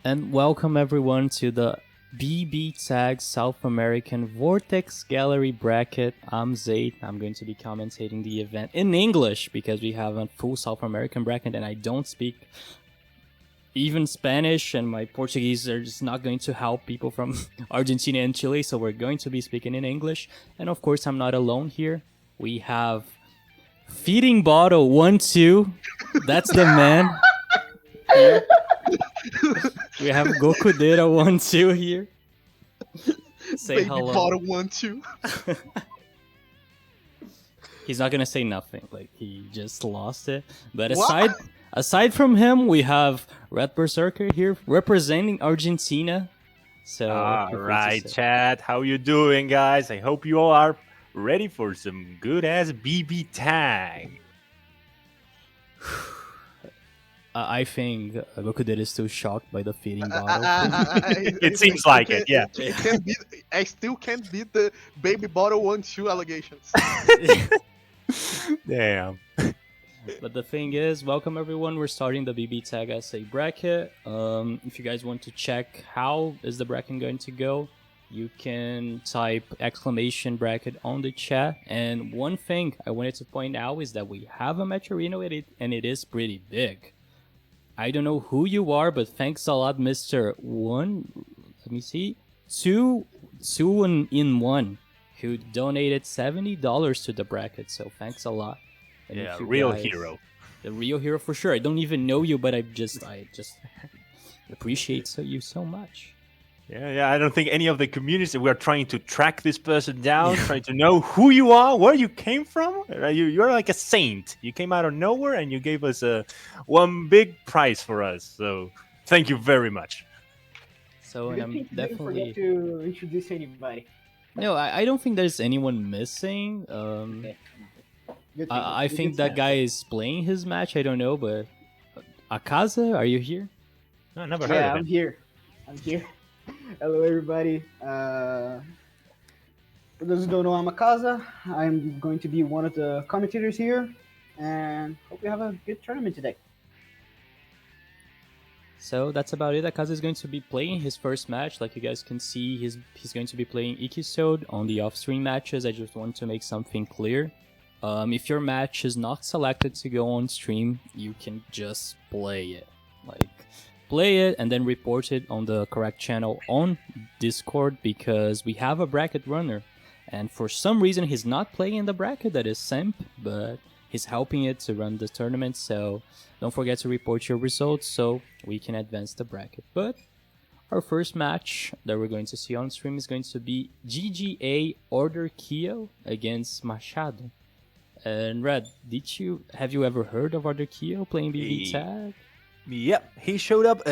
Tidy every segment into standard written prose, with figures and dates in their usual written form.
And welcome everyone to the BBTAG South American Vortex Gallery Bracket. I'm Zate. I'm going to be commentating the event in English because we have a full South American bracket and I don't speak even Spanish, and my Portuguese are just not going to help people from Argentina and Chile, so we're going to be speaking in English. And of course, I'm not alone here. We have Feeding Bottle 1-2. That's the man. We have Gokudera 1-2 here. Say Baby hello. Bottle 1-2. He's not gonna say nothing. Like, he just lost it. But What? aside from him, we have RedBerserker here representing Argentina. So Alright, chat. How you doing, guys? I hope you all are ready for some good-ass BB tag. I think Gokudera is still shocked by the feeding bottle. It seems like it, yeah. I still can't beat the Baby Bottle 1-2 allegations. Damn. But the thing is, welcome everyone. We're starting the BBTAG SA bracket. If you guys want to check how is the bracket going to go, you can type exclamation bracket on the chat. And one thing I wanted to point out is that we have a match arena and it is pretty big. I don't know who you are, but thanks a lot, Mr. One. Let me see. Two in one, who donated $70 to the bracket. So thanks a lot. And Yeah, if you real guys- hero. The real hero for sure. I don't even know you, but I just appreciate you so much. Yeah, I don't think any of the communities, we are trying to track this person down, trying to know who you are, where you came from. You're like a saint. You came out of nowhere and you gave us one big prize for us. So thank you very much. So, and Good I'm thing you didn't definitely forget to introduce anybody. no. I don't think there's anyone missing. Okay. Good thing. I Good think that sense. guy is playing his match. I don't know, but Akaza, are you here? I never heard Yeah, of I'm him. here. I'm here. Hello, everybody. For those who don't know, I'm Akaza. I'm going to be one of the commentators here, and hope we have a good tournament today. So that's about it. Akaza is going to be playing his first match. Like you guys can see, he's going to be playing Ikisode on the off-stream matches. I just want to make something clear. If your match is not selected to go on stream, you can just play it. Like, play it and then report it on the correct channel on Discord, because we have a bracket runner. And for some reason, he's not playing in the bracket. That is Simp, but he's helping it to run the tournament. So don't forget to report your results so we can advance the bracket. But our first match that we're going to see on stream is going to be GGA Order Kyo against Machado. And Red, have you ever heard of Order Kyo playing BBTAG? Yep, he showed up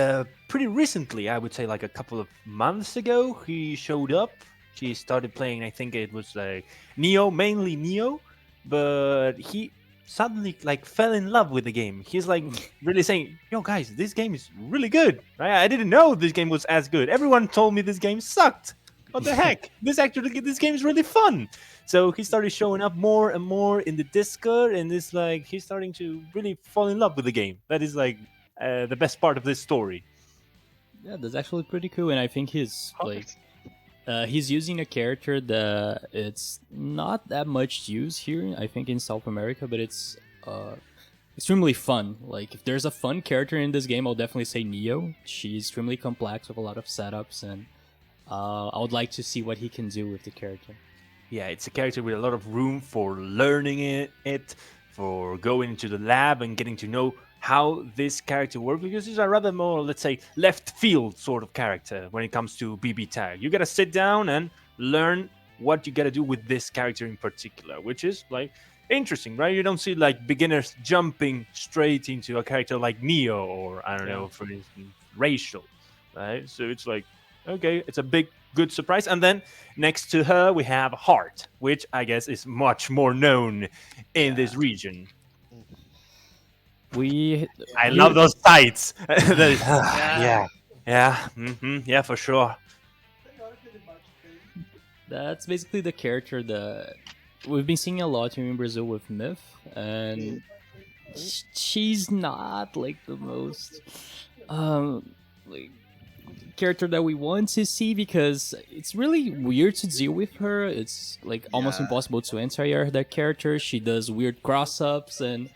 pretty recently, I would say like a couple of months ago. He showed up. He started playing, I think it was like Neo, mainly Neo, but he suddenly like fell in love with the game. He's like really saying, yo guys, this game is really good. Right? I didn't know this game was as good. Everyone told me this game sucked. What the heck? This game is really fun. So he started showing up more and more in the Discord, and it's like he's starting to really fall in love with the game. That is like the best part of this story. Yeah, that's actually pretty cool, and I think he's like he's using a character that it's not that much used here, I think, in South America, but it's extremely fun. Like, if there's a fun character in this game, I'll definitely say Neo. She's extremely complex with a lot of setups, and I would like to see what he can do with the character. Yeah, it's a character with a lot of room for learning it, for going into the lab and getting to know how this character works, because he's a rather more, let's say, left field sort of character when it comes to BB Tag. You gotta sit down and learn what you gotta do with this character in particular, which is like interesting, right? You don't see like beginners jumping straight into a character like Neo or I don't know, for instance, Racial, right? So it's like, okay, it's a good surprise. And then next to her we have Heart, which I guess is much more known in this region. I love those sights. Yeah, for sure. That's basically the character that we've been seeing a lot here in Brazil with Mith, and she's not like the most like character that we want to see because it's really weird to deal with her. It's like almost Yeah. impossible to anti-air that character. She does weird cross-ups and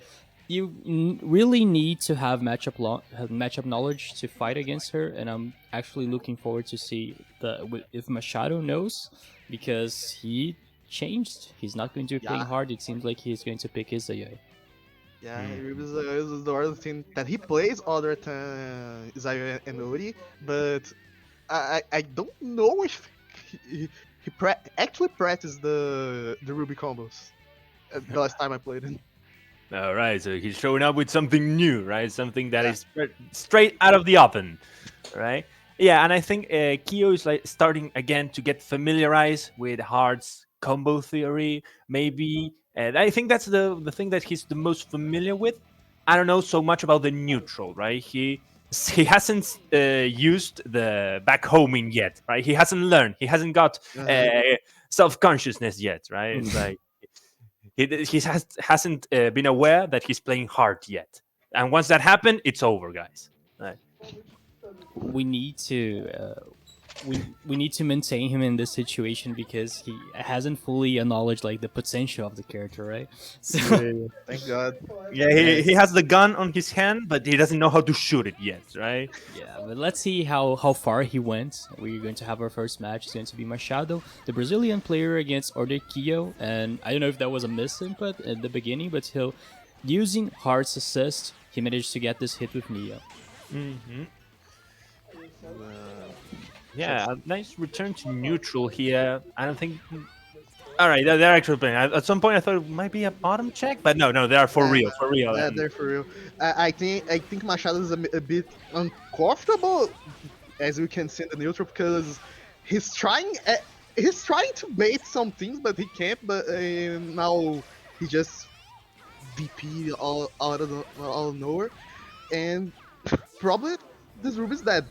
you really need to have matchup knowledge to fight against her, and I'm actually looking forward to see if Machado knows, because he changed. He's not going to be playing Yeah. hard. It seems like he's going to pick his AI. Yeah, is the other thing that he plays other than Isaiah and Ori, but I don't know if he actually practiced the Ruby combos the last time I played him. All right, so he's showing up with something new, right? Something that is straight out of the oven, right? Yeah, and I think Kyo is like starting again to get familiarized with Hard's combo theory, maybe. And I think that's the thing that he's the most familiar with. I don't know so much about the neutral, right? He hasn't used the back homing yet, right? He hasn't learned. He hasn't got self-consciousness yet, right? It's like he hasn't been aware that he's playing hard yet. And once that happened, it's over, guys. Right. We need to we need to maintain him in this situation because he hasn't fully acknowledged like the potential of the character, right? So Thank God. Yeah, he has the gun on his hand, but he doesn't know how to shoot it yet, right? yeah, but let's see how far he went. We're going to have our first match. It's going to be Machado, the Brazilian player, against Order Kyo, and I don't know if that was a misinput at the beginning, but he'll using Heart's assist, he managed to get this hit with Neo. Mm-hmm. Yeah, a nice return to neutral here. I don't think. All right, they're actually playing. At some point, I thought it might be a bottom check, but no, they are for real, for real. Yeah, they're for real. I think Machado is a bit uncomfortable, as we can see in the neutral, because he's trying to bait some things, but he can't. But now he just VP all out of nowhere, and probably this Ruby's dead.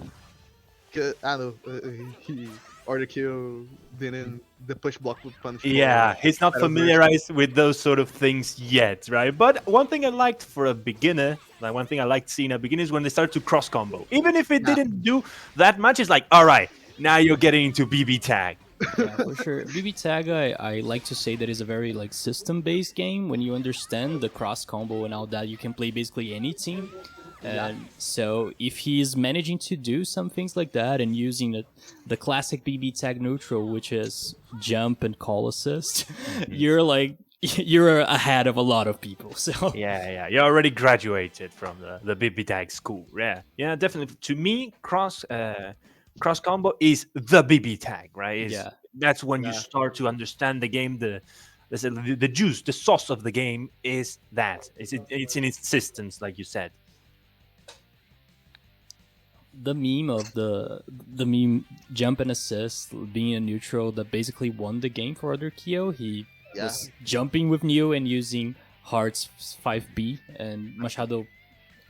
I don't know. Order Kyo didn't the push block would punish. Yeah, he's not familiarized with those sort of things yet, right? But one thing I liked for a beginner, like one thing I liked seeing a beginner is when they start to cross combo. Even if it didn't do that much, it's like, all right, now you're getting into BB tag. Yeah, for sure. BBTAG, I like to say that is a very like system-based game. When you understand the cross combo and all that, you can play basically any team. And so if he's managing to do some things like that and using the classic BB tag neutral, which is jump and call assist, you're ahead of a lot of people. So Yeah, you already graduated from the BB tag school. Yeah, definitely. To me, cross combo is the BB tag, right? That's when you start to understand the game. The juice, the sauce of the game is that it's in its systems, like you said. The meme of the meme jump and assist being a neutral that basically won the game for Order Kyo. He was jumping with Neo and using Heart's 5B, and Machado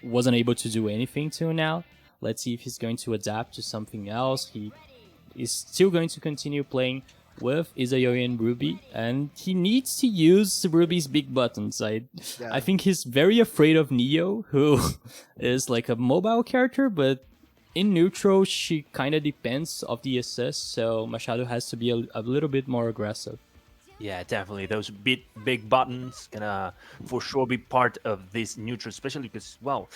wasn't able to do anything till now. Let's see if he's going to adapt to something else. He is still going to continue playing with Izayoi and Ruby, and he needs to use Ruby's big buttons. I think he's very afraid of Neo, who is like a mobile character, but in neutral, she kind of depends of the assist, so Machado has to be a little bit more aggressive. Yeah, definitely. Those big buttons gonna for sure be part of this neutral, especially because, well,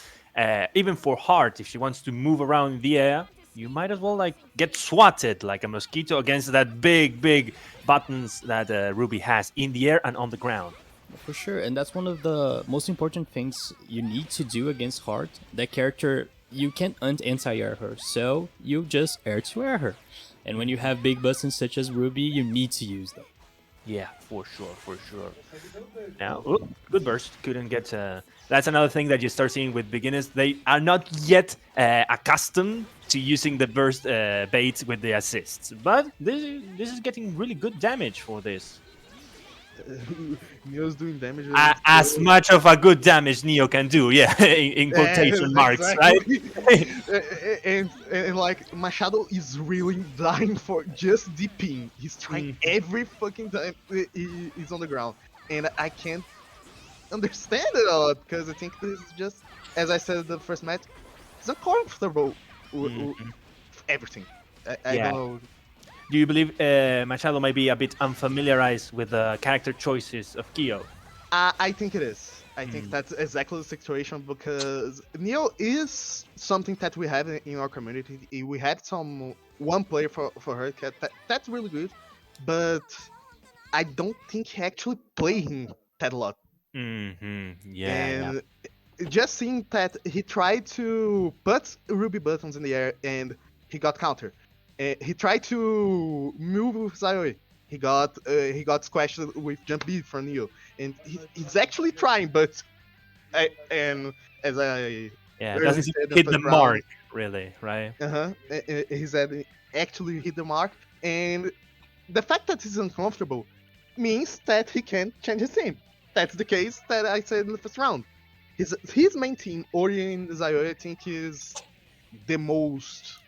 even for Heart, if she wants to move around in the air, you might as well like get swatted like a mosquito against that big buttons that Ruby has in the air and on the ground. For sure, and that's one of the most important things you need to do against Heart. That character, you can't anti-air her, so you just air-to-air her. And when you have big buttons such as Ruby, you need to use them. Yeah, for sure. Now, good burst. Couldn't get... That's another thing that you start seeing with beginners. They are not yet accustomed to using the burst bait with the assists. But this is getting really good damage for this. Neo's doing damage. As much of a good damage Neo can do, in quotation marks, exactly. right? and like Machado is really dying for just DPing. He's trying every fucking time he's on the ground, and I can't understand it a lot because I think this is just, as I said in the first match, it's uncomfortable with everything. I Yeah. don't know. Do you believe Machado might be a bit unfamiliarized with the character choices of Kyo? I think it is. I think that's exactly the situation because Neo is something that we have in our community. We had one player for her that's really good, but I don't think he actually played him that a lot. Yeah. And just seeing that he tried to put Ruby buttons in the air and he got counter. He tried to move with Zayoi. He got squashed with Jump B from Neo. And he's actually trying, but and as I It doesn't said in hit first the round, mark, really, right? he said actually hit the mark, and the fact that he's uncomfortable means that he can change his team. That's the case that I said in the first round. His main team, Ori and Zayoi, I think is the most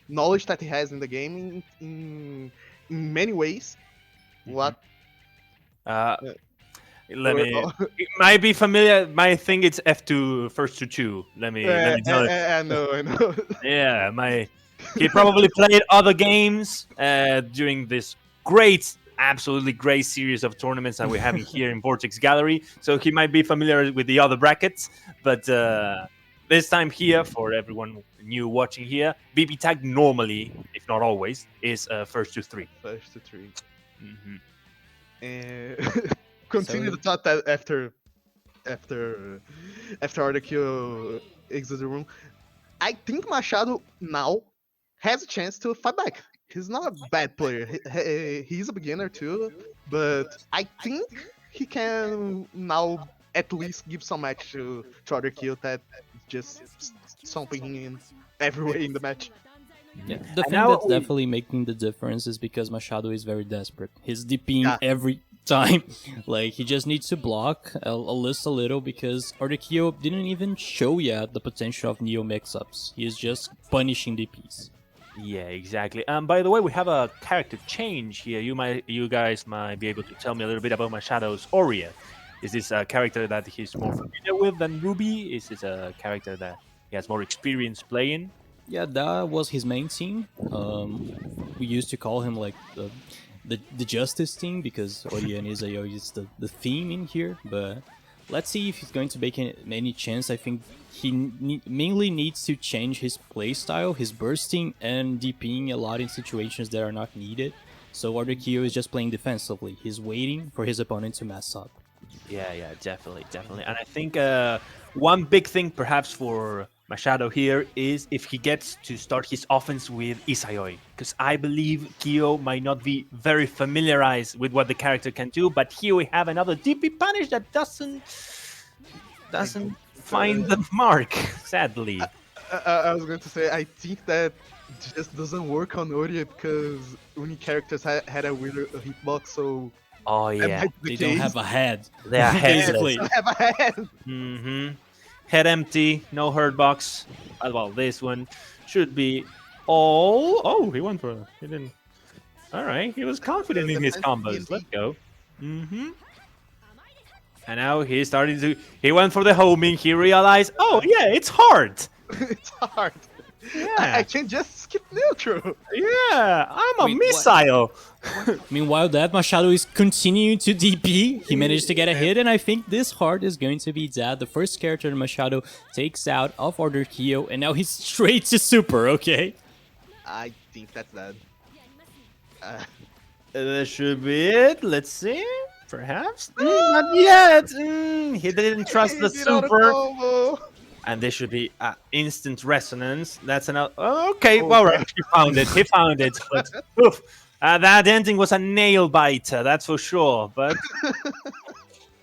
knowledge that he has in the game in many ways. What? Let me. It might be familiar. I think it's F2 first to 2. Let me tell it. I know. Yeah, he probably played other games during this absolutely great series of tournaments that we're having here in Vortex Gallery. So he might be familiar with the other brackets, but this time here, for everyone new watching here, BBTAG normally, if not always, is first to 3. First to 3. And continue the thought that after Order Kyo exits the room, I think Machado now has a chance to fight back. He's not a bad player. He's a beginner too, but I think he can now at least give some match to Order Kyo that just stomping him everywhere in the match. Yeah, the thing that's definitely making the difference is because Machado is very desperate. He's DPing every time. Like, he just needs to block a little because Order Kyo didn't even show yet the potential of Neo mix-ups. He is just punishing DPs. Yeah, exactly. By the way, we have a character change here. You guys might be able to tell me a little bit about Machado's Aurea. Is this a character that he's more familiar with than Ruby? Is this a character that he has more experience playing? Yeah, that was his main team. We used to call him like the Justice team because Aurea and Izayoi is the theme in here. But let's see if he's going to make any chance. I think he mainly needs to change his playstyle, his bursting and DPing a lot in situations that are not needed. So Order Kyo is just playing defensively. He's waiting for his opponent to mess up. Yeah, definitely. And I think one big thing perhaps for Machado here is if he gets to start his offense with Izayoi, because I believe Kyo might not be very familiarized with what the character can do, but here we have another DP punish that doesn't find the mark, sadly. I was going to say, I think that just doesn't work on Aurea because Uni characters had a weird hitbox, so... Oh, yeah. They don't have a head. They are basically. They don't have a head. Head empty, no hurt box. Well, this one should be all... Oh, he went for it. He didn't... Alright, he was confident in his combos. Let's go. And now he's starting to... He went for the homing. He realized, oh, yeah, it's hard. It's hard. Yeah. I can just skip neutral. Yeah, I'm a missile. Meanwhile, that Machado is continuing to DP. He managed to get a hit, and I think this hard is going to be that. The first character Machado takes out of Order Kyo, and now he's straight to super, okay? I think that's that. That should be it. Let's see. Perhaps? Not yet. He didn't trust the super. And this should be instant resonance. That's another... Okay, well, right. He found it. But, oof, that ending was a nail biter, that's for sure. But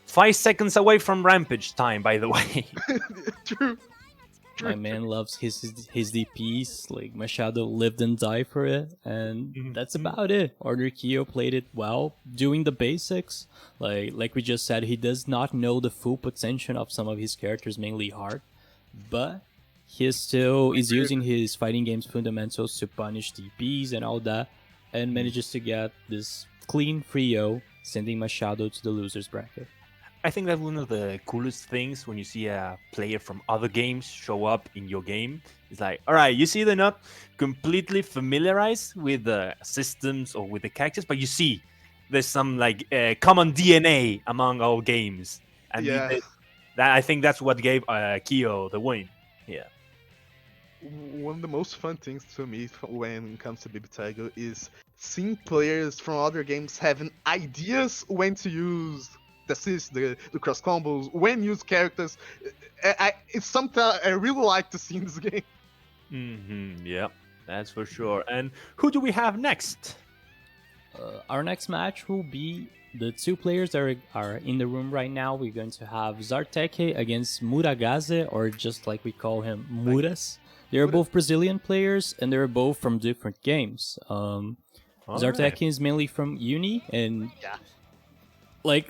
5 seconds away from Rampage time, by the way. True. My man loves his DPs. Like, Machado lived and died for it, and that's about it. Order Kyo played it well, doing the basics. Like we just said, he does not know the full potential of some of his characters, mainly Heart. But he still is using his fighting game's fundamentals to punish DPs and all that, and manages to get this clean 3-0, sending Machado to the loser's bracket. I think that's one of the coolest things when you see a player from other games show up in your game. It's like, all right, you see they're not completely familiarized with the systems or with the characters, but you see there's some like common DNA among all games, and Yeah. that I think that's what gave Kyo the win. Yeah. One of the most fun things to me when it comes to BBTAG is seeing players from other games having ideas when to use the assists, the cross combos, when use characters. It's something I really like to see in this game. Yeah, that's for sure. And who do we have next? Our next match will be the two players that are in the room right now. We're going to have Zarteke against Muragaze, or just like we call him, Muras. They're both Brazilian players, and they're both from different games. Zarteke is mainly from Uni, and like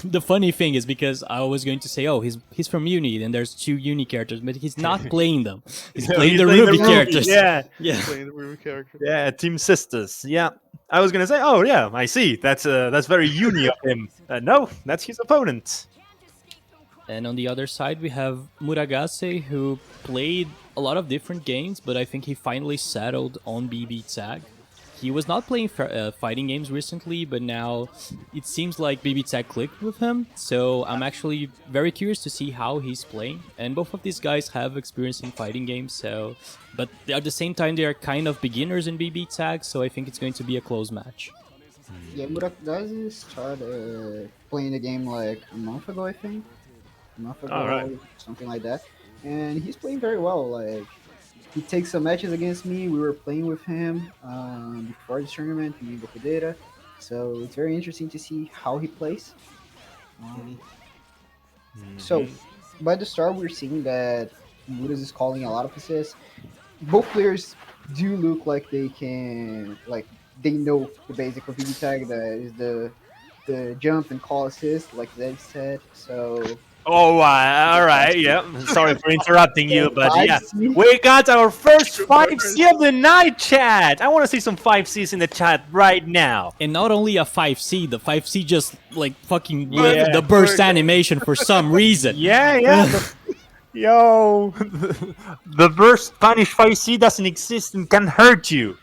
the funny thing is because I was going to say, oh, he's from Uni, and there's two Uni characters, but he's not playing them. He's playing the Ruby characters. Yeah, Playing the Ruby character. yeah, Team Sisters. Yeah, I was gonna say, oh yeah, I see. That's very Uni of him. No, that's his opponent. And on the other side, we have Muragaze, who played a lot of different games, but I think he finally settled on BBTAG. He was not playing fighting games recently, but now it seems like BBTAG clicked with him. So I'm actually very curious to see how he's playing. And both of these guys have experience in fighting games, but at the same time, they are kind of beginners in BBTAG, so I think it's going to be a close match. Yeah, Muragaze started playing the game like a month ago, I think. A month ago, Alright. something like that. And he's playing very well. Like, he takes some matches against me. We were playing with him before the tournament in Bokudera. So it's very interesting to see how he plays. So, by the start, we're seeing that Muras is calling a lot of assists. Both players do look like they can, like, they know the basic of BB tag, that is the jump and call assist, like they said. So, Oh, all right. Yeah. Sorry for interrupting you, but yeah, 5C. we got our first 5C of the night, chat. I want to see some 5Cs in the chat right now. And not only a 5C, the 5C just like fucking Yeah. with the burst animation for some reason. Yeah. Yo, the burst Spanish 5C doesn't exist and can hurt you.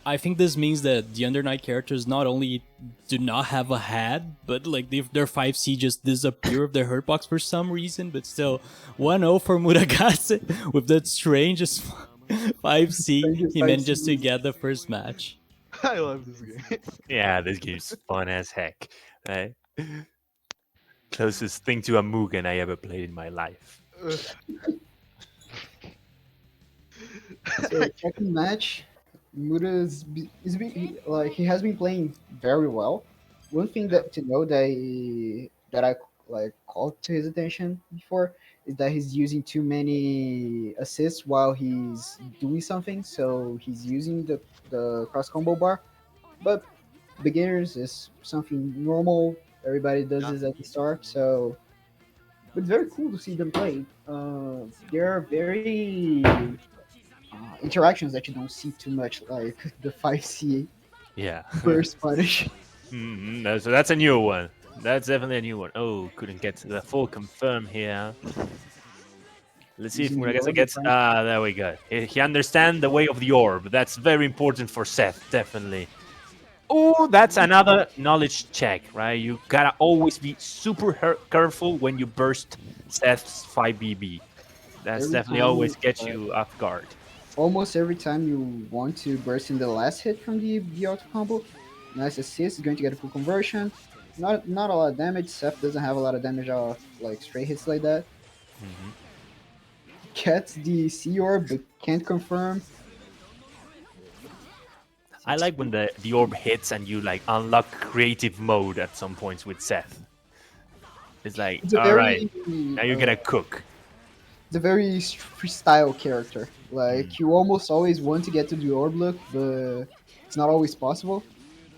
I think this means that the Under Night characters not only do not have a head, but like their 5C just disappear of their hurt box for some reason. But still, 1-0 for Muragaze with that strangest 5C. He manages to get the first match. I love this game. Yeah, this game's fun as heck. Right? Closest thing to a Mugen I ever played in my life. So, second match, Muras like he has been playing very well. One thing to know that I like called to his attention before is that he's using too many assists while he's doing something. So he's using the cross combo bar, but beginners is something normal. Everybody does this at the start. So, but it's very cool to see them play. There are very interactions that you don't see too much, like the 5C Yeah. burst punish. So that's a new one. That's definitely a new one. Oh, couldn't get to the full confirm here. Let's see if Using the Muragaze orb, gets... there we go. He understands the way of the orb. That's very important for Seth, definitely. Oh, that's another knowledge check, right? You gotta always be super careful when you burst Seth's 5BB. That's Every definitely time always you- gets you off guard. Almost every time you want to burst in the last hit from the auto combo, nice assist, going to get a full conversion. Not a lot of damage. Seth doesn't have a lot of damage off like straight hits like that. Gets the C orb but can't confirm. I like when the orb hits and you like unlock creative mode at some points with Seth. It's like, It's a all right, very now you're gonna cook. it's a very freestyle character. Like you almost always want to get to the orb look, but it's not always possible.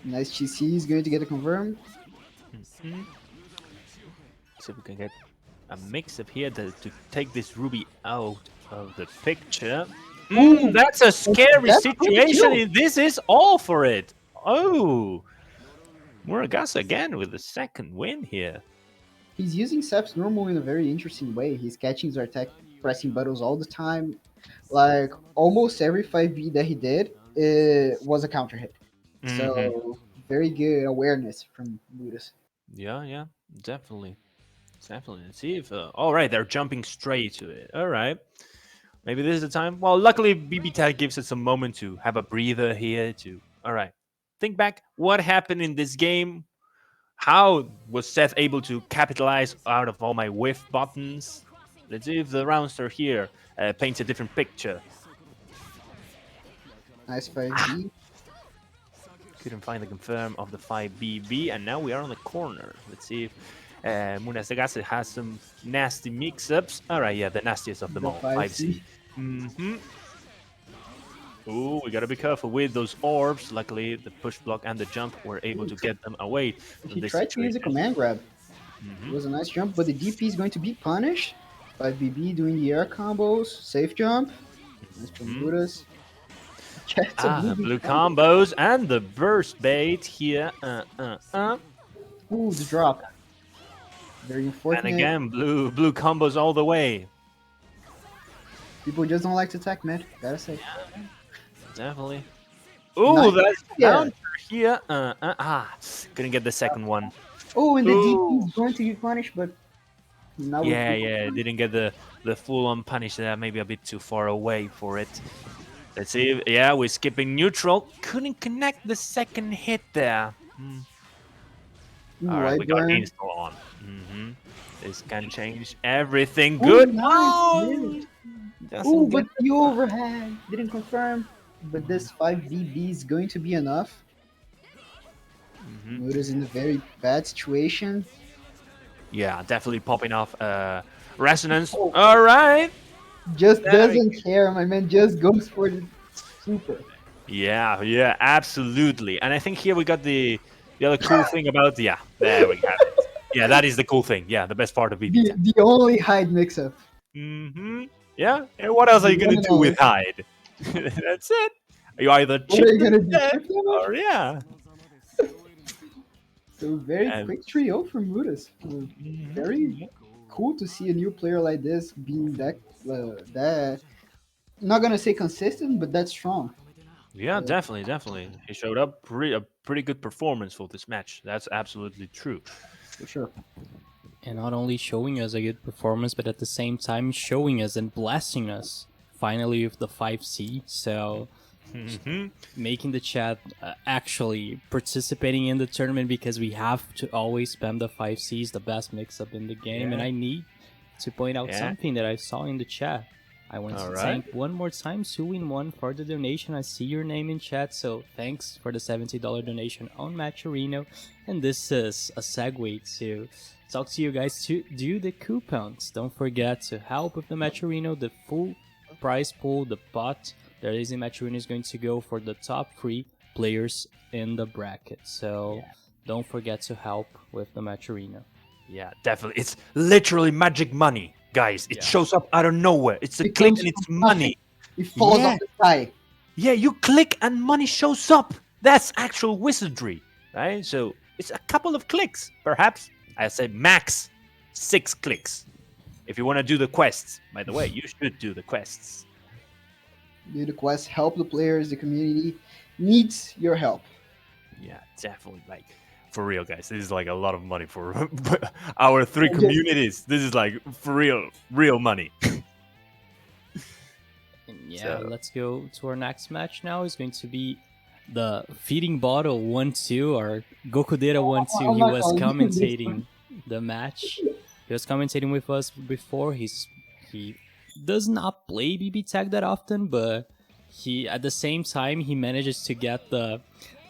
Nice GC is going to get a confirm. So we can get a mix up here to take this ruby out of the picture. That's a scary That's situation. pretty And this is all for it. Oh, Muragaze again with the second win here. He's using Sep's normal in a very interesting way. He's catching Zarteke pressing buttons all the time. Like almost every 5B that he did, it was a counter hit. So very good awareness from Ludus. Yeah, definitely. Definitely. Let's see if. All right, they're jumping straight to it. All right. Maybe this is the time. Well, luckily, BBTAG gives us a moment to have a breather here. All right. Think back. What happened in this game? How was Seth able to capitalize out of all my whiff buttons? Let's see if the roundster here paints a different picture. Nice 5B. Couldn't find the confirm of the 5BB, and now we are on the corner. Let's see if Muragaze has some nasty mix-ups. All right, yeah, the nastiest of them all. 5C. Ooh, we gotta be careful with those orbs. Luckily, the push block and the jump were able to get them away. He tried to use a command grab. It was a nice jump, but the DP is going to be punished. 5BB doing the air combos. Safe jump. Nice from Ludus. Blue combos and the burst bait here. Ooh, the drop. Very unfortunate. And again, blue combos all the way. People just don't like to attack mid, gotta say. Yeah, definitely. Ooh, that's counter here. Couldn't get the second one. Oh, and the DP is going to be punished, but now didn't get the full-on punish there. Maybe a bit too far away for it. Let's see. Yeah, we're skipping neutral. Couldn't connect the second hit there. All right, we got install on. This can change everything. Good. Nice. Oh, but the overhand didn't confirm. But this 5BB is going to be enough. Mood is in a very bad situation. Yeah, definitely popping off resonance. All right. Just doesn't care, my man. Just goes for the super. Yeah, absolutely. And I think here we got the other cool thing about there we have it. Yeah, that is the cool thing. Yeah, the best part of BBTAG. The only hide mix-up. Yeah. And what else are you gonna do with hide? That's it. You either chip or So very quick trio from Ludus. Very cool to see a new player like this being that not gonna say consistent, but that's strong. Yeah, definitely. He showed up a pretty good performance for this match. That's absolutely true. For sure. And not only showing us a good performance, but at the same time showing us and blessing us finally with the 5C. So making the chat actually participating in the tournament, because we have to always spam the 5Cs, the best mix-up in the game. And I need to point out something that I saw in the chat. I want to thank one more time Suwin1 for the donation. I see your name in chat, so thanks for the $70 donation on Matcherino. And this is a segue to talk to you guys to do the coupons. Don't forget to help with the Matcherino. The full prize pool, the pot that is in Matcherino, is going to go for the top 3 players in the bracket. So don't forget to help with the Matcherino. Yeah, definitely. It's literally magic money. Guys, it shows up out of nowhere. It's a click and it's money. It falls off the sky. Yeah, you click and money shows up. That's actual wizardry, right? So it's a couple of clicks, perhaps. I said max 6 clicks. If you want to do the quests, by the way, you should do the quests. Do the quests, help the players. The community needs your help. Yeah, definitely. Like, for real, guys, this is like a lot of money for our 3 communities. This is like for real money. Let's go to our next match now. It's going to be the Feeding Bottle 1-2, or Gokudera 1-2. He was commentating the match. He was commentating with us before. He does not play BBTAG that often, but he at the same time he manages to get the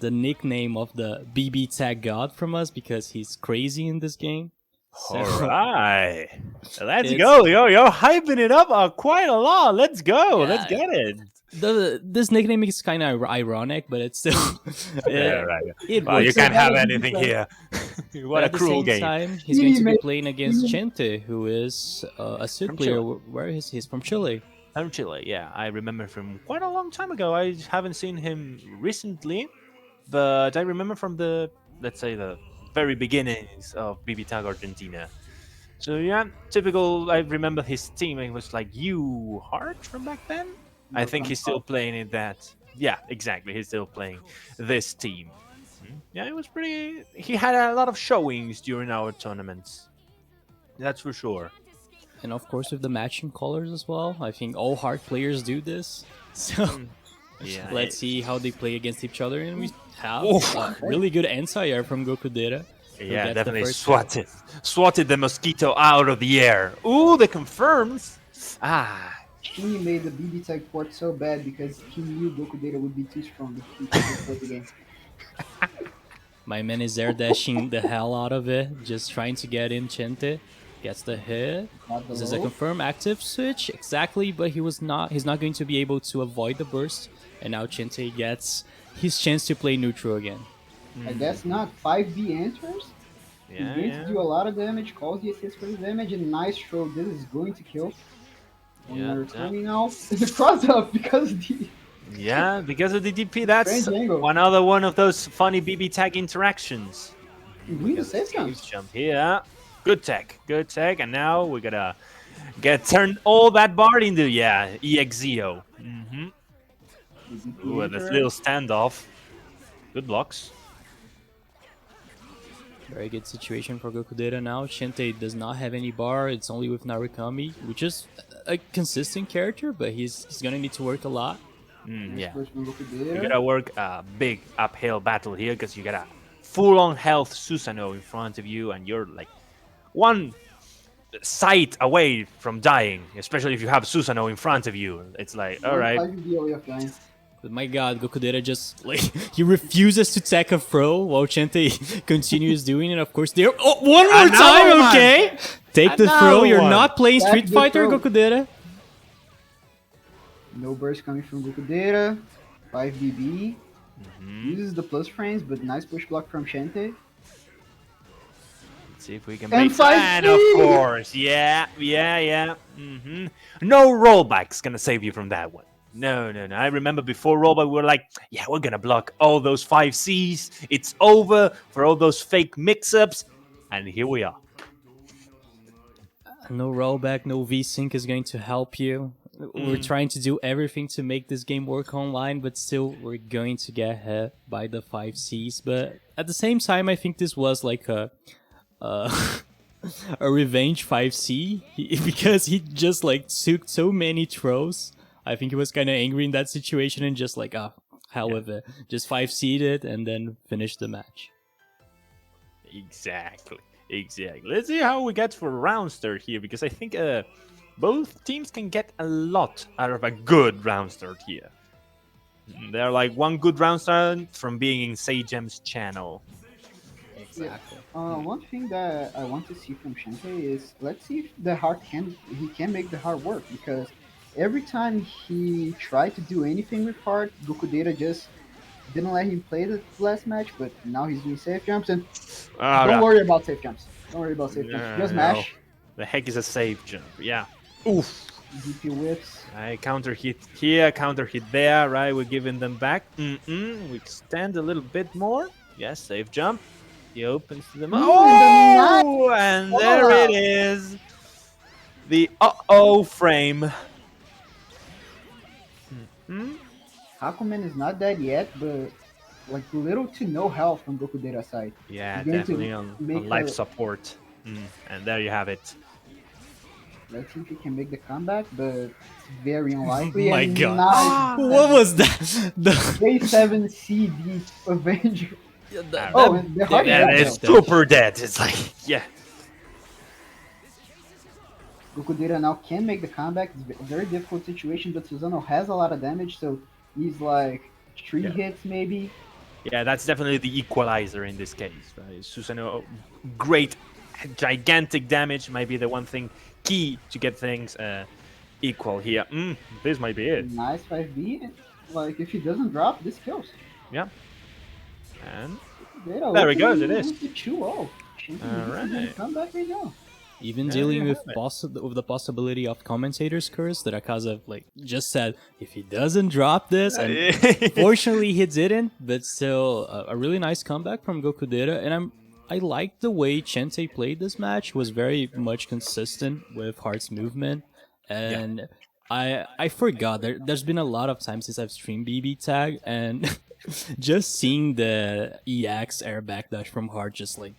nickname of the BBTAG God from us because he's crazy in this game. So, all right, let's go. You're hyping it up quite a lot. Let's go. Let's get it. This nickname is kind of ironic, but it's still you can't have anything here. What a cruel game. At the same time, he's going to be playing against Chente, who is a Sud player. Where is he? He's from Chile. From Chile, yeah. I remember from quite a long time ago. I haven't seen him recently, but I remember from the let's say, the very beginnings of BBTAG Argentina. So yeah, typical. I remember his team. It was like you Heart from back then. I think he's still playing in that. Yeah, exactly. He's still playing this team. Yeah, it was pretty. He had a lot of showings during our tournaments. That's for sure. And of course with the matching colors as well. I think all hard players do this. So Yeah. let's see how they play against each other. And we have Oof. a really good anti-air from Gokudera. Yeah, gets the definitely first swatted the mosquito out of the air. Ooh, the confirms. Ah, He made the BB tag port so bad because he knew Goku Data would be too strong if he could play the game. My man is air dashing the hell out of it, just trying to get in Chente. Gets the hit. Got the This is a low. confirm active switch, exactly, but he's not going to be able to avoid the burst. And now Chente gets his chance to play neutral again. I guess not. 5B enters. He's yeah, going yeah. to do a lot of damage, calls the assist for the damage, and nice throw. This is going to kill. Yeah, We're returning now. It's a cross up because the Yeah, because of the DP, that's Strange angle. another one of those funny BB tag interactions. we the safe Safe jumps. jump here. Good tech, and now we're gonna get turned all that bar into EXZO. Ooh, and this little standoff. Good blocks. Very good situation for Gokudera now. Chente does not have any bar, it's only with Narukami, which is a consistent character, but he's gonna need to work a lot. Yeah. First from Goku You Data. gotta work a big uphill battle here because you got a full-on health Susanoo in front of you, and you're like one sight away from dying. Especially if you have Susanoo in front of you, it's like, all right, 5B away of dying. But my god, Gokudera just, like, he refuses to tech a throw while Chente continues doing it. Of course, there. Oh, one more Another time, one. okay? Take the Another throw, you're one. not playing That's Street the Fighter, throw. Gokudera. No burst coming from Goku Data. 5BB. Uses the plus frames, but nice push block from Chente. let's see if we can And beat. 5-3. And of course, yeah. No rollback's gonna save you from that one. No. I remember before rollback, we were like, yeah, we're gonna block all those 5Cs. It's over for all those fake mix-ups, and here we are. No rollback, no V-Sync is going to help you. We're trying to do everything to make this game work online, but still, we're going to get hit by the 5Cs. But at the same time, I think this was like a revenge 5C, because he just like took so many throws. I think he was kind of angry in that situation and just like, hell with it. Just 5C'd it and then finished the match. Exactly. Let's see how we get for round start here, because I think both teams can get a lot out of a good round start here. They're like one good round start from being in Sagem's channel. Exactly. One thing that I want to see from Shonko is, let's see if the heart can make the heart work, because every time he tried to do anything with heart, Goku Data just didn't let him play the last match. But now he's doing safe jumps, and don't worry about safe jumps. Just mash. The heck is a safe jump? Yeah. Oof. DP whips. I counter hit here, counter hit there. Right, we're giving them back. We extend a little bit more. Yes, safe jump. He opens to them. Oh, and there it is. The frame. Hakumen is not dead yet, but like little to no health from Goku Data side. Yeah, He's going to definitely on make life a- support. And there you have it. Let's see if he can make the comeback, but it's very unlikely. My and god. Nice. What was that? J7 CD Avenger. That- Oh, and the heart That is is dead. super dead. It's like, yeah. Goku Data now can make the comeback. It's a very difficult situation, but Susanoo has a lot of damage, so he's like 3 hits maybe. Yeah, that's definitely the equalizer in this case. Right? Susanoo, great, gigantic damage might be the one thing key to get things equal here. This might be it. Nice 5B. Like, if he doesn't drop, this kills. Yeah. And Data, There he goes, it is. With the 2-0. Alright. Come back right now. Even Yeah, dealing you with, have with the possibility of commentator's curse that Akaza like just said, if he doesn't drop this, and fortunately he didn't, but still a really nice comeback from Gokudera, and I like the way Chente played this match. Was very much consistent with Heart's movement, and I forgot there's been a lot of times since I've streamed BBTAG, and just seeing the EX air backdash from Heart just like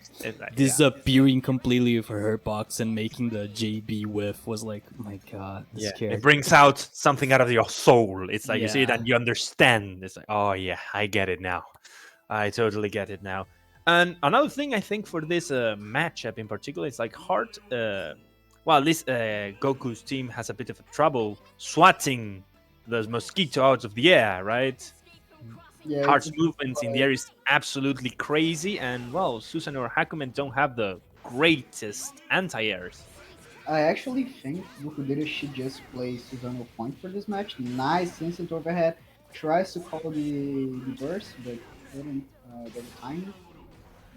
disappearing completely with her hitbox and making the JB whiff was like, oh my god, this character. It brings out something out of your soul. It's like you see it Yeah. and you understand. It's like, oh yeah, I get it now. I totally get it now. And another thing I think for this matchup in particular, it's like Heart. Well, at least Goku's team has a bit of trouble swatting those mosquito out of the air, right? Yeah, Heart's movements in the air is absolutely crazy, and well, Susan or Hakumen don't have the greatest anti-airs. I actually think Gokudera should just play Susanoo Point for this match. Nice instant overhead. Tries to call the burst, but didn't get the timing.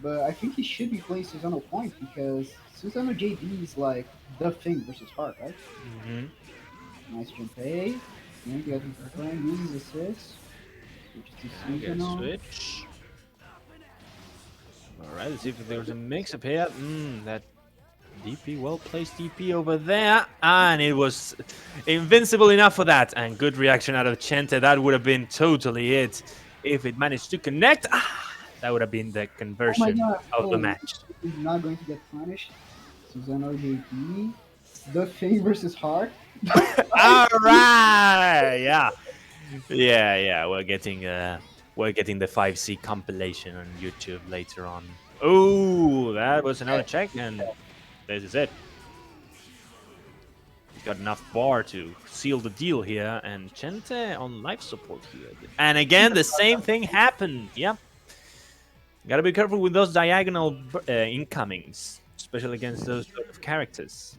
But I think he should be playing Susanoo Point because Susanoo JD is like the thing versus Heart, right? Mm-hmm. Nice jump A. Then he uses assist. Switch to Sinho. Switch. All right, let's see if there's a mix-up here. That DP, well-placed DP over there, and it was invincible enough for that. And good reaction out of Chente. That would have been totally it if it managed to connect. That would have been the conversion of the match. He's not going to get punished. Susanoo JD. The thing versus Heart. All right, yeah. We're getting the 5C compilation on YouTube later on. Oh, that was another check, and this is it. He's got enough bar to seal the deal here, and Chente on life support here. And again, the same thing happened. Yeah, gotta be careful with those diagonal incomings, especially against those sort of characters.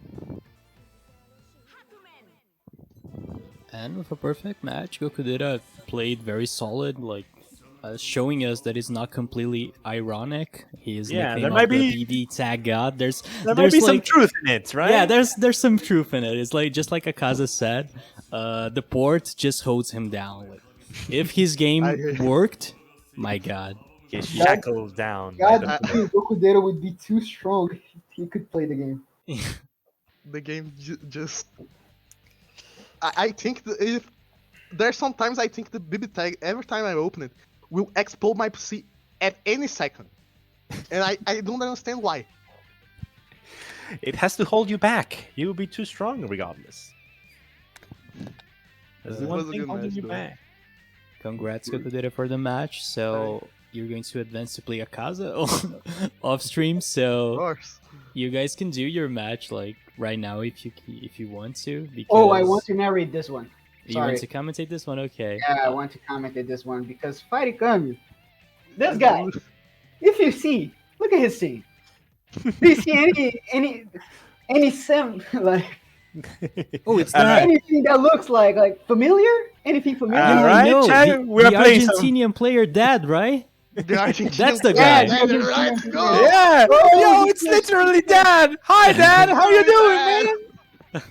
And with a perfect match, Gokudera played very solid, like showing us that it's not completely ironic. He is there might be the BB God. There might be some truth in it, right? Yeah, there's some truth in it. It's like just like Akaza said, the port just holds him down. Like, if his game worked, my god, he's shackled down. God, Gokudera would be too strong. He could play the game. The game just. I think if there's sometimes I think the BB tag every time I open it will explode my PC at any second, and I don't understand why. It has to hold you back. You will be too strong regardless. That's the one thing holding you back. Congrats, Gokudera, for the match. So you're going to advance to play Akaza off stream. So Of course. you guys can do your match like right now if you want to. Because Oh, I want to narrate this one. you want to commentate this one? Okay. Yeah, I want to commentate this one because Fighty Kami, this guy, if you see, look at his scene. Do you see any sim like Oh, it's not. anything that looks like familiar? Anything familiar? All right, no, Chad, we're the playing some- Argentinian player Dad, right? The Argentinian That's the player, guy. dude, let's go. Yeah, Oh, yo, it's literally Dad. Hi, Dad. How you doing, man?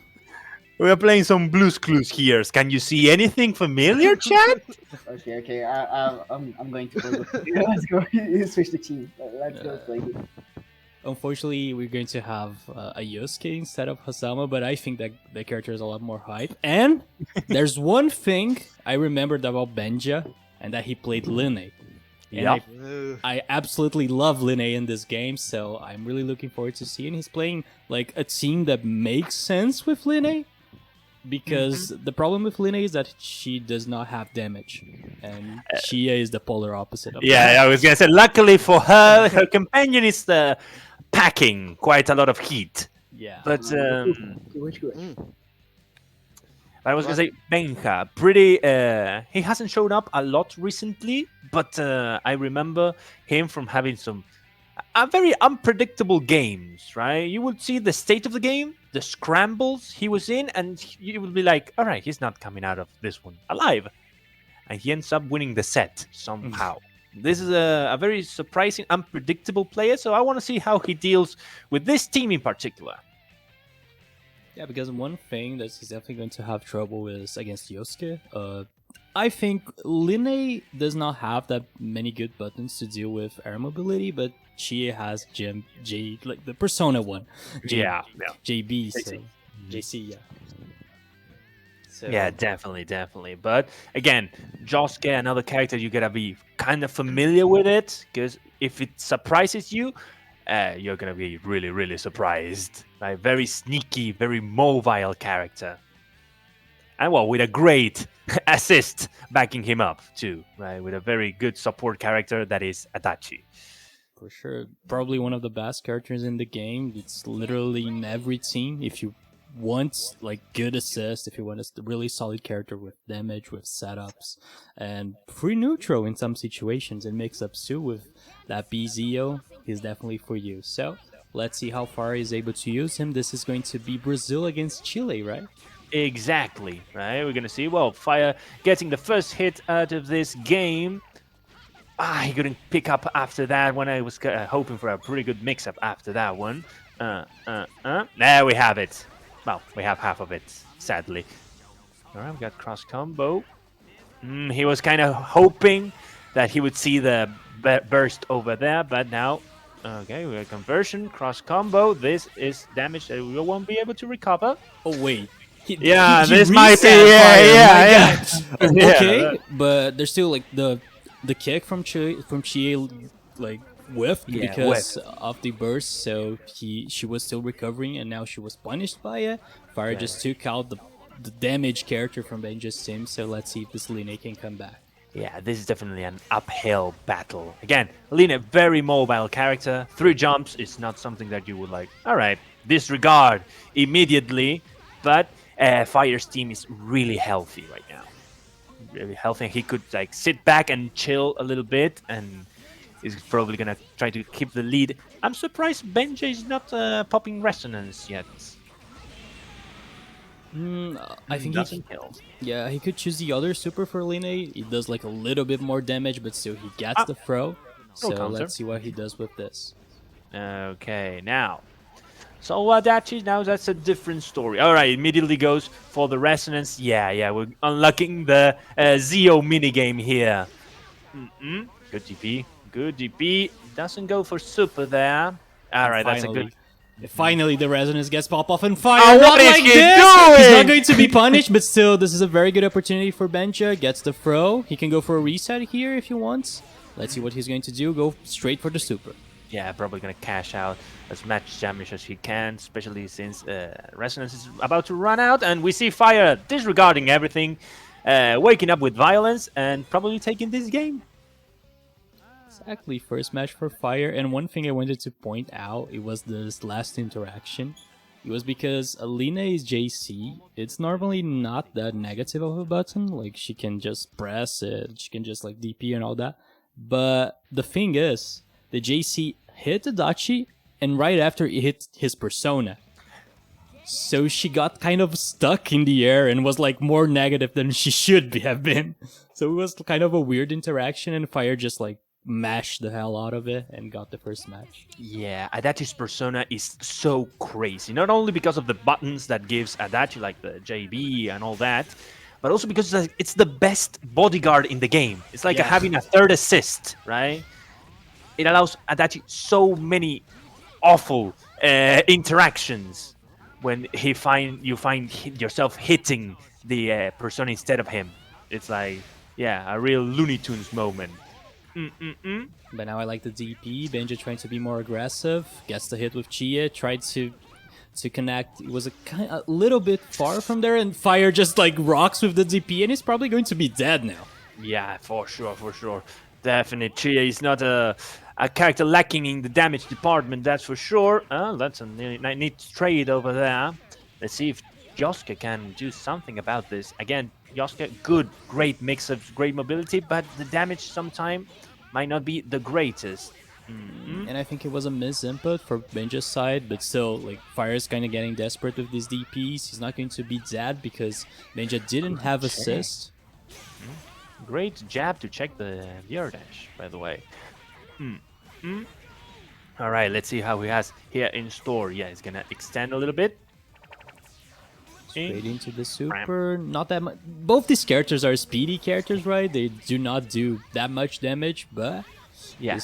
We are playing some Blues Clues here. Can you see anything familiar, Chad? Okay. I'm going to go. Let's go. Switch the team. Let's go play it. Unfortunately, we're going to have a Yosuke instead of Hasama, but I think that the character is a lot more hype. And there's one thing I remembered about Benja, and that he played Linne. Yeah. I absolutely love Linne in this game, so I'm really looking forward to seeing he's playing like a team that makes sense with Linne. Because the problem with Linne is that she does not have damage, and Chia is the polar opposite of that. Yeah, I was gonna say. Luckily for her, her companion is packing quite a lot of heat. Yeah. But Which good. I was gonna say Benja, pretty. He hasn't shown up a lot recently, but I remember him from having some very unpredictable games. Right, you would see the state of the game, the scrambles he was in, and you would be like, "All right, he's not coming out of this one alive," and he ends up winning the set somehow. This is a very surprising, unpredictable player, so I want to see how he deals with this team in particular. Yeah, because one thing that he's definitely going to have trouble is against Yosuke. I think Linne does not have that many good buttons to deal with air mobility, but Chie has like the Persona one. Yeah. JB, so JC, yeah. So, Yeah, definitely. But again, Josuke, another character you gotta be kind of familiar with it, because if it surprises you, you're gonna be really surprised. Right? Very sneaky, very mobile character, and well, with a great assist backing him up too. Right, with a very good support character that is Adachi. for sure, probably one of the best characters in the game. It's literally in every team. If you want like good assist, if you want a really solid character with damage, with setups, and free neutral in some situations, and mix-ups too with that BZO, he's definitely for you. So let's see how far he's able to use him. This is going to be Brazil against Chile, right? Exactly, right? We're gonna see. Well, Fire getting the first hit out of this game. He couldn't pick up after that when I was hoping for a pretty good mix-up after that one. There we have it. Well, we have half of it, sadly. All right, we got cross combo. He was kind of hoping that he would see the burst over there, but now, okay, we got conversion, cross combo. This is damage that we won't be able to recover. Oh wait. This might be, yeah. Okay, but there's still like the kick from Chie like whiffed because of the burst, so she was still recovering, and now she was punished by it. Fire just took out the damage character from Benja's team, so let's see if this Linne can come back. Yeah, this is definitely an uphill battle. Again, Linne, very mobile character. 3 jumps is not something that you would like, all right, disregard immediately, but Fire's team is really healthy right now. Really healthy. He could like sit back and chill a little bit, and is probably gonna try to keep the lead. I'm surprised Benja is not popping resonance yet. I think doesn't kill. Yeah, he could choose the other super for Linne. It does like a little bit more damage, but still he gets the throw. So let's see what he does with this. Okay, now. So Adachi, now that's a different story. All right, immediately goes for the resonance. Yeah, we're unlocking the Zio minigame here. Good GP. Doesn't go for super there. All right, that's a good. Finally, the resonance gets pop off and fire. Oh, not what is like he this. doing? He's not going to be punished, but still, this is a very good opportunity for Benja. Gets the throw. He can go for a reset here if he wants. Let's see what he's going to do. Go straight for the super. Yeah, probably gonna cash out as much damage as he can, especially since resonance is about to run out, and we see Fire disregarding everything, waking up with violence, and probably taking this game. Exactly, first match for Fire, and one thing I wanted to point out, it was this last interaction. It was because Alina is JC, it's normally not that negative of a button, like she can just press it, she can just like DP and all that, but the thing is, the JC hit Adachi, and right after it hit his Persona. So she got kind of stuck in the air and was like more negative than she should have been. So it was kind of a weird interaction, and Fire just like mashed the hell out of it and got the first match. Yeah, Adachi's Persona is so crazy. Not only because of the buttons that gives Adachi, like the JB and all that, but also because it's the best bodyguard in the game. It's like having a third assist, right? It allows Adachi so many awful interactions when you find yourself hitting the Persona instead of him. It's like, a real Looney Tunes moment. But now I like the DP. Benja trying to be more aggressive. Gets the hit with Chia. Tried to connect. It was a little bit far from there, and Fire just like rocks with the DP, and he's probably going to be dead now. Yeah, for sure. Definitely, Chia is not a character lacking in the damage department, that's for sure. That's a neat trade over there. Let's see if Yosuke can do something about this. Again, Yosuke, great mix of great mobility, but the damage sometimes might not be the greatest. And I think it was a misinput for Benja's side, but still, like, Fire's kind of getting desperate with these DPs. He's not going to be dead because Benja didn't have assist. Great jab to check the VR dash, by the way. All right, let's see how he has here in store. Yeah, he's gonna extend a little bit. Straight into the super. Not that much. Both these characters are speedy characters, right? They do not do that much damage, but Yeah.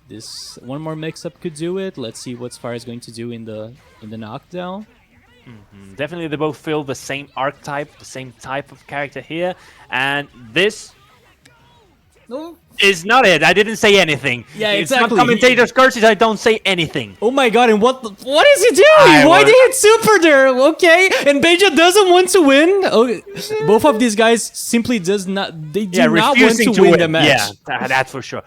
this one more mix-up could do it. Let's see what Fire is going to do in the knockdown. Definitely, they both fill the same archetype, the same type of character here, and this No. is not it. I didn't say anything. Yeah, it's exactly. not commentator's curses. I don't say anything. Oh my god, and what is he doing? Why did he hit super there? Okay, and Benja doesn't want to win. Oh, both of these guys simply do not want to win the match. Yeah, that's for sure.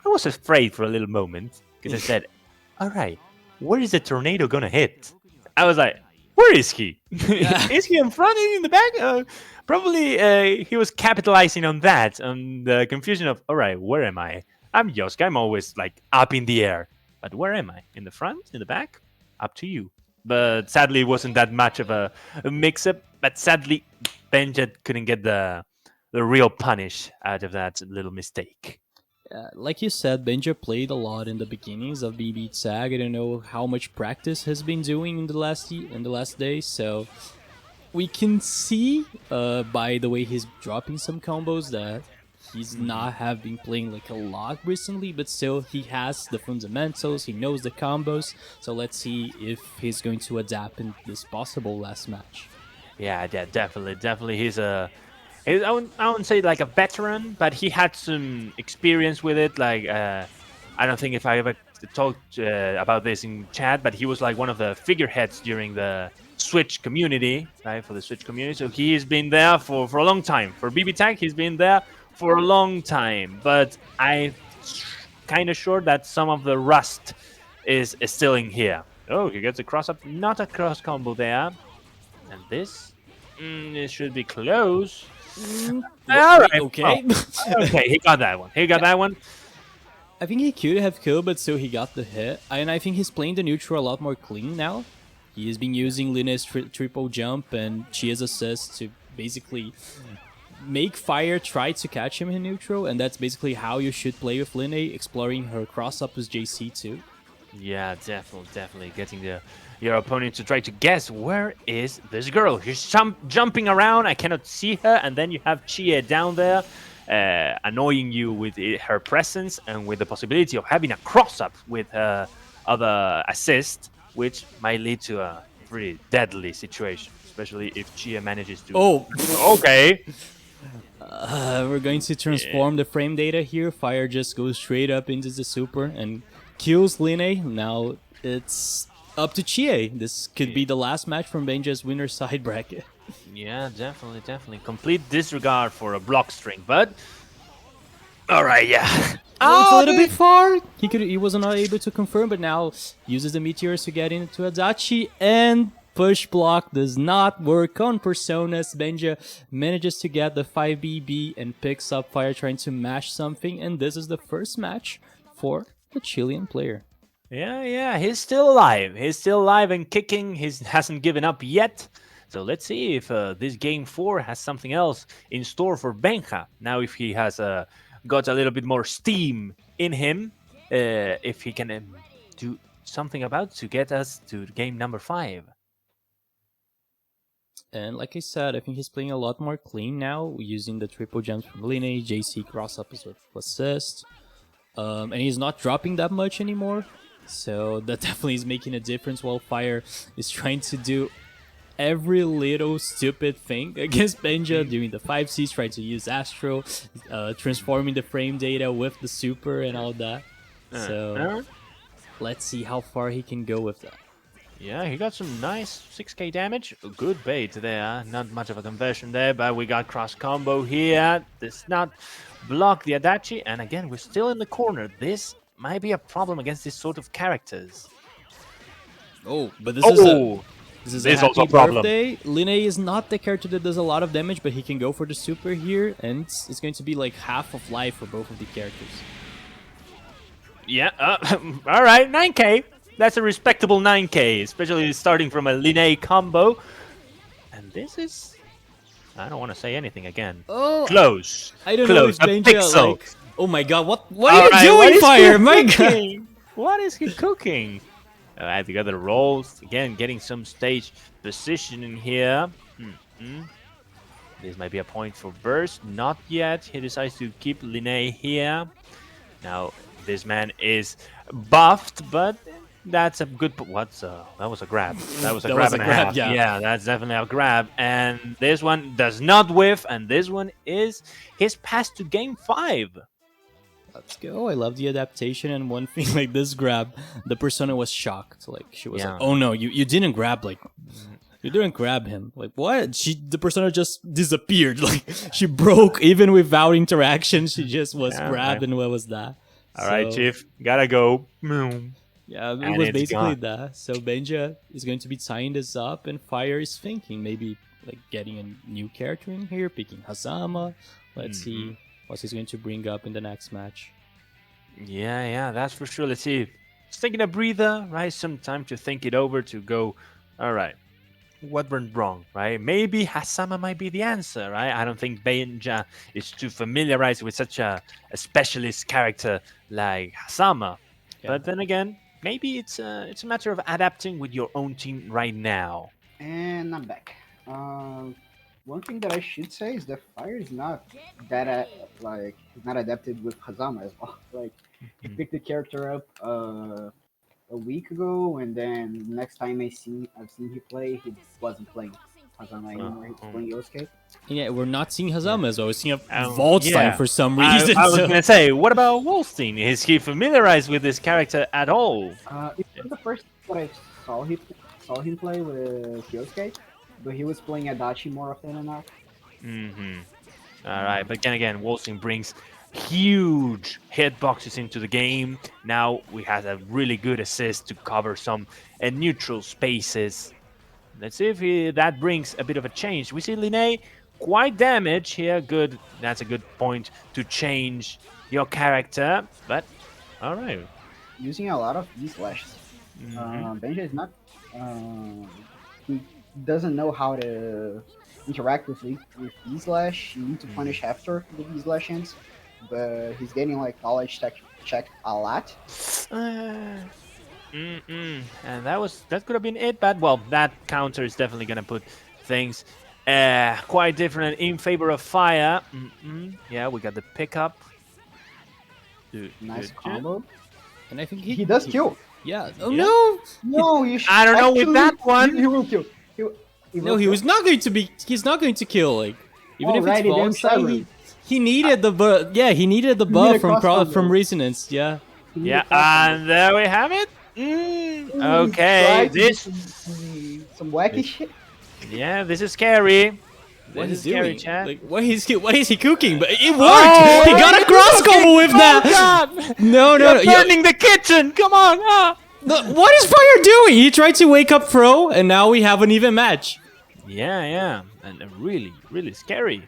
I was afraid for a little moment because I said, all right, where is the tornado going to hit? I was like, where is he? Is he in front, in the back? Probably he was capitalizing on that, on the confusion of, all right, where am I? I'm Yosuke. I'm always like up in the air. But where am I? In the front? In the back? Up to you. But sadly, it wasn't that much of a mix-up. But sadly, Benja couldn't get the real punish out of that little mistake. Like you said, Benja played a lot in the beginnings of BBTAG. I don't know how much practice has been doing in the last days, so we can see by the way he's dropping some combos that he's not have been playing like a lot recently, but still he has the fundamentals, he knows the combos, so let's see if he's going to adapt in this possible last match. Yeah, definitely. I wouldn't say like a veteran, but he had some experience with it. Like, I don't think if I ever talked about this in chat, but he was like one of the figureheads during the Switch community, right? For the Switch community. So he has been there for a long time. For BBTAG, he's been there for a long time. But I'm kind of sure that some of the rust is still in here. Oh, he gets a cross-up. Not a cross combo there. And this? It should be close. All right. Okay. Okay, he got that one. I think he could have killed, but still he got the hit. And I think he's playing the neutral a lot more clean now. He has been using Line's triple jump and Chia's assist to basically make Fire try to catch him in neutral, and that's basically how you should play with Line, exploring her cross-up with JC too. Yeah, definitely getting your opponent to try to guess where is this girl. She's jumping around. I cannot see her, and then you have Chia down there, annoying you with her presence and with the possibility of having a cross-up with her other assist, which might lead to a pretty deadly situation, especially if Chia manages to. Oh, okay. We're going to transform the frame data here. Fire just goes straight up into the super and kills Line. Now it's up to Chie. This could be the last match from Benja's winner side bracket. Yeah, definitely. Complete disregard for a block string, but all right, yeah. Well, it's a little bit far. He was not able to confirm, but now uses the meteors to get into Adachi, and push block does not work on Personas. Benja manages to get the 5BB and picks up Fire trying to mash something, and this is the first match for the Chilean player. Yeah, he's still alive. And kicking. He hasn't given up yet. So let's see if this game 4 has something else in store for Benja. Now if he has got a little bit more steam in him, if he can do something about to get us to game number 5. And like I said, I think he's playing a lot more clean now, using the triple jumps from Line, JC cross-up as assist. And he's not dropping that much anymore, so that definitely is making a difference, while Fire is trying to do every little stupid thing against Benja, doing the 5Cs, trying to use Astro, transforming the frame data with the super and all that. So let's see how far he can go with that. Yeah, he got some nice 6k damage. Good bait there. Not much of a conversion there, but we got cross combo here. Does not block the Adachi, and again, we're still in the corner. This might be a problem against this sort of characters. Oh, but this is a also happy a problem. birthday. Line is not the character that does a lot of damage, but he can go for the super here, and it's going to be like half of life for both of the characters. Yeah, all right, 9k. That's a respectable 9k, especially starting from a Line combo. And this is... I don't want to say anything again. Oh, close. I don't close. know if Benja, like... Oh my god, what are All you right, doing, what is Fire? he My cooking? god. What is he cooking? Alright, we got the rolls. Again, getting some stage positioning here. This might be a point for Burst. Not yet. He decides to keep Linne here. Now, this man is buffed, but that's a good... That was a grab. That was a That grab was a and a grab, half. yeah. That's definitely a grab. And this one does not whiff, and this one is his pass to game 5. Let's go. I love the adaptation, and one thing like this grab, the persona was shocked. Like she was like, "Oh no, you didn't grab like you didn't grab him. Like what? The persona just disappeared. Like she broke even without interaction. She just was grabbed, and what was that? All right, Chief, gotta go. Yeah, it And was it's basically gone. that. So Benja is going to be tying this up, and Fire is thinking maybe like getting a new character in here, picking Hazama. Let's see what he's going to bring up in the next match. Yeah, that's for sure. Let's see. Just taking a breather, right? Some time to think it over, to go, all right, what went wrong, right? Maybe Hazama might be the answer, right? I don't think Benja is too familiarized with such a specialist character like Hazama. Yeah. But then again, maybe it's a matter of adapting with your own team right now. And I'm back. One thing that I should say is that Fire is not that he's not adapted with Hazama as well. Like he picked the character up a week ago, and then next time I've seen he play, he wasn't playing Hazama anymore. He was playing Yosuke. Yeah, we're not seeing Hazama as well. We're seeing a Oh, Voltstein yeah. for some I reason. was so- gonna say, what about Wolstein? Is he familiarized with this character at all? It was the first that I saw him play with Yosuke, but he was playing Adachi more often than not. All right, but again, Wolstein brings huge hitboxes into the game. Now we have a really good assist to cover some neutral spaces. Let's see if that brings a bit of a change. We see Linne quite damaged here. Good. That's a good point to change your character. But all right. Using a lot of E-slashes. Benja is not. He doesn't know how to interact with E-slash. You need to punish after the E-slash ends, but he's getting like knowledge check a lot. And that could have been it, but well, that counter is definitely gonna put things quite different in favor of Fire. Yeah, we got the pickup. Nice combo. and I think He does kill. Yeah. Oh Yeah. no! No, you should. I don't know with that one. He will kill. No, he was not going to be. He's not going to kill. Like even if Alrighty then, it's Voltstein, Cyber. he needed the buff. Yeah, he needed the need buff a from cross-combo. resonance. Yeah. Yeah, and there we have it. Okay, this. Some wacky shit. Yeah, this is scary. What This he's is scary, doing? chat. Like what is he cooking? But it worked. Oh, he got a cross combo with that. God! No. You're burning the kitchen. Come on. What is Fire doing? He tried to wake up Fro, and now we have an even match. Yeah, and really, really scary.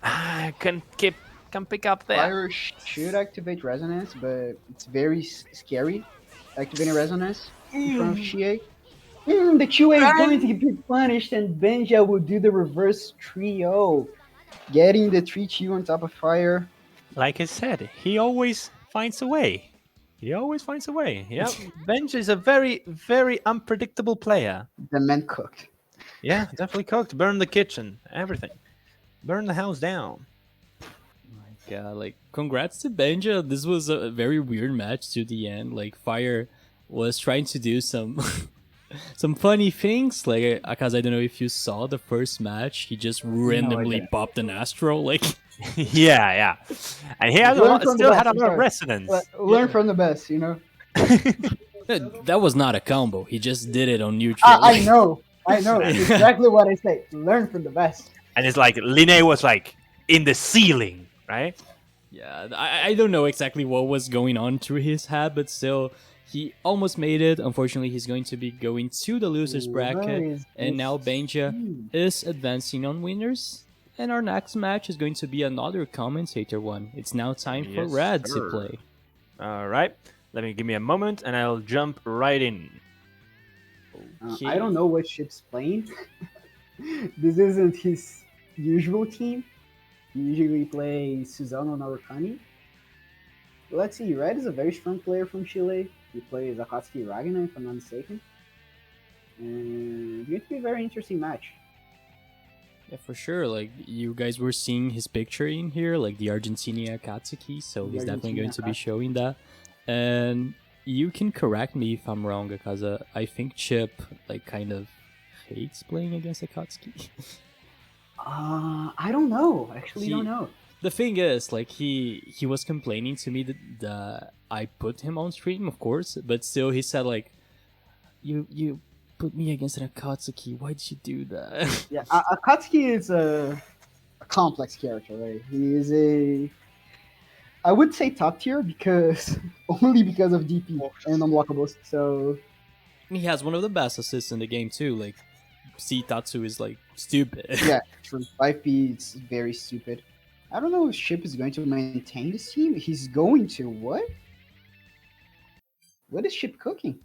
I can pick up there. Fire should activate resonance, but it's very scary activating resonance in front of Chie. The QA is going to be punished, and Benja will do the reverse trio, getting the 3-2 on top of Fire. Like I said, he always finds a way. Yep, Benja is a very, very unpredictable player. The man cooked. Yeah, definitely cooked. Burn the kitchen, everything. Burn the house down. Yeah, like congrats to Benja. This was a very weird match to the end. Like Fire was trying to do some some funny things. Like Akaza, I don't know if you saw the first match. He just randomly didn't. popped an Astro. Like yeah. And he had Learn from the still best, had a I'm lot of sorry. resonance. Learn from the best, you know. that was not a combo. He just did it on neutral. I know. Exactly what I say. Learn from the best. And it's like Linne was like in the ceiling, right? Yeah, I don't know exactly what was going on through his head, but still, he almost made it. Unfortunately, he's going to be going to the losers bracket, and now Benja is advancing on winners. And our next match is going to be another commentator one. It's now time for Yes, Red sir. to play. All right. Give me a moment and I'll jump right in. Okay. I don't know what ship's playing. This isn't his usual team. He usually plays Susanoo Narukani. Let's see, Red is a very strong player from Chile. He plays Akatsuki Ragnar, if I'm not mistaken. And it's going to be a very interesting match. Yeah, for sure. Like, you guys were seeing his picture in here, like the Argentina Akatsuki, so The he's definitely going to be Argentina showing that. And you can correct me if I'm wrong, Akaza. I think Chip, like, kind of hates playing against Akatsuki. I don't know. Actually, don't know. The thing is, like, he was complaining to me that I put him on stream, of course, but still he said, like, you put me against an Akatsuki, why did you do that? Yeah, Akatsuki is a complex character, right? He is I would say top tier because only because of DP and unblockables. So He has one of the best assists in the game too, like, Tatsu is, like, stupid. yeah, true. 5P it's very stupid. I don't know if Ship is going to maintain this team. He's going to what? What is Ship cooking?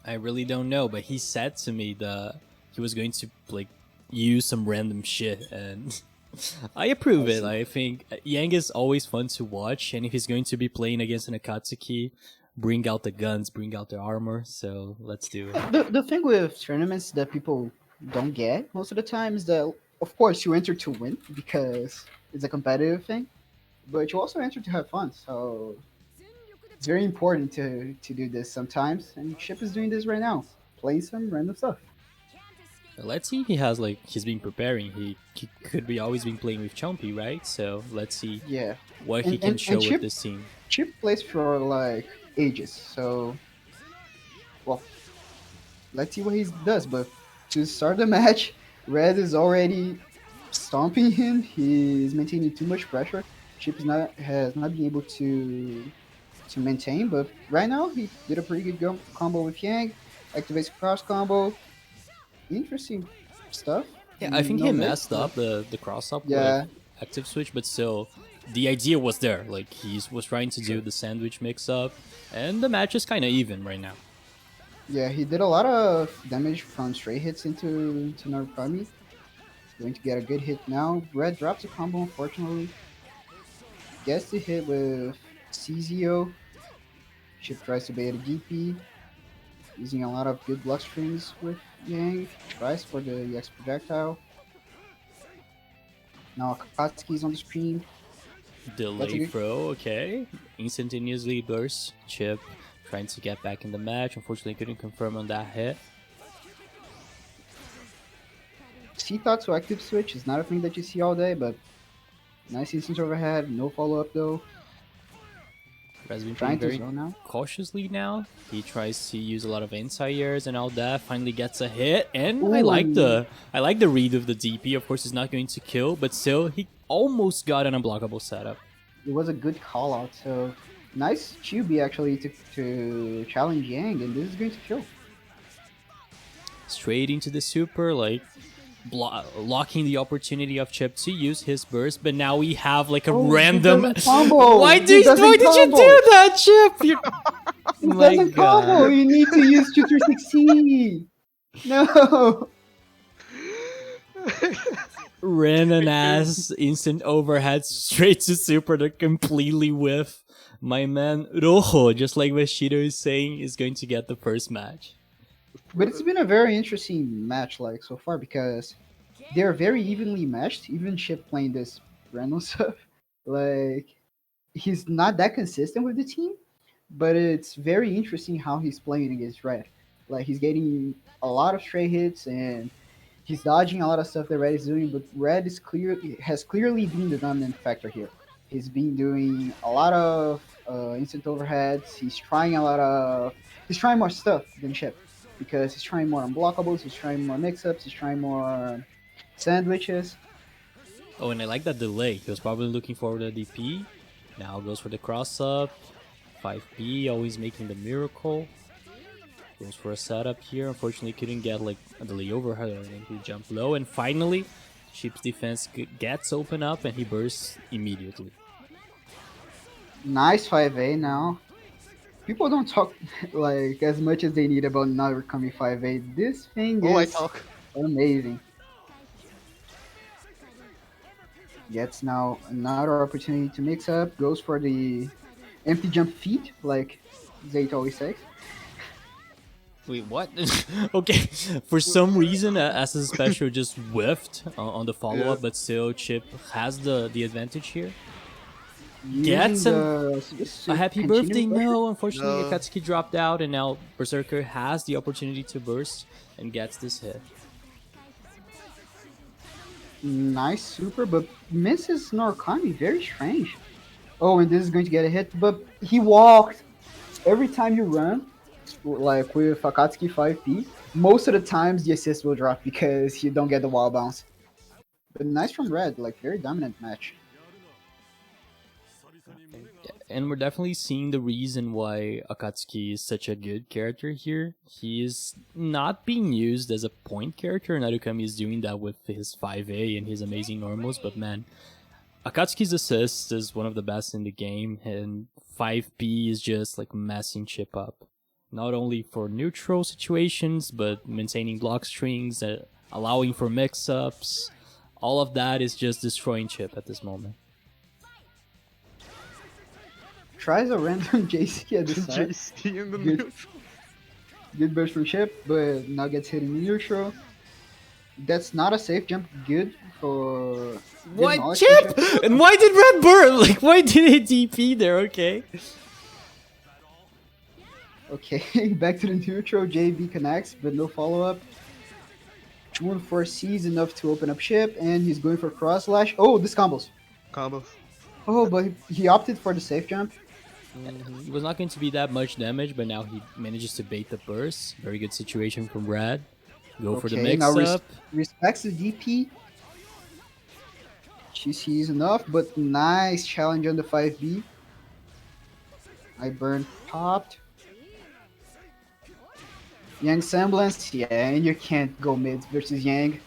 I really don't know, but he said to me that he was going to, like, use some random shit, and I approve it. I think Yang is always fun to watch, and if he's going to be playing against an Akatsuki, bring out the guns, bring out the armor, so let's do it. The thing with tournaments that people don't get most of the time is that, of course, you enter to win because it's a competitive thing, but you also enter to have fun. So it's very important to do this sometimes, and Ship is doing this right now, playing some random stuff. Let's see if he has, like, he's been preparing. He could be always been playing with Chompy, right? So let's see Yeah, what he can show with this team. Chip plays for like ages, so well, let's see what he does. But to start the match, Red is already stomping him. He's maintaining too much pressure. Chip has not been able to maintain, but right now he did a pretty good combo with Yang, activates cross combo. Interesting stuff. Yeah, I think No he mix, messed but- up the cross up Yeah. with active switch, but still, the idea was there. Like, he was trying to do the sandwich mix up, and the match is kind of even right now. Yeah, he did a lot of damage from straight hits into Narukami. He's going to get a good hit now. Red drops a combo, unfortunately. Gets the hit with CZO. Chip tries to bait a DP. Using a lot of good block strings with Yang. Tries for the EX projectile. Now Akatsuki's on the screen. Delay good- throw, okay. Instantaneously burst. Chip trying to get back in the match. Unfortunately, couldn't confirm on that hit. C-Thought to active switch is not a thing that you see all day, but nice instant overhead. No follow-up though. Red's been Trying playing to very zone now. cautiously now. He tries to use a lot of inside airs and all that. Finally gets a hit, and Ooh. I like the read of the DP. Of course, he's not going to kill, but still, he almost got an unblockable setup. It was a good call out. So nice QB actually to challenge Yang, and this is going to kill. Straight into the super, like, locking the opportunity of Chip to use his burst, but now we have, like, a random. He doesn't combo. Why He did doesn't you do combo. that, Chip? It My doesn't God. combo. You need to use 2-3-6C. No. Ran an ass instant overhead straight to super to completely whiff. My man Rojo, just like Vashido is saying, is going to get the first match. But it's been a very interesting match, like, so far, because they're very evenly matched. Even Chip playing this random stuff, like, he's not that consistent with the team, but it's very interesting how he's playing against Red. Like, he's getting a lot of straight hits and he's dodging a lot of stuff that Red is doing, but Red has clearly been the dominant factor here. He's been doing a lot of instant overheads. He's trying more stuff than Chip, because he's trying more unblockables, he's trying more mix-ups, he's trying more sandwiches. Oh, and I like that delay. He was probably looking for the DP. Now goes for the cross-up. 5B, always making the miracle. Goes for a setup here. Unfortunately, couldn't get, like, a delay overhead or anything. He jumped low, and finally, Chip's defense gets open up, and he bursts immediately. Nice 5A now. People don't talk like as much as they need about Narukami 5A. This thing Oh, I is talk. amazing. Gets now another opportunity to mix up. Goes for the empty jump feet. Like, Zate always says. Wait, what? Okay, for some reason, Ass's special just whiffed on the follow-up, Yeah. but still Chip has the advantage here. Using A happy continuous birthday? pressure. No, unfortunately No. Akatsuki dropped out, and now Berserker has the opportunity to burst and gets this hit. Nice super, but misses Norikami. Very strange. Oh, and this is going to get a hit, but he walked. Every time you run, like with Akatsuki 5P, most of the times the assist will drop because you don't get the wall bounce. But nice from Red, like very dominant match. And we're definitely seeing the reason why Akatsuki is such a good character here. He is not being used as a point character, and Narukami is doing that with his 5A and his amazing normals, but man, Akatsuki's assist is one of the best in the game, and 5P is just like messing Chip up. Not only for neutral situations, but maintaining block strings, allowing for mix-ups. All of that is just destroying Chip at this moment. Tries a random JC at the side. JC in the Good. neutral. Good burst from Chip, but now gets hit in the neutral. That's not a safe jump. Good for. good What, knowledge Chip? from And why did Red burn? Like, why did it DP there? Okay. Okay, back to the neutral. JB connects, but no follow up. June foresees enough to open up Chip, and he's going for cross slash. Oh, this combos. Combos. Oh, but he opted for the safe jump. It was not going to be that much damage, but now he manages to bait the burst. Very good situation from Red. Go for the Okay, now mix-up. respects the DP. She sees enough, but nice challenge on the 5B. I burn popped. Yang semblance, yeah, and you can't go mid versus Yang.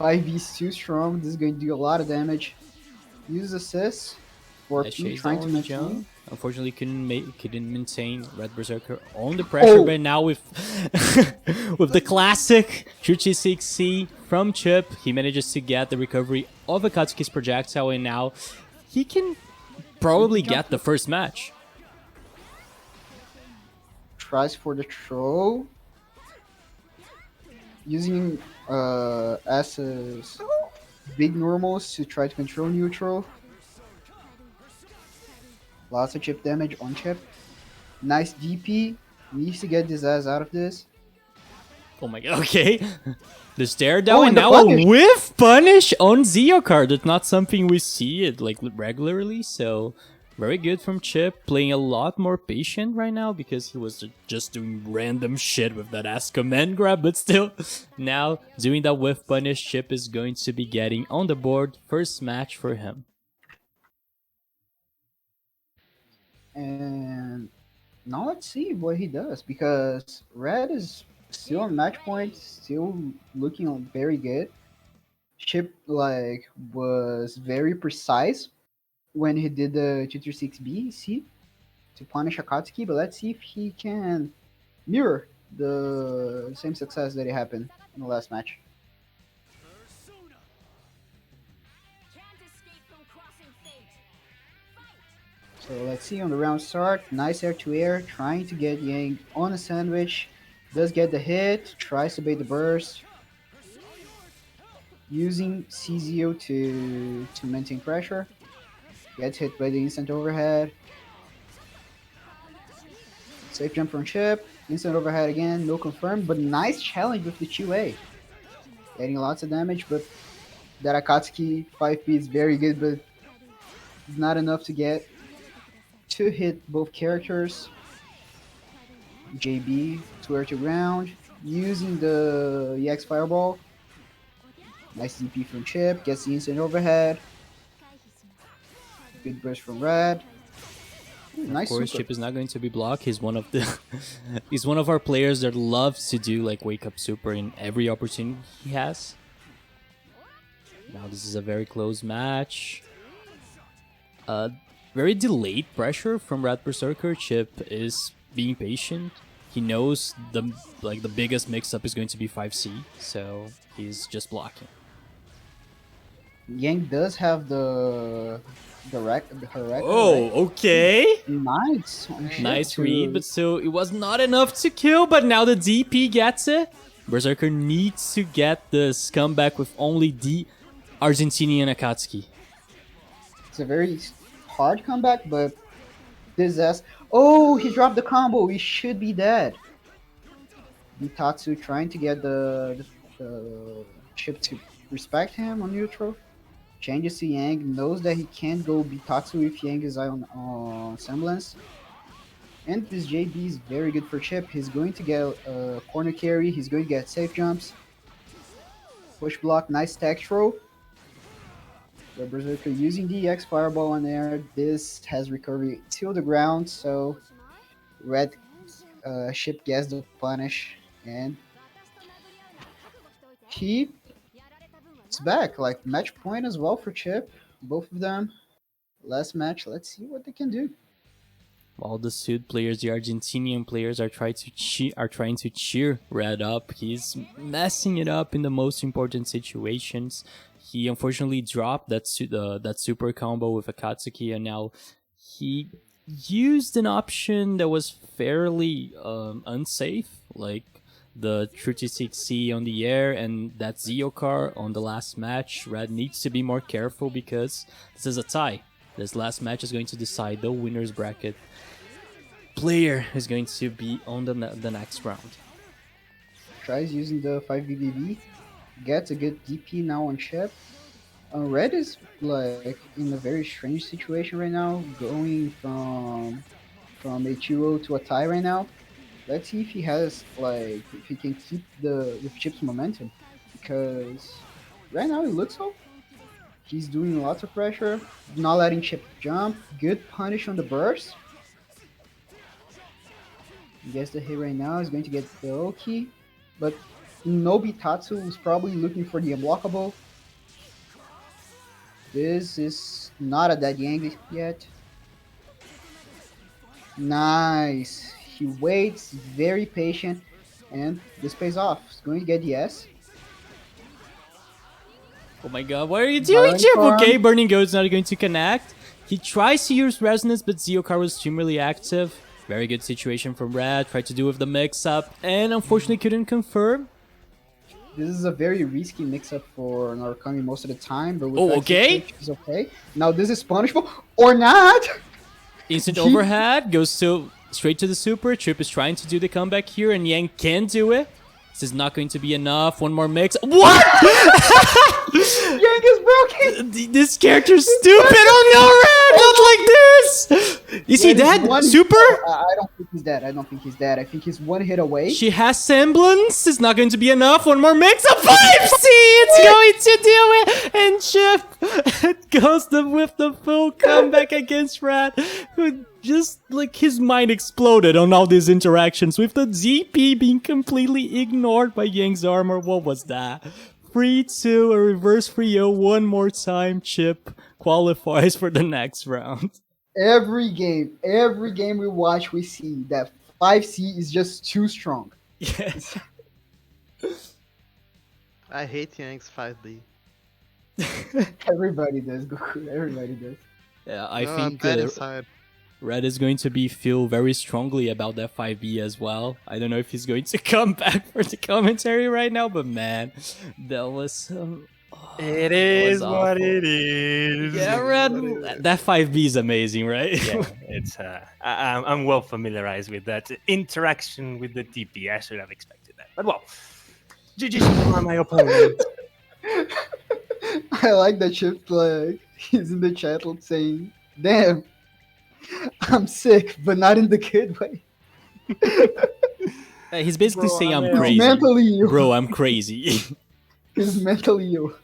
5B is too strong. This is going to do a lot of damage. Use assist for Nice P chase trying down to on the maintain. jump. Unfortunately, couldn't maintain RedBerserker on the pressure, Oh. but now with with the classic bbcf from Chip, he manages to get the recovery of Akatsuki's projectile, and now he can probably get the first match. Tries for the throw. Using S's big normals to try to control neutral. Lots of chip damage on Chip. Nice DP. Needs to get his ass out of this. Oh my god, okay. The stare down, Oh, and and the now punish. a whiff punish on Zeokar. That's not something we see it like regularly, so very good from Chip. Playing a lot more patient right now because he was just doing random shit with that ass command grab, but still, now doing that whiff punish, Chip is going to be getting on the board. First match for him. And now let's see what he does, because Red is still on match point, still looking very good. Chip like was very precise when he did the 236B to punish Akatsuki, but let's see if he can mirror the same success that it happened in the last match. So let's see on the round start. Nice air to air, trying to get Yang on a sandwich. Does get the hit, tries to bait the burst. Using CZO to maintain pressure. Gets hit by the instant overhead. Safe jump from Chip. Instant overhead again, no confirmed, but nice challenge with the 2A. Getting lots of damage, but that Akatsuki 5P is very good, but it's not enough to get to hit both characters. JB to air to ground, using the EX Fireball. Nice DP from Chip, gets the instant overhead. Good burst from Red. Nice Of course, super. Chip is not going to be blocked. He's one of the he's one of our players that loves to do like wake up super in every opportunity he has. Now this is a very close match. Very delayed pressure from RedBerserker. Chip is being patient. He knows the biggest mix up is going to be 5C, so he's just blocking. Yang does have her record. Oh, okay. Nice. On ship Nice to- read, but so it was not enough to kill, but now the DP gets it. Berserker needs to get this comeback with only the Argentinian Akatsuki. It's a very hard comeback, but disaster. Oh, he dropped the combo. He should be dead. Bitatsu trying to get the chip to respect him on neutral. Changes to Yang, knows that he can't go Bitatsu if Yang is on semblance. And this JB is very good for chip. He's going to get a corner carry. He's going to get safe jumps. Push block, nice tech throw. The Berserker using the X Fireball on air. This has recovery till the ground, so Red ship gets the punish, and he's back. Like match point as well for Chip, both of them. Last match, let's see what they can do. While the Sud players, the Argentinian players, are trying to cheer Red up. He's messing it up in the most important situations. He unfortunately dropped that super combo with Akatsuki, and now he used an option that was fairly unsafe, like the 36C on the air and that Zeokar on the last match. Red needs to be more careful because this is a tie. This last match is going to decide the winner's bracket. Player is going to be on the next round. Tries using the 5BBB, gets a good DP now on Chip. Red is like in a very strange situation right now, going from a 2-0 to a tie right now. Let's see if he has if he can keep the Chip's momentum, because right now it looks so. He's doing lots of pressure, not letting Chip jump. Good punish on the burst. He gets the hit right now. He's going to get the Oki, but Nobitatsu is probably looking for the unblockable. This is not a dead Yang yet. Nice. He waits, very patient, and this pays off. He's going to get the S. Oh my god, what are you doing, Chip? Okay, Burning Goat's not going to connect. He tries to use Resonance, but Zeokar was extremely active. Very good situation from Red. Tried to do with the mix-up, and unfortunately couldn't confirm. This is a very risky mix-up for Narukami most of the time, but with okay. It's okay. Now this is punishable, or not! Instant overhead, goes straight to the super. Chip is trying to do the comeback here, and Yang can do it. This is not going to be enough. One more mix. What?! Yang is broken! This character's stupid! Oh no, Red! Not like this! Is he dead? Super? I don't think he's dead. I think he's one hit away. She has semblance. It's not going to be enough. One more mix. A 5C! It's going to do it! And Chip goes with the full comeback against Red, who just, his mind exploded on all these interactions, with the ZP being completely ignored by Yang's armor. What was that? 3-2, a reverse 3-0 one more time. Chip qualifies for the next round. Every game we watch, we see that 5C is just too strong. Yes. I hate Yang's 5B. Everybody does, Goku. Everybody does. Yeah, I No, think I'm inside. Red is going to feel very strongly about that 5B as well. I don't know if he's going to come back for the commentary right now, but man, that was it is what it is. Yeah, Red, that 5B is amazing, right? Yeah, it's I'm well familiarized with that interaction with the TP. I should have expected that, but well, GG's on my opponent. I like that Chip, he's in the chat saying, "Damn, I'm sick, but not in the good way." He's basically saying I'm He's crazy. mentally ill. Bro, I'm crazy. He's mentally ill.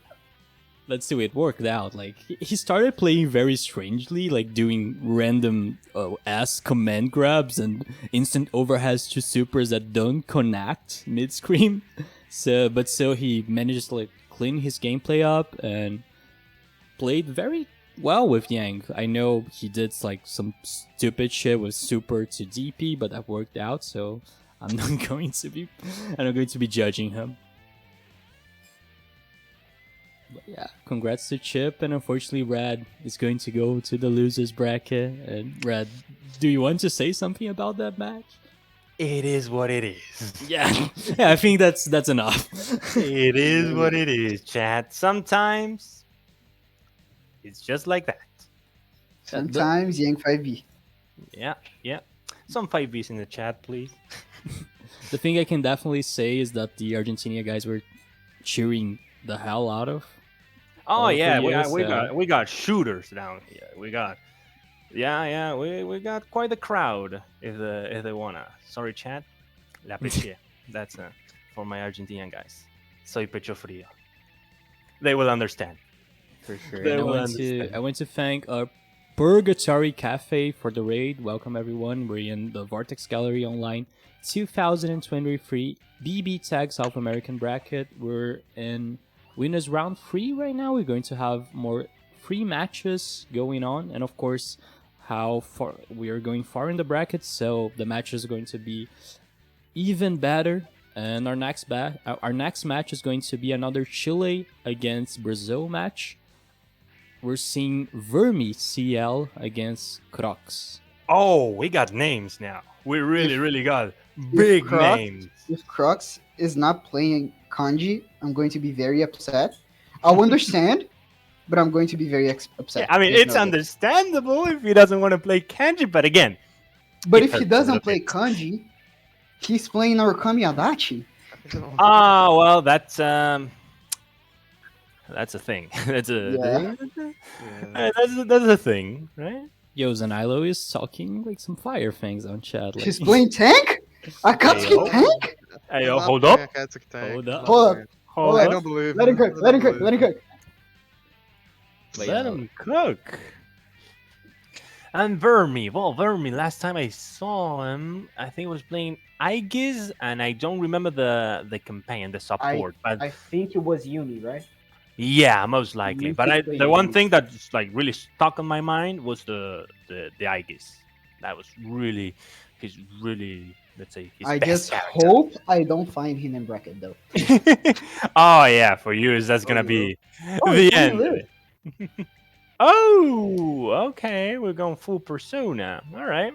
Let's do it. Worked out. He started playing very strangely, doing random ass command grabs and instant overheads to supers that don't connect mid-screen. So he managed to clean his gameplay up and played very well with Yang. I know he did some stupid shit with super to DP, but that worked out. So I'm not going to be judging him. But yeah, congrats to Chip, and unfortunately, Rad is going to go to the losers bracket. And Rad, do you want to say something about that match? It is what it is. Yeah, yeah, I think that's enough. It is what it is, chat. Sometimes it's just like that. Sometimes Yang 5B. Yeah, yeah. Some 5Bs in the chat, please. The thing I can definitely say is that the Argentina guys were cheering the hell out of. Oh for yeah, you, we got shooters down here. We got we got quite the crowd if they wanna. Sorry, chat. La aprecié. That's for my Argentinian guys. Soy pecho frío. They will understand. For sure. They And will I went to thank Purgatory Cafe for the raid. Welcome everyone. We're in the Vortex Gallery Online 2023 BBTAG South American bracket. We're in winners round 3 right now. We're going to have more free matches going on, and of course, how far we are going far in the bracket, so the matches are going to be even better. And our next match is going to be another Chile against Brazil match. We're seeing VermiCL against Crocks. Oh, we got names now. We really got big names. If Crocks is not playing kanji, I'm going to be very upset. I'll understand, but I'm going to be very upset. Yeah, I mean, it's understandable if he doesn't want to play kanji, but again. But if he doesn't play kanji, he's playing Origami Adachi. Ah, well, that's a thing. That's a thing, right? Yo, Zanilo is talking like some fire things on chat. Like, He's playing tank? Akatsuki tank? Hey, yo, hold up. Hold up. Hold I up. don't believe. Let him cook. Let him cook. Let him cook. Let him cook. And Vermi, last time I saw him, I think he was playing Aegis, and I don't remember the campaign, the support. But I think it was Uni, right? yeah, most likely. You But think they the one used- thing that just, like really stuck in my mind was the Aegis. That was really let's say his I best just character. hope I don't find him in bracket though. Oh yeah, for you that's gonna be Oh, the it's only end. Of Liv. it. Oh, okay, we're going full persona. All right.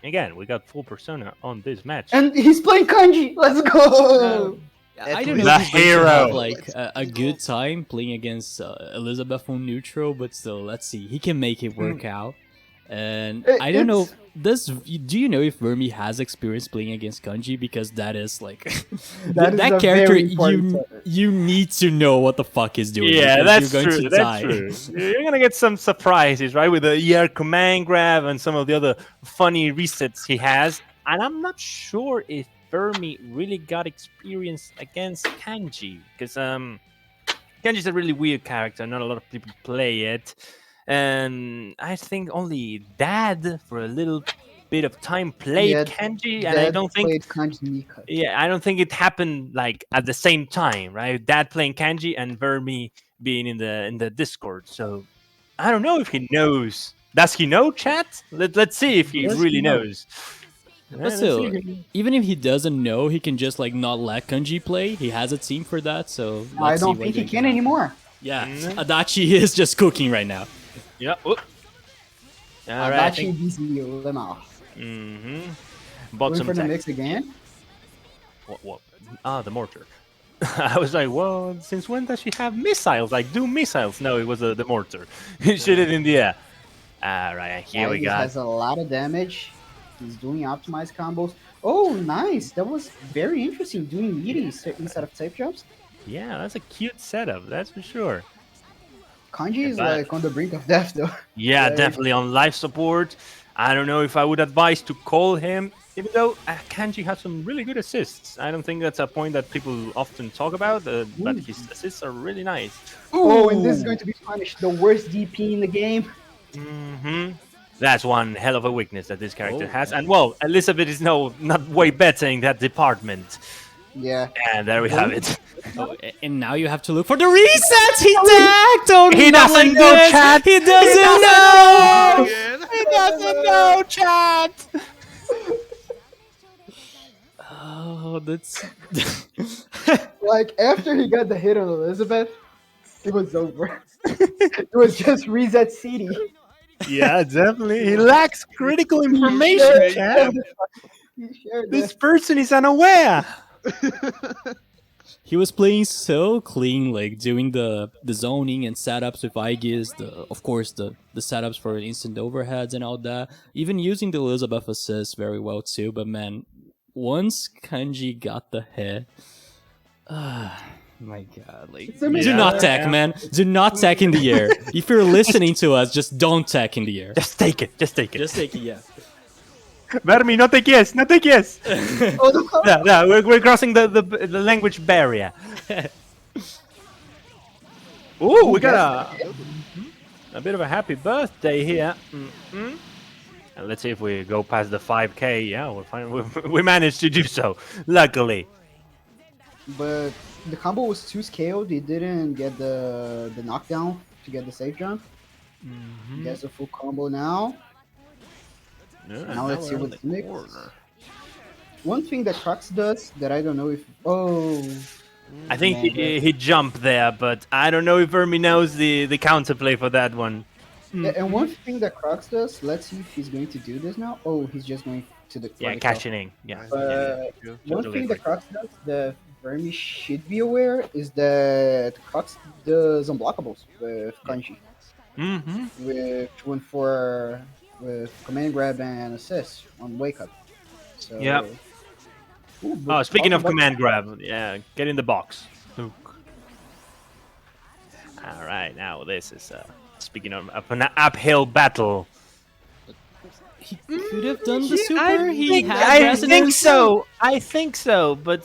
Again, we got full persona on this match. And he's playing kanji. Let's go. I At don't least know the if he's going to have hero. like a good time playing against Elizabeth on neutral, but still, let's see. He can make it work out. And I don't know. Do you know if Vermi has experience playing against Kanji? Because that is like That is a character very important you need to know what the fuck he's doing. Yeah, because that's you're going true. to die. That's true. You're gonna get some surprises, right? With the ER command grab and some of the other funny resets he has. And I'm not sure if Vermi really got experience against Kanji, because Kanji's a really weird character. Not a lot of people play it, and I think only Dad for a little bit of time played Yeah, Kanji, and I Dad don't think. played kanji Nika. Yeah, I don't think it happened like at the same time, right? Dad playing Kanji and Vermi being in the Discord. So I don't know if he knows. Does he know, chat? Let's see if he Does really he know? knows. But still, even if he doesn't know, he can just like not let Kanji play. He has a team for that, so I let's see don't what think he they can do. anymore. Yeah, Mm. Adachi is just cooking right now. Yeah. All right. I Adachi think. BZ Lemao. Mm-hmm. Bought Going some for the tech. mix again. What? Ah, the mortar. I was like, well, since when does she have missiles? Like, do missiles? No, it was the mortar. He shot it in the air. All right, here we Aegis got. has a lot of damage. He's doing optimized combos. Oh, nice. That was very interesting. Doing meaties instead of safe jumps. Yeah, that's a cute setup. That's for sure. Kanji is But- like on the brink of death though. Yeah, Very- definitely on life support. I don't know if I would advise to call him, even though Kanji has some really good assists. I don't think that's a point that people often talk about, but his assists are really nice. Oh, and this is going to be punished. The worst DP in the game. Mm-hmm. That's one hell of a weakness that this character Oh, has. yeah. And well, Elizabeth is not way better in that department. Yeah. And there we have it. Oh, and now you have to look for the resets. He tagged. Oh, He not doesn't like know, this. chat. He doesn't know. He doesn't know, chat. Oh, that's. Like after he got the hit on Elizabeth, It was over. It was just reset city. Yeah, definitely. He lacks critical He information, shared chat. He shared This it. person is unaware. He was playing so clean, like doing the zoning and setups with Aegis, of course the setups for instant overheads and all that. Even using the Elizabeth assist very well too. But man, once Kanji got the hit, my god, like It's amazing. do not Yeah. tech, man. Do not tech in the air. If you're listening to us, just don't tech in the air. Just take it. Just take it. Just take it, yeah. Vermi, no te quies. No te quies. Oh, no. Yeah, we're crossing the language barrier. Ooh, we got a bit of a happy birthday here. And let's see if we go past the 5K. Yeah, we're fine. We managed to do so, luckily. But the combo was too scaled. He didn't get the knockdown to get the safe jump. He gets a full combo now. Yeah, Now let's see we're on what's the next. corner. One thing that Crocks does that I don't know if I think Man, he jumped there, but I don't know if Vermi knows the counterplay for that one. yeah, and one thing that Crocks does, let's see if he's going to do this now. Oh, he's just going to the Yeah, right cashing in. Yeah. But yeah. one Totally thing that agree. Crocks does, the Vermi should be aware, is that Crocks does unblockables with Kanji. Mm-hmm. With one for with command grab and assist on wake up. So Yep. Ooh, but Oh, speaking of talking about- command grab, yeah, get in the box. Hook. All right, now this is speaking of an uphill battle. He could have done the super. I He had think resonance. so. I think so, but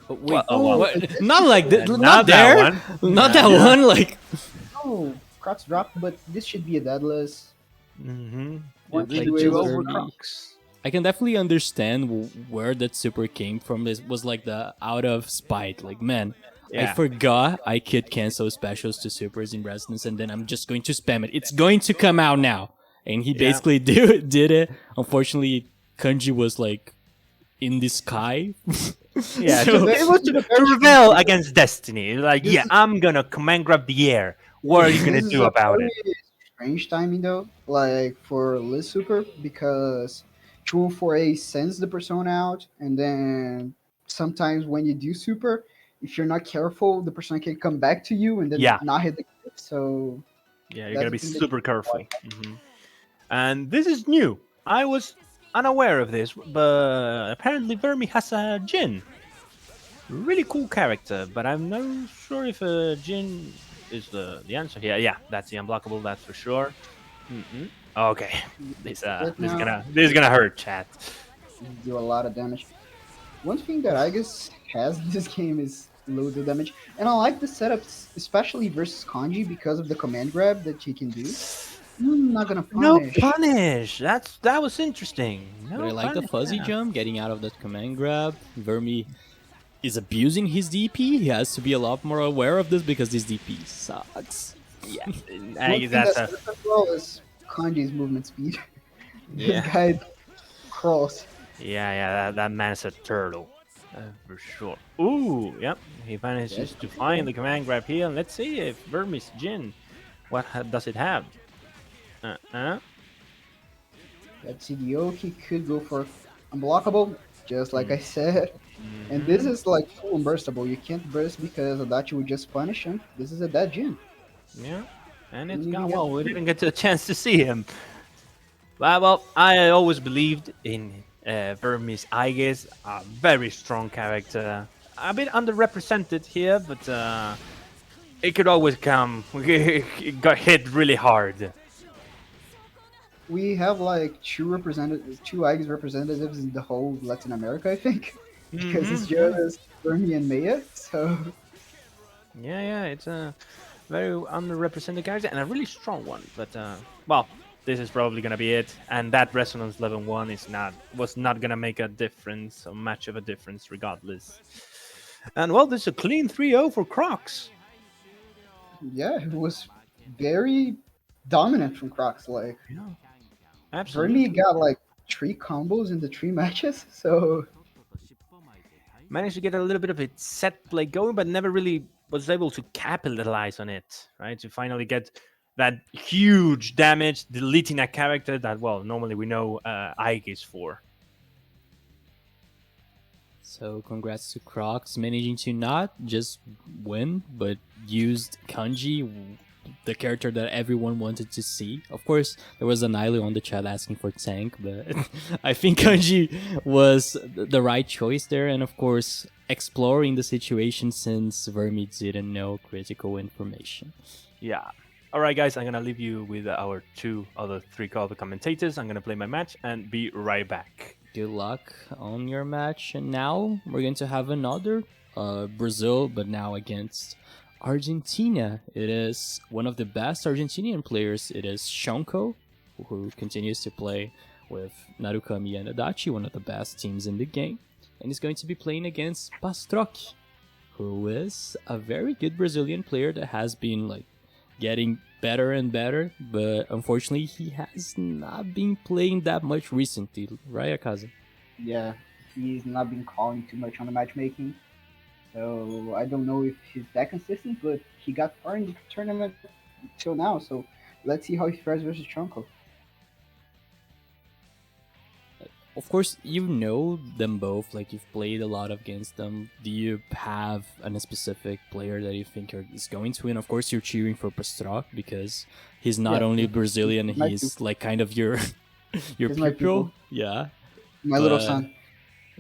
But wait, well, what? Not like that. Not, not there. that one. Not that one. Like Oh, Crocks dropped, but this should be a deadless. Mm-hmm. One, like, two, just eight, over Crocks. I can definitely understand where that super came from. This was like the out of spite. Like, man, I Yeah. forgot I could cancel specials to supers in resonance, and then I'm just going to spam it. It's going to come out now, and he basically did it. Unfortunately, Kanji was like in the sky. Yeah, So- It was to the to rebel against destiny. Like, yeah, I'm gonna command grab the air. What are you gonna This is do a about it? very strange timing though, like for Liz Super, because 214A sends the persona out, and then sometimes when you do super, if you're not careful, the persona can come back to you and then Yeah. not hit the clip. So Yeah, you That's gotta be the thing that super you careful. And this is new. I was unaware of this, but apparently Vermi has a Jin. Really cool character, but I'm not sure if Jin is the answer here. Yeah, that's the unblockable, that's for sure. Okay, this is gonna hurt, chat. you do a lot of damage. One thing that I guess has this game is loads of damage, and I like the setups, especially versus Kanji because of the command grab that he can do. I'm not gonna No punish. punish. That was interesting. No But I like the punish, fuzzy yeah. jump, getting out of that command grab. Vermi is abusing his DP. He has to be a lot more aware of this because this DP sucks. Yeah, One thing that's that a sucks as well is Kanji's movement speed. Yeah. This guy crawls. yeah. That man's a turtle, for sure. Ooh, yep. He manages Yes. to find the command grab here, and let's see if Vermi's Jin, does it have? That CDO, he could go for unblockable, just like I said. And this is like full unburstable. You can't burst because Adachi would just punish him. This is a dead Jin. Yeah, and it's You gone get- well. We didn't get a chance to see him. Well, I always believed in Vermis Aegis, a very strong character. A bit underrepresented here, but it could always come. It got hit really hard. We have like two Aegis representatives in the whole Latin America, I think. Because it's just Vermi and Maya. So Yeah, it's a very underrepresented character and a really strong one. But well, this is probably gonna be it. And that resonance level 1 was not gonna make a difference, or much of a difference, regardless. And well, this is a clean 3-0 for Crocks. yeah, it was very dominant from Crocks. Like Yeah, absolutely. Vermi got like 3 combos in the 3 matches. So Managed to get a little bit of its set play going, but never really was able to capitalize on it, right? To finally get that huge damage, deleting a character that, well, normally we know Ike is for. So congrats to Crocks managing to not just win, but used Kanji, the character that everyone wanted to see. Of course, there was an Nilo on the chat asking for tank, but I think Kanji was the right choice there. And of course, exploring the situation since Vermi didn't know critical information. Yeah. All right, guys, I'm going to leave you with our three other commentators. I'm going to play my match and be right back. Good luck on your match. And now we're going to have another Brazil, but now against Argentina. It is one of the best Argentinian players. It is Shonko, who continues to play with Narukami and Adachi, one of the best teams in the game. And he's going to be playing against Pastrock, who is a very good Brazilian player that has been like getting better and better, but unfortunately he has not been playing that much recently, right, Akaza? Yeah, he's not been calling too much on the matchmaking, so I don't know if he's that consistent, but he got far in the tournament till now, so let's see how he fares versus Chonko. Of course, you know them both, like you've played a lot against them. Do you have a specific player that you think is going to win? Of course, you're cheering for Pastrock because he's not only Brazilian, he's like kind of your pupil. Yeah. My little son.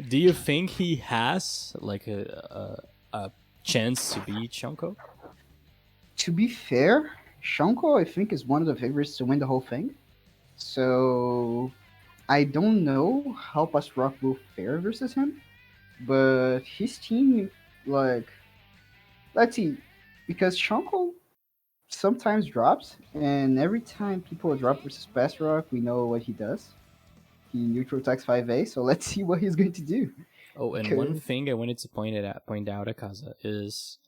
Do you think he has like a chance to beat Shonko? To be fair, Shonko I think is one of the favorites to win the whole thing. So I don't know how Pastrock will fare versus him, but his team, like, let's see, because Shonko sometimes drops, and every time people drop versus Pastrock, we know what he does. He neutral attacks 5A, so let's see what he's going to do. Oh, and one thing I wanted to point out, Akaza, is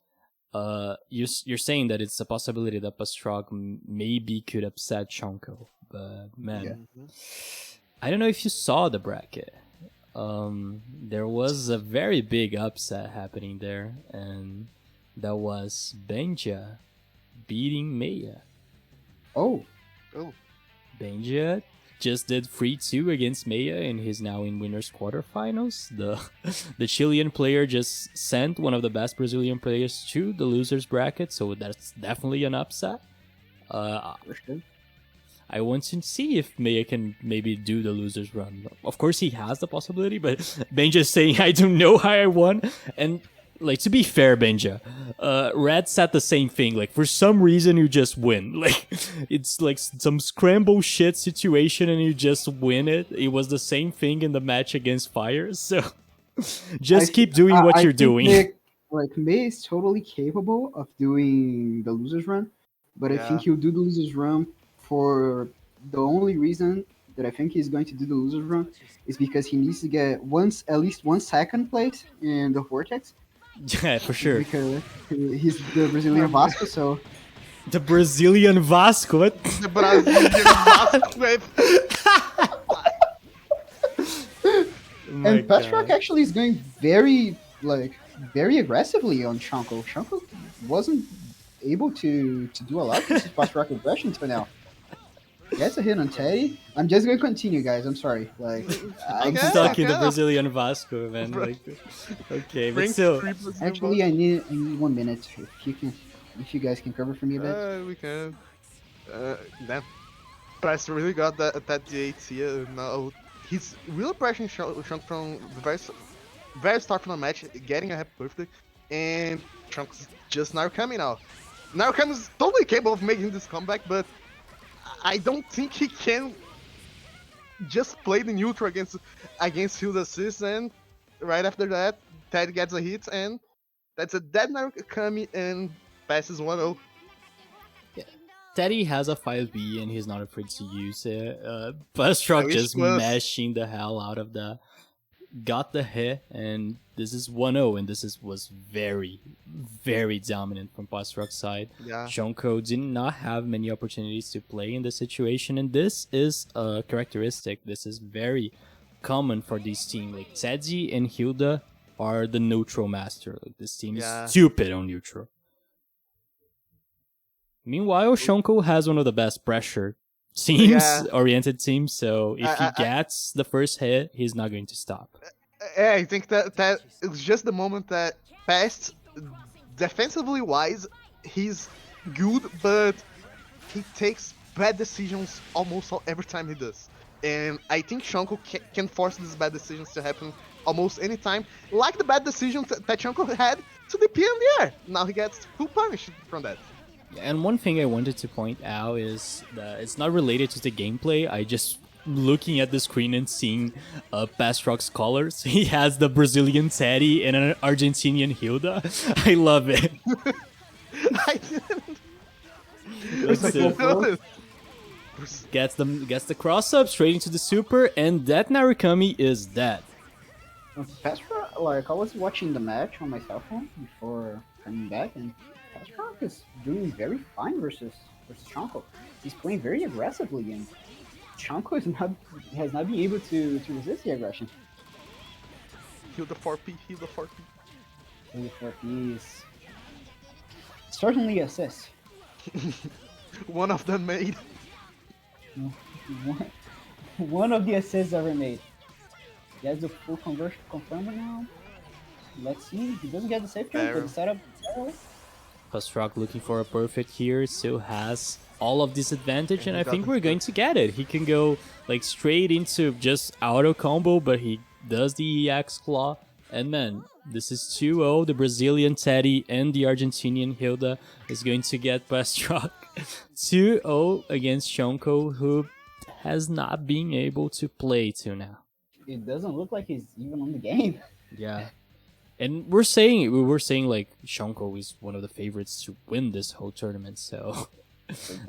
you're saying that it's a possibility that Pastrock maybe could upset Shonko, but man, I don't know if you saw the bracket. There was a very big upset happening there, and that was Benja beating Maya. Oh. Benja just did 3-2 against Maya, and he's now in winners quarterfinals. The Chilean player just sent one of the best Brazilian players to the losers bracket, so that's definitely an upset. For sure. I want to see if Maya can maybe do the losers run. Of course, he has the possibility, but Benja's saying, I don't know how I won. And, like, to be fair, Benja, Red said the same thing. Like, for some reason, you just win. Like, it's like some scramble shit situation and you just win it. It was the same thing in the match against Fire. So, just keep doing what you're doing. May is totally capable of doing the losers run, but I think he'll do the losers run for the only reason that I think he's going to do the losers run is because he needs to get at least 1 second place in the Vortex. Yeah, for sure. Because he's the Brazilian Vasco, so... The Brazilian Vasco? What? The Brazilian Vasco. And Pastrock actually is going very aggressively on Shonko. Shonko wasn't able to do a lot with his Pastrock aggression for now. Gets a hit on Teddy. I'm just going to continue, guys. I'm sorry. Like, I'm stuck in the Brazilian Vasco, man. Like, okay, but still. Actually, I need 1 minute. If you guys can cover for me a bit. We can. Damn. Price really got that Zate here. Now he's really pressuring Shonk from the very start from the match, getting a happy birthday, and Shonk's just now coming out. Narukami is totally capable of making this comeback, but I don't think he can just play the neutral against field assist, and right after that, Ted gets a hit, and that's a dead Narukami and passes 1-0. Yeah. Teddy has a 5B and he's not afraid to use it. Pastrock just mashing the hell out of that. Got the hit, and this is 1-0, and was very, very dominant from Pastrock's side. Yeah. Shonko did not have many opportunities to play in this situation, and this is a characteristic. This is very common for this team. Like, Teddy and Hilda are the neutral master. Like, this team is stupid on neutral. Meanwhile, Shonko has one of the best pressure teams, Yeah. oriented teams, so if he I- gets the first hit, he's not going to stop. Yeah, I think that it's just the moment that Past, defensively wise, he's good, but he takes bad decisions almost every time he does. And I think Shonko can force these bad decisions to happen almost any time, like the bad decisions that Shonko had to the P in the air. Now he gets full punish from that. And one thing I wanted to point out is that it's not related to the gameplay. I just looking at the screen and seeing Pastrock's colors. He has the Brazilian Teddy and an Argentinian Hilda. I love it. I didn't That's it. notice. Gets the cross up straight into the super, and that Narukami is dead. Pastrock, like I was watching the match on my cell phone before coming back, and Pastrock is doing very fine versus Chonko. He's playing very aggressively, and Chonko has not been able to resist the aggression. Heal the 4P, heal the 4P. And for these, certainly assist. One of them made. One of the assists ever made. He has the full conversion confirmed now. Let's see. He doesn't get the safe jump, but the setup. Pastrock looking for a perfect here, still has all of this advantage, and I got think the- we're going to get it. He can go like straight into just auto combo, but he does the EX claw, and man, this is 2-0. The Brazilian Teddy and the Argentinian Hilda is going to get Pastrock 2-0 against Shonko, who has not been able to play till now. It doesn't look like he's even on the game. Yeah. And we were saying like Shonko is one of the favorites to win this whole tournament, so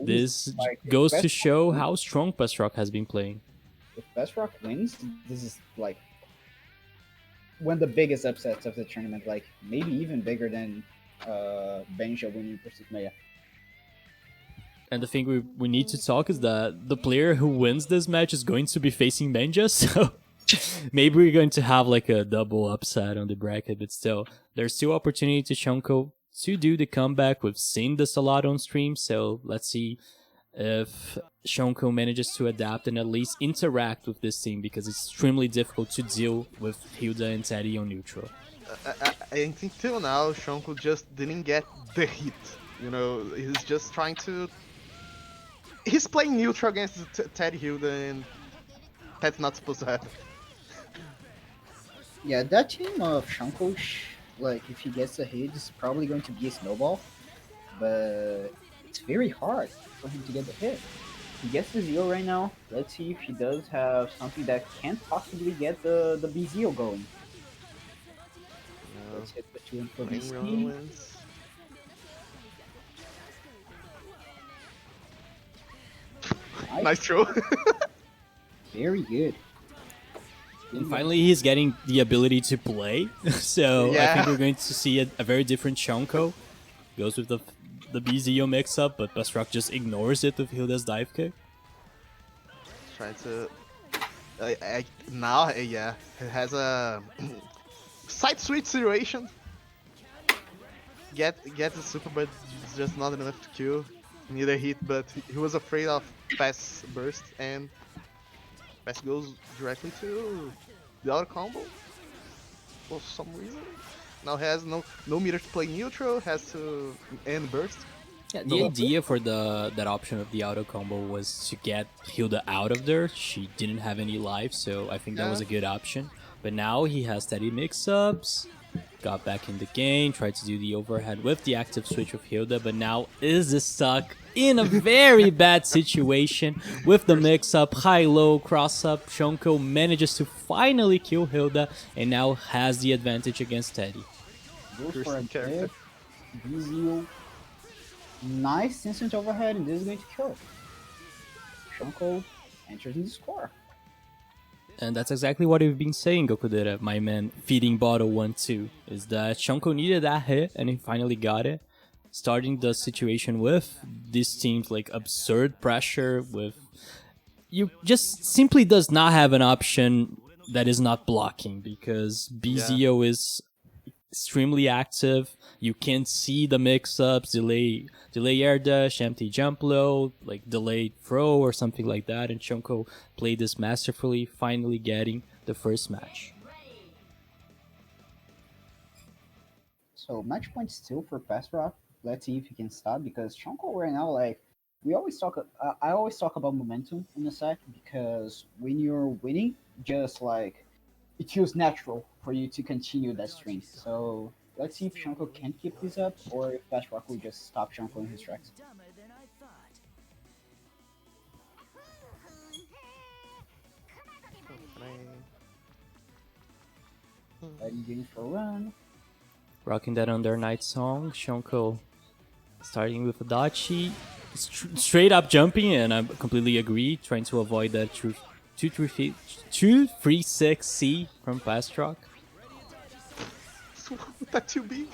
this Like, goes if to Pastrock show wins- how strong Pastrock has been playing. If Pastrock wins, this is like one of the biggest upsets of the tournament. Like maybe even bigger than Benja winning versus Maya. And the thing we need to talk is that the player who wins this match is going to be facing Benja, so maybe we're going to have like a double upset on the bracket, but still, there's still opportunity to Shonko to do the comeback. We've seen this a lot on stream, so let's see if Shonko manages to adapt and at least interact with this team, because it's extremely difficult to deal with Hilda and Teddy on neutral. I think till now Shonko just didn't get the hit. You know, he's just trying to. He's playing neutral against Teddy Hilda, and that's not supposed to happen. Yeah, that team of Shonko, like if he gets a hit, it's probably going to be a snowball. But it's very hard for him to get the hit. He gets the Zeo right now. Let's see if he does have something that can't possibly get the BZO going. Let's hit the 2 and 4 Playing BC. Rollins. Nice throw. Very good. And finally, he's getting the ability to play, so I Yeah. think we're going to see a very different Shonko. Goes with the BZO mix-up, but Pastrock just ignores it with Hilda's dive kick. Trying to. Now, yeah, he has a side switch situation. Get the super, but it's just not enough to kill. Need a hit, but he was afraid of pass burst, and pass goes directly to the other combo for some reason. Now he has no meter to play neutral, has to end burst. Yeah, the idea for that option of the auto combo was to get Hilda out of there. She didn't have any life, so I think that was a good option. But now he has steady mix-ups, got back in the game, tried to do the overhead with the active switch of Hilda, but now is stuck in a very bad situation with the mix-up, high-low, cross-up. Shonko manages to finally kill Hilda and now has the advantage against Teddy. Goes for a Interesting character. dead BZO. Nice instant overhead, and this is going to kill it. Shonko enters in the score. And that's exactly what we've been saying, Gokudera, my man, feeding bottle 1-2, is that Shonko needed that hit, and he finally got it. Starting the situation with this team's like absurd pressure, with you just simply does not have an option that is not blocking, because BZO is extremely active. You can see the mix-ups, delay air dash, empty jump low, like delayed throw or something like that, and Shonko played this masterfully, finally getting the first match. So match point still for Pastrock. Let's see if he can stop, because Shonko right now, like, I always talk about momentum in the set, because when you're winning, just like it feels natural for you to continue that streak. So let's see if Shonko can keep this up, or if Pastrock will just stop Shonko in his tracks. Letting Jimmy for a run. Rocking that Under Night song, Shonko starting with Adachi, straight up jumping, and I completely agree, trying to avoid that 2-3-6C from Pastrock. That too big.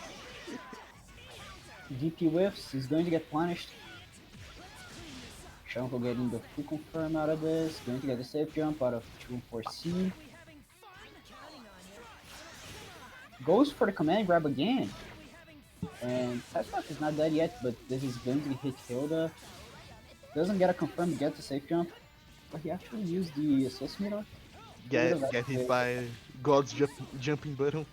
DP whiffs is going to get punished. Shonko getting the full confirm out of this, going to get the safe jump out of 2-4C. Goes for the command grab again. And Pastrock is not dead yet, but this is going to hit Hilda. Doesn't get a confirm, get the safe jump. But he actually used the assist meter. Get hit by God's jumping button.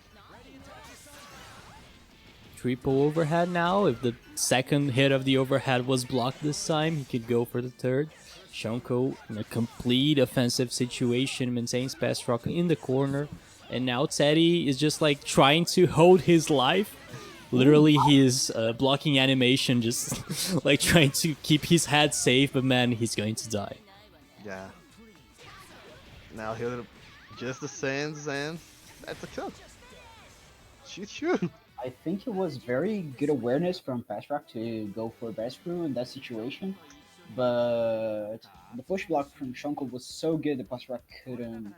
Triple overhead now. If the second hit of the overhead was blocked this time, he could go for the third. Shonko in a complete offensive situation, maintains Pastrock in the corner. And now Teddy is just like trying to hold his life. Literally, he is blocking animation, just like trying to keep his head safe, but man, he's going to die. Yeah. Now he'll just descends, and that's a kill. Shoot. I think it was very good awareness from Pastrock to go for blazblue in that situation, but the push block from Shonko was so good that Pastrock couldn't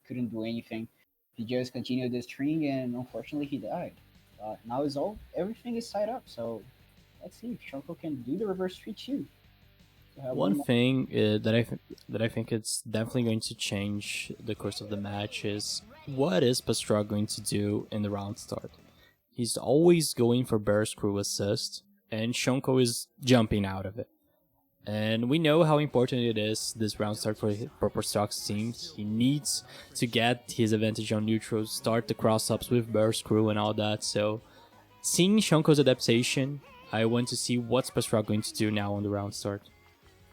do anything. He just continued the string, and unfortunately he died. Now everything is tied up, so let's see if Shonko can do the reverse 3-2. One thing that I think it's definitely going to change the course of the match is, what is Pastrock going to do in the round start? He's always going for burst crew assist, and Shonko is jumping out of it. And we know how important it is, this round start for Pastrock's teams. He needs to get his advantage on neutral, start the cross-ups with burst crew and all that. So, seeing Shonko's adaptation, I want to see what's Pastrock going to do now on the round start.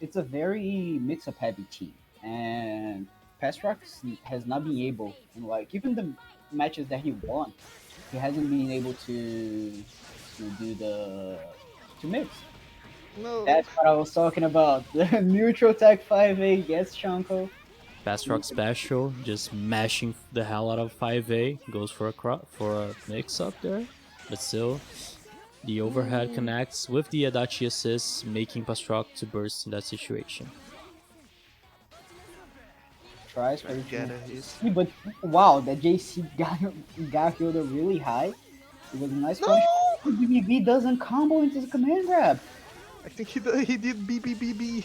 It's a very mix-up heavy team, and Pastrock has not been able, in like even the matches that he won, he hasn't been able to mix. No. That's what I was talking about. The neutral tech 5A gets Shonko. Pastrock special, just mashing the hell out of 5A, goes for a mix up there, but still, the overhead connects with the Adachi assist, making Pastrock to burst in that situation. Tries for the but wow, that JC got killed really high. It was a nice punch. BBB doesn't combo into the command grab. I think he did BBBB.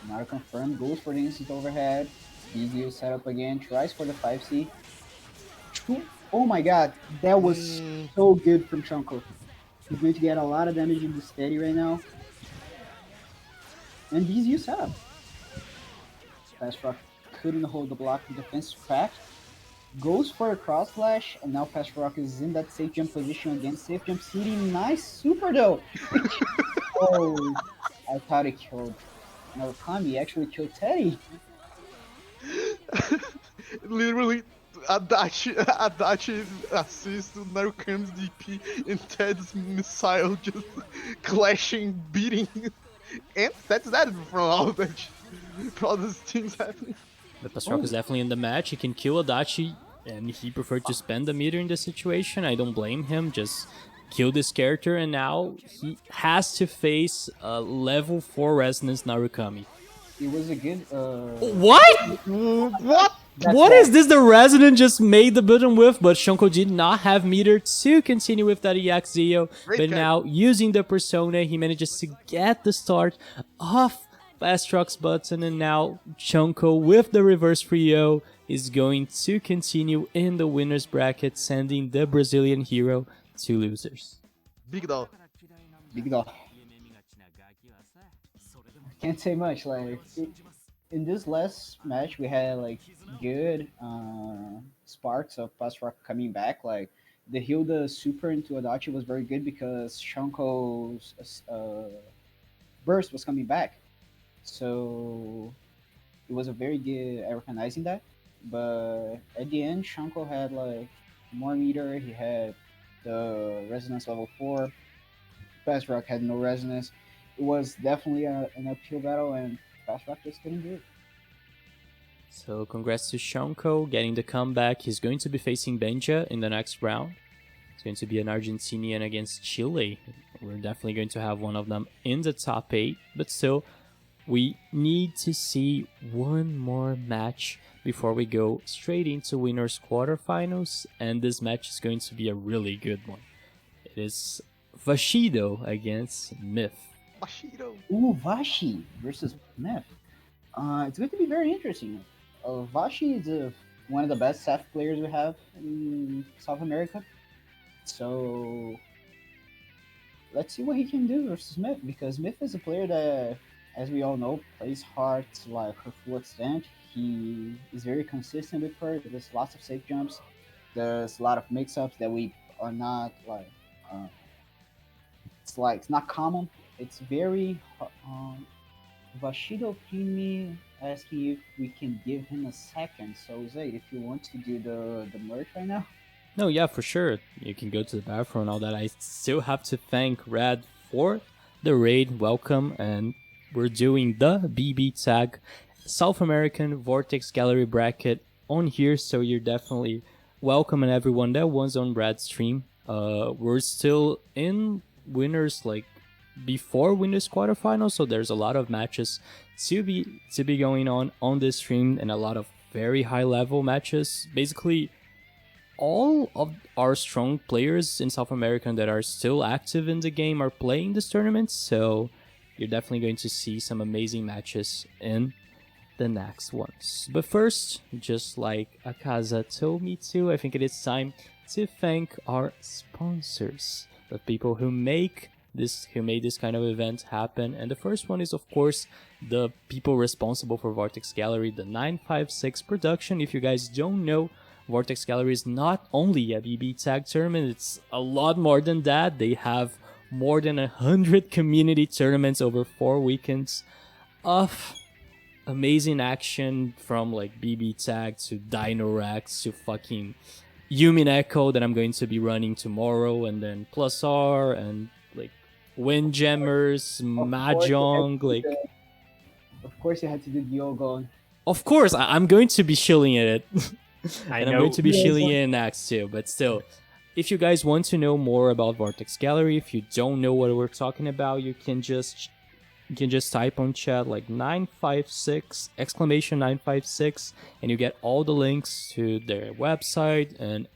Not confirmed, goes for the instant overhead. Easy set up again, tries for the 5C. Oh my god, that was so good from Shonko. He's going to get a lot of damage in the steady right now. And BZU set up. Pastrock couldn't hold the block, the defense cracked. Goes for a cross slash, and now Pastrock is in that safe jump position again. Safe jump city, nice super though. Oh, I thought it killed Narukami, actually killed Teddy. Literally, Adachi assists Narukami's DP, and Ted's missile just clashing, beating, and that's that from all those things happening. But Pastrock is definitely in the match. He can kill Adachi, and he preferred to spend the meter in this situation. I don't blame him. Just kill this character, and now he has to face a level 4 Resonance Narukami. It was a good. What? What? What is this? The Resonant just made the button with, but Shonko did not have meter to continue with that EX Zeo. But now, using the Persona, he manages to get the start of Pastrock's button, and now Shonko with the reverse 3-0 is going to continue in the winner's bracket, sending the Brazilian hero to losers. Big doll. Big dog. Can't say much. In this last match, we had good sparks of Pastrock coming back. The Hilda super into Adachi was very good because Shonko's burst was coming back. So it was a very good at recognizing that. But at the end, Shonko had more meter. He had the resonance level 4. Pastrock had no resonance. It was definitely an uphill battle, and Pastrock just couldn't do it. So congrats to Shonko getting the comeback. He's going to be facing Benja in the next round. It's going to be an Argentinian against Chile. We're definitely going to have one of them in the top 8, but still, we need to see one more match before we go straight into winners quarterfinals, and this match is going to be a really good one. It is Vashido against Mith. Vashido. Ooh, Vashi versus Mith. It's going to be very interesting. Vashi is one of the best SAF players we have in South America. So let's see what he can do versus Mith, because Mith is a player that, as we all know, plays hard to her full extent. He is very consistent with her. There's lots of safe jumps. There's a lot of mix-ups that we are not it's not common. It's very Vashido pinged me asking if we can give him a second. So Zate, if you want to do the merch right now. No, yeah, for sure. You can go to the bathroom and all that. I still have to thank Red for the raid. Welcome, and we're doing the BBTAG South American Vortex Gallery bracket on here, so you're definitely welcome, and everyone that was on Brad's stream. We're still in winners before winners quarterfinals, so there's a lot of matches to be going on this stream, and a lot of very high level matches. Basically, all of our strong players in South America that are still active in the game are playing this tournament, so you're definitely going to see some amazing matches in the next ones. But first, just like Akaza told me to, I think it is time to thank our sponsors, the people who made this kind of event happen. And the first one is, of course, the people responsible for Vortex Gallery, the 956 production. If you guys don't know, Vortex Gallery is not only a BBTAG tournament, it's a lot more than that. They have more than 100 community tournaments over 4 weekends of amazing action, from BBTAG to Dinorex to fucking Yumin Echo that I'm going to be running tomorrow, and then Plus R and Windjammers, Mahjong, Of course you had to do the Yogon. Of course, I'm going to be shilling it. I And know. I'm going to be shilling it next too, but still. If you guys want to know more about Vortex Gallery, if you don't know what we're talking about, you can just type on chat 956 exclamation 956, and you get all the links to their website and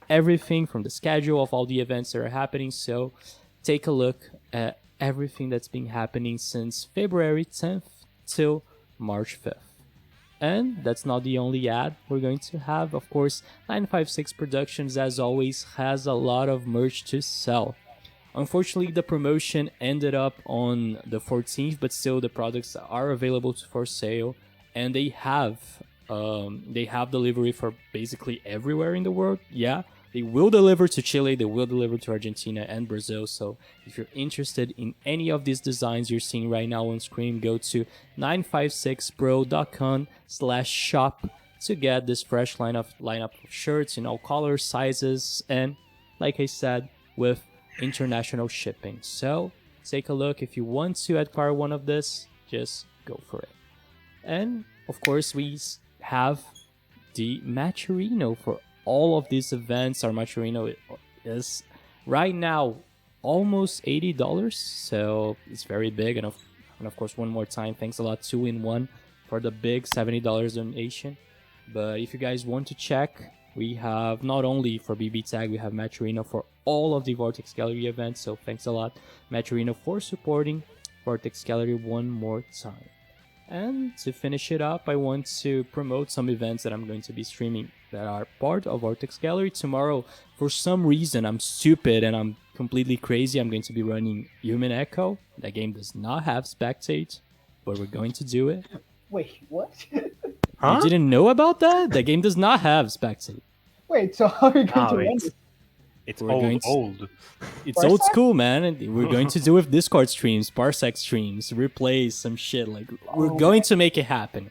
everything from the schedule of all the events that are happening. So take a look at everything that's been happening since February 10th till March 5th. And that's not the only ad we're going to have. Of course, 956 Productions, as always, has a lot of merch to sell. Unfortunately, the promotion ended up on the 14th, but still the products are available for sale, and they have delivery for basically everywhere in the world. Yeah, they will deliver to Chile, they will deliver to Argentina and Brazil. So if you're interested in any of these designs you're seeing right now on screen, go to 956pro.com/shop to get this fresh lineup of shirts in all colors, sizes, and like I said, with international shipping. So take a look. If you want to acquire one of this, just go for it. And of course, we have the Matcherino for all of these events. Our Matcherino is right now almost $80, so it's very big. And of course, one more time, thanks a lot 2-in-1 for the big $70 donation. But if you guys want to check, we have not only for BBTAG, we have Matcherino for all of the Vortex Gallery events. So thanks a lot, Matcherino, for supporting Vortex Gallery one more time. And to finish it up, I want to promote some events that I'm going to be streaming that are part of Vortex Gallery. Tomorrow, for some reason, I'm stupid and I'm completely crazy. I'm going to be running Human Echo. That game does not have Spectate, but we're going to do it. Wait, what? Huh? You didn't know about that? The game does not have Spectate. Wait, so how are you going Oh, to run this? it's We're going old, to- old. It's old Parsec? school, man. And we're going to do with Discord streams, Parsec streams, replays, some shit. Like, we're going to make it happen.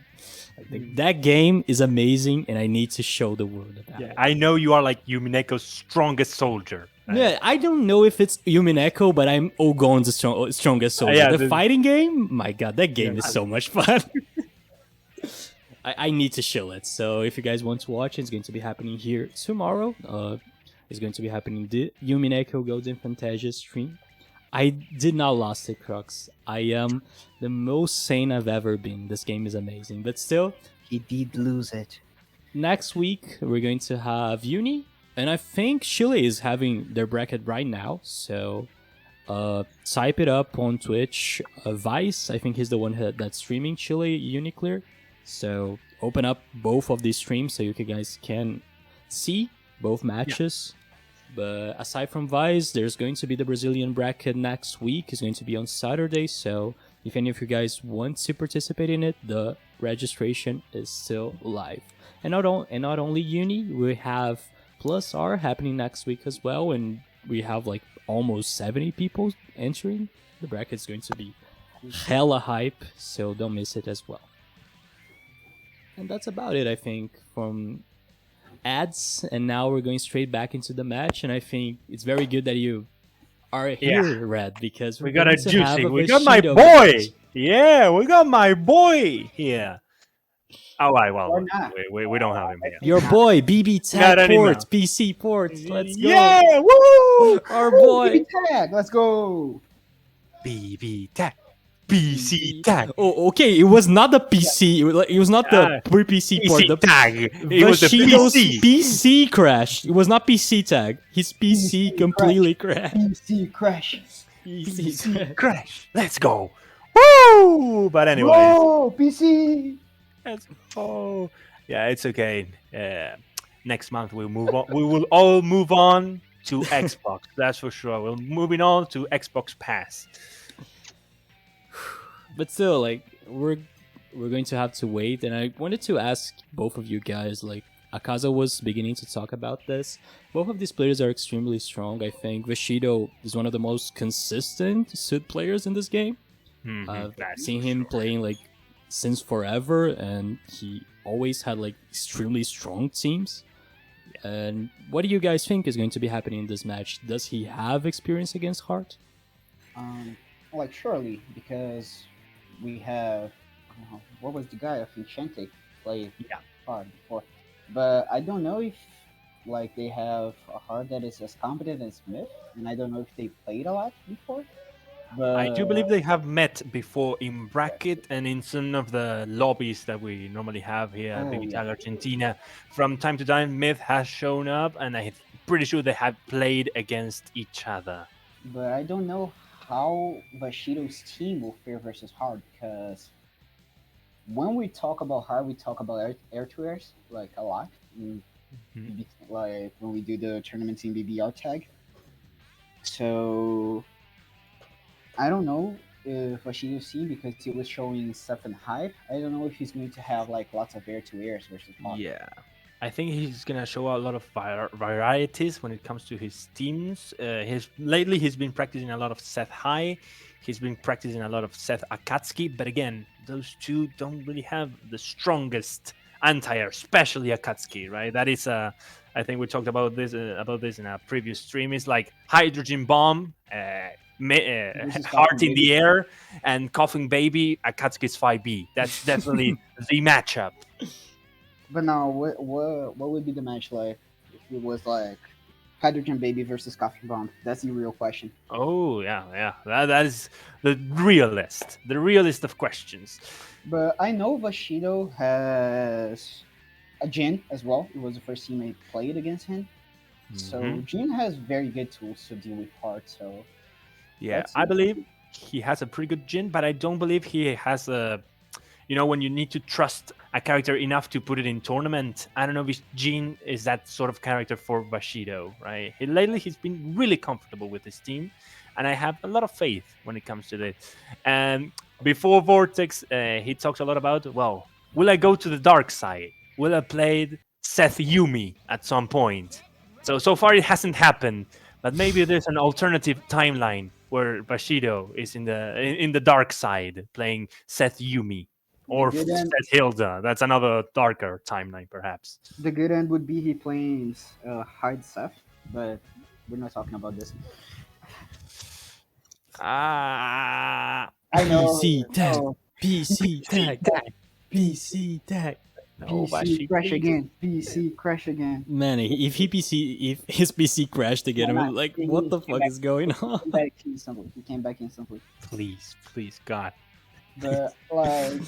Like, that game is amazing, and I need to show the world about Yeah, it. I know you are like Yumineko's strongest soldier. Yeah, I don't know if it's Human Echo, but I'm Ogon's strongest soldier. Yeah, the fighting game, my god, that game is so much fun. I need to show it. So if you guys want to watch, it's going to be happening here tomorrow. It's going to be happening the Human Echo Golden Fantasia stream. I did not lost it, Crocks. I am the most sane I've ever been. This game is amazing. But still, He did lose it. next week we're going to have Uni, and I think Chile is having their bracket right now. So type it up on Twitch. Vice, I think he's the one that's streaming Chile Uniclear. So open up both of these streams so you guys can see both matches. But aside from Vice, there's going to be the Brazilian bracket next week. It's going to be on Saturday. So if any of you guys want to participate in it, the registration is still live. And not only Uni, we have Plus R happening next week as well. And we have like almost 70 people entering. The bracket's going to be hella hype. So don't miss it as well. And that's about it, I think, from ads. And now we're going straight back into the match. And I think it's very good that you are here, Red, because We got a going to have juicy. a We got my Vashido boy. match. Yeah, we got my boy here. Oh, right, well, Or not. we don't have him here. Your boy, BBTAG Not anymore. Ports, PC Ports. Let's go. Yeah, woo! Our Woo, boy. BB tag, let's go. BB tag, BC tag, Oh, okay. It was not the PC. It was not the pre-PC port. PC The tag. It was the Vashido's PC. PC crashed. It was not PC tag. His PC completely crashed. PC crash. PC Crash. Let's go. Woo! But anyway, Whoa, PC. let's go. Yeah, it's okay. Next month we'll move on. We will all move on to Xbox. That's for sure. We're moving on to Xbox Pass. But still, like we're going to have to wait. And I wanted to ask both of you guys, like Akaza was beginning to talk about this. Both of these players are extremely strong. I think Vashido is one of the most consistent Sud players in this game. I've That's seen for him sure. playing like since forever, and he always had like extremely strong teams. And what do you guys think is going to be happening in this match? Does he have experience against Heart? Like surely, because we have what was the guy? I think Chente played hard before, but I don't know if like they have a hard that is as competent as Mith, and I don't know if they played a lot before. But I do believe they have met before in bracket and in some of the lobbies that we normally have here at BBTAG Argentina. From time to time, Mith has shown up, and I'm pretty sure they have played against each other. But I don't know how Vashido's team will fare versus hard, because when we talk about hard, we talk about air-to-airs like a lot. Like when we do the tournaments in BBR tag. So I don't know if Vashido's team, because he was showing stuff in hype, I don't know if he's going to have like lots of air-to-airs versus hard. Yeah. I think he's gonna show a lot of varieties when it comes to his teams. Lately he's been practicing a lot of Seth High. He's been practicing a lot of Seth Akatsuki, but again, those two don't really have the strongest anti-air, especially Akatsuki, right? That is I think we talked about this in a previous stream. It's like hydrogen bomb, heart in the air, and coughing baby. Akatsuki's 5B. That's definitely the matchup. But now, what would be the match like if it was like Hydrogen Baby versus Coffee Bomb? That's the real question. Oh yeah. That is the realist of questions. But I know Vashido has a Jin as well. It was the first team I played against him. So Jin has very good tools to deal with hard. So yeah, I believe he has a pretty good Jin, but I don't believe he has a when you need to trust a character enough to put it in tournament. I don't know if Jin is that sort of character for Vashido, right? Lately, he's been really comfortable with his team, and I have a lot of faith when it comes to this. And before Vortex, he talks a lot about, well, will I go to the dark side? Will I play Seth Yumi at some point? So far it hasn't happened, but maybe there's an alternative timeline where Vashido is in the dark side playing Seth Yumi or The good Seth end- Hilda. That's another darker timeline, perhaps. The good end would be he plays Hyde Seth, but we're not talking about this. Ah, I know. PC tag, no, PC tag, PC tag. no, PC Vashi, crash please. again. PC crash again. Man, if his PC crashed again, No, I'm no, like, he what the came fuck back. is going on? He came back instantly. Please, God. But like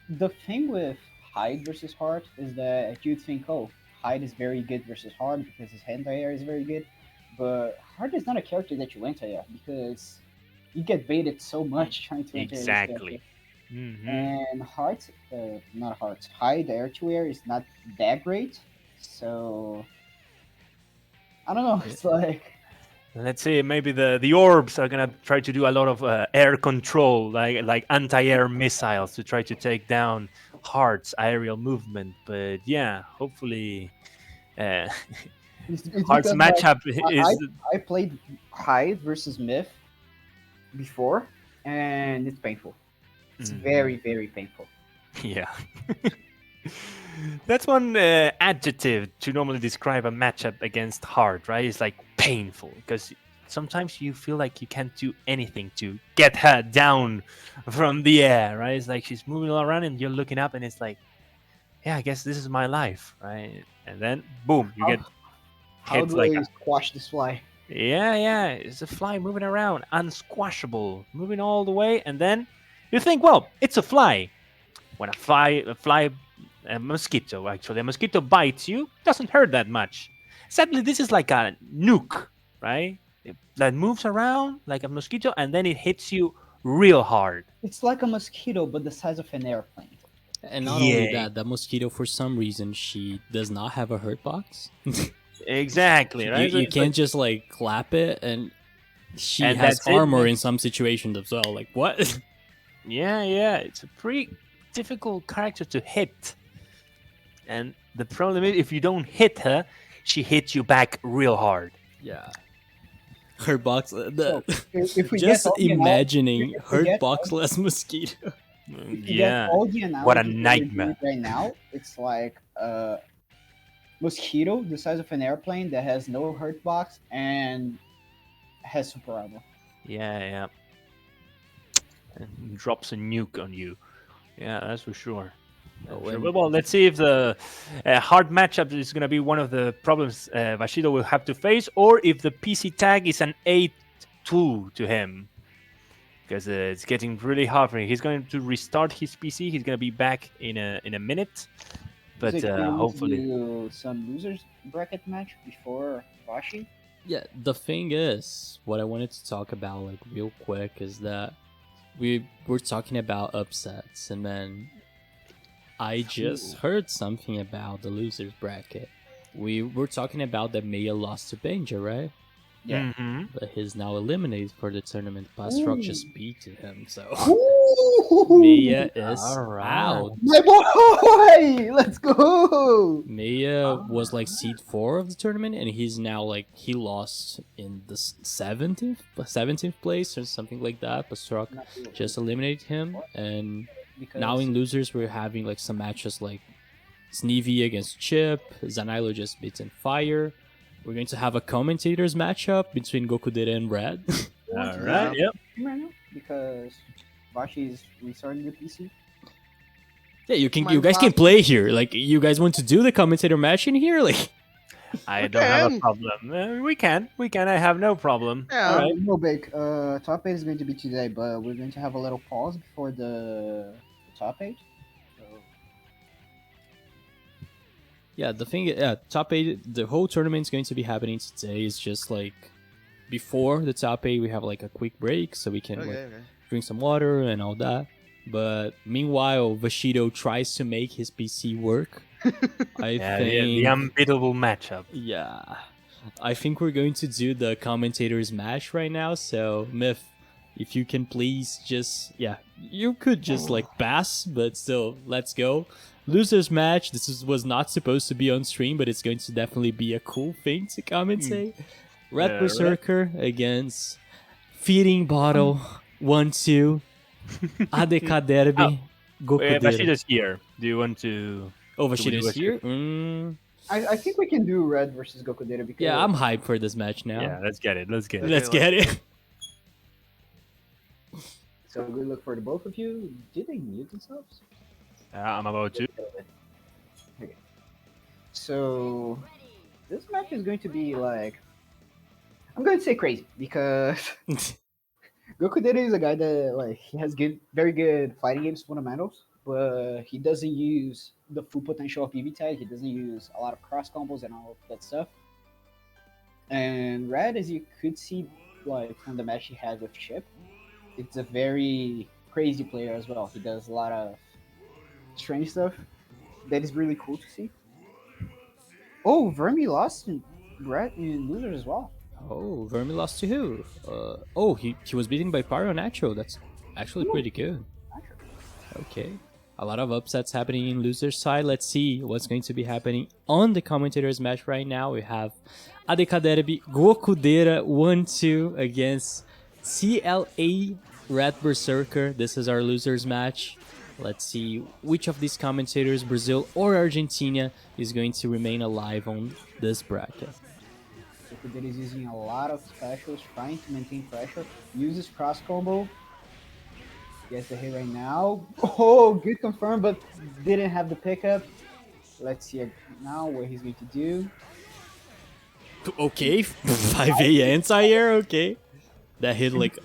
the thing with Hyde versus Hart is that you'd think, oh, Hyde is very good versus Hart because his anti-air is very good, but Hart is not a character that you anti-air because you get baited so much trying to anti-air this Exactly. character. Mhm. And Hyde air to air is not that great, so I don't know. It's like Let's see, maybe the orbs are gonna try to do a lot of air control, like anti-air missiles to try to take down Heart's aerial movement. But yeah, hopefully, it's Heart's because, like, matchup is I played Hyde versus Mith before, and it's painful. It's Mhm. very, very painful. Yeah. That's one adjective to normally describe a matchup against Heart, right? It's like painful because sometimes you feel like you can't do anything to get her down from the air, right? It's like she's moving all around and you're looking up and it's like, yeah, I guess this is my life, right? And then boom, you get How hit do like I squash this fly? yeah, it's a fly moving around, unsquashable, moving all the way, and then you think, well, it's a fly. When a mosquito, actually, a mosquito bites you, doesn't hurt that much. Sadly, this is like a nuke, right? That moves around like a mosquito, and then it hits you real hard. It's like a mosquito, but the size of an airplane. And not only Yeah. that mosquito, for some reason, she does not have a hurt box. Exactly, right? So You it's can't like- just like clap it, and she And has that's it, armor man. in some situations as well. Like what? yeah, it's a pretty difficult character to hit. And the problem is, if you don't hit her, she hits you back real hard. Yeah. Hurt box. If we Just get all the imagining if we hurt get boxless mosquito. If you Yeah. get all the analogies What a that we're nightmare. doing right now, it's like a mosquito the size of an airplane that has no hurt box and has super armor. Yeah. And drops a nuke on you. Yeah, that's for sure. Oh, Sure. and- Well, let's see if the hard matchup is going to be one of the problems Vashido will have to face, or if the PC tag is an 8-2 to him. Because it's getting really hard for him. He's going to restart his PC. He's going to be back in a minute. But Is it going to hopefully. do some losers bracket match before Vashi. Yeah, the thing is, what I wanted to talk about like real quick is that we were talking about upsets, and then I just heard something about the losers bracket. We were talking about that Maya lost to Benja, right? Yeah. Mhm. But he's now eliminated for the tournament. Pastrock just beat him, so Ooh, Maya is Alright. out. my boy, let's go. Maya was like seed 4 of the tournament, and he's now like he lost in the 17th place or something like that. Pastrock just eliminated him, and Because now in losers we're having like some matches like Sneevy against Chip, Zanilo just beaten Fire. We're going to have a commentators matchup between Gokudera and Red. All right. Yep. right now because Vashi is restarting the PC. Yeah, you My guys can God. play here. Like, you guys want to do the commentator match in here? Like, I don't have a can. problem. We can. I have no problem. Yeah. All right. No big. Top 8 is going to be today, but we're going to have a little pause before the top 8. So yeah, the thing, top 8, the whole tournament's going to be happening today. Is just like, before the top 8, we have like a quick break so we can like, Okay. drink some water and all that. But meanwhile, Vashido tries to make his PC work. I think the unbeatable matchup. yeah. I think we're going to do the commentators match right now. So Mith, if you can please just you could just like pass, but still, let's go. Losers match. Was not supposed to be on stream, but it's going to definitely be a cool thing to commentate. RedBerserker against Feeding Bottle 1-2. ADK Derby. Vashido's here. Do you want to? Oh, Vashido's here? I think we can do Red versus Gokudera because Yeah, I'm hyped for this match now. Yeah, let's get it. Let's get it. Let's get it. So good luck for the both of you. Did they mute themselves? I'm about to. Okay. So this match is going to be like, I'm going to say crazy because Gokudera is a guy that like he has very good fighting games fundamentals, but he doesn't use the full potential of BBTAG. He doesn't use a lot of cross combos and all of that stuff. And Red, as you could see, like from the match he had with Chip, it's a very crazy player as well. He does a lot of strange stuff that is really cool to see. Oh, Vermi lost in losers as well. Oh, Vermi lost to who? He was beaten by Pyro Nacho. That's actually pretty good. Okay. A lot of upsets happening in loser's side. Let's see what's going to be happening on the commentators match right now. We have ADK Derby Gokudera 1-2 against CLA RedBerserker. This is our losers match. Let's see which of these commentators, Brazil or Argentina, is going to remain alive on this bracket. Gokudera is using a lot of specials, trying to maintain pressure, uses cross combo. Gets the hit right now. Oh, good confirm, but didn't have the pickup. Let's see now what he's going to do. Okay, 5A anti-air, okay. That hit like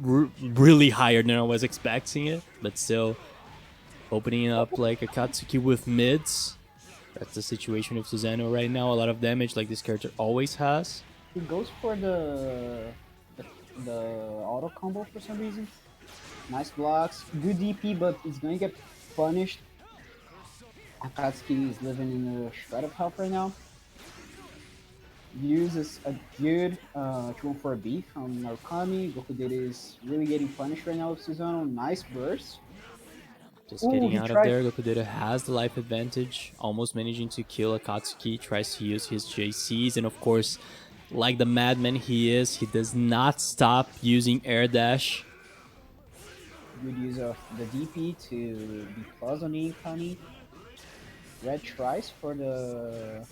really higher than I was expecting it, but still opening up like a Katsuki with mids. That's the situation with Susano right now. A lot of damage like this character always has. He goes for the auto combo for some reason. Nice blocks, good DP, but he's going to get punished. Akatsuki is living in a shred of health right now. Uses a good 214B from Narukami. Gokudera is really getting punished right now with Susano. Nice burst. Just getting out of there. Gokudera has the life advantage, almost managing to kill Akatsuki. Tries to use his JCs, and of course, like the madman he is, he does not stop using air dash. Good use of the DP to be plus on Ikani. Red tries for the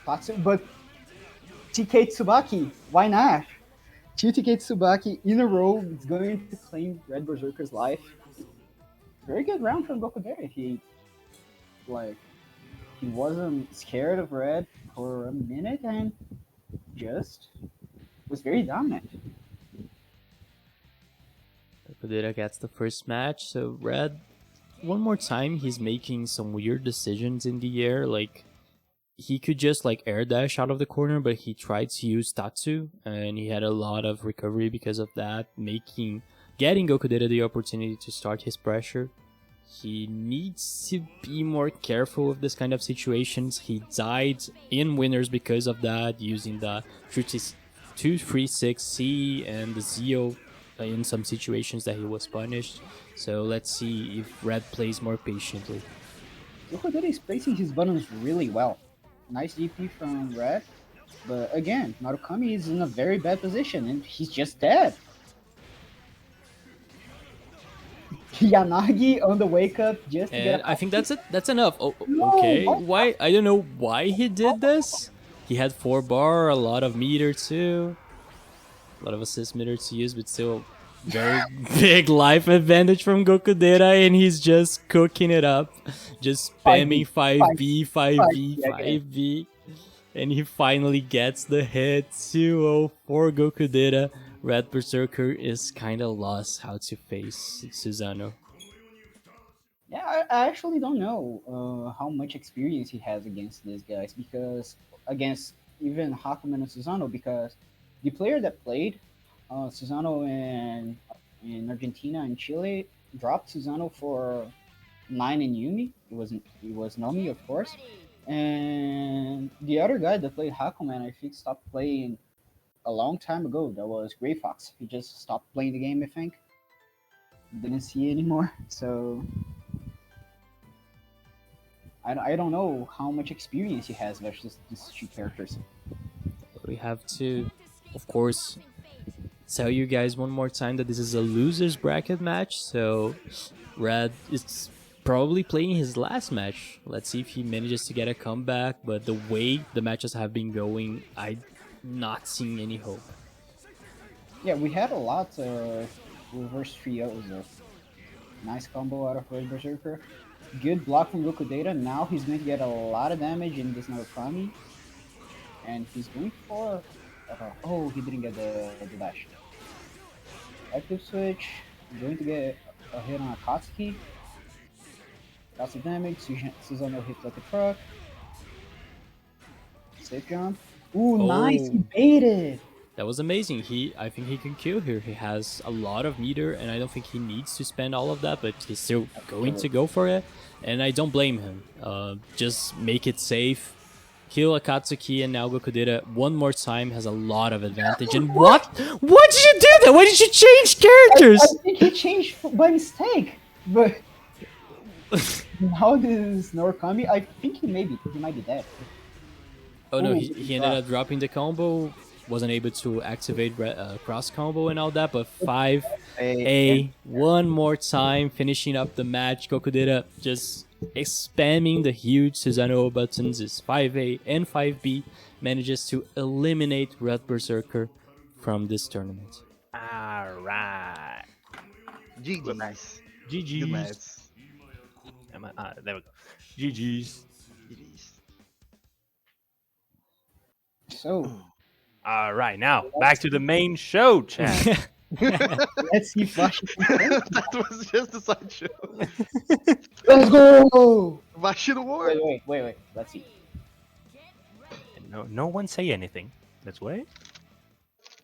Patsu, but TK Tsubaki, why not? 2 TK Tsubaki in a row is going to claim RedBerserker's life. Very good round from Gokudera. He wasn't scared of Red for a minute and just was very dominant. Gokudera gets the first match, so Red, one more time, he's making some weird decisions in the air, like he could just like air dash out of the corner, but he tried to use Tatsu, and he had a lot of recovery because of that, getting Gokudera the opportunity to start his pressure. He needs to be more careful with this kind of situations. He died in winners because of that, using the 236C and the Zio in some situations that he was punished. So let's see if Red plays more patiently. Gokudera is placing his buttons really well. Nice DP from Red, but again, Narukami is in a very bad position and he's just dead. Yanagi on the wake up just to get I think that's it. That's enough. Oh, No, okay. what? Why? I don't know why he did this. He had 4 bar, a lot of meter too. A lot of assist meter to use, but still very big life advantage from Gokudera, and he's just cooking it up. Just spamming 5B, 5B, 5B. And he finally gets the hit. 2-0 for Gokudera. RedBerserker is kind of lost how to face Susano. Yeah, I actually don't know how much experience he has against these guys, because against even Hakumen and Susano, because the player that played Susano in Argentina and Chile dropped Susano for 9 in Uni. It was Nomi, of course. And the other guy that played Hakuman, I think, stopped playing a long time ago. That was Grey Fox. He just stopped playing the game, I think. Didn't see it anymore. So I don't know how much experience he has versus these two characters. We have to, of course, tell you guys one more time that this is a losers bracket match. So Red is probably playing his last match. Let's see if he manages to get a comeback. But the way the matches have been going, I'm not seeing any hope. Yeah, we had a lot of reverse trios. Nice combo out of RedBerserker. Good block from Goku Data. Now he's going to get a lot of damage in this Narukami. And he's going for... oh, he didn't get the dash. Active switch. Going to get a hit on Akatsuki. Lots of damage. Susano hits like a truck. Safe jump. Ooh, nice! He baited! That was amazing. I think he can kill here. He has a lot of meter, and I don't think he needs to spend all of that, but he's still going to go for it. And I don't blame him. Just make it safe. Kill Akatsuki, and now Gokudera one more time has a lot of advantage. And what? Why did you do that? Why did you change characters? I think he changed by mistake, but now this Norikami, I think he might be dead. Oh no, Ooh, he ended up dropping the combo. Wasn't able to activate cross combo and all that, but 5A one more time, finishing up the match. Gokudera just spamming the huge Susano buttons. Is 5A and 5B manages to eliminate RedBerserker from this tournament. Alright. GG's. Good GG's. match. There we go. GG's. GG's. So, Alright, now back to the main show, chat. let's see Vashido. That was just a sideshow. Let's go! Vashido War. Wait. Let's see. No one say anything. Let's wait.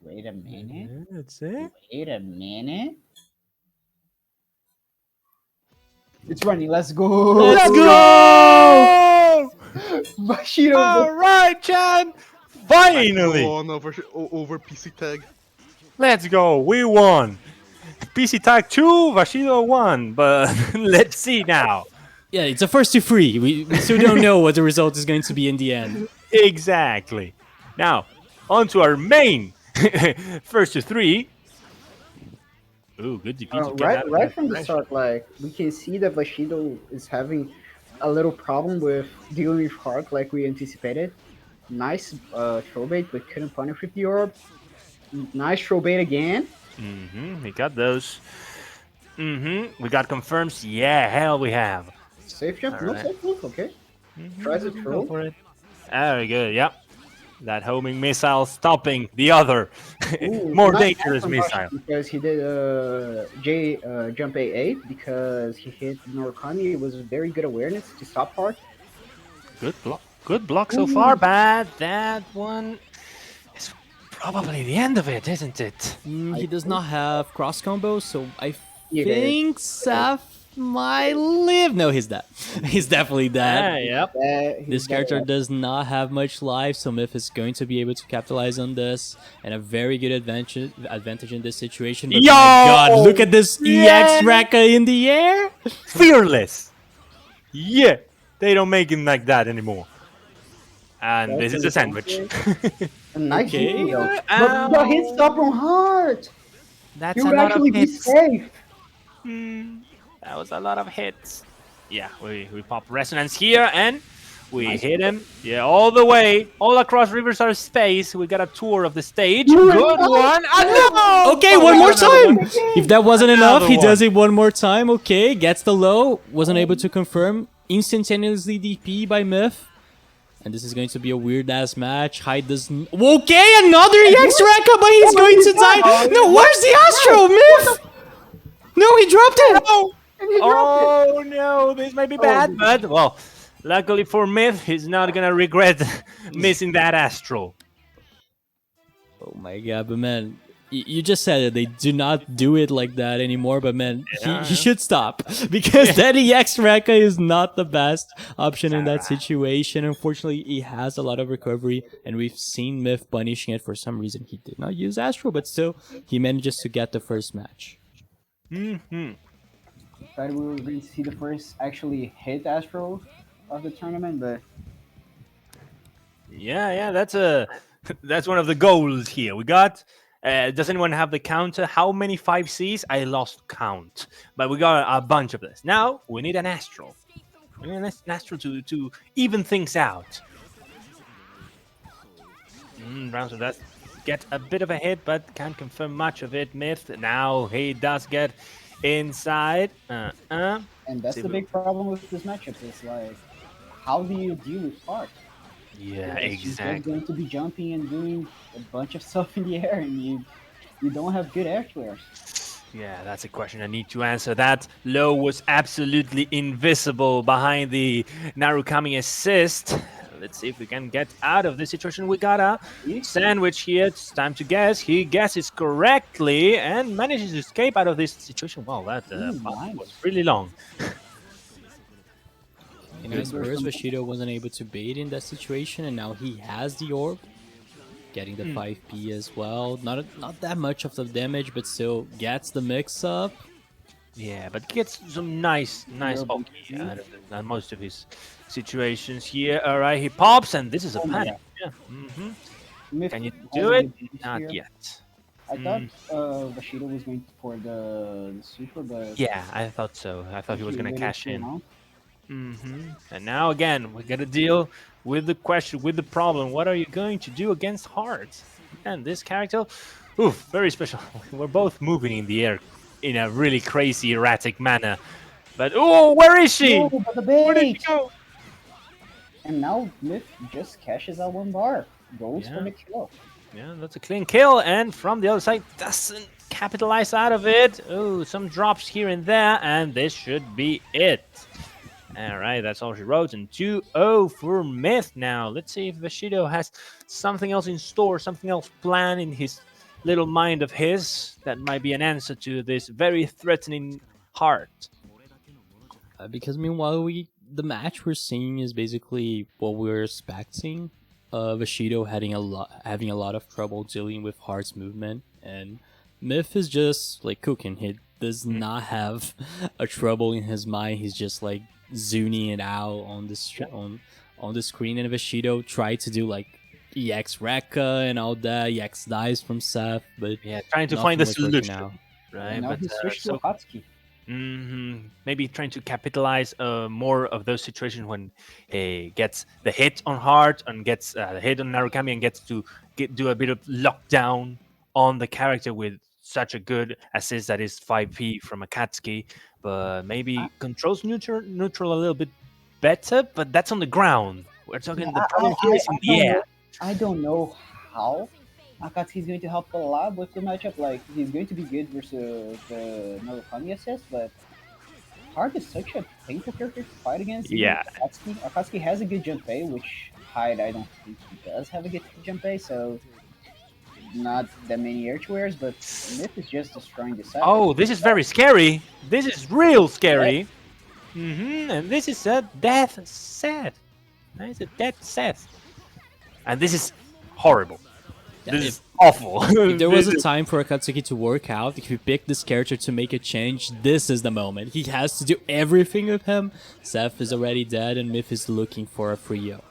Wait a minute. That's it. Wait a minute. It's running. Let's go! Let's go! Vashido. Alright, chat. Finally! On over PC tag. Let's go. We won. BBTAG 2, Vashido 1. But let's see now. Yeah, it's a first to three. We still don't know what the result is going to be in the end. Exactly. Now, on to our main first to three. Ooh, good DP to get out of Right that from the pressure. start, like we can see that Vashido is having a little problem with dealing with Hark, like we anticipated. Nice throw bait, but couldn't punish with the orb. Nice throw bait again. We got those. We got confirms. Yeah, hell we have. Safe jump, no Alright. safe move, okay. Tries a Go throw. for it. Very good, yep. That homing missile stopping the other Ooh, more nice dangerous from missile. Vashido because he did jump AA because he hit Norikami. It was very good awareness to stop Hark. Good block. Good block so far, but that one is probably the end of it, isn't it? He does not have cross combo, so I Yeah. think Saf might live. No, he's dead. He's definitely dead. Yep. This character does not have much life, so Mith is going to be able to capitalize on this, and a very good advantage in this situation. But Yo! my god, look at this Yeah! EX Raka in the air! Fearless. Yeah. They don't make him like that anymore. And this is a sandwich. A nice Okay. hit, though. But the hit stop on Heart! That's You a would lot of actually be hits. safe. That was a lot of hits. Yeah, we pop resonance here and we hit him. Yeah, all the way, all across Riverside space. We got a tour of the stage. Good one. No! Okay, one more time! If that wasn't enough, Another he one. does it one more time. Okay, gets the low. Wasn't able to confirm. Instantaneously DP by Mith. And this is going to be a weird-ass match. Hyde doesn't... Okay, another EX Raka, but he's going to die. No, where's the Astro, Mith? No, he dropped it. Oh no, this might be bad, but well, luckily for Mith, he's not gonna regret missing that Astro. Oh my god, but man, You just said it. They do not do it like that anymore, but man, Yeah, he should stop because then EX Rekka is not the best option in that Alright. situation. Unfortunately, he has a lot of recovery, and we've seen Mith punishing it for some reason. He did not use Astro, but still, he manages to get the first match. Mm-hmm. Thought we were going to see the first actually hit Astro of the tournament, but Yeah, that's one of the goals here. We got. Does anyone have the counter? How many 5Cs? I lost count, but we got a bunch of this. Now we need an Astral. We need an Astral to even things out. Rounds of that get a bit of a hit, but can't confirm much of it. Mith now he does get inside. and that's the big problem with this matchup. Is like, how do you deal with Heart? Yeah, Because she's exactly. just going to be jumping and doing a bunch of stuff in the air, and you don't have good air players. Yeah, that's a question I need to answer. That low was absolutely invisible behind the Narukami assist. Let's see if we can get out of this situation. We got a sandwich here. It's time to guess. He guesses correctly and manages to escape out of this situation. Wow, that nice. was really long. And as first, Vashido wasn't able to bait in that situation, and now he has the orb, getting the 5P as well. Not that much of the damage, but still gets the mix-up. Yeah, but gets some nice hockey out of most of his situations here. All right, he pops, and this is a Oh my panic. God. Yeah. Mith Can you has do a it? good boost Not here. yet. I thought Vashido was going for the super, but Yeah, I thought so. I thought he was gonna waited cash too in. long. And now again, we gotta deal with the question, with the problem. What are you going to do against Heart? And this character, oof, very special. We're both moving in the air in a really crazy, erratic manner. But oh, where is she? No, but the Where did she bait! go? And now Mith just cashes out one bar. Goes Yeah. for the kill. Yeah, that's a clean kill, and from the other side, doesn't capitalize out of it. Oh, some drops here and there, and this should be it. All right, that's all she wrote, and 2-0 for Mith now. Let's see if Vashido has something else in store, something else planned in his little mind of his that might be an answer to this very threatening Heart. Because meanwhile, the match we're seeing is basically what we're expecting. Vashido having a lot of trouble dealing with Heart's movement, and Mith is just like cooking. He does not have a trouble in his mind. He's just like zooming it out on the screen, and Vashido tried to do like EX Rekka and all that, EX dies from Seth, but Yeah, trying to nothing find the was working solution, out. right? And now he switched to a Hatsuki. Maybe trying to capitalize more of those situations when he gets the hit on Heart and gets the hit on Narukami and gets to do a bit of lockdown on the character with such a good assist that is 5P from Akatsuki, but maybe controls neutral a little bit better, but that's on the ground. We're talking the problem here is in the air. I don't know how Akatsuki is going to help a lot with the matchup. Like, he's going to be good versus the Narukami assist, but Heart is such a painful character to fight against. Yeah. Akatsuki has a good Junpei, which Hyde I don't think he does have a good Junpei, so not that many air wears, but Mith is just destroying the side. Oh, this is very scary. This is real scary. And this is a death set. It's a death set. And this is horrible. Yeah, This is awful. If there was a time for Akatsuki to work out, if he picked this character to make a change, this is the moment. He has to do everything with him. Seth is already dead, and Mith is looking for a Frio.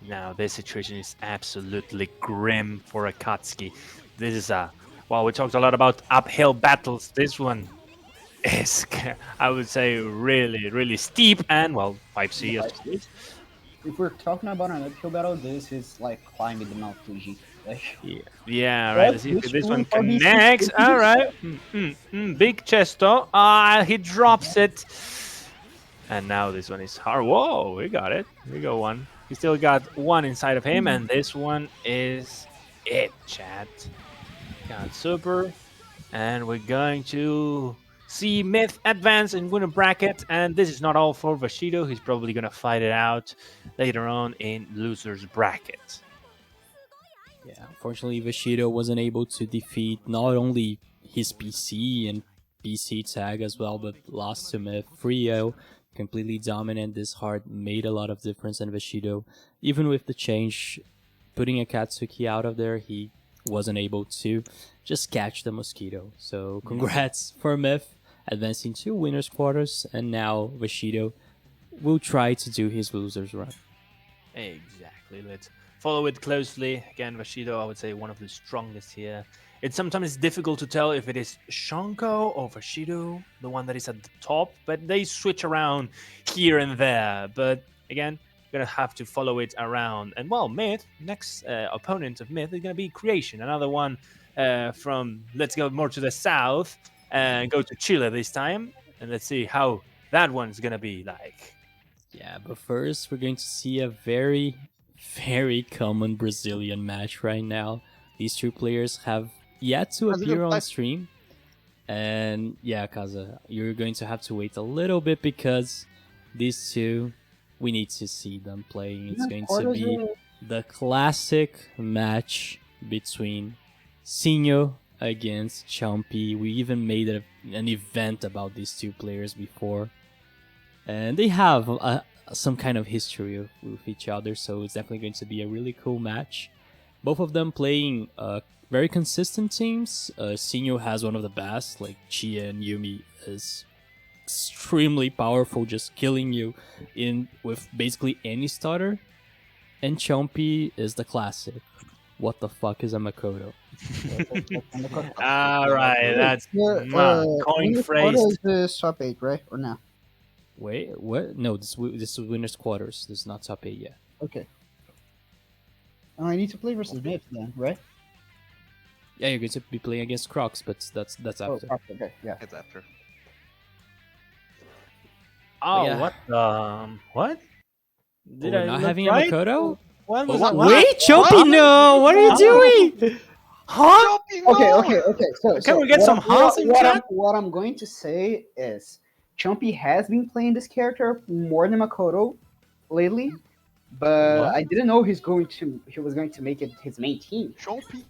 Now, this situation is absolutely grim for Akatsuki. This is well, we talked a lot about uphill battles. This one is, I would say, really, really steep and, well, 5C as it is. If we're talking about an uphill battle, this is like climbing the Mount Fuji. Like, Yeah, right. Let's see if Which this one one are these connects. people? All right. Big chesto. He drops it. And now this one is hard. Whoa, we got it. We got one. He still got one inside of him, and this one is it, chat. Got super. And we're going to see Mith advance and win a bracket. And this is not all for Vashido. He's probably going to fight it out later on in loser's bracket. Yeah, unfortunately, Vashido wasn't able to defeat not only his PC and BC tag as well, but lost to Mith. Frio, completely dominant. This hard made a lot of difference, and Vashido, even with the change, putting a Katsuki out of there, he wasn't able to just catch the mosquito. So congrats for Mith, advancing to winners quarters, and now Vashido will try to do his losers run. Exactly. Let's follow it closely. Again, Vashido, I would say one of the strongest here. It's sometimes difficult to tell if it is Shonko or Vashido, the one that is at the top, but they switch around here and there. But again, gonna have to follow it around. And well, Mith, next opponent of Mith is gonna be Kreation, another one from, let's go more to the south and go to Chile this time, and let's see how that one's gonna be like. Yeah, but first we're going to see a very, very common Brazilian match right now. These two players have yet to appear on stream. And yeah, Akaza, you're going to have to wait a little bit because these two, we need to see them playing. It's going to be the classic match between Sinho against Chompy. We even made an event about these two players before. And they have some kind of history with each other, so it's definitely going to be a really cool match. Both of them playing very consistent teams. Sinho has one of the best, like Chia and Yumi is extremely powerful, just killing you with basically any starter. And Chompy is the classic. What the fuck is a Machado? Alright, that's coin phrase. Is the swap 8, right? Or no? Wait, what? No, this is winners quarters. This is not top 8 yet. Okay. Oh, I need to play versus Mith then, right? Yeah, you're going to be playing against Crocks, but that's Oh, after. okay, yeah. It's after. Oh, Yeah. what? Did I not look having right? a Machado? What was What? that? Wait, Chompy, no! What are you doing? Huh? Okay. So Can we get some Hans in chat? What I'm going to say is, Chompy has been playing this character more than Machado lately, but What? I didn't know he was going to make it his main team. Chompy,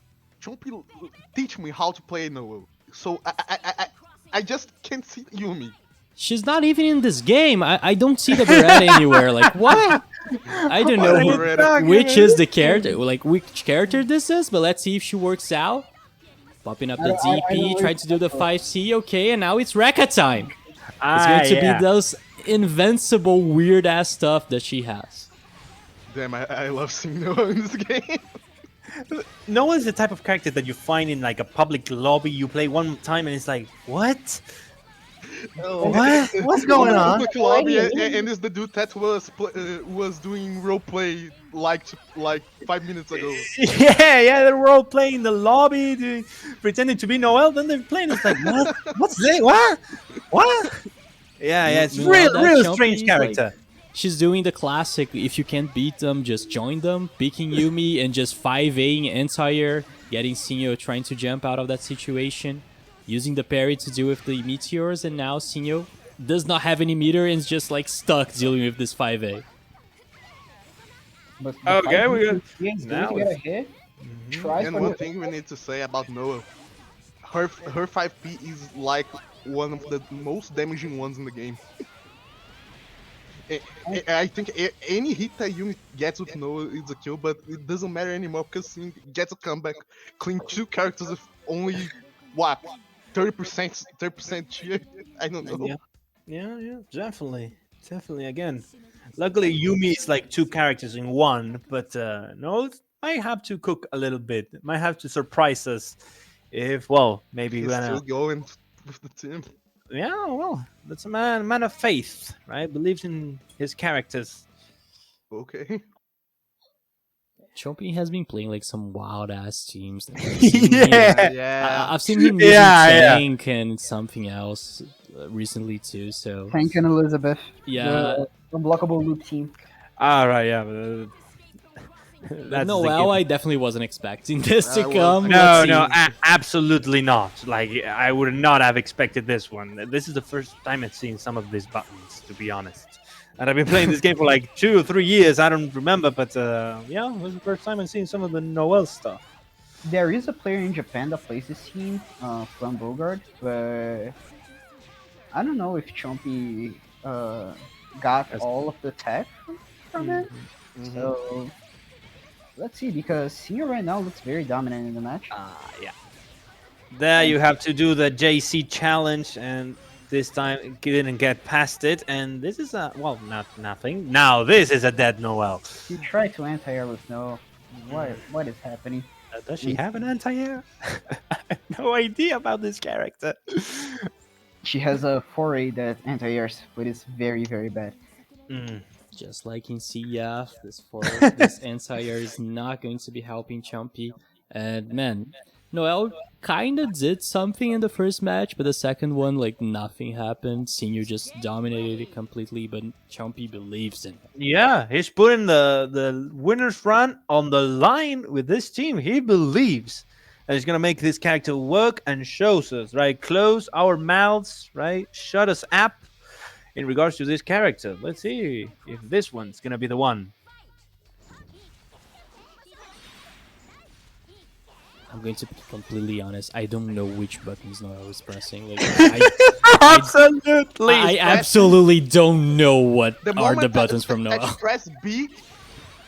teach me how to play Noah. So I just can't see Yumi. She's not even in this game. I don't see the Beretta anywhere. Like, what? I don't know which is the character, like which character this is, but let's see if she works out. Popping up the DP, trying to do the 5C, okay, and now it's Rekka time. It's going to be those invincible weird ass stuff that she has. Damn, I love seeing Noah in this game. Noah is the type of character that you find in like a public lobby. You play one time and it's like, what? What? What's going on? Quick lobby, and it's the dude that was doing roleplay like 5 minutes ago. Yeah, they're all playing in the lobby, pretending to be Noel. Then they're playing. It's like, what? What's this? What? Yeah, it's real strange character. Like, she's doing the classic, if you can't beat them, just join them, picking Yumi and just 5Aing entire, getting Sinho trying to jump out of that situation, using the parry to deal with the meteors, and now Sinho does not have any meter and is just like stuck dealing with this 5A. But Okay, we got now to get a hit. And one thing we need to say about Noah, her 5P is like one of the most damaging ones in the game. I think any hit that Yumi gets with Noah is a kill, but it doesn't matter anymore because she gets a comeback, clean 2 characters with only, what, 30% cheer? I don't know. Yeah, definitely. Again, luckily Yumi is like 2 characters in one, but no, might have to cook a little bit. Might have to surprise us if, well, maybe He's we're still going with the team. Yeah, well, that's a man of faith, right? Believes in his characters. Okay. Chompy has been playing like some wild ass teams. I've seen him using Tank and something else recently too. So Tank and Elizabeth. Yeah, the unblockable loop team. Right, yeah. That's No, the well, given. I definitely wasn't expecting this to Well, come. No, Let's no, see. absolutely not. Like, I would not have expected this one. This is the first time I've seen some of these buttons, to be honest. And I've been playing this game for like 2 or 3 years. I don't remember, but yeah, it was the first time I've seen some of the Noel stuff. There is a player in Japan that plays this team from Bogard, but I don't know if Chompy got That's- all of the tech from it. Mhm. So let's see, because Sinho right now looks very dominant in the match. Yeah. There you have to do the JC challenge, and this time it didn't get past it. And this is well, not nothing. Now this is a dead Noel. He tried to anti-air with no. What is happening? Does she have an anti-air? I have no idea about this character. She has a foray that anti-airs, but it's very, very bad. Mm. Just like in CF, this anti-air is not going to be helping Chompy. And man, Noel kind of did something in the first match, but the second one, like, nothing happened. Sinho just dominated it completely, but Chompy believes in him. Yeah, he's putting the winner's run on the line with this team. He believes that he's gonna make this character work and shows us, right? Close our mouths, right? Shut us up in regards to this character. Let's see if this one's gonna be the one. I'm going to be completely honest. I don't know which buttons Noel is pressing. Like, Absolutely. I absolutely don't know what The are moment the buttons that, from that Noel. she press B,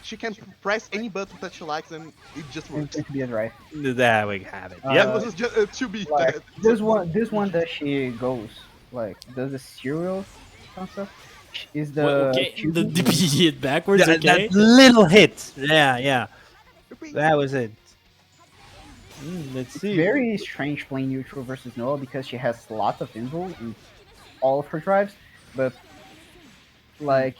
she can press any button that she likes and it just It's works. going to be a drive. There we have it. Uh, Yep. It was just 2B. Like this one that she goes like does the serial concept is the Well, okay, the 2B. DP hit backwards, That, okay? that little hit. Yeah. That was it. Let's see. Very strange playing neutral versus Noah because she has lots of invul in all of her drives, but like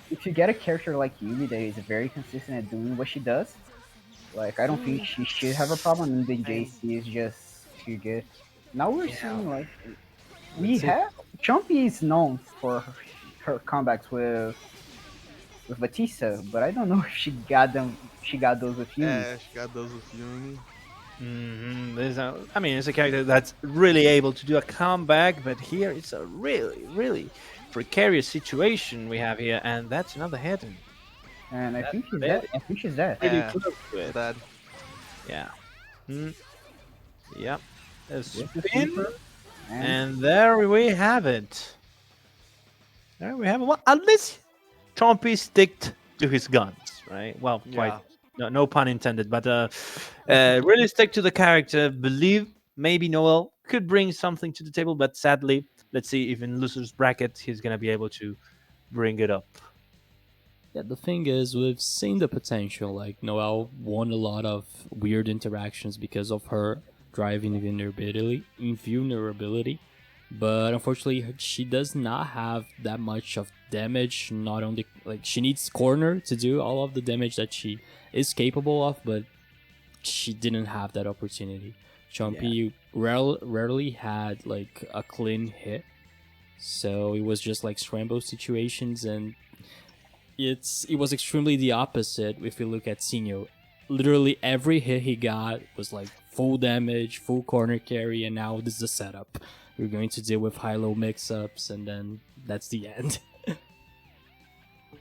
if you get a character like Yumi that is very consistent at doing what she does, like I don't think she should have a problem, and then JC is just too good. Now we're seeing like we have Chompy is known for her comebacks with Batista, but I don't know if she got them. She got those with Yumi. Yeah, she got those with Yumi. I mean, it's a character that's really able to do a comeback, but here it's a really precarious situation we have here, and that's another hidden. And I think she's bad. dead. I think she's dead. Pretty Yeah. close to it. That Yeah. Yep. A Just a spin, sweeper, and and there we have it. There we have it. Well, at least Chompy sticked to his guns, right? Well, quite. yeah. No pun intended, but really stick to the character. Believe maybe Noel could bring something to the table, but sadly, let's see if in loser's bracket he's gonna be able to bring it up. Yeah, the thing is, we've seen the potential. Like, Noelle won a lot of weird interactions because of her driving invulnerability. But unfortunately, she does not have that much of damage. Not only, like, she needs corner to do all of the damage that she is capable of, but she didn't have that opportunity. Chompy rarely had, like, a clean hit. So it was just like scramble situations, and it was extremely the opposite if you look at Sinho. Literally every hit he got was like full damage, full corner carry, and now this is the setup. We're going to deal with high-low mix-ups, and then that's the end.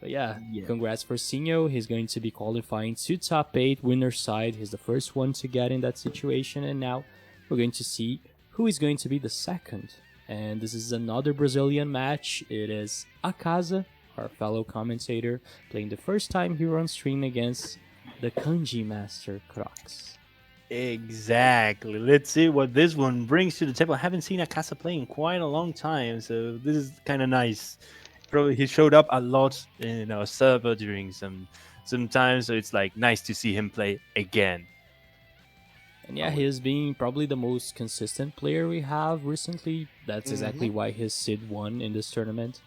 But yeah, congrats for Sinho. He's going to be qualifying to top 8 winner side. He's the first one to get in that situation, and now we're going to see who is going to be the second. And this is another Brazilian match. It is Akaza, our fellow commentator, playing the first time here on stream against the kanji master Crocks. Exactly. Let's see what this one brings to the table. I haven't seen Akaza play in quite a long time, so this is kind of nice. Probably he showed up a lot in our server during some time, so it's like nice to see him play again. And yeah, he has been probably the most consistent player we have recently. That's exactly why his Sid won in this tournament.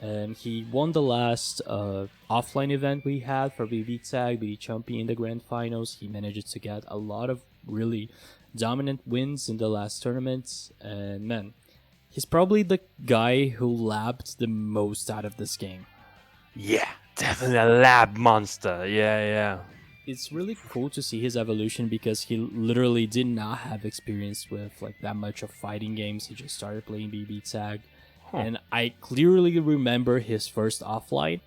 And he won the last offline event we had for BBTAG, the Chompy in the grand finals. He managed to get a lot of really dominant wins in the last tournaments. And man, he's probably the guy who labbed the most out of this game. Yeah, definitely a lab monster. Yeah. it's really cool to see his evolution because he literally did not have experience with like that much of fighting games. He just started playing BBTAG, and I clearly remember his first offline,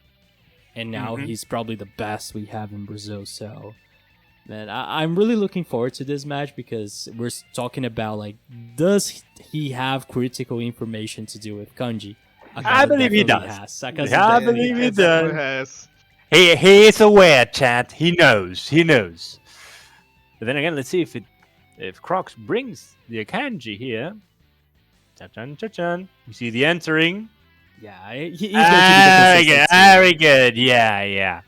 and now he's probably the best we have in Brazil. So, man, I'm really looking forward to this match because we're talking about like, does he have critical information to do with kanji? I believe he does. I believe he does. Has. He is aware, chat. He knows. He knows. But then again, let's see if Crocks brings the kanji here. Cha-chan, cha-chan. You see the entering. Yeah, he's going to be the consistency. Very good. Yeah.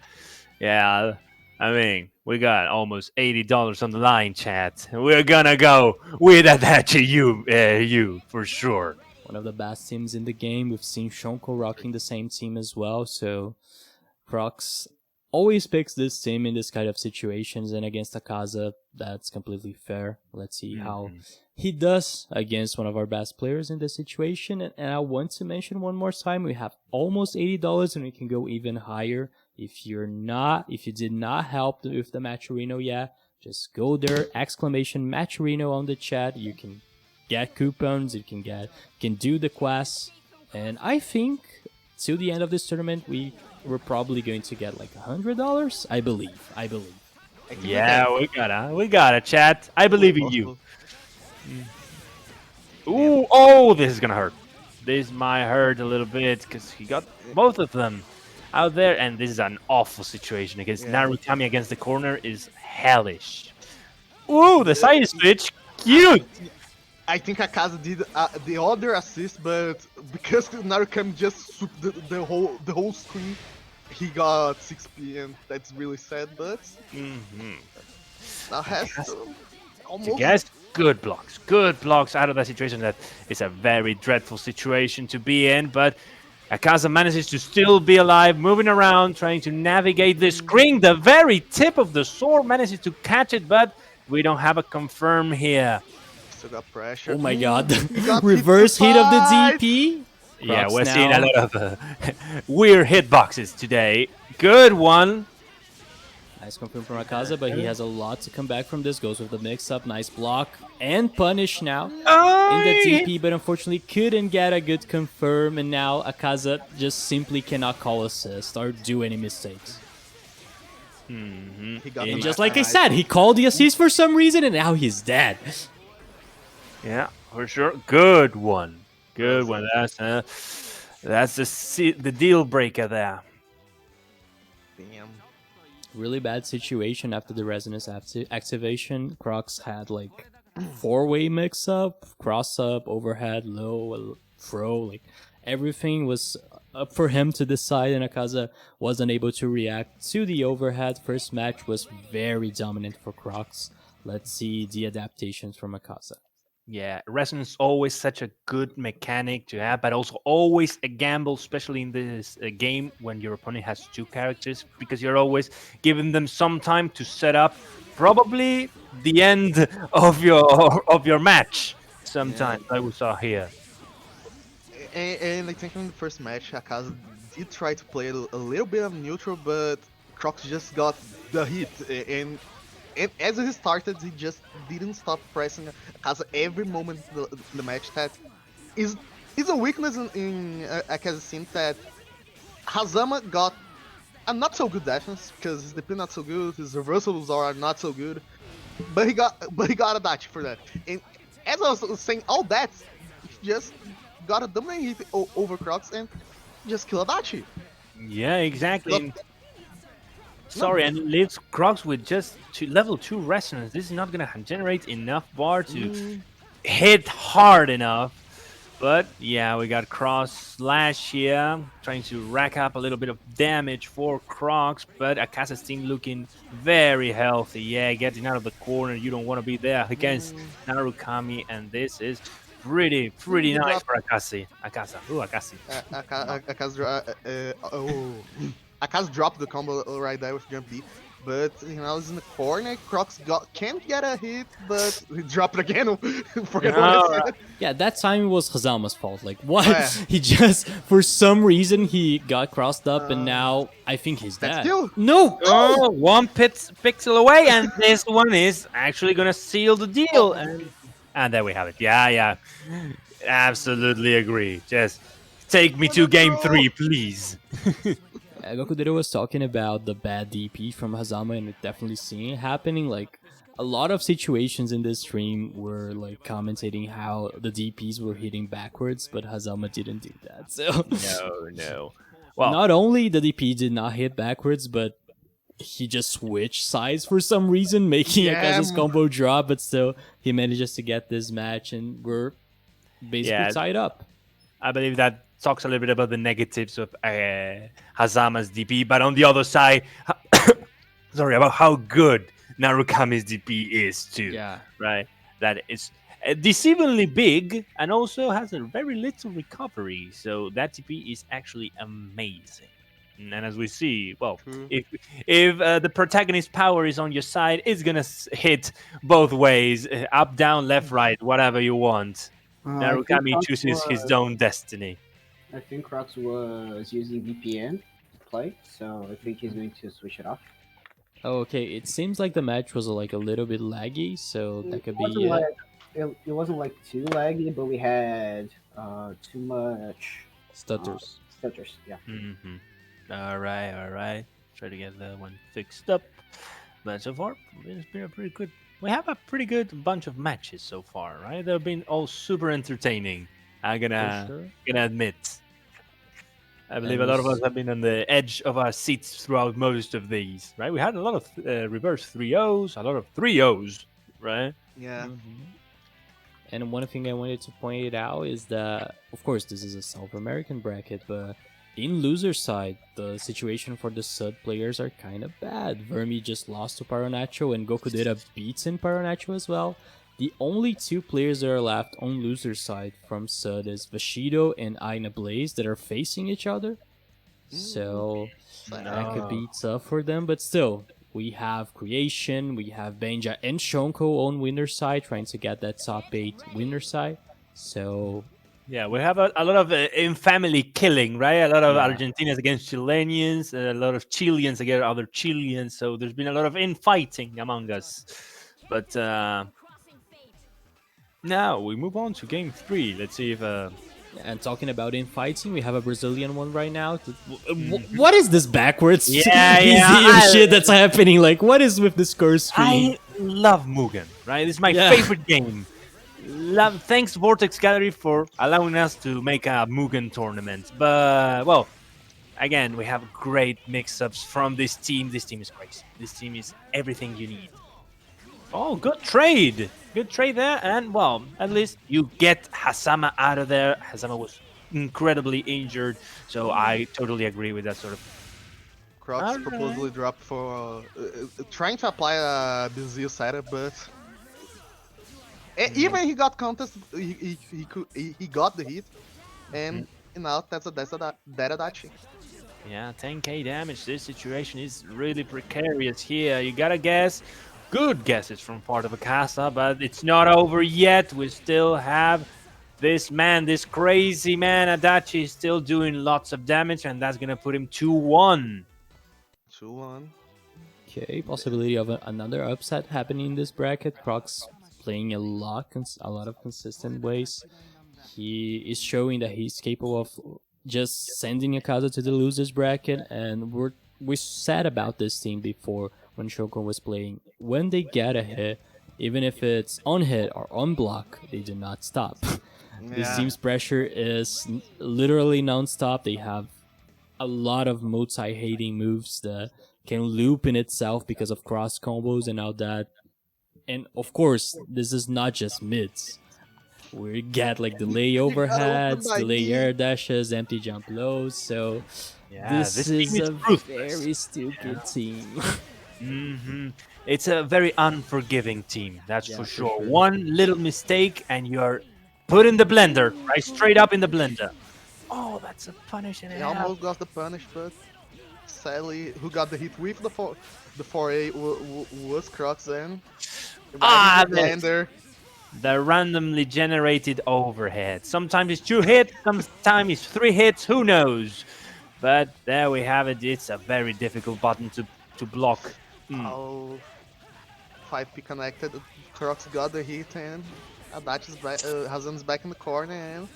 I mean, we got almost $80 on the line, chat. We're gonna go with Adachi you for sure. One of the best teams in the game. We've seen Shonko rocking the same team as well, so Crocks always picks this team in this kind of situations, and against Akaza, that's completely fair. Let's see how he does against one of our best players in this situation. And I want to mention one more time, we have almost $80 and we can go even higher. If you did not help with the Matcherino yet, just go there, exclamation Matcherino on the chat. You can get coupons, you can do the quests, and I think till the end of this tournament we're probably going to get like $100. I believe. Yeah, we got it, chat. I believe in you. Ooh, oh, this is gonna hurt. This might hurt a little bit because he got both of them out there, and this is an awful situation against Narukami against the corner is hellish. Ooh, the side switch, cute. I think Akaza did the other assist, but because Narukami just swooped the whole screen, he got 6p, and that's really sad. But now has to almost. Yes, good blocks out of that situation. That is a very dreadful situation to be in, but Akaza manages to still be alive, moving around, trying to navigate the screen. The very tip of the sword manages to catch it, but we don't have a confirm here. Still got pressure. Oh my god. Reverse hit of the DP. Yeah, Crocks we're now. seeing a lot of weird hitboxes today. Good one. Nice confirm from Akaza, but he has a lot to come back from this. Goes with the mix-up. Nice block. And punish now in the DP, but unfortunately couldn't get a good confirm. And now Akaza just simply cannot call assist or do any mistakes. He got And the just match like I right. said, he called the assist for some reason, and now he's dead. Yeah, for sure. Good one. Good one. That's the deal breaker there. Damn. Really bad situation after the resonance activation. Crocks had like 4-way mix-up, cross-up, overhead, low, throw. Like everything was up for him to decide, and Akaza wasn't able to react to the overhead. First match was very dominant for Crocks. Let's see the adaptations from Akaza. Yeah, resonance always such a good mechanic to have, but also always a gamble, especially in this game when your opponent has two characters, because you're always giving them some time to set up probably the end of your match. Sometimes, like we saw here. And I think in the first match, Akaza did try to play a little bit of neutral, but Crocks just got the hit. And as he started, he just didn't stop pressing Akaza every moment in the match. That is a weakness in Akaza's team, that Hazama got a not so good defense because his DP not so good, his reversals are not so good, but he got a dachi for that. And as I was saying all that, he just got a dominant hit over Crocks and just kill a dachi. Yeah, exactly. Sorry, and leaves Crocks with just level 2 resonance. This is not gonna generate enough bar to hit hard enough. But yeah, we got cross slash here, trying to rack up a little bit of damage for Crocks, but Akaza's team looking very healthy. Yeah, getting out of the corner, you don't want to be there against Narukami, and this is pretty nice for Akaza. Akaza dropped the combo right there with jump B. But now he's in the corner. Crocks can't get a hit, but he dropped again. Forget what I said. Yeah, that time it was Hazama's fault. Like, what? Oh, yeah. He just, for some reason, he got crossed up, and now I think he's That's dead. still. No! Oh, one pixel away, and this one is actually gonna seal the deal. And there we have it. Yeah. Absolutely agree. Just take me to game 3, please. Gokudera was talking about the bad DP from Hazama, and it definitely seeing it happening. Like, a lot of situations in this stream were like commentating how the DPs were hitting backwards, but Hazama didn't do that. So No. Well, not only the DP did not hit backwards, but he just switched sides for some reason, making Akaza's combo drop. But still, he manages to get this match, and we're basically tied up. I believe that talks a little bit about the negatives of Hazama's DP, but on the other side, sorry, about how good Narukami's DP is too. Yeah. Right? That is deceivingly big and also has a very little recovery. So that DP is actually amazing. And as we see, well, if the protagonist power is on your side, it's gonna hit both ways, up, down, left, right, whatever you want. Narukami chooses his own destiny. I think Crocks was using VPN to play, so I think he's going to switch it off. Okay, it seems like the match was like a little bit laggy, so that could be. It wasn't like too laggy, but we had too much stutters. Yeah. Mm-hmm. All right. Try to get that one fixed up. But so far, it's been a pretty good. We have a pretty good bunch of matches so far, right? They've been all super entertaining. I'm gonna admit. I believe a lot of us have been on the edge of our seats throughout most of these, right? We had a lot of reverse 3-0s, a lot of 3-0s, right? Yeah. Mm-hmm. And one thing I wanted to point it out is that, of course, this is a South American bracket, but in loser side, the situation for the Sud players are kind of bad. Vermi just lost to Paranacho, and Gokudera beats in Paranacho as well. The only two players that are left on loser side from Sud is Vashido and UNIBrasil that are facing each other. So that could be tough for them, but still, we have Kreation, we have Benja and Shonko on winner side, trying to get that top 8 winner side. So yeah, we have a lot of in-family killing, right? A lot of Argentinians against Chileans, a lot of Chileans against other Chileans. So there's been a lot of infighting among us. But now we move on to game 3. Let's see if... And talking about infighting, we have a Brazilian one right now. What is this backwards shit that's happening? Like, what is with this curse screen? I love Mugen, right? This is my favorite game. Thanks Vortex Gallery for allowing us to make a Mugen tournament. But, well, again, we have great mix-ups from this team. This team is crazy. This team is everything you need. Oh, good trade. Good trade there. And, well, at least you get Hazama out of there. Hazama was incredibly injured. So I totally agree with that sort of... Crocks supposedly dropped for trying to apply a BZL setup, but even he got contest, he got the hit, and now that's a Adachi. Yeah, 10k damage. This situation is really precarious here. You gotta guess. Good guesses from part of Akaza, but it's not over yet. We still have this man, this crazy man, Adachi, is still doing lots of damage, and that's gonna put him 2-1. 2-1. Okay, possibility of another upset happening in this bracket. Crocks playing a lot of consistent ways. He is showing that he's capable of just sending Akaza to the losers bracket, and we said about this team before when Shonko was playing. When they get a hit, even if it's on hit or on block, they do not stop. This team's pressure is literally non-stop. They have a lot of multi-hating moves that can loop in itself because of cross combos and all that. And of course, this is not just mids. We get like delay overheads, delay air dashes, empty jump lows. So this is a very stupid team. It's a very unforgiving team, that's for sure. One little mistake and you're put in the blender, right? Straight up in the blender. Oh, that's a punish and a half. He almost got the punish, but Sadly, who got the hit with the 4A was Crocks then. Ah, The lander. the randomly generated overhead. Sometimes it's 2 hits, sometimes it's 3 hits, who knows? But there we have it. It's a very difficult button to block. Oh, 5P connected. Crocks got the hit and Adachi's back. Hazam's back in the corner and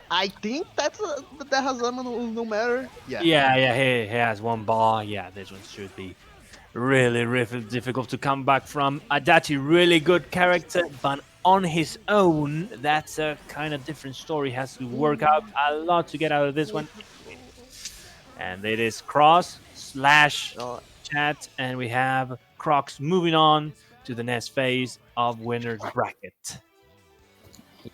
I think that Hazama no matter. Yeah, he has 1 bar. Yeah, this one should be really difficult to come back from. Adachi, really good character, but on his own, that's a kind of different story. Has to work out a lot to get out of this one. And it is cross/chat, and we have Crocks moving on to the next phase of winner's bracket.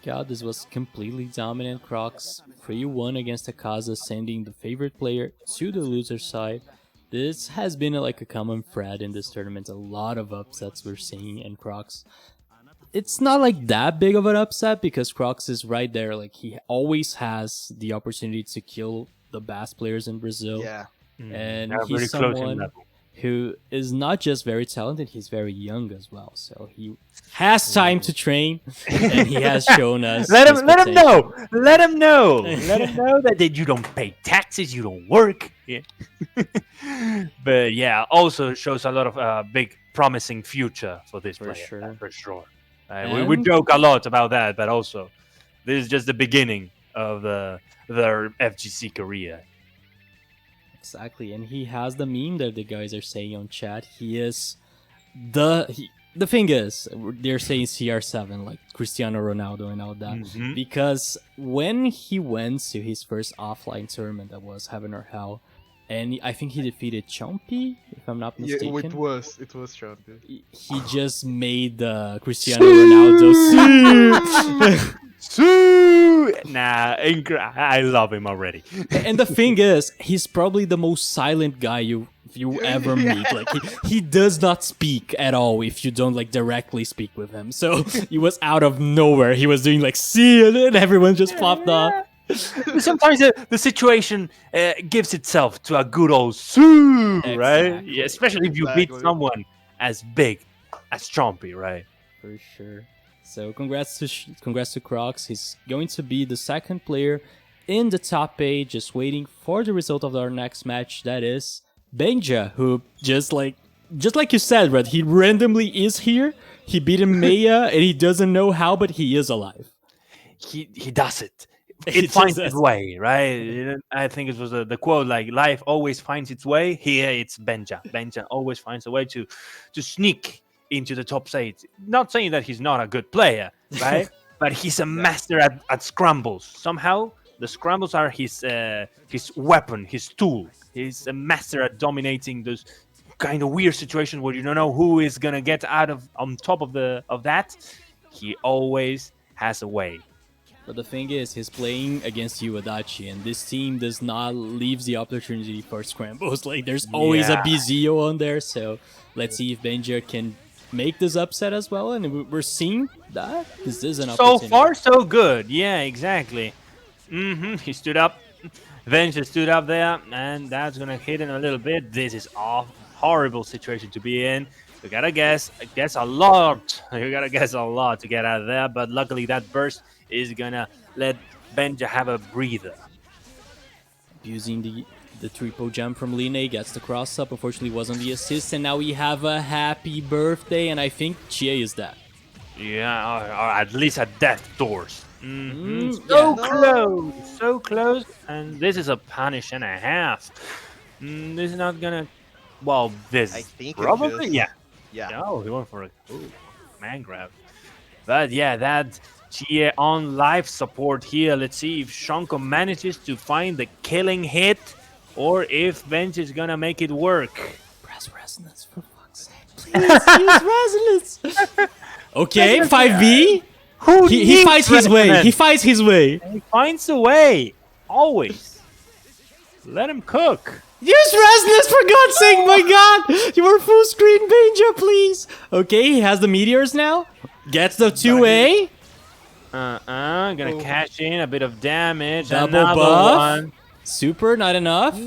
God, this was completely dominant. Crocks 3-1 against Akaza, sending the favorite player to the loser side. This has been like a common thread in this tournament. A lot of upsets we're seeing, and Crocks, it's not like that big of an upset because Crocks is right there. Like, he always has the opportunity to kill the best players in Brazil. Yeah. And Very he's close in someone level. who is not just very talented, he's very young as well. So he has time to train, and he has shown us. Let his him potential. know. Let him know. Let him know that you don't pay taxes, you don't work. Yeah. But yeah, also shows a lot of big promising future for this For player. sure. For sure. We And- joke a lot about that, but also this is just the beginning of their FGC career. Exactly, and he has the meme that the guys are saying on chat. He is the thing is, they're saying CR7 like Cristiano Ronaldo and all that, Mhm. because when he went to his first offline tournament, that was Heaven or Hell, and I think he defeated Chompy, if I'm not Yeah, mistaken. it was Chompy. He just made the Cristiano Ronaldo. Nah, I love him already. And the thing is, he's probably the most silent guy you ever meet. Like, he does not speak at all if you don't like directly speak with him. So he was out of nowhere. He was doing like see, and everyone just popped off. Sometimes the situation gives itself to a good old Sue, right? Exactly. Yeah, especially if you beat Exactly. someone as big as Chompy, right? For sure. So congrats to Crocks. He's going to be the second player in the top 8, just waiting for the result of our next match. That is Benja, who just like you said, Red, he randomly is here. He beat Maya, and he doesn't know how, but he is alive. He does it. He It finds does its it. way, right? I think it was the quote, like, life always finds its way. Here it's Benja. Benja always finds a way to sneak into the top 8. Not saying that he's not a good player, right? But he's a master at scrambles. Somehow, the scrambles are his weapon, his tool. He's a master at dominating those kind of weird situations where you don't know who is gonna get out of on top of that. He always has a way. But the thing is, he's playing against you, Adachi, and this team does not leave the opportunity for scrambles. Like, there's always a Yeah. BZO on there, so let's see if Benja can make this upset as well, and we're seeing that this is an So opportunity. far, so good. Yeah, exactly. He stood up. Benja stood up there, and that's gonna hit him a little bit. This is a horrible situation to be in. You gotta guess a lot. You gotta guess a lot to get out of there, but luckily that burst is gonna let Benja have a breather. Using the triple jump from Line, gets the cross up. Unfortunately, wasn't the assist, and now we have a happy birthday, and I think Chie is that. Yeah, or at least at death doors. So yeah. close, so close, and this is a punish and a half. This is not gonna. Well, this I think it probably is. yeah. Yeah. Oh, he went for a man grab. But yeah, that Chie on life support here. Let's see if Shonko manages to find the killing hit, or if Benj is gonna make it work. Press resonance, for fuck's sake. Please use resonance. Okay, 5v. Who He needs fights his way. resonance? He fights his way. He finds a way. Always. Let him cook. Use resonance, for God's sake, my God! You are full screen, Benja, please! Okay, he has the meteors now. Gets the 2A. Gonna cash in a bit of damage. Double Another buff. one. Super, not enough.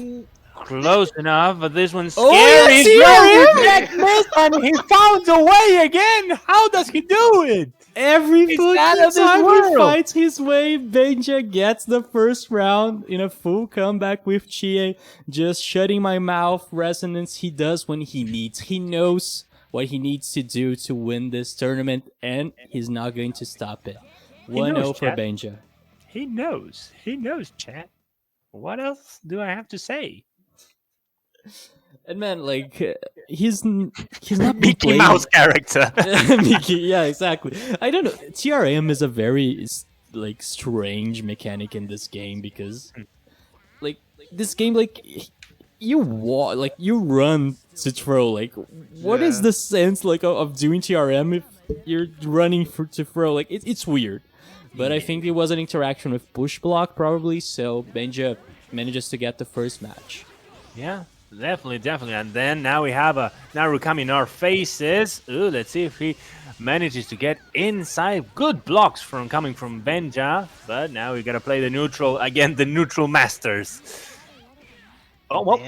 Close enough, but this one's Oh, scary. yes, He's missed, and he found a way again. How does he do it? Every It's fucking out of this time he world. fights his way, Benja gets the first round in a full comeback with Chie, just shutting my mouth resonance he does when he needs. He knows what he needs to do to win this tournament, and he's not going to stop it. 1-0 for chat. Benja. He knows. He knows, chat. What else do I have to say? And man, like, he's not been Mickey playing- Mouse character. Mickey, yeah, exactly. I don't know. TRM is a very like strange mechanic in this game because, like, this game, like, you run to throw. Like, what is the sense like of doing TRM if you're running to throw? Like, it's weird. But I think it was an interaction with push block probably. So Benja manages to get the first match. Yeah. Definitely. And then now we have a Narukami in our faces. Ooh, let's see if he manages to get inside. Good blocks coming from Benja. But now we gotta play the neutral again, the neutral masters. Oh well,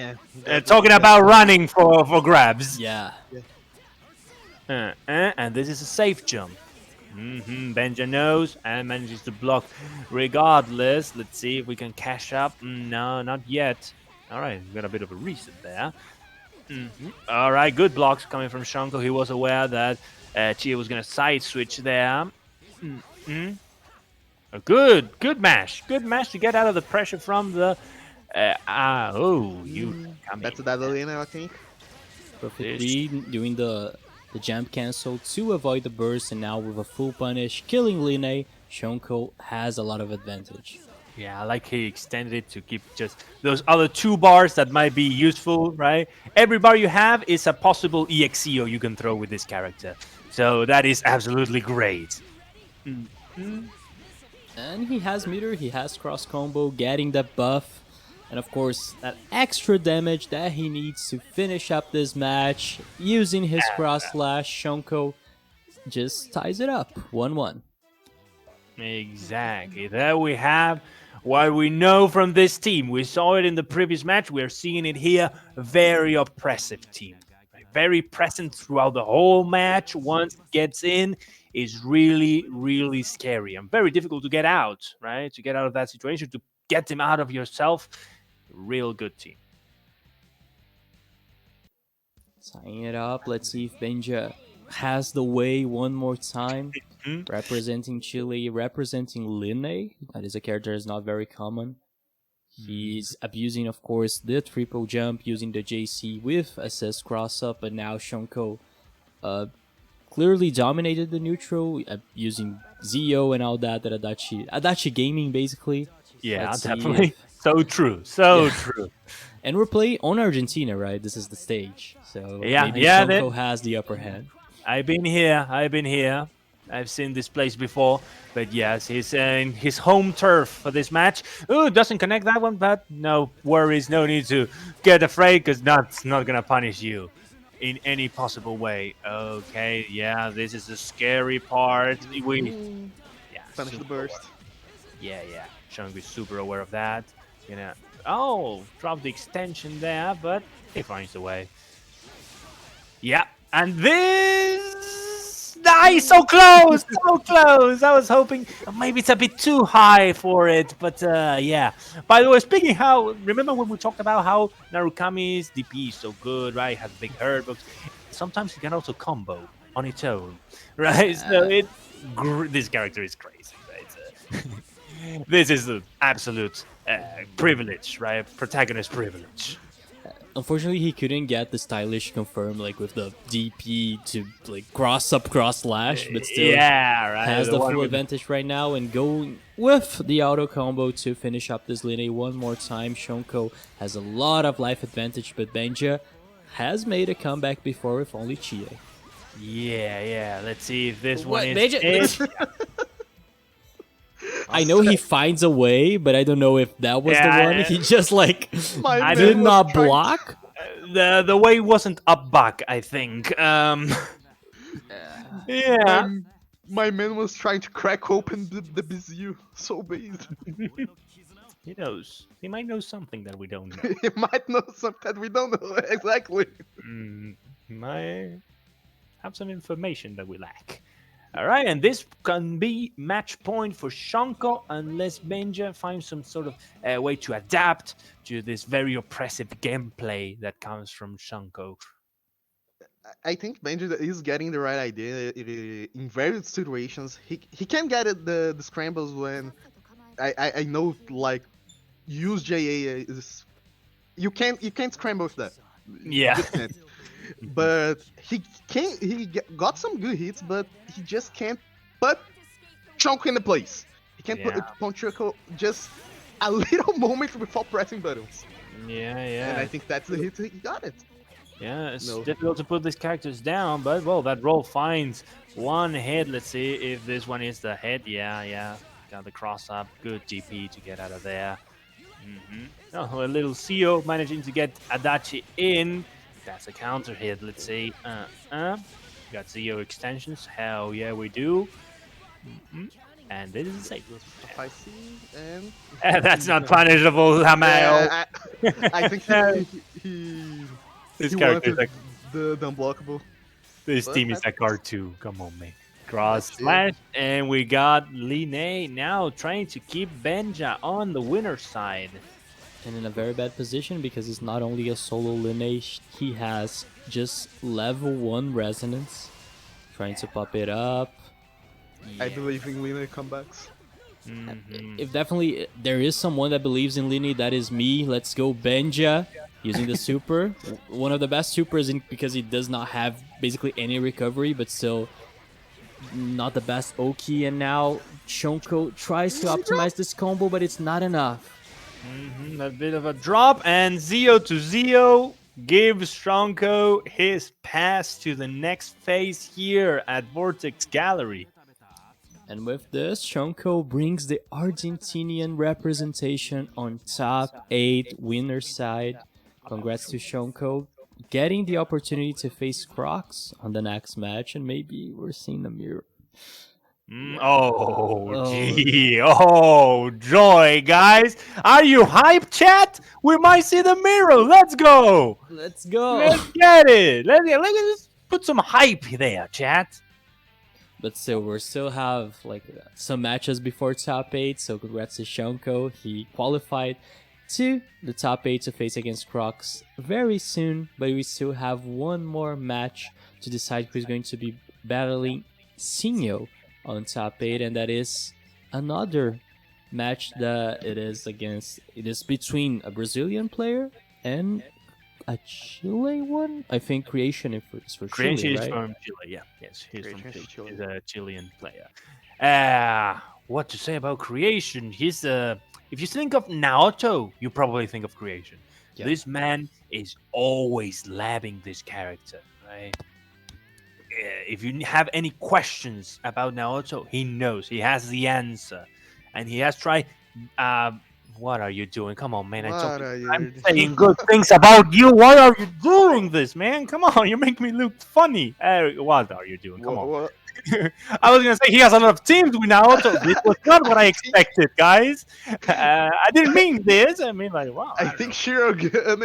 Yeah, talking about running for grabs. Yeah. And this is a safe jump. Benja knows and manages to block regardless. Let's see if we can cash up. No, not yet. All right, we got a bit of a reset there. All right, good blocks coming from Shonko. He was aware that Chia was going to side switch there. A good mash. Good mash to get out of the pressure from the... you... That's that arena, I think. Perfectly doing the jump cancel to avoid the burst, and now with a full punish, killing Line, Shonko has a lot of advantage. Yeah, I like he extended it to keep just those other 2 bars that might be useful, right? Every bar you have is a possible EXEO you can throw with this character. So that is absolutely great. And he has meter, he has cross combo, getting that buff. And of course, that extra damage that he needs to finish up this match. Using his cross slash, Shonko just ties it up. 1-1. Exactly. There we have what we know from this team. We saw it in the previous match. We're seeing it here. Very oppressive team. Very present throughout the whole match. Once it gets in, is really, really scary and very difficult to get out, right? To get out of that situation, to get them out of yourself. Real good team. Tying it up. Let's see if Benja has the way one more time. Representing Chile, representing Line. That is a character that's not very common. He's abusing, of course, the triple jump, using the JC with assist cross up, but now Shonko clearly dominated the neutral, using Zio and all that Adachi Gaming, basically. Yeah, Let's see definitely. if- So true. So true. And we're playing on Argentina, right? This is the stage. So maybe yeah, Shonko has the upper hand. I've been here. I've seen this place before. But yes, he's in his home turf for this match. Ooh, doesn't connect that one, but no worries. No need to get afraid, because that's not going to punish you in any possible way. Okay, yeah, this is the scary part. Finish the burst. Yeah. Shonko is super aware of that. Drop the extension there, but he finds a way. Yeah, and this... Nice, so close, so close. I was hoping maybe it's a bit too high for it, but yeah. By the way, remember when we talked about how Narukami's DP is so good, right? Has big hurt, but sometimes he can also combo on its own, right? So this character is crazy, right? This is the absolute privilege, right? Protagonist privilege. Unfortunately, he couldn't get the stylish confirm, like with the DP to like cross up, cross slash, but still has the full advantage right now, and going with the auto combo to finish up this Line one more time. Shonko has a lot of life advantage, but Benja has made a comeback before with only Chie. Yeah. Let's see if this one is Benja, I know he finds a way, but I don't know if that was the one. He just like did not block. The way wasn't up back, I think. Yeah. My man was trying to crack open the BZU so bad. He knows. He might know something that we don't know. He might know something that we don't know exactly. He might have some information that we lack. All right, and this can be match point for Shonko unless Benja finds some sort of way to adapt to this very oppressive gameplay that comes from Shonko. I think Benja is getting the right idea in various situations. He can get the scrambles when I know like use JA is you can't scramble with that. Yeah. You just can't. But got some good hits, but he just can't put Chonko in the place. He can't put Chonko just a little moment without pressing buttons. Yeah. And I think that's the hit he got it. Yeah, it's difficult to put these characters down, but well, that roll finds one hit. Let's see if this one is the hit. Yeah. Got the cross up. Good GP to get out of there. Oh, a little Sinho managing to get Adachi in. That's a counter hit. Let's see. Got Sinho extensions. Hell yeah, we do. And this is a safe. I see, and that's not punishable, Hamayo. Yeah, I think he This he character wanted the unblockable. This team is a cartoon. Come on, man. Cross slash, and we got Line now trying to keep Benja on the winner side. And in a very bad position because it's not only a solo lineage, he has just level 1 resonance. Trying to pop it up. I believe in linear comebacks. If definitely there is someone that believes in lineage, that is me. Let's go Benja using the super. One of the best supers because he does not have basically any recovery, but still not the best Oki. And now Shonko tries to optimize this combo, but it's not enough. A bit of a drop, and Zio to Zio gives Shonko his pass to the next phase here at Vortex Gallery. And with this, Shonko brings the Argentinian representation on top 8 winner side. Congrats to Shonko getting the opportunity to face Crocks on the next match, and maybe we're seeing the mirror. Joy, guys. Are you hyped, chat? We might see the mirror. Let's go. Let's go. Let's get it. Let's put some hype there, chat. But still, we still have like some matches before top 8, so congrats to Shonko. He qualified to the top 8 to face against Crocks very soon, but we still have one more match to decide who's going to be battling Sinho on top 8, and that is another match that it is between a Brazilian player and a Chile one. I think Kreation is for Kreation Chile, is right? from Chile, yeah. Yes, he's from Chile. Chile. He's a Chilean player. What to say about Kreation? He's if you think of Naoto, you probably think of Kreation. Yeah. This man is always labbing this character, right? If you have any questions about Naoto, he knows. He has the answer. And he has tried... what are you doing? Come on, man. I'm saying good things about you. Why are you doing this, man? Come on, you make me look funny. What are you doing? Come on. I was going to say he has a lot of teams with Naoto. This was not what I expected, guys. I didn't mean this. I mean, like, wow. I think Shirogun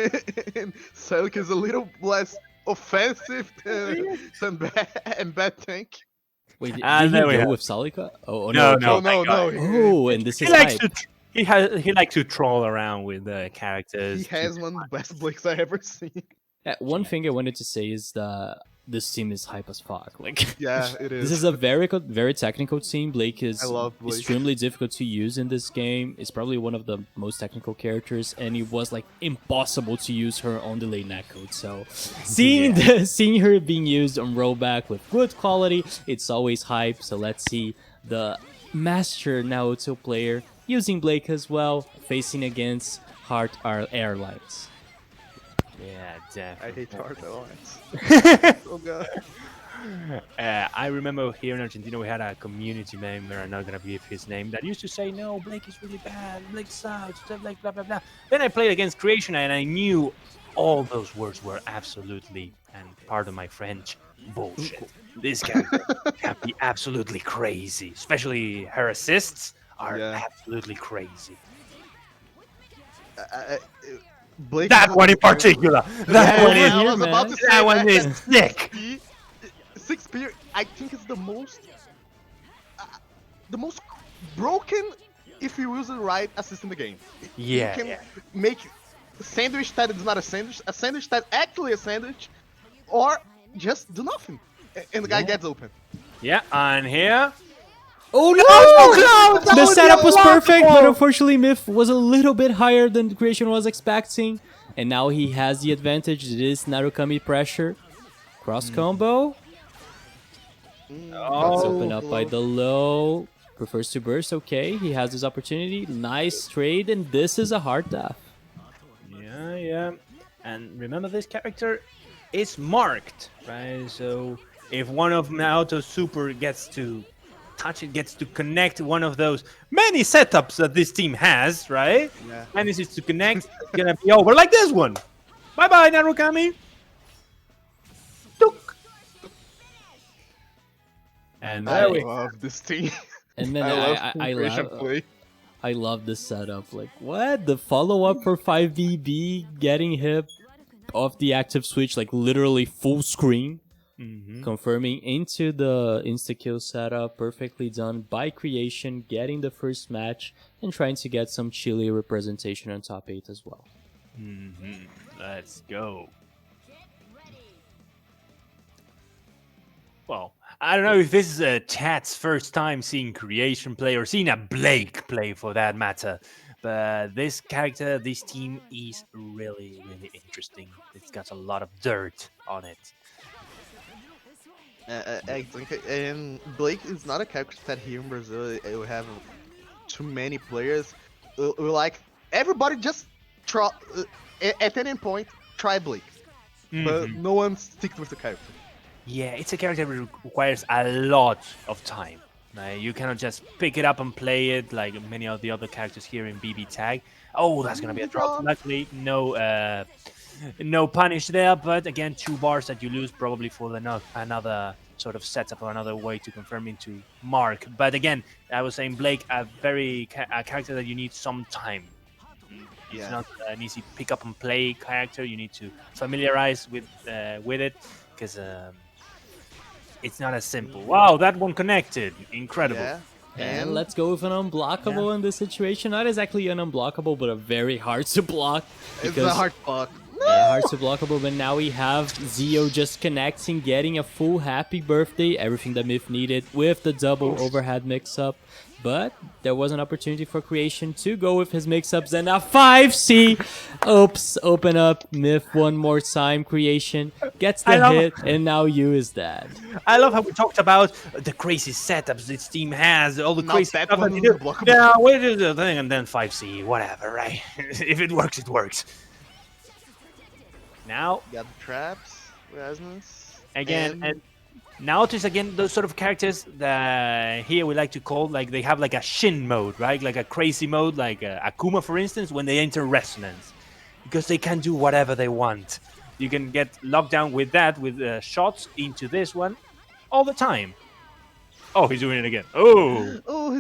and Selk is a little less offensive than bad tank. Wait, did he go with Salika? No. Oh, and this is likes hype. he likes to troll around with the characters. He has one of the best blicks I ever seen. One thing I wanted to say is that this team is hype as fuck. Like, yeah, it is. This is a very technical team. Blake is I love Blake. Extremely difficult to use in this game. It's probably one of the most technical characters, and it was like impossible to use her on the late netcode. So seeing her being used on rollback with good quality, it's always hype. So let's see the master Naoto player using Blake as well, facing against Heart Airlines. Yeah, definitely. I hate Heart Airlines. Oh god. I remember here in Argentina we had a community member, I'm not gonna give his name, that used to say, no, Blake is really bad, Blake sucks, Blake blah blah blah. Then I played against Kreation and I knew all those words were absolutely, and pardon my French, bullshit. This guy can be absolutely crazy, especially her assists are absolutely crazy. Blake That is one in a character- particular. That Yeah, one is. I was man. about to say That one is sick. 6P, I think it's the most broken if you use the right assist in the game. Yeah, You can yeah. make a sandwich that is not a sandwich that actually a sandwich, or just do nothing, and the guy Yeah. gets open. Yeah, and here. Oh no! Cloud! The setup was perfect, but unblockable! unfortunately Mith was a little bit higher than Kreation was expecting. And now he has the advantage. It is Narukami pressure. Cross combo. Gets opened up by the low. Prefers to burst. Okay, he has his opportunity. Nice trade, and this is a hard death. Yeah, yeah. And remember, this character is marked, right? So if one of Naoto's super gets to touch it, gets to connect one of those many setups that this team has, right? Yeah. Manages to connect, it's gonna be over like this one. Bye bye, Narukami. Tuk. And I there we love this team. And then I love I Kreation love play. I love this setup. Like, what? The follow-up for 5BB getting hit off the active switch, like literally full screen. Confirming into the insta-kill setup. Perfectly done by Kreation, getting the first match and trying to get some Chile representation on top 8 as well. Let's go. Well, I don't know if this is chat's first time seeing Kreation play or seeing a Blake play for that matter, but this character, this team is really, really interesting. It's got a lot of dirt on it. I think, and Blake is not a character that here in Brazil we have too many players. We like everybody just try at any point try Blake, but no one sticks with the character. Yeah, it's a character that requires a lot of time. You cannot just pick it up and play it like many of the other characters here in BBTAG. Oh, that's gonna be a drop. Luckily, no punish there, but again, 2 bars that you lose probably for another sort of setup or another way to confirm into Mark. But again, I was saying Blake, a character that you need some time. It's not an easy pick up and play character. You need to familiarize with it because it's not as simple. Wow, that one connected. Incredible. Yeah. And let's go with an unblockable in this situation. Not exactly an unblockable, but a very hard to block. It's a hard block. Yeah, hard to blockable, but now we have Zio just connecting, getting a full happy birthday, everything that Mith needed with the double overhead mix-up. But there was an opportunity for Kreation to go with his mix-ups and a 5C. Oops, open up Mith one more time. Kreation gets the hit, and now you is dead. I love how we talked about the crazy setups this team has, all the Now crazy that stuff that one they is do. blockable. Yeah, wait is the thing, and then 5C, whatever, right? If it works, it works. Now, Got the traps, resonance. again, and notice again those sort of characters that here we like to call, like they have like a Shin mode, right? Like a crazy mode, like Akuma, for instance, when they enter resonance. Because they can do whatever they want. You can get locked down with that, with shots into this one all the time. Oh, he's doing it again. Oh! Oh,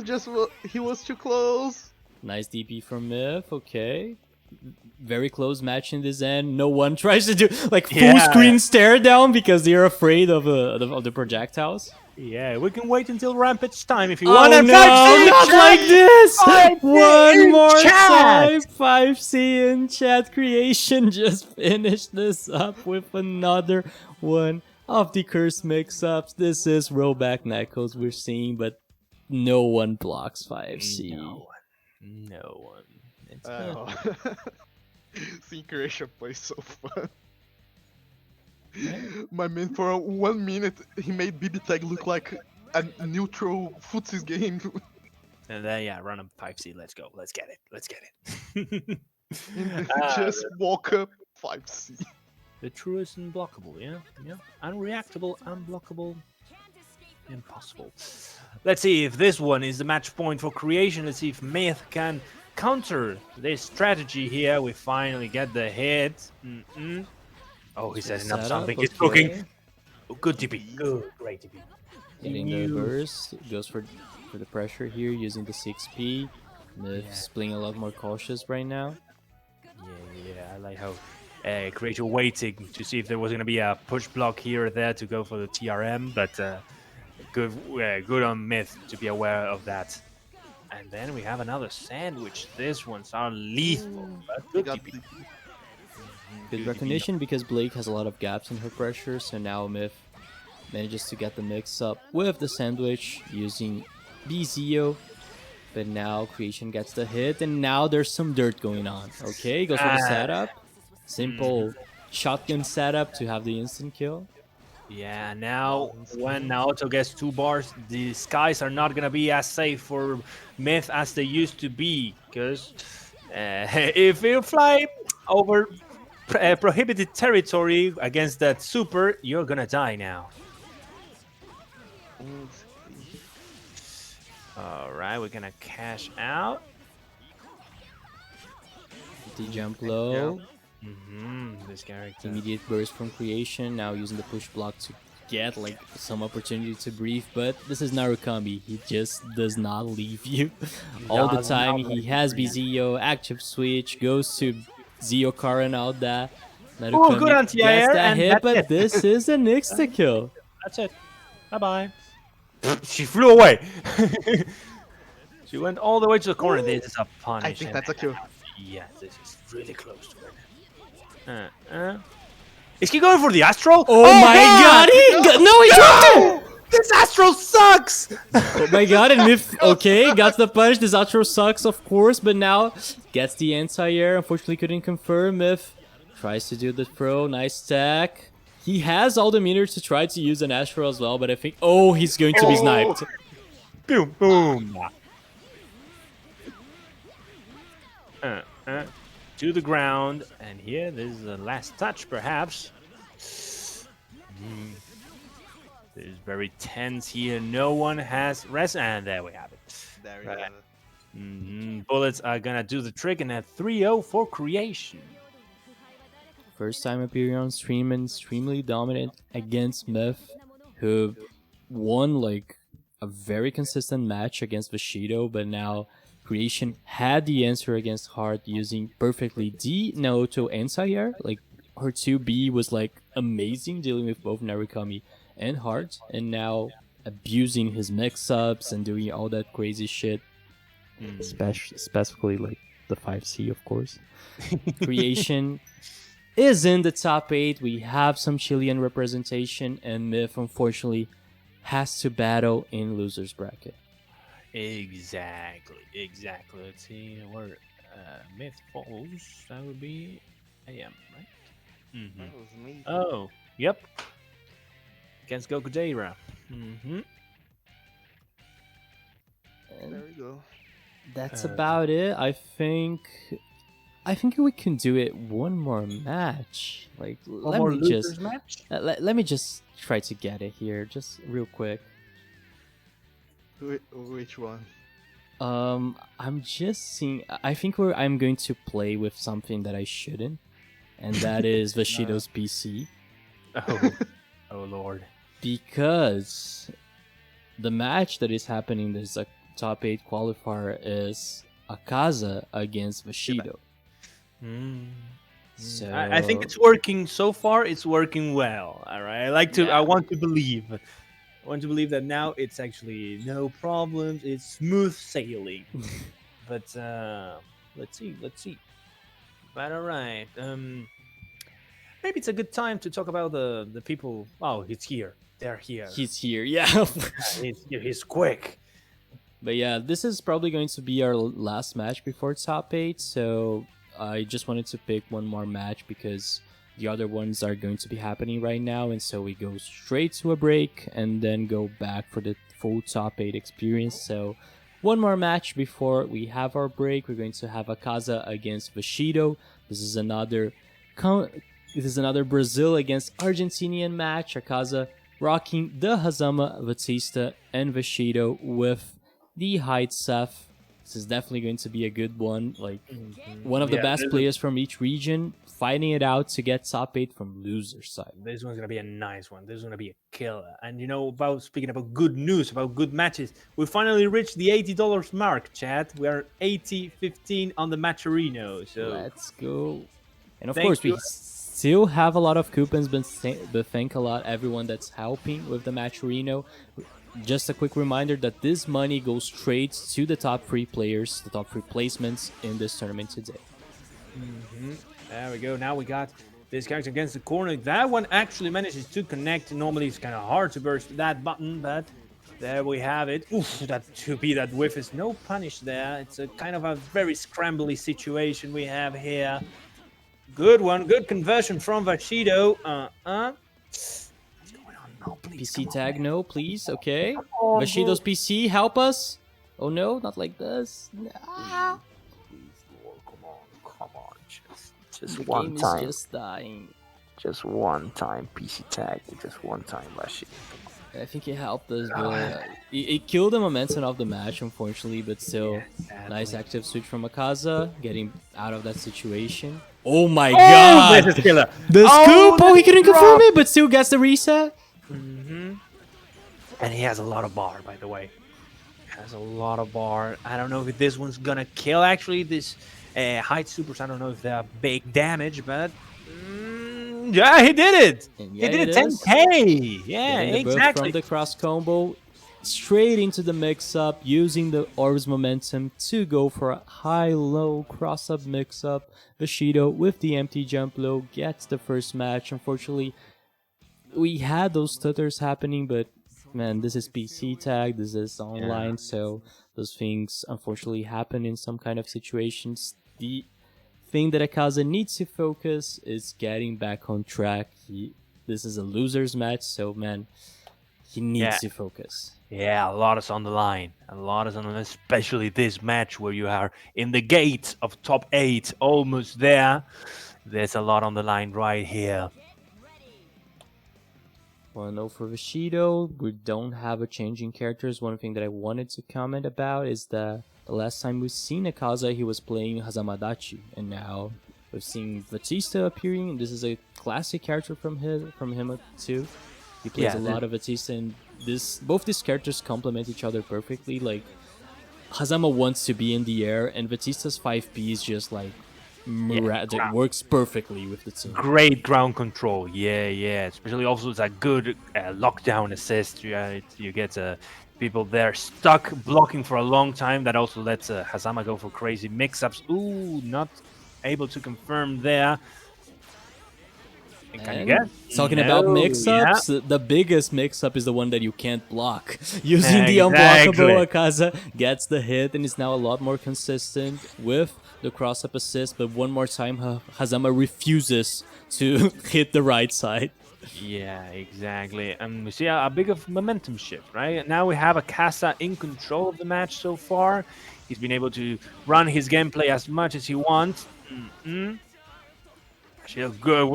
he was too close. Nice DP from Mith, okay. Very close match in this end. No one tries to do like full screen stare down because they're afraid of the projectiles. Yeah, we can wait until Rampage time if you Oh want. no, not like this! One more time, 5C in chat. Kreation just finished this up with another one of the curse mix-ups. This is rollback Neckles we're seeing, but no one blocks 5C. No one. It's Seeing Kreation play so fun. My man, for 1 minute, he made BBTAG look like a neutral footsies game. And then, yeah, run a 5C. Let's go. Let's get it. Let's get it. Just walk up 5C. The truest unblockable, yeah? Yeah. Unreactable, unblockable, impossible. Let's see if this one is the match point for Kreation. Let's see if Mith can counter this strategy here. We finally get the hit. Oh, he's setting up something. He's cooking. Oh, good TP. Good, great TP. Getting the burst. Goes for the pressure here using the 6P. Mith's playing a lot more cautious right now. Yeah, I like how Kreation waiting to see if there was going to be a push block here or there to go for the TRM, but good on Mith to be aware of that. And then we have another sandwich. This one's are lethal, but He good got TP. the- Good recognition because Blake has a lot of gaps in her pressure, so now Mith manages to get the mix up with the sandwich using BZO. But now Kreation gets the hit, and now there's some dirt going on. Okay, goes for the setup. Simple shotgun setup to have the instant kill. Yeah, now when Naoto gets 2 bars, the skies are not going to be as safe for Mith as they used to be. Because if you fly over prohibited territory against that super, you're going to die now. All right, we're going to cash out. The jump low. This character. Immediate burst from Kreation. Now using the push block to get like some opportunity to breathe. But this is Narukami. He just does not leave you all the time. He has BZO, active switch, goes to Zio Karan out there. Oh, good anti-air, gets that and hit, that's but it. this is an insta kill. That's it. Bye-bye. She flew away. She went all the way to the corner. This is a punish. I think that's a kill. Yeah, this is really close to it. Is he going for the Astral? Oh my god! No, he dropped it! This Astral sucks! Oh my god, and Mith, okay, got the punch. This outro sucks, of course, but now gets the anti-air. Unfortunately, couldn't confirm. Mith tries to do the throw. Nice stack. He has all the meter to try to use an Astro as well, but I think... Oh, he's going to be sniped. Boom, boom. To the ground, and here, this is the last touch, perhaps. This is very tense here. No one has rest, and there we have it. There we have it. Bullets are gonna do the trick, and a 3-0 for Kreation. First time appearing on stream and extremely dominant against Mith, who won like a very consistent match against Vashido, but now Kreation had the answer against Heart using perfectly the Naoto anti-air. Like her 2B was like amazing dealing with both Narukami and Heart, and now abusing his mix-ups and doing all that crazy shit. Specifically like the 5C, of course. Kreation is in the top 8. We have some Chilean representation, and Mith unfortunately has to battle in loser's bracket. Exactly. Let's see where Mith falls. That would be AM, right? That was me. Oh, yep. Against Gokudeira. There we go. That's about it. I think we can do it one more match. Like let me just try to get it here, just real quick. Which one? I'm just seeing. I think I'm going to play with something that I shouldn't, and that is Vashido's PC. Oh lord. Because the match that is happening, there's a top 8 qualifier, is Akaza against Vashido. So I think it's working so far. It's working well. All right. I want to believe. I want to believe that now it's actually no problems. It's smooth sailing. But let's see. But all right. Maybe it's a good time to talk about the people. Oh, he's here. They're here. He's here. Yeah. He's quick. But yeah, this is probably going to be our last match before top 8. So I just wanted to pick one more match because the other ones are going to be happening right now, and so we go straight to a break and then go back for the full top 8 experience. So one more match before we have our break. We're going to have Akaza against Vashido. This is another Brazil against Argentinian match. Akaza rocking the Hazama, Batista, and Vashido with the Height Seth This is definitely going to be a good one. Like one of the best players from each region fighting it out to get top 8 from loser side. This one's gonna be a nice one. This is gonna be a killer. And you know, about speaking about good news, about good matches, we finally reached the $80 mark, chat. We are 80-15 on the Matcherino. So let's go. And of course, we still have a lot of coupons, but thank a lot everyone that's helping with the Matcherino. Just a quick reminder that this money goes straight to the top 3 players, the top 3 placements in this tournament today. There we go. Now we got this character against the corner. That one actually manages to connect. Normally it's kind of hard to burst that button, but there we have it. Oof, that 2P, that whiff is no punish there. It's a kind of a very scrambly situation we have here. Good one. Good conversion from Vashido. No, please, PC tag, no, please. Okay. Vashido's PC, help us. Oh no, not like this. Nah. Come on. Just one time. Just dying. Just one time, PC tag. Just one time, Vashido. I think it helped us, but it killed the momentum of the match, unfortunately. But still, nice active switch from Akaza, getting out of that situation. Oh my god! This is killer. The scoop! Oh, he couldn't confirm it, but still gets the reset. And he has a lot of bar, by the way. Has a lot of bar. I don't know if this one's gonna kill, actually. This height supers, I don't know if they're big damage, but yeah, he did it. Yeah, he did it 10k. Yeah, exactly. From the cross combo straight into the mix-up, using the orb's momentum to go for a high-low cross-up mix-up. Vashido with the empty jump low gets the first match. Unfortunately, we had those stutters happening, but man, this is PC tag, this is online, so those things unfortunately happen in some kind of situations. The thing that Akaza needs to focus is getting back on track. This is a loser's match, so man, he needs to focus. Yeah, a lot is on the line. A lot is on the line, especially this match where you are in the gate of top 8, almost there. There's a lot on the line right here. 1-0 for Vashido. We don't have a change in characters. One thing that I wanted to comment about is that the last time we've seen Akaza, he was playing Hazamadachi, and now we've seen Batista appearing, and this is a classic character from him too. He plays a lot of Batista, and both these characters complement each other perfectly. Like, Hazama wants to be in the air, and Batista's 5P is just like it works perfectly with the team. Great ground control, yeah. Especially also it's a good lockdown assist. You get people there stuck blocking for a long time. That also lets Hazama go for crazy mix-ups. Ooh, not able to confirm there. Can you get? Talking about mix-ups, the biggest mix-up is the one that you can't block. Using the unblockable, Akaza gets the hit and is now a lot more consistent with the cross-up assist, but one more time Hazama refuses to hit the right side. Yeah, exactly. And we see a big of momentum shift, right? Now we have Akaza in control of the match so far. He's been able to run his gameplay as much as he wants. Good.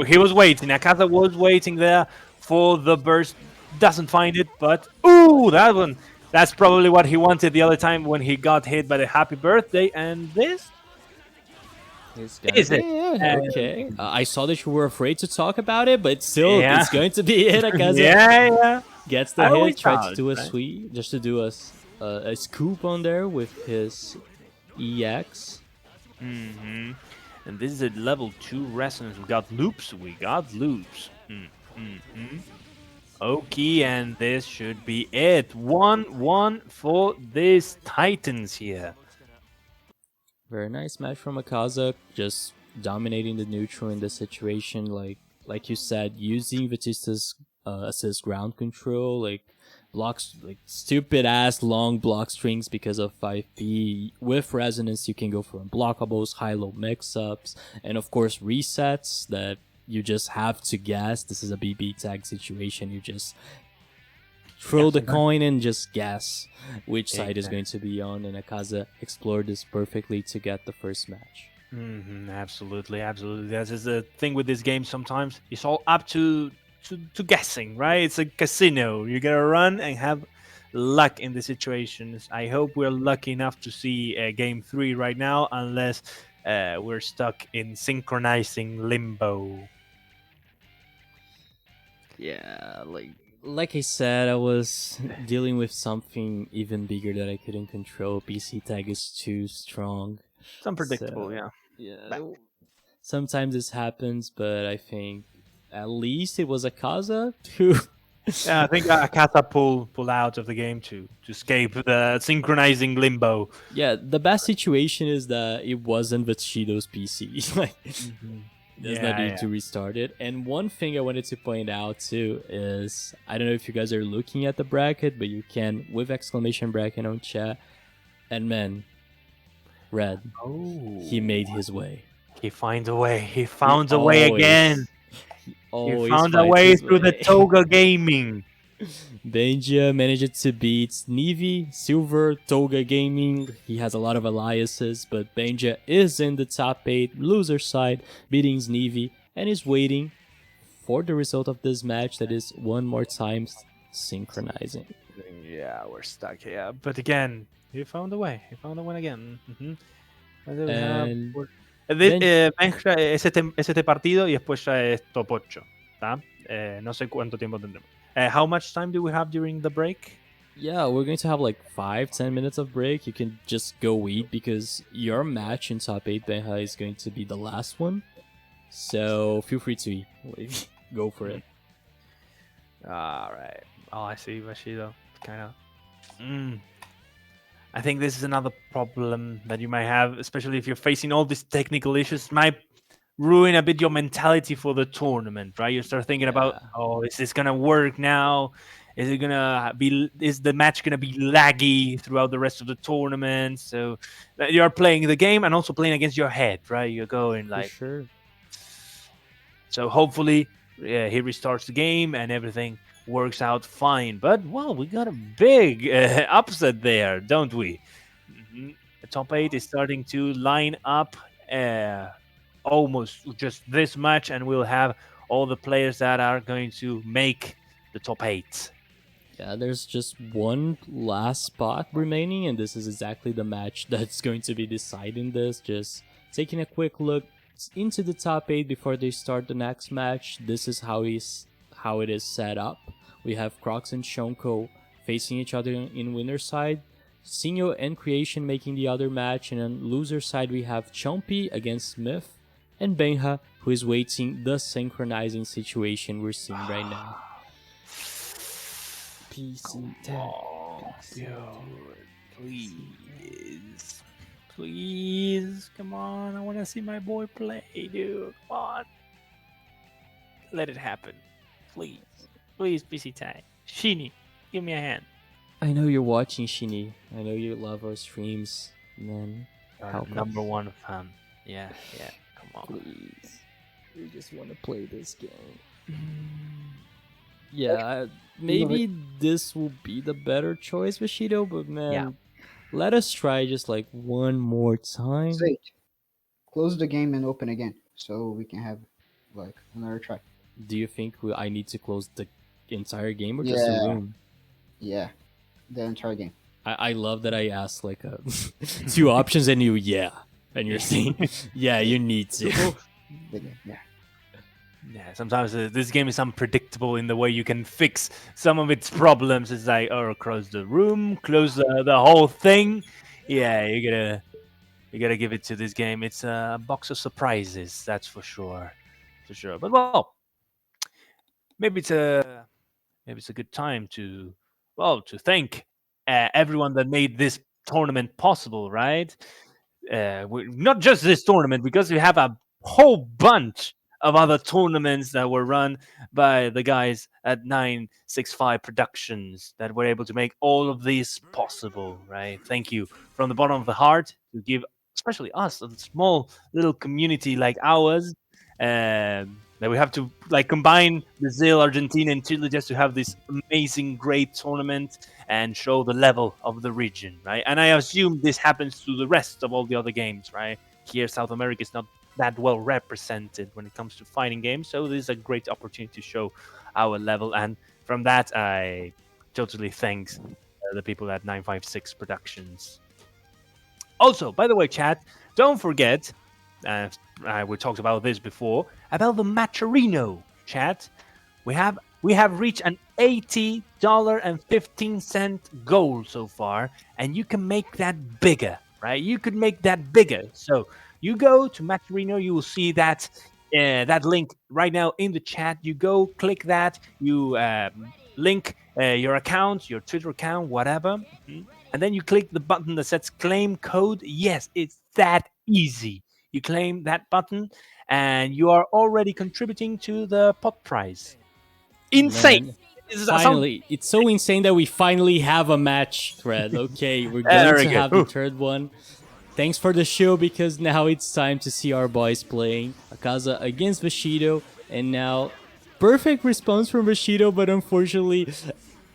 He was waiting. Akaza was waiting there for the burst. Doesn't find it, but ooh, that one. That's probably what he wanted the other time when he got hit by the happy birthday. And this is it. Okay. I saw that you were afraid to talk about it, but still, it's going to be it. Akaza gets the hit, tries to do a sweep, just to do a scoop on there with his EX. And this is a level 2 resonance. We got loops. Okay, and this should be it. 1-1 for these Titans here. Very nice match from Akaza, just dominating the neutral in this situation. Like you said, using Batista's assist ground control, like blocks, like stupid ass long block strings because of 5P. With resonance, you can go for unblockables, high-low mix-ups, and of course resets that you just have to guess. This is a BBTAG situation. You just throw the coin and just guess which side is going to be on, and Akaza explored this perfectly to get the first match. Absolutely. This is the thing with this game sometimes. It's all up to guessing, right? It's a casino. You gotta run and have luck in the situations. I hope we're lucky enough to see game 3 right now, unless we're stuck in synchronizing limbo. Yeah, like I said, I was dealing with something even bigger that I couldn't control. BC tag is too strong. It's unpredictable, So, yeah. Yeah. Sometimes this happens, but I think at least it was Akaza who. Yeah, I think Akaza pull out of the game to escape the synchronizing limbo. Yeah, the best situation is that it wasn't Vashido's PC. Like, does not need to restart it. And one thing I wanted to point out too is, I don't know if you guys are looking at the bracket, but you can with exclamation bracket on chat. And man, Red, he made his way. He finds a way. He found a way again. He found a way through the Toga Gaming. Benja managed to beat Sneevy, Silver, Toga Gaming. He has a lot of alliances, but Benja is in the top 8 loser side, beating Sneevy, and is waiting for the result of this match that is one more time synchronizing. Yeah, we're stuck here. But again, he found a way. He found a win again. And Benja es este partido y después ya es top 8. ¿Tá? No sé cuánto tiempo tendremos. How much time do we have during the break? Yeah, we're going to have like 5-10 minutes of break. You can just go eat because your match in top 8 Benja is going to be the last one. So feel free to eat. Go for it. Alright. Oh, I see, Vashido. Kind of. I think this is another problem that you might have, especially if you're facing all these technical issues. Might ruin a bit your mentality for the tournament, right? You start thinking about, oh, is this gonna work now? Is the match gonna be laggy throughout the rest of the tournament? So you're playing the game and also playing against your head, right? You're going like, for sure. So hopefully, he restarts the game and everything works out fine. But well, we got a big upset there, don't we? The top 8 is starting to line up. Almost just this much, and we'll have all the players that are going to make the top 8. Yeah, there's just one last spot remaining, and this is exactly the match that's going to be deciding this. Just taking a quick look into the top 8 before they start the next match. This is how it is set up. We have Crocks and Shonko facing each other in winner side. Sinho and Kreation making the other match, and on loser side we have Chompy against Mith, and Benja, who is waiting the synchronizing situation we're seeing right now. PC Please, come on! I want to see my boy play, dude. Come on, let it happen, please, PC Tag. Shini, give me a hand. I know you're watching, Shini. I know you love our streams, man. Number 1 fan. Yeah. Come on. Please. We just want to play this game. Yeah, maybe this will be the better choice, Vashido, but man, let us try just like one more time. Zate, close the game and open again so we can have like another try. Do you think I need to close the entire game or just the room? Yeah, the entire game. I love that I asked like 2 options and and you're saying, yeah, you need to. Yeah, sometimes this game is unpredictable in the way you can fix some of its problems. It's like, close the room, close the whole thing. Yeah, you gotta give it to this game. It's a box of surprises, that's for sure. But well, maybe it's a good time to thank everyone that made this tournament possible, right? Not just this tournament, because we have a whole bunch of other tournaments that were run by the guys at 965 Productions that were able to make all of this possible, right? Thank you from the bottom of the heart to give, especially us, a small little community like ours, that we have to like combine Brazil, Argentina, and Chile just to have this amazing, great tournament and show the level of the region, right? And I assume this happens to the rest of all the other games, right? Here, South America is not that well represented when it comes to fighting games, so this is a great opportunity to show our level. And from that, I totally thanks the people at 956 Productions. Also, by the way, chat, don't forget, we talked about this before, about the Matcherino, chat. We have reached an $80.15 goal so far, and you can make that bigger, right? You could make that bigger. So you go to Matcherino, you will see that link right now in the chat. You go click that, you link your account, your Twitter account, whatever. And then you click the button that says claim code. Yes, it's that easy. You claim that button and you are already contributing to the pot prize. Insane. Man, finally, it's so insane that we finally have a match thread. Okay, we're There going we to go. have the third one. Thanks for the show, because now it's time to see our boys playing. Akaza against Vashido, and now perfect response from Vashido, but unfortunately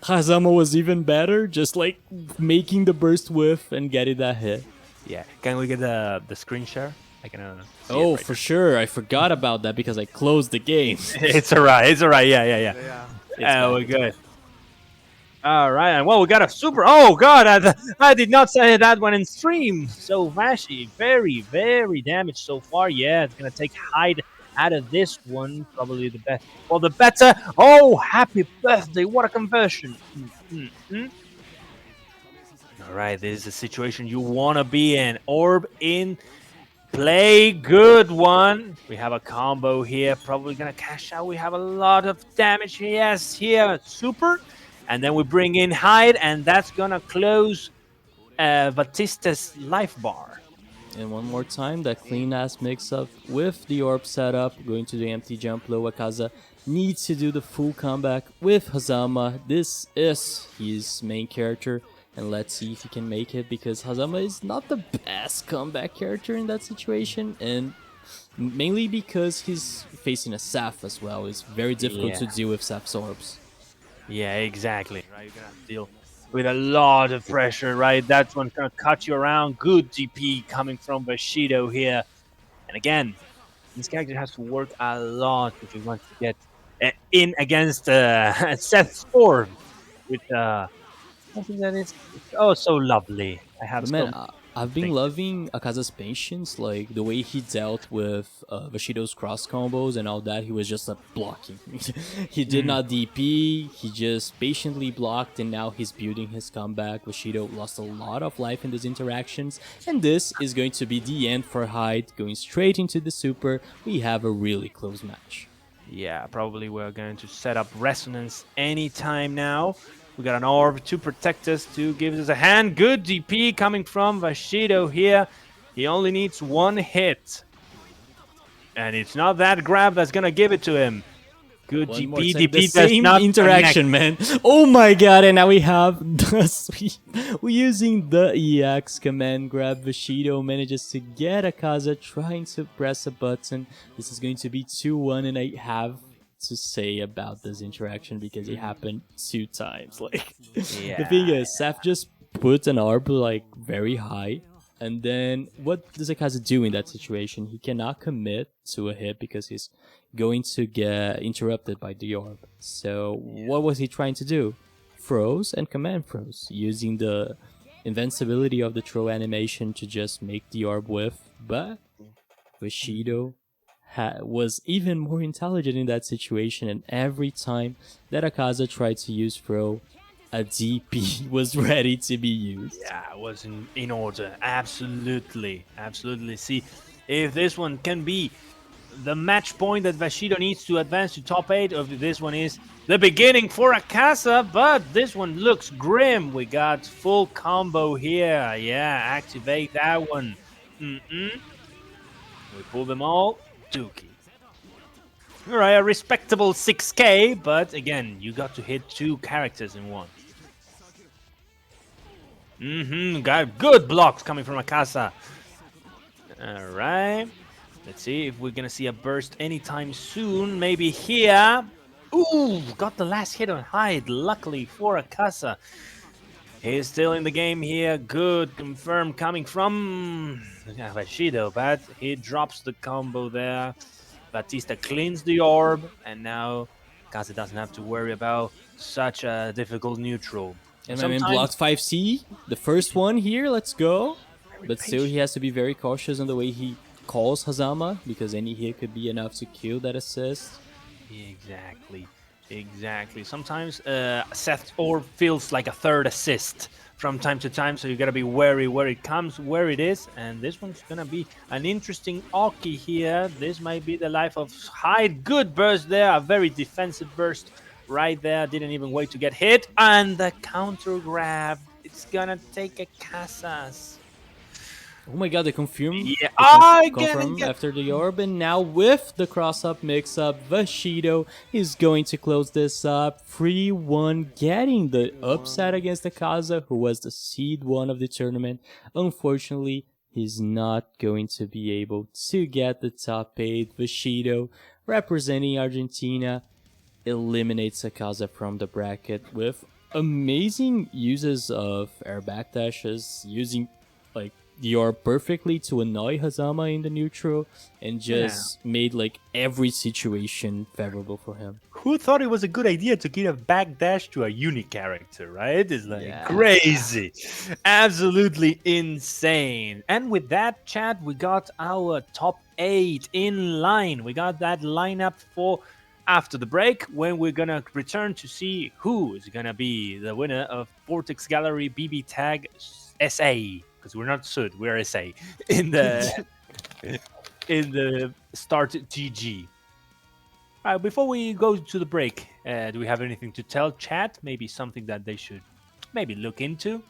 Hazama was even better, just like making the burst whiff and getting that hit. Yeah, can we get the screen share? I can. Oh, for sure. I forgot about that because I closed the game. It's alright. It's alright. Yeah. We're good. All right, and well, we got a super. Oh God, I did not say that one in stream. So Vashi, very, very damaged so far. Yeah, it's gonna take Hyde out of this one. Probably the best. Well, the better. Oh, happy birthday! What a conversion. All right, this is a situation you want to be in. Orb in play, good one. We have a combo here, probably gonna cash out. We have a lot of damage. Yes, here, super. And then we bring in Hyde, and that's gonna close Batista's life bar. And one more time, that clean-ass mix-up with the orb setup, going to the empty jump low. Akaza needs to do the full comeback with Hazama. This is his main character, and let's see if he can make it, because Hazama is not the best comeback character in that situation, and mainly because he's facing a Saf as well. It's very difficult to deal with Saf's orbs. Yeah, exactly. Right, you're gonna deal with a lot of pressure, right? That one's gonna cut you around. Good DP coming from Vashido here. And again, this character has to work a lot if he wants to get in against Seth's orb with something that is so lovely. I have I've been loving Akaza's patience, like the way he dealt with Vashido's cross combos and all that. He was just blocking. He did not DP, he just patiently blocked, and now he's building his comeback. Vashido lost a lot of life in these interactions, and this is going to be the end for Hyde, going straight into the super. We have a really close match. Yeah, probably we're going to set up Resonance anytime now. We got an orb to protect us, to give us a hand. Good DP coming from Vashido here. He only needs one hit. And it's not that grab that's going to give it to him. Good DP. DP the does same not interaction, connect. man. Oh my god, and now we have the sweep. We're using the EX command grab. Vashido manages to get Akaza trying to press a button. This is going to be 2-1, and I have to say about this interaction because it happened 2 times. Like, the thing is, Saf just put an orb like very high, and then what does Akaza do in that situation? He cannot commit to a hit because he's going to get interrupted by the orb. So what was he trying to do? Froze and command froze, using the invincibility of the throw animation to just make the orb whiff. But Vashido was even more intelligent in that situation, and every time that Akaza tried to use throw, a DP was ready to be used. Yeah, it was in order. Absolutely. See, if this one can be the match point that Vashido needs to advance to top 8, or if this one is the beginning for Akaza, but this one looks grim. We got full combo here. Yeah, activate that one. We pull them all. Dookie. Alright, a respectable 6k, but again, you got to hit 2 characters in one. Got good blocks coming from Akaza. Alright. Let's see if we're gonna see a burst anytime soon. Maybe here. Ooh, got the last hit on Hyde, luckily for Akaza. He's still in the game here. Good confirm coming from Vashido, but he drops the combo there. Batista cleans the orb, and now Akaza doesn't have to worry about such a difficult neutral. And my man blocked 5C. The first one here, let's go. But still, he has to be very cautious on the way he calls Hazama, because any hit could be enough to kill that assist. Exactly. Sometimes Seth's orb feels like a third assist from time to time, so you gotta be wary where it comes, where it is. And this one's gonna be an interesting Oki here. This might be the life of Hyde. Good burst there, a very defensive burst right there. Didn't even wait to get hit. And the counter grab. It's gonna take Akazas. Oh my god, they confirm. Yeah. Confirm after the orb, and now with the cross-up mix-up, Vashido is going to close this up. 3-1, getting the upset against Akaza, who was the seed 1 of the tournament. Unfortunately, he's not going to be able to get the top 8. Vashido, representing Argentina, eliminates Akaza from the bracket with amazing uses of air backdashes, using like the orb perfectly to annoy Hazama in the neutral, and just made like every situation favorable for him. Who thought it was a good idea to give a backdash to a uni character, right? It's like crazy. Absolutely insane. And with that, chat, we got our top 8 in line. We got that lineup for after the break, when we're gonna return to see who is gonna be the winner of Vortex Gallery BBTAG SA. Because we're not Sud, we're SA in the start GG. All right, before we go to the break, do we have anything to tell chat? Maybe something that they should maybe look into?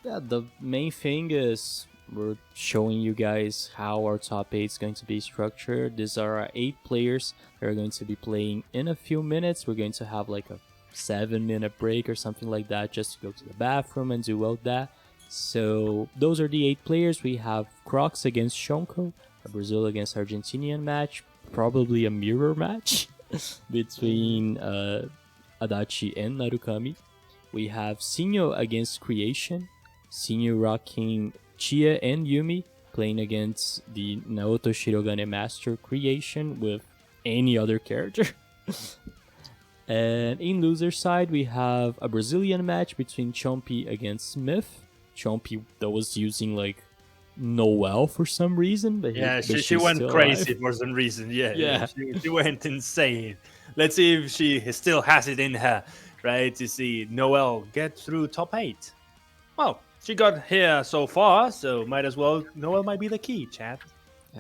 Yeah, the main thing is we're showing you guys how our top 8 is going to be structured. These are our 8 players that are going to be playing in a few minutes. We're going to have like a 7-minute break or something like that, just to go to the bathroom and do all that. So those are the 8 players. We have Crocks against Shonko, a Brazil against Argentinian match, probably a mirror match between Adachi and Narukami. We have Sinho against Kreation, Sinho rocking Chia and Yumi, playing against the Naoto Shirogane Master Kreation with any other character. And in loser side, we have a Brazilian match between Chompy against Mith. Chompy that was using like Noel for some reason, but she went crazy for some reason. She went insane. Let's see if she still has it in her, right, to see Noel get through top 8. Well, she got here so far, so might as well. Noel might be the key, chat.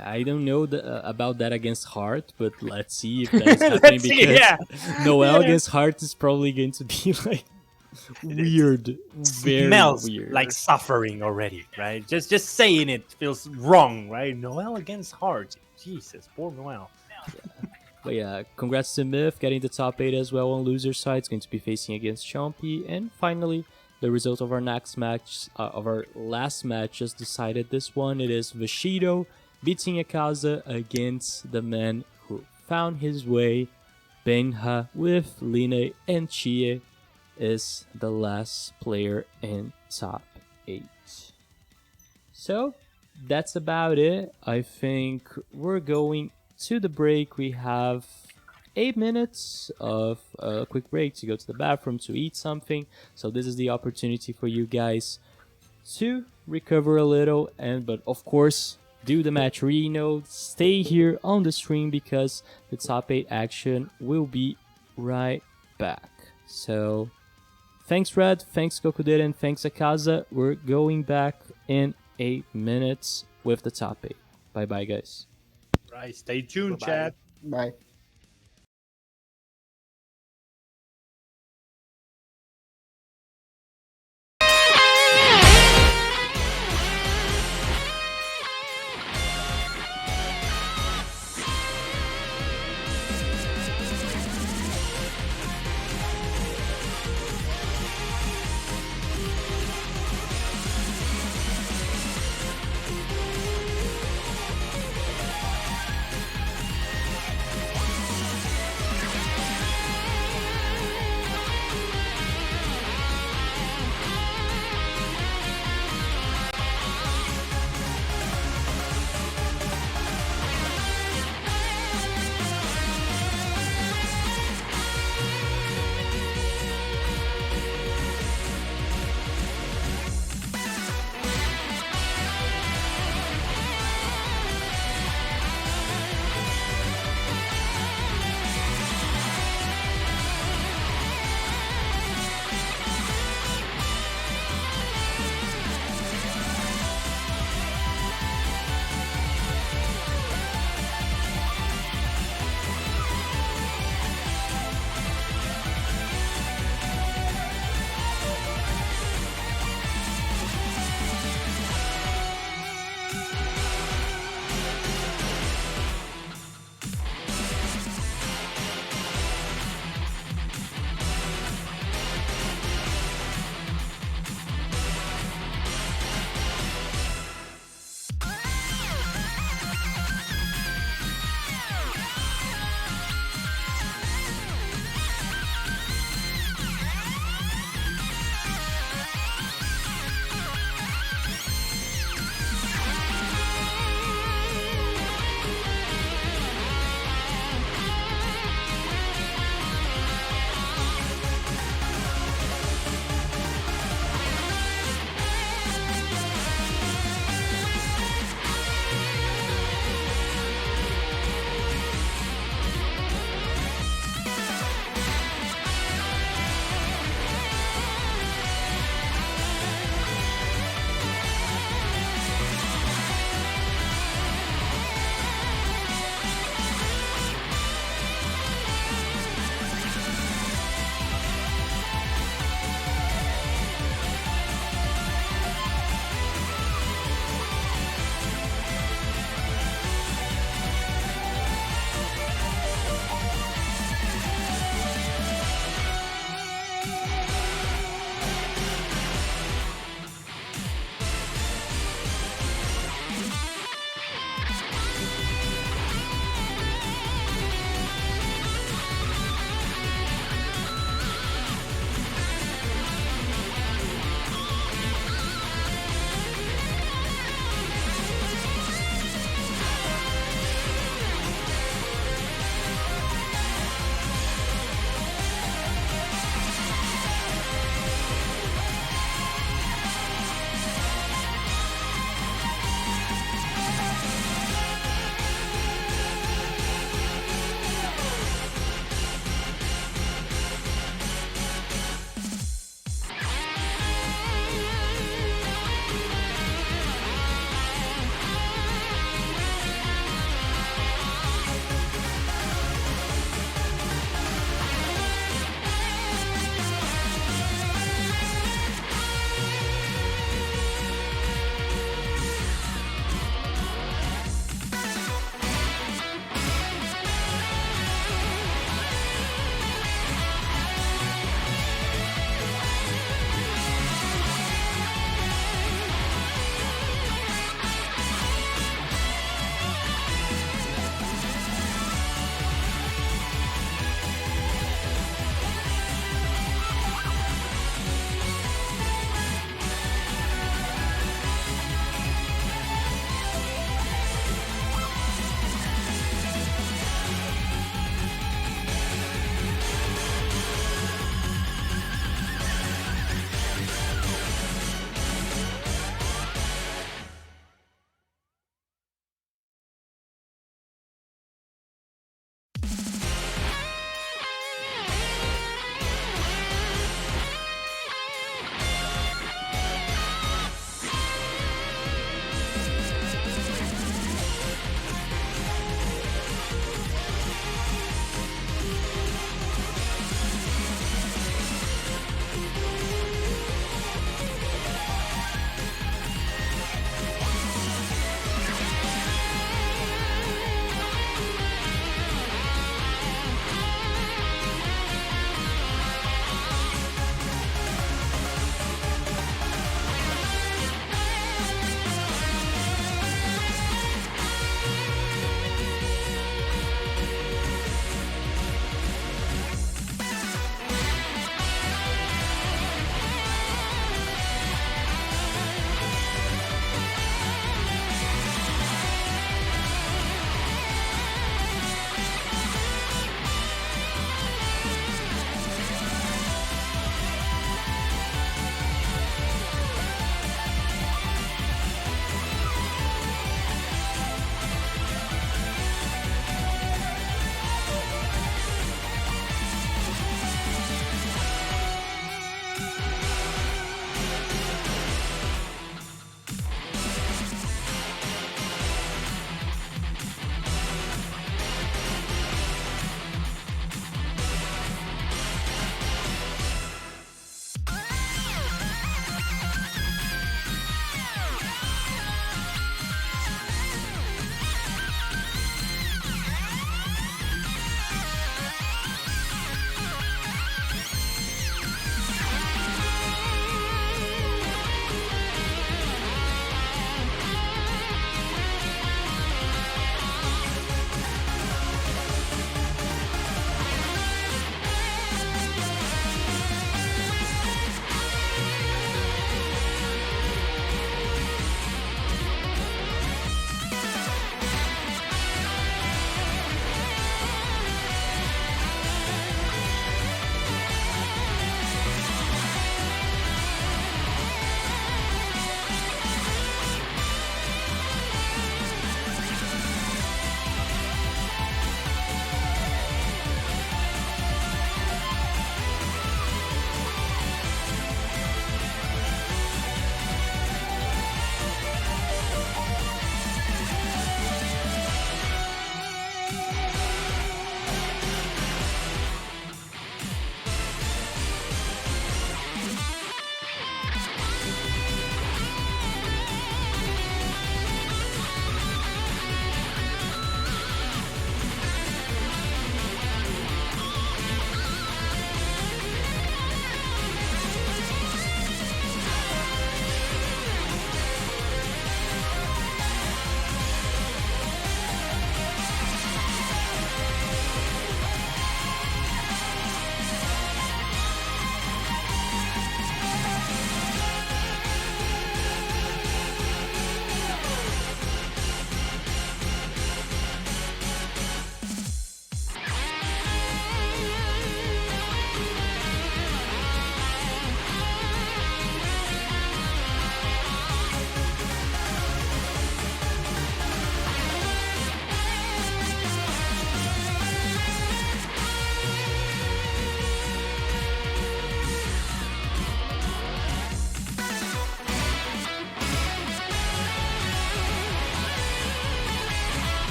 I don't know about that against Heart, but let's see if that is happening, because Noel against Heart is probably going to be like weird, very smells weird, like suffering already, right? Just saying it feels wrong, right? Noel against Heart, Jesus, poor Noel. But yeah, congrats to Mith getting the top 8 as well on loser side. It's going to be facing against Chompy, and finally, the result of our next match, of our last match, just decided this one. It is Vashido beating Akaza against the man who found his way. Benja with Line and Chie is the last player in top 8. So that's about it. I think we're going to the break. We have 8 minutes of a quick break to go to the bathroom, to eat something. So this is the opportunity for you guys to recover a little, but of course do the match reno. Stay here on the stream because the top 8 action will be right back. So thanks Red, thanks Kokudera, and thanks Akaza. We're going back in 8 minutes with the top 8. Bye bye guys. Right, stay tuned. Bye-bye. Chat. Bye.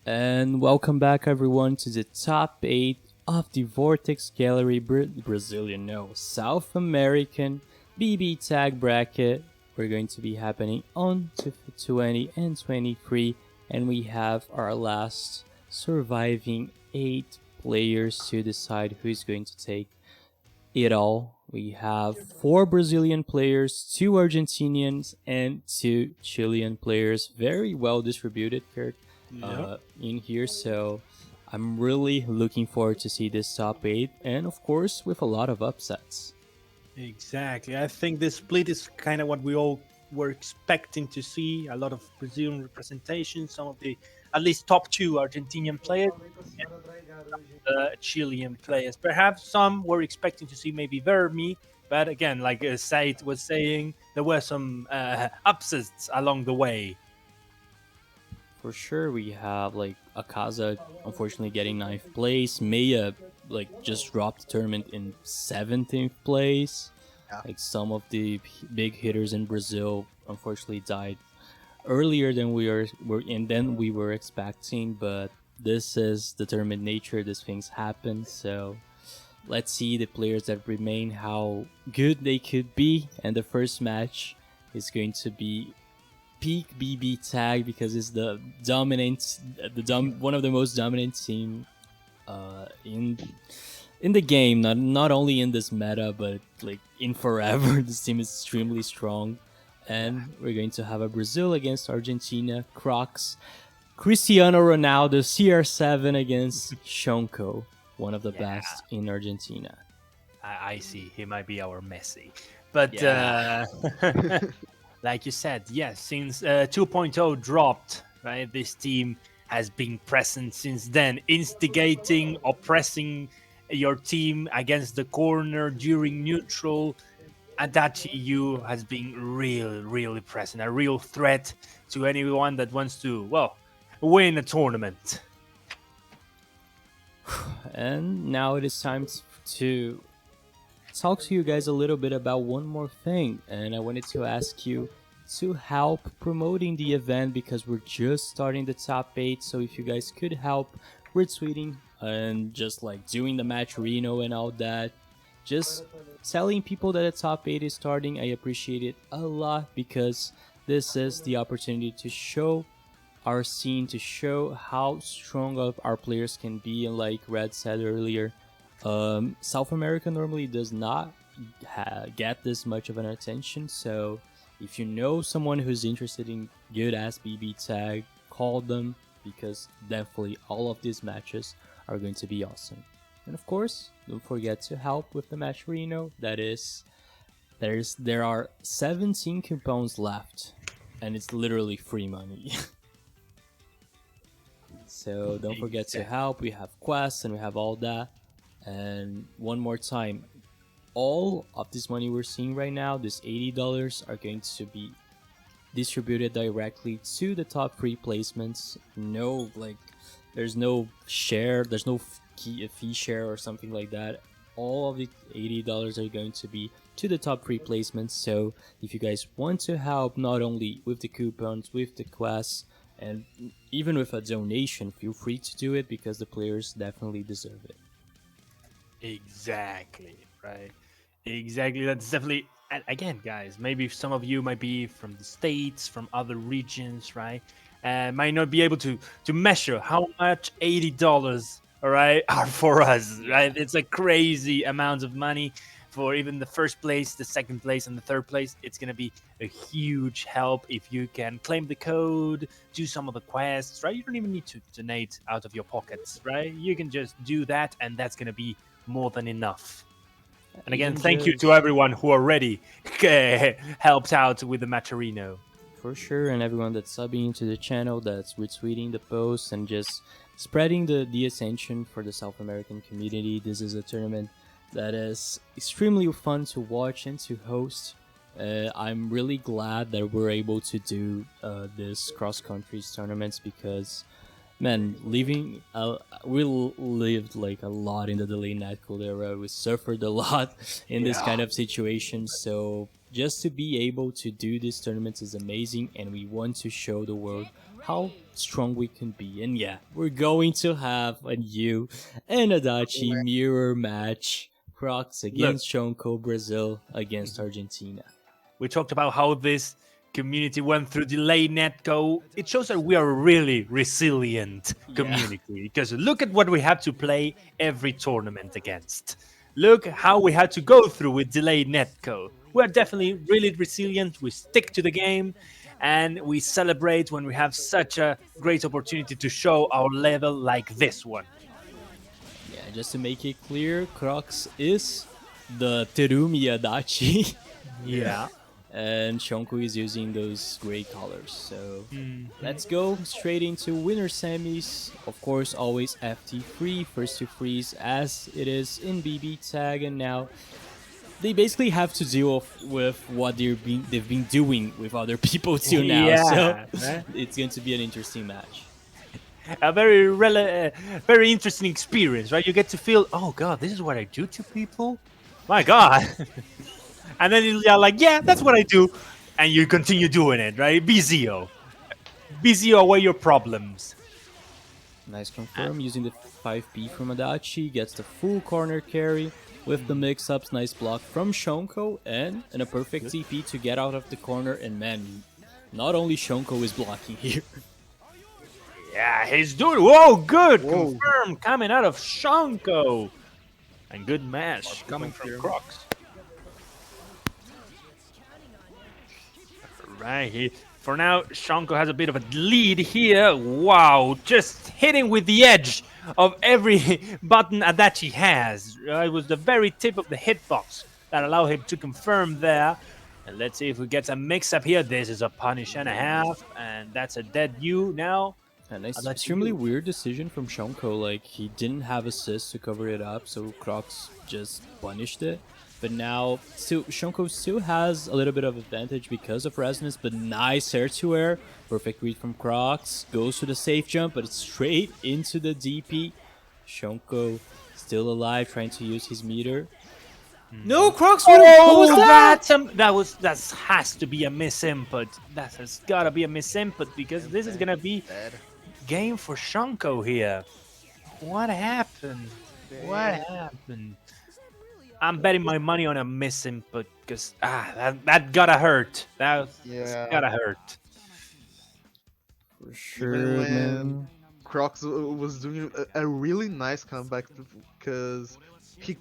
And welcome back, everyone, to the top 8 of the Vortex Gallery South American BBTAG bracket. We're going to be happening on 20 and 23, and we have our last surviving 8 players to decide who's going to take it all. We have 4 Brazilian players, 2 Argentinians, and 2 Chilean players. Very well distributed, Kurt, in here. So I'm really looking forward to see this top 8, and of course with a lot of upsets. Exactly. I think this split is kind of what we all were expecting to see. A lot of Brazilian representation, some of the at least top 2 Argentinian players, Chilean players. Perhaps some were expecting to see maybe Vermi, but again, like Zate was saying, there were some upsets along the way. For sure, we have like Akaza unfortunately getting 9th place. Maya just dropped the tournament in 17th place. Yeah. Like some of the big hitters in Brazil unfortunately died earlier than we were expecting, but this is determined nature. These things happen, so let's see the players that remain, how good they could be. And the first match is going to be peak BBTAG because it's the dominant, one of the most dominant team in the game. Not only in this meta, but like in forever. This team is extremely strong, and we're going to have a Brazil against Argentina, Crocks, Cristiano Ronaldo, CR7 against Shonko, one of the best in Argentina. I see. He might be our Messi. But like you said, yes, since 2.0 dropped, right, this team has been present since then, instigating, oppressing your team against the corner during neutral. And that EU has been really, really present, a real threat to anyone that wants to, win a tournament. And now it is time to talk to you guys a little bit about one more thing. And I wanted to ask you to help promoting the event because we're just starting the top 8. So if you guys could help retweeting and just like doing the match Reno and all that, just telling people that the top 8 is starting, I appreciate it a lot because this is the opportunity to show our scene, to show how strong our players can be. And like Red said earlier, South America normally does not get this much of an attention. So if you know someone who's interested in good ass BBTAG, call them because definitely all of these matches are going to be awesome. And of course, don't forget to help with the match Reno. There are 17 coupons left, and it's literally free money. So don't forget to help. We have quests and we have all that. And one more time, all of this money we're seeing right now, this $80, are going to be distributed directly to the top 3 placements. No, there's no share, there's no fee share or something like that. All of the $80 are going to be to the top 3 placements. So if you guys want to help, not only with the coupons, with the quests, and even with a donation, feel free to do it because the players definitely deserve it. Exactly, right? Exactly. That's definitely, again, guys, maybe some of you might be from the States, from other regions, right? Might not be able to measure how much $80, all right, are for us, right? It's a crazy amount of money for even the first place, the second place, and the third place. It's going to be a huge help if you can claim the code, do some of the quests, right? You don't even need to donate out of your pockets, right? You can just do that, and that's going to be more than enough. And again, thank you to everyone who already helped out with the Maturino. For sure, and everyone that's subbing to the channel, that's retweeting the posts, and just spreading the attention for the South American community. This is a tournament that is extremely fun to watch and to host. I'm really glad that we're able to do this cross-country tournaments because Man, we lived like a lot in the delay netcode era. We suffered a lot in this kind of situation. So just to be able to do these tournaments is amazing, and we want to show the world how strong we can be. And yeah, we're going to have a new and Adachi mirror match. Crocks against Shonko, Brazil against Argentina. We talked about how this community went through delay netcode. It shows that we are a really resilient community, because look at what we had to play every tournament against. Look how we had to go through with delay netcode. We're definitely really resilient. We stick to the game, and we celebrate when we have such a great opportunity to show our level like this one. Yeah, just to make it clear, Crocks is the Terumi Adachi. Yeah. And Shonko is using those gray colors. So let's go straight into winner semis. Of course, always FT free, first to freeze, as it is in BBTAG. And now they basically have to deal with what they've been doing with other people till now. So it's going to be an interesting match. A very interesting experience, right? You get to feel, oh god, this is what I do to people? My god. And then you're like, yeah, that's what I do. And you continue doing it, right? BZO. BZO away your problems. Nice confirm, using the 5P from Adachi, gets the full corner carry with the mix-ups. Nice block from Shonko, and a perfect TP to get out of the corner. And man, not only Shonko is blocking here. Yeah, he's doing, whoa, good. Confirm coming out of Shonko. And good match coming from Crocks. Right, for now, Shonko has a bit of a lead here. Wow, just hitting with the edge of every button Adachi has. It was the very tip of the hitbox that allowed him to confirm there. And let's see if we get a mix-up here. This is a punish and a half, and that's a dead U now. And nice, extremely weird decision from Shonko. Like, he didn't have assist to cover it up, so Crocks just punished it. But now, Shonko still has a little bit of advantage because of resonance, but nice air-to-air. Perfect read from Crocks. Goes to the safe jump, but it's straight into the DP. Shonko still alive, trying to use his meter. No, Crocks! What was that? That has to be a misinput. That has got to be a misinput, because this is going to be game for Shonko here. What happened? What happened? I'm betting my money on a misinput, because that gotta hurt. That gotta hurt. For sure, man. Crocks was doing a really nice comeback, because he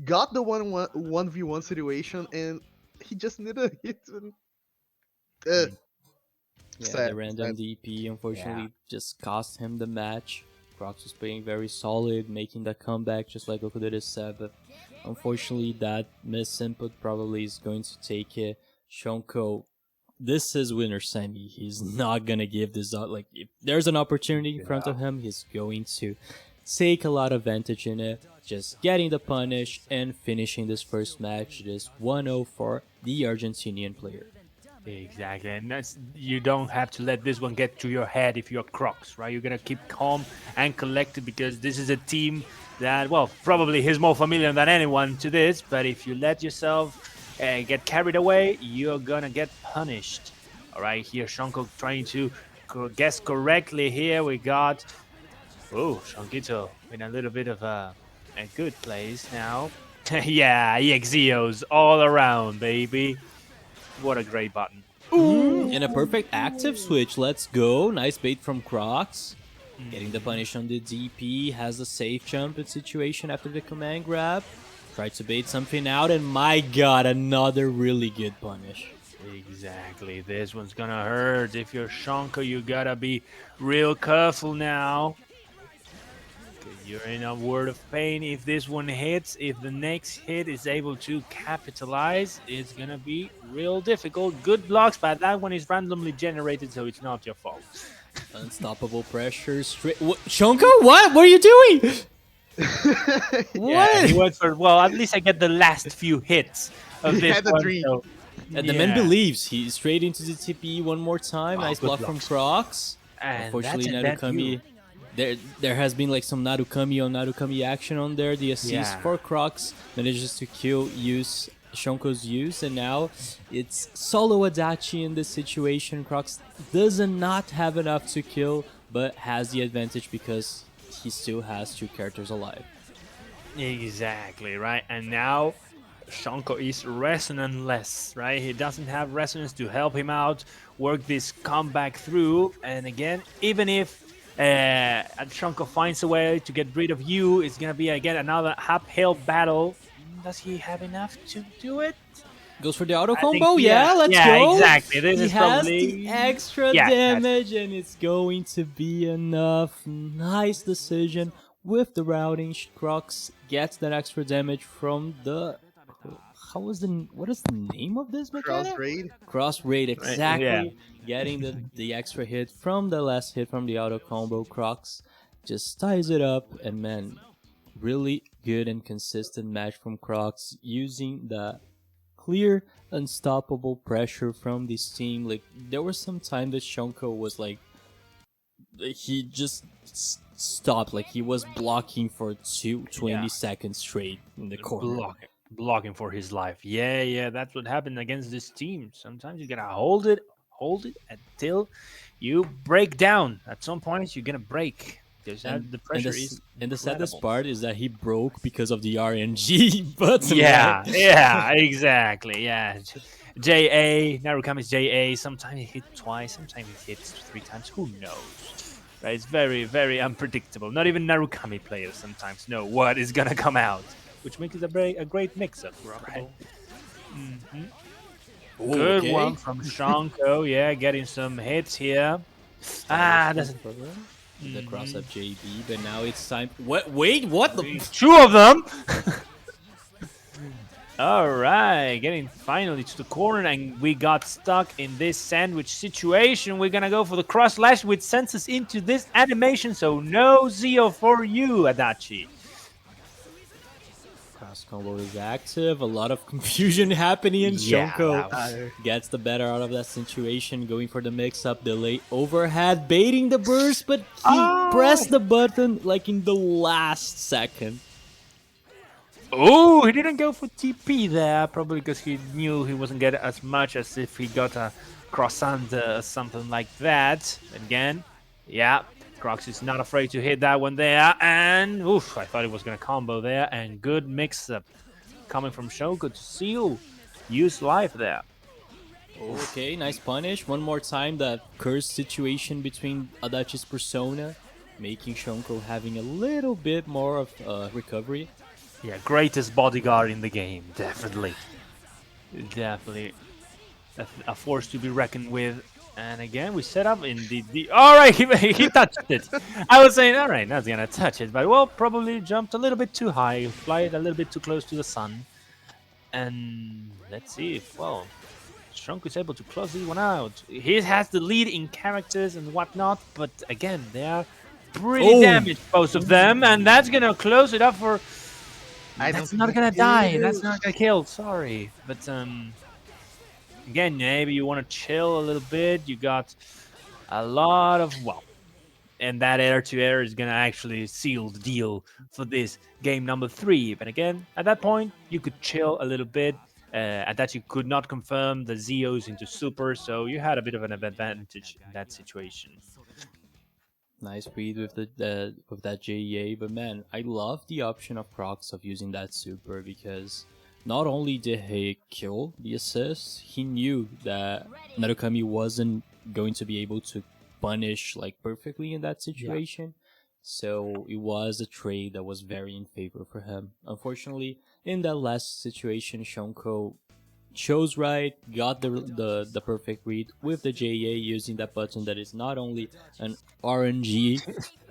got the 1v1 situation and he just needed a hit. The random DP unfortunately just cost him the match. Crocks was playing very solid, making that comeback just like Goku did his set, but unfortunately that misinput probably is going to take it. Shonko, this is winner semi. He's not gonna give this up. Like, if there's an opportunity in front of him, he's going to take a lot of advantage in it. Just getting the punish and finishing this first match. It is 1-0 for the Argentinian player. Exactly, and you don't have to let this one get to your head if you're Crocks, right? You're gonna keep calm and collected, because this is a team that, well, probably he's more familiar than anyone to this, but if you let yourself get carried away, you're gonna get punished. All right, here Shonko trying to guess correctly here. We got, Shonkito in a little bit of a good place now. Yeah, EXEOs all around, baby. What a great button. Ooh. And a perfect active switch. Let's go. Nice bait from Crocks. Getting the punish on the DP. Has a safe jump in situation after the command grab. Tried to bait something out, and my god, another really good punish. Exactly. This one's gonna hurt. If you're Shonko, you gotta be real careful now. You're in a world of pain. If this one hits, if the next hit is able to capitalize, it's gonna be real difficult. Good blocks, but that one is randomly generated, so it's not your fault. Unstoppable pressure. Shonko, what? What are you doing? Yeah, he went for, well, at least I get the last few hits of this had a one. dream. So, And the man believes. He's straight into the TP one more time. Nice block from Crocks. And unfortunately, that's Narukami there has been like some Narukami on Narukami action on there. The assist Yeah. for Crocks manages to kill use Shonko's use, and now it's solo Adachi in this situation. Crocks does not have enough to kill, but has the advantage because he still has 2 characters alive. Exactly, right? And now Shonko is resonantless, right? He doesn't have resonance to help him out, work this comeback through. And again, even if Shonko finds a way to get rid of you, it's gonna be again another uphill battle. Does he have enough to do it? Goes for the auto I think, combo. Yeah, let's yeah, go. exactly. This He is has probably the extra Yeah, damage, and it's going to be enough. Nice decision with the routing. Crocks gets that extra damage from the. What is the name of this mechanic? Cross raid. Cross raid, exactly. yeah. Getting the extra hit from the last hit from the auto combo. Crocks just ties it up, and man, really good and consistent match from Crocks using the clear, unstoppable pressure from this team. Like, there was some time that Shonko was like, he just stopped. Like, he was blocking for 20 seconds straight in the corner. Blocking for his life. Yeah, that's what happened against this team. Sometimes you gotta hold it until you break down. At some point, you're gonna break. Because the pressure is and the saddest incredible. part is that he broke because of the RNG button. Yeah, right? yeah, exactly. Yeah, JA Narukami's JA. Sometimes he hits twice. Sometimes he hits 3 times. Who knows? Right? It's very, very unpredictable. Not even Narukami players sometimes know what is gonna come out, which makes it a great mix-up. Right? Ooh, Good okay. one from Shonko. Yeah, getting some hits here. Doesn't. The cross up JB, but now it's time. Wait, what the? 2 of them. All right, getting finally to the corner, and we got stuck in this sandwich situation. We're gonna go for the cross slash, which sends us into this animation. So no Zio for you, Adachi. Cross combo is active. A lot of confusion happening, and Yeah, Shonko that gets the better out of that situation, going for the mix-up delay overhead, baiting the burst, but he pressed the button like in the last second. Oh, he didn't go for TP there, probably because he knew he wasn't getting as much as if he got a croissant or something like that. Again, yeah, Crocks is not afraid to hit that one there, and oof, I thought he was going to combo there, and good mix-up coming from Shonko to seal. Use life there. Okay, nice punish. One more time, that cursed situation between Adachi's persona, making Shonko having a little bit more of recovery. Yeah, greatest bodyguard in the game, definitely. Definitely a force to be reckoned with. And again, we set up in the all right, he touched it. I was saying, all right, not gonna touch it, but well, probably jumped a little bit too high, fly it a little bit too close to the sun. And let's see if, well, Shonko is able to close this one out. He has the lead in characters and whatnot, but again, they are pretty damaged, both of them, and that's gonna close it up for. That's not gonna die. That's not gonna kill. Sorry, but again, maybe you want to chill a little bit. You got a lot of and that air-to-air is gonna actually seal the deal for this game number 3. But again, at that point, you could chill a little bit. At that, you could not confirm the Zeos into super, so you had a bit of an advantage in that situation. Nice read with with that JEA, but man, I love the option of Crocks of using that super, because not only did he kill the assist, he knew that Narukami wasn't going to be able to punish like perfectly in that situation. So it was a trade that was very in favor for him. Unfortunately, in that last situation, Shonko chose right, got the perfect read with the JA, using that button that is not only an RNG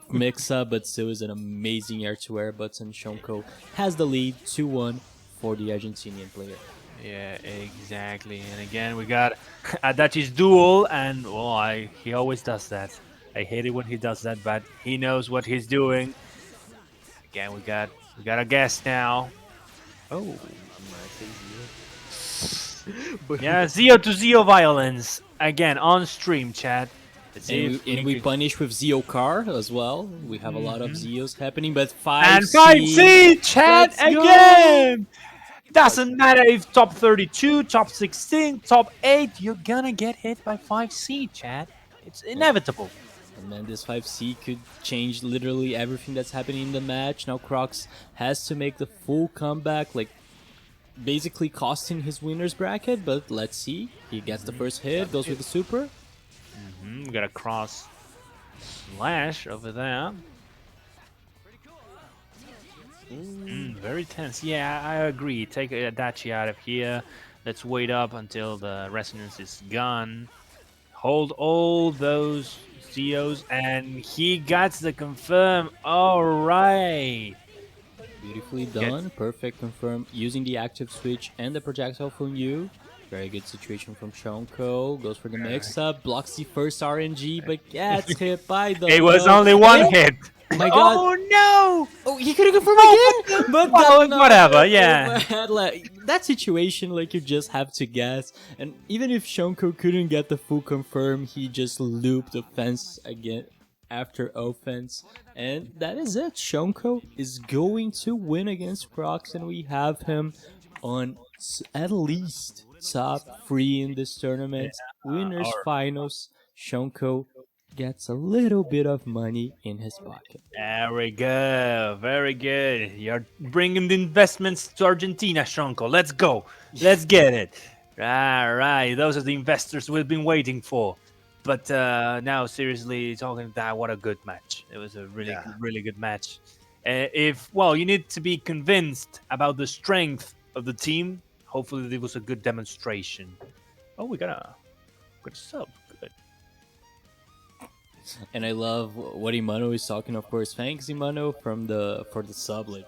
mix-up, but still is an amazing air-to-air button. Shonko has the lead 2-1 for the Argentinian player. Yeah, exactly. And again, we got Adachi's duel, and well, he always does that. I hate it when he does that, but he knows what he's doing. Again, we got a guest now. Oh, yeah, Zio to Zio violence again on stream, chat. Let's see if And we can- punish with Zeo Car as well. We have a lot of Zeos happening, but 5C. and 5C chat Let's go! again. Doesn't matter if top 32, top 16, top 8, you're gonna get hit by 5C, chat. It's inevitable. And then this 5C could change literally everything that's happening in the match. Now Crocks has to make the full comeback, like basically costing his winner's bracket, but let's see. He gets the first hit, goes with the super. We got a cross slash over there. Very tense. Yeah, I agree. Take a Adachi out of here. Let's wait up until the resonance is gone. Hold all those Zeos, and he got the confirm. All right. Beautifully done. Perfect confirm using the active switch and the projectile from you. Very good situation from Shonko. Goes for the mix-up. Blocks the first RNG, but gets hit by the... It was only one hit. Oh my god. Oh no! Oh, he could have confirmed again! But Well, no, whatever, yeah. Like, that situation, like, you just have to guess. And even if Shonko couldn't get the full confirm, he just looped the fence again after offense. And that is it. Shonko is going to win against Crocks, and we have him on at least top 3 in this tournament. Winners finals. Shonko gets a little bit of money in his pocket. There we go. Very good. You're bringing the investments to Argentina, Shonko. Let's go. Let's get it. All right. Those are the investors we've been waiting for. But now, seriously, talking about what a good match. It was a really good match. You need to be convinced about the strength of the team. Hopefully, it was a good demonstration. Oh, we got a sub. Good. And I love what Imano is talking, of course. Thanks, Imano, for the sub. Like,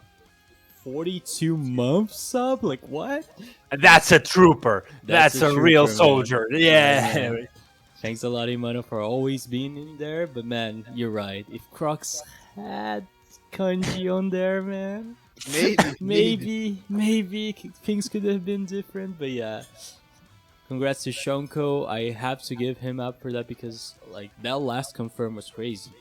42-month sub? Like, what? That's a trooper. That's a real trooper, soldier. man. Yeah. Man. Thanks a lot, Imano, for always being in there. But, man, you're right. If Crocks had Kanji on there, man, maybe things could have been different. But, yeah. Congrats to Shonko. I have to give him up for that because, like, that last confirm was crazy.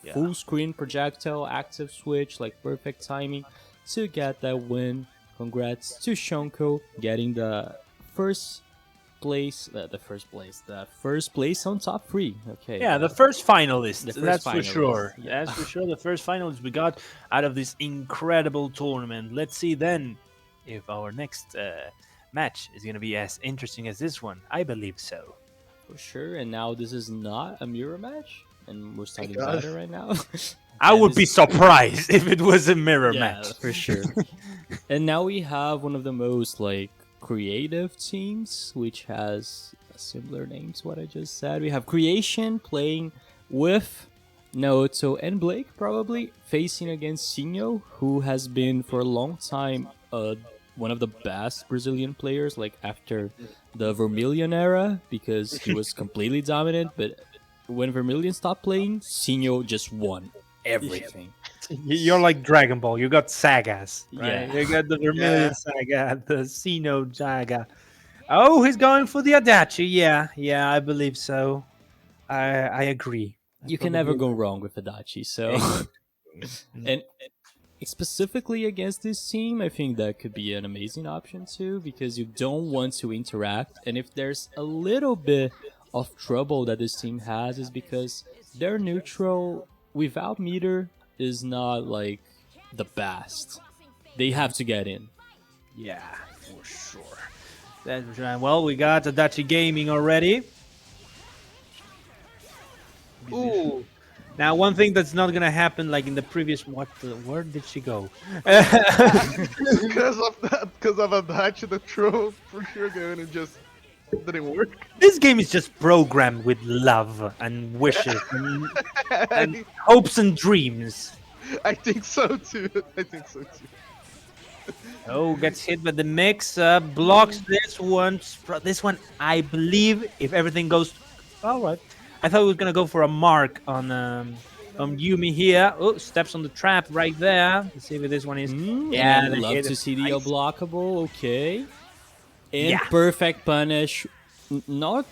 Yeah. Full screen projectile, active switch, like, perfect timing to get that win. Congrats to Shonko getting the first place on top 3. Okay. Yeah, the first finalist. That's finalist. for sure. Yeah. That's for sure. The first finalist we got out of this incredible tournament. Let's see then if our next match is going to be as interesting as this one. I believe so. For sure. And now this is not a mirror match, and we're starting better right now. I would be surprised if it was a mirror match. For sure. And now we have one of the most, like, creative teams, which has a similar name to what I just said. We have Kreation playing with Naoto and Blake, probably facing against Sinho, who has been for a long time one of the best Brazilian players, like after the Vermilion era, because he was completely dominant. But when Vermilion stopped playing, Sinho just won everything. You're like Dragon Ball. You got sagas, right? Yeah. You got the Vermilion saga, the Sinho saga. Oh, he's going for the Adachi. Yeah, I believe so. I agree. You can never go wrong with Adachi. So, and specifically against this team, I think that could be an amazing option too, because you don't want to interact. And if there's a little bit of trouble that this team has, is because their neutral without meter is not like the best. They have to get in. Yeah, for sure. That's right. Well, we got Adachi Gaming already. Ooh. Now, one thing that's not gonna happen, like in the previous, where did she go? because of Adachi, the troll for sure going and just didn't work. This game is just programmed with love and wishes and hopes and dreams. I think so too. Oh, gets hit by the mix, blocks this one. This one, I believe, if everything goes all right. I thought we were gonna go for a mark on Yumi here. Oh, steps on the trap right there. Let's see if this one is. Yeah, I'd love to see the unblockable. Okay. And perfect punish not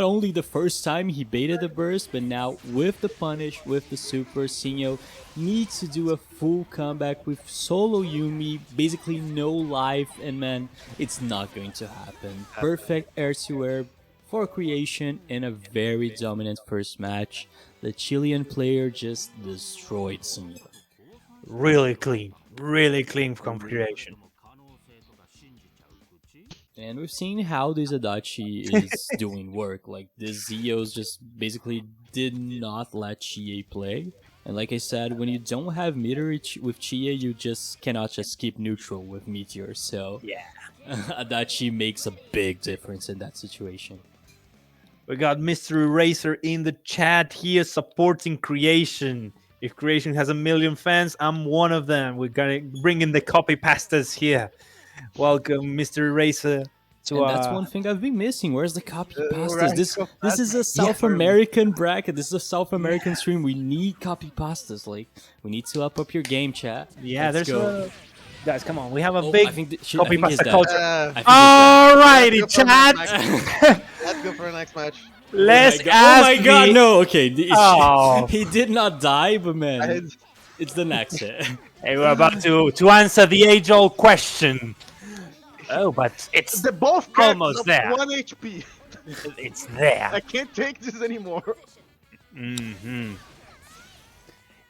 only the first time he baited the burst, but now with the punish, with the super, Sinho needs to do a full comeback with solo Yumi, basically no life, and man, it's not going to happen. Perfect air-to-air for Kreation in a very dominant first match. The Chilean player just destroyed Sinho. Really clean from Kreation. And we've seen how this Adachi is doing work. Like, the Zeos just basically did not let Chie play. And like I said, when you don't have Meteor with Chie, you just cannot just keep neutral with Meteor. So Yeah. Adachi makes a big difference in that situation. We got Mr. Eraser in the chat here supporting Kreation. If Kreation has 1 million fans, I'm one of them. We're gonna bring in the copy pastas here. Welcome, Mr. Eraser. And that's one thing I've been missing. Where's the copy pastas? right, This is a South American bracket. This is a South American stream. We need copy pastas. Like, we need to up your game, chat. Yeah, Let's go. Guys, come on. We have a Oh, big I think copy he's pasta dead. culture. I think he's dead. Alrighty, Let's go for the chat. Let's go for the next match. Let's Oh ask my god, the- no, okay. Oh. He did not die, but I man, had it's the next hit. Hey, we're about to answer the age-old question. Oh, but it's the both Almost characters there. of 1 HP. it's there. I can't take this anymore. Mm-hmm.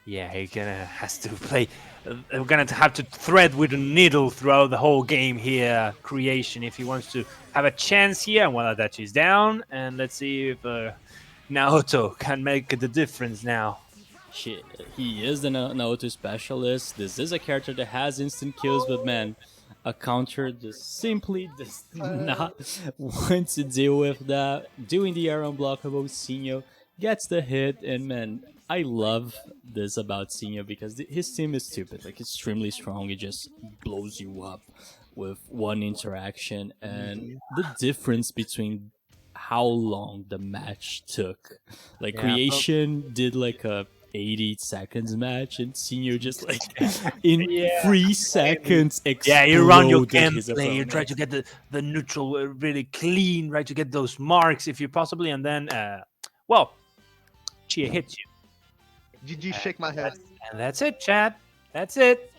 Yeah, he has to play. We're gonna have to thread with a needle throughout the whole game here. Kreation, if he wants to have a chance here. Well, that she's down, and let's see if Naoto can make the difference now. Shit, he is the Naoto specialist. This is a character that has instant kills, but man, a counter just simply does not want to deal with that. Doing the air unblockable, Sinho gets the hit, and man, I love this about Sinho because his team is stupid, like extremely strong. It just blows you up with one interaction, and the difference between how long the match took. Like, Yeah. Kreation did like a 80 seconds match, and Sinho just like in Yeah. 3 seconds Yeah, you run your exploded his gameplay. You opponent. try to get the neutral really clean, right? To get those marks if you possibly, and then, well, Chia hits you. GG, shake my head. And that's it, chat. That's it.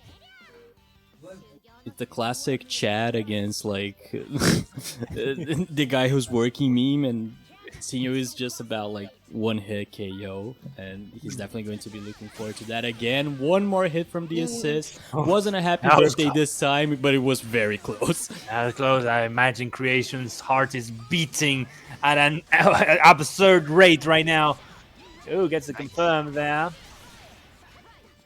It's the classic Chad against like the guy who's working meme, and Sinho is just about like one hit KO, and he's definitely going to be looking forward to that again. One more hit from the assist. Wasn't a happy That was birthday close. this time, but it was very close. As close, I imagine Kreation's heart is beating at an absurd rate right now. Ooh, gets the confirm there.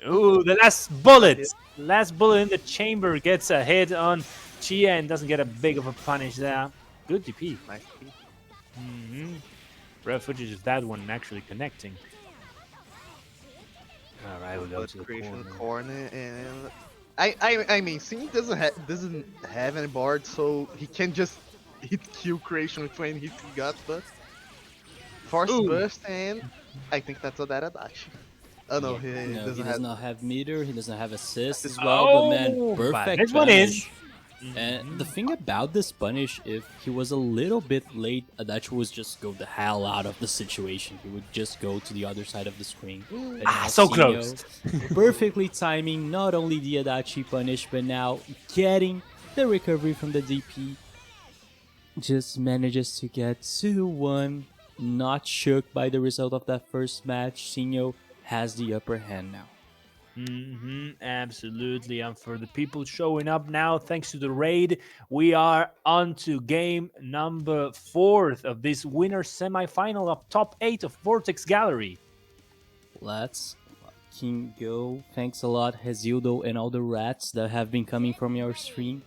Ooh, the last bullet. Last bullet in the chamber gets a hit on Chia and doesn't get a big of a punish there. Good DP. Nice. Rare footage of that one actually connecting. All right, we go But to the Creation corner. corner, and I mean, Sing doesn't have any board, so he can just hit kill Creation with when he got burst. Force Ooh. burst, and I think that's a data dash. Oh no, he No, doesn't he have. does not have meter. He doesn't have assist as well. But man, perfect This one is. punish. And the thing about this punish, if he was a little bit late, Adachi would just go the hell out of the situation. He would just go to the other side of the screen. But now So Sinho, close. perfectly timing not only the Adachi punish, but now getting the recovery from the DP. Just manages to get 2-1. Not shook by the result of that first match. Sinho has the upper hand now. Absolutely. And for the people showing up now, thanks to the raid, we are on to game number 4 of this winner semi-final of top 8 of Vortex Gallery. Let's fucking go. Thanks a lot, Hezildo, and all the rats that have been coming from your stream.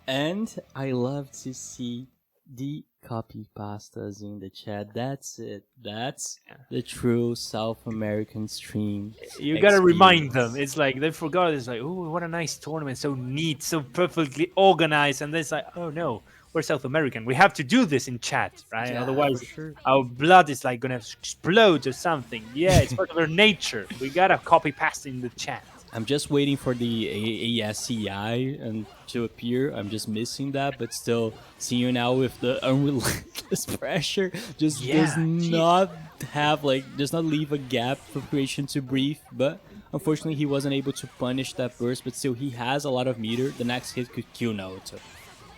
And I love to see the copy pastas in the chat. That's it. That's the true South American stream. You gotta remind experience. them. It's like they forgot. It's like, oh, what a nice tournament. So neat, so perfectly organized. And then it's like, oh no, we're South American. We have to do this in chat, right? Yeah, Otherwise, for sure. our blood is like gonna explode or something. Yeah, it's part of our nature. We gotta copy paste in the chat. I'm just waiting for the ASCI and to appear. I'm just missing that, but still, Sinho now with the unrelentless pressure just does not have does not leave a gap for Kreation to breathe. But unfortunately, he wasn't able to punish that burst. But still, he has a lot of meter. The next hit could kill Naoto.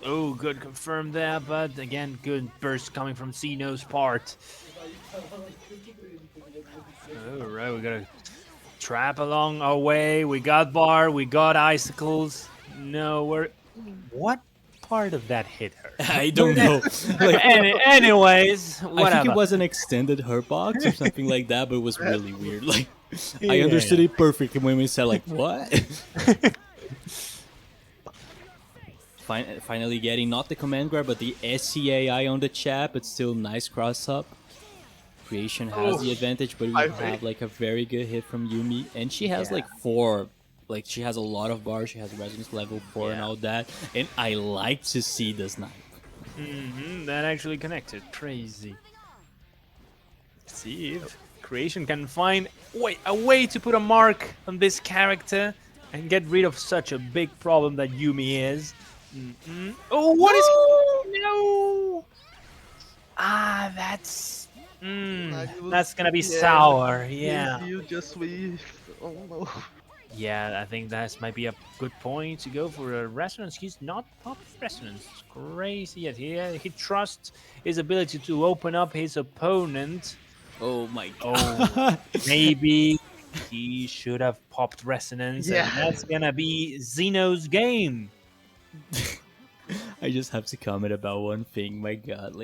Oh, good confirm there, but again, good burst coming from Sinho's part. Alright, we got a trap along our way. We got bar, we got icicles. No, what part of that hit her? I don't know. Anyways, whatever. I think it was an extended hurt box or something like that, but it was really weird. I understood it perfectly when we said what? Finally getting not the command grab, but the SCAI on the chat, but still nice cross up. Kreation has the advantage, but we have a very good hit from Yumi, and she has she has a lot of bars. She has resonance level 4 and all that, and I like to see the snipe. That actually connected. Crazy. Let's see if Kreation can find a way to put a mark on this character and get rid of such a big problem that Yumi is. Oh, what is... No! That's gonna be sour, yeah. You just weave. Oh no. Yeah, I think that might be a good point to go for a resonance. He's not popped resonance. It's crazy. Yes, he trusts his ability to open up his opponent. Oh my god. Maybe he should have popped resonance, and that's gonna be Zeno's game. I just have to comment about one thing. My god,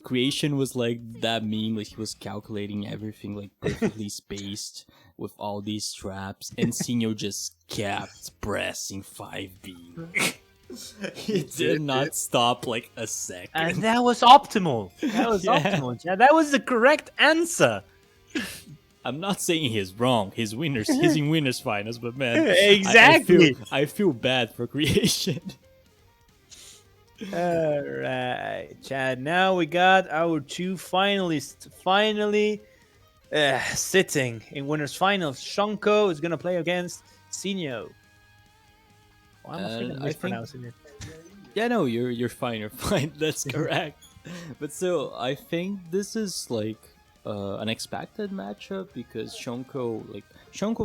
Kreation was that meme, he was calculating everything perfectly spaced with all these traps, and Sinho just kept pressing 5B. He did not stop a second. And that was optimal. Optimal. Yeah, that was the correct answer. I'm not saying he's wrong. He's in winners finals, but man, exactly. I feel bad for Kreation. Alright, Chad. Now we got our two finalists finally sitting in winners finals. Shonko is gonna play against Sinho. Oh, I'm afraid I'm mispronouncing it. Yeah, no, you're fine. You're fine. That's correct. But still, I think this is an expected matchup because Shonko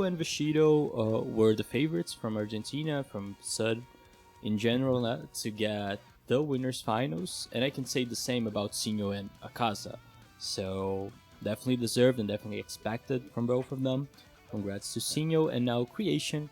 and Vashido were the favorites from Argentina, from Sud in general, to get the winners finals, and I can say the same about Sinho and Akaza. So definitely deserved and definitely expected from both of them. Congrats to Sinho, and now Kreation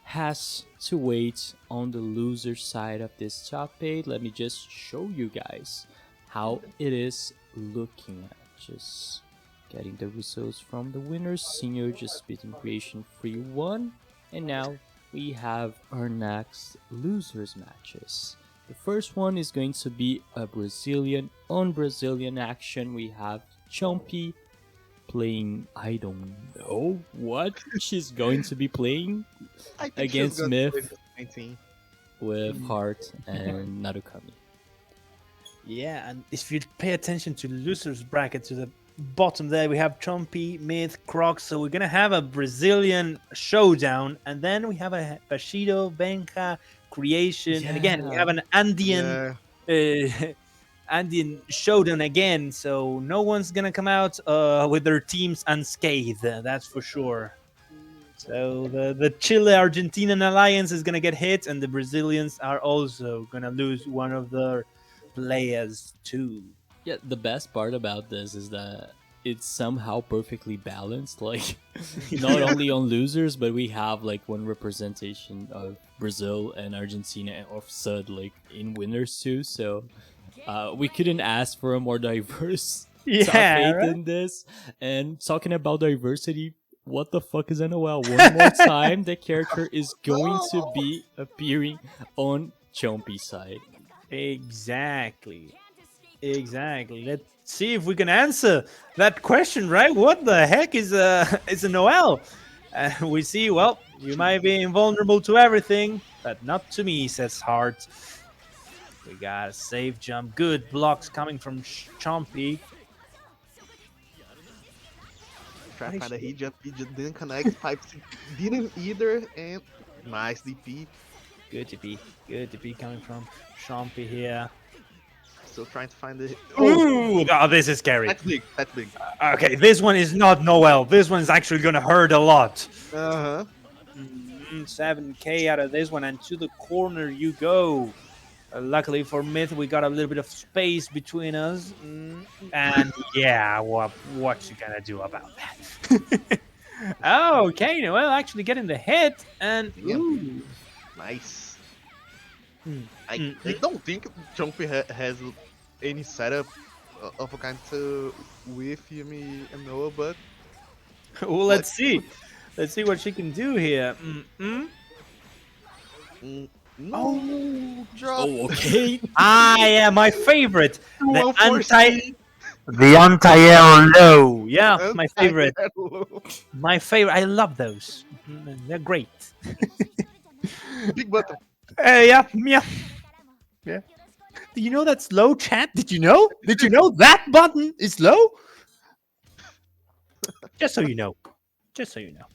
has to wait on the loser side of this top 8. Let me just show you guys how it is looking at. Just getting the results from the winners. Sinho just beating Kreation 3-1, and now we have our next losers matches. The first one is going to be a Brazilian on Brazilian action. We have Chompy playing, I don't know what she's going to be playing against Mith with Heart and Narukami. Yeah, and if you pay attention to the losers bracket to the bottom there, we have Chompy, Mith, Crocks. So we're gonna have a Brazilian showdown, and then we have a Vashido, Benja, Kreation, and again we have an Andean Andean showdown again. So no one's gonna come out with their teams unscathed, that's for sure. So the Chile-Argentinian alliance is gonna get hit, and the Brazilians are also gonna lose one of their players too. Yeah, the best part about this is that it's somehow perfectly balanced. Not only on losers, but we have one representation of Brazil and Argentina and of Sud in winners too. So we couldn't ask for a more diverse top 8 than this. And talking about diversity, what the fuck is NOL? One more time, the character is going to be appearing on Chompy's side. Exactly. Let's see if we can answer that question, right? What the heck is a Noel? We see, well, you might be invulnerable to everything, but not to me, says Heart. We got a safe jump. Good blocks coming from Chompy. Try to find a hit jump, he just didn't connect, 5-6 didn't either, and nice DP. Good to be coming from Chompy here. Still trying to find the Ooh, oh, this is scary. that's big, that's big. Okay, this one is not Noel. This one's actually gonna hurt a lot. 7k out of this one, and to the corner you go. Luckily for Mith, we got a little bit of space between us. And yeah, what you gonna do about that? Okay, Noel actually getting the hit, and ooh. Nice. I don't think Chompy has any setup of a kind to with Yumi and Noah, but Well, let's see. Let's see what she can do here. no drop. Oh, okay. Yeah, my favorite. The 140. anti-air low. Yeah, my favorite. Anti-air My favorite. I love those. They're great. Big button. Yeah. Do you know that's low, chat? Did you know? Did you know that button is low? Just so you know. Just so you know.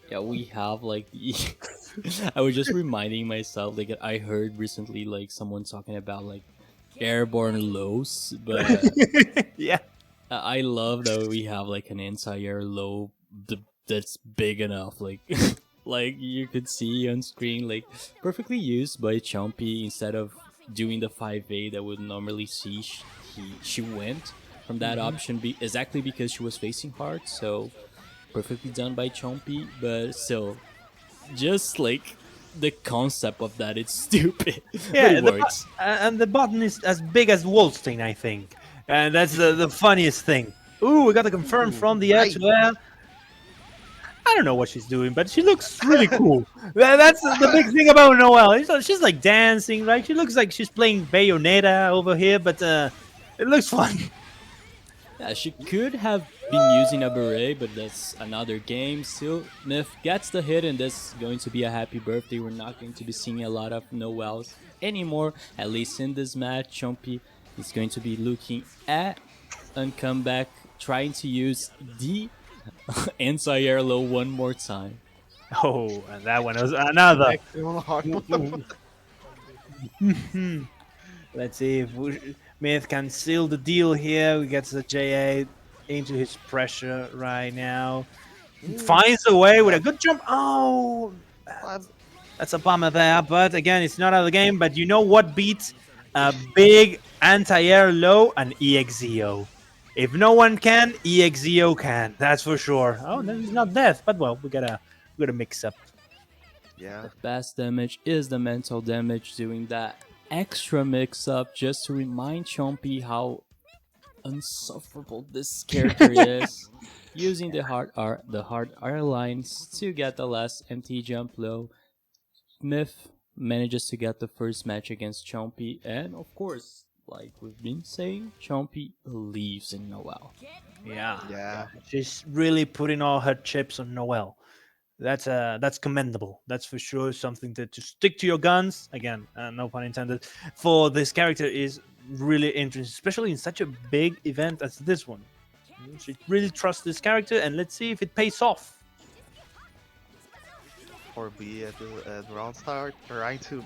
Yeah, we have like I was just reminding myself like I heard recently like someone talking about like airborne lows, but Yeah. I love that we have like an anti-air low that's big enough, like like you could see on screen, like perfectly used by Chompy. Instead of doing the 5A that would normally see, she went from that option exactly because she was facing hard, so perfectly done by Chompy. But still, just like the concept of that, it's stupid. Yeah, but it works. And the button is as big as Wolstein, I think. And that's the funniest thing. Ooh, we got to confirm from the air to air. I don't know what she's doing, but she looks really cool. That's the big thing about Noelle. She's like dancing, right? She looks like she's playing Bayonetta over here, but it looks fun. Yeah, she could have been using a beret, but that's another game. Still, Mith gets the hit, and this is going to be a happy birthday. We're not going to be seeing a lot of Noelles anymore, at least in this match. Chompy is going to be looking at and come back, trying to use the anti-air low one more time. Oh, and that one was another. Let's see if Mith can seal the deal here. We get the JA into his pressure right now. Finds a way with a good jump. Oh, that's a bummer there. But again, it's not out of the game. But you know what beats a big anti-air low? An EXEO. If no one can, EXEO can. That's for sure. Oh, no, he's not death. But well, we gotta mix up. Yeah. The best damage is the mental damage, doing that extra mix-up just to remind Chompy how insufferable this character is. Using the hard R lines to get the last empty jump low. Mith manages to get the first match against Chompy, and of course, like we've been saying, Chompy believes in Noelle. Yeah. She's really putting all her chips on Noelle. That's commendable. That's for sure something to stick to your guns. Again, no pun intended. For this character is really interesting, especially in such a big event as this one. She really trusts this character, and let's see if it pays off. Or B at the round start, trying to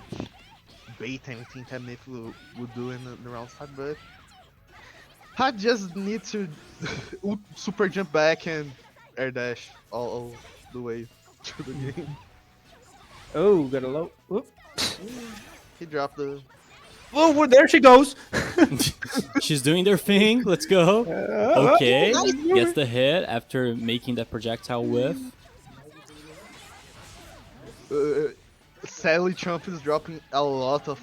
bait anything that Mith would do in the round start, but I just need to super jump back and air dash all the way to the game. Oh, got a low. Whoop. He dropped the... Oh, well, there she goes. She's doing their thing. Let's go. Okay, gets the hit after making that projectile whiff. Sadly, Chompy is dropping a lot of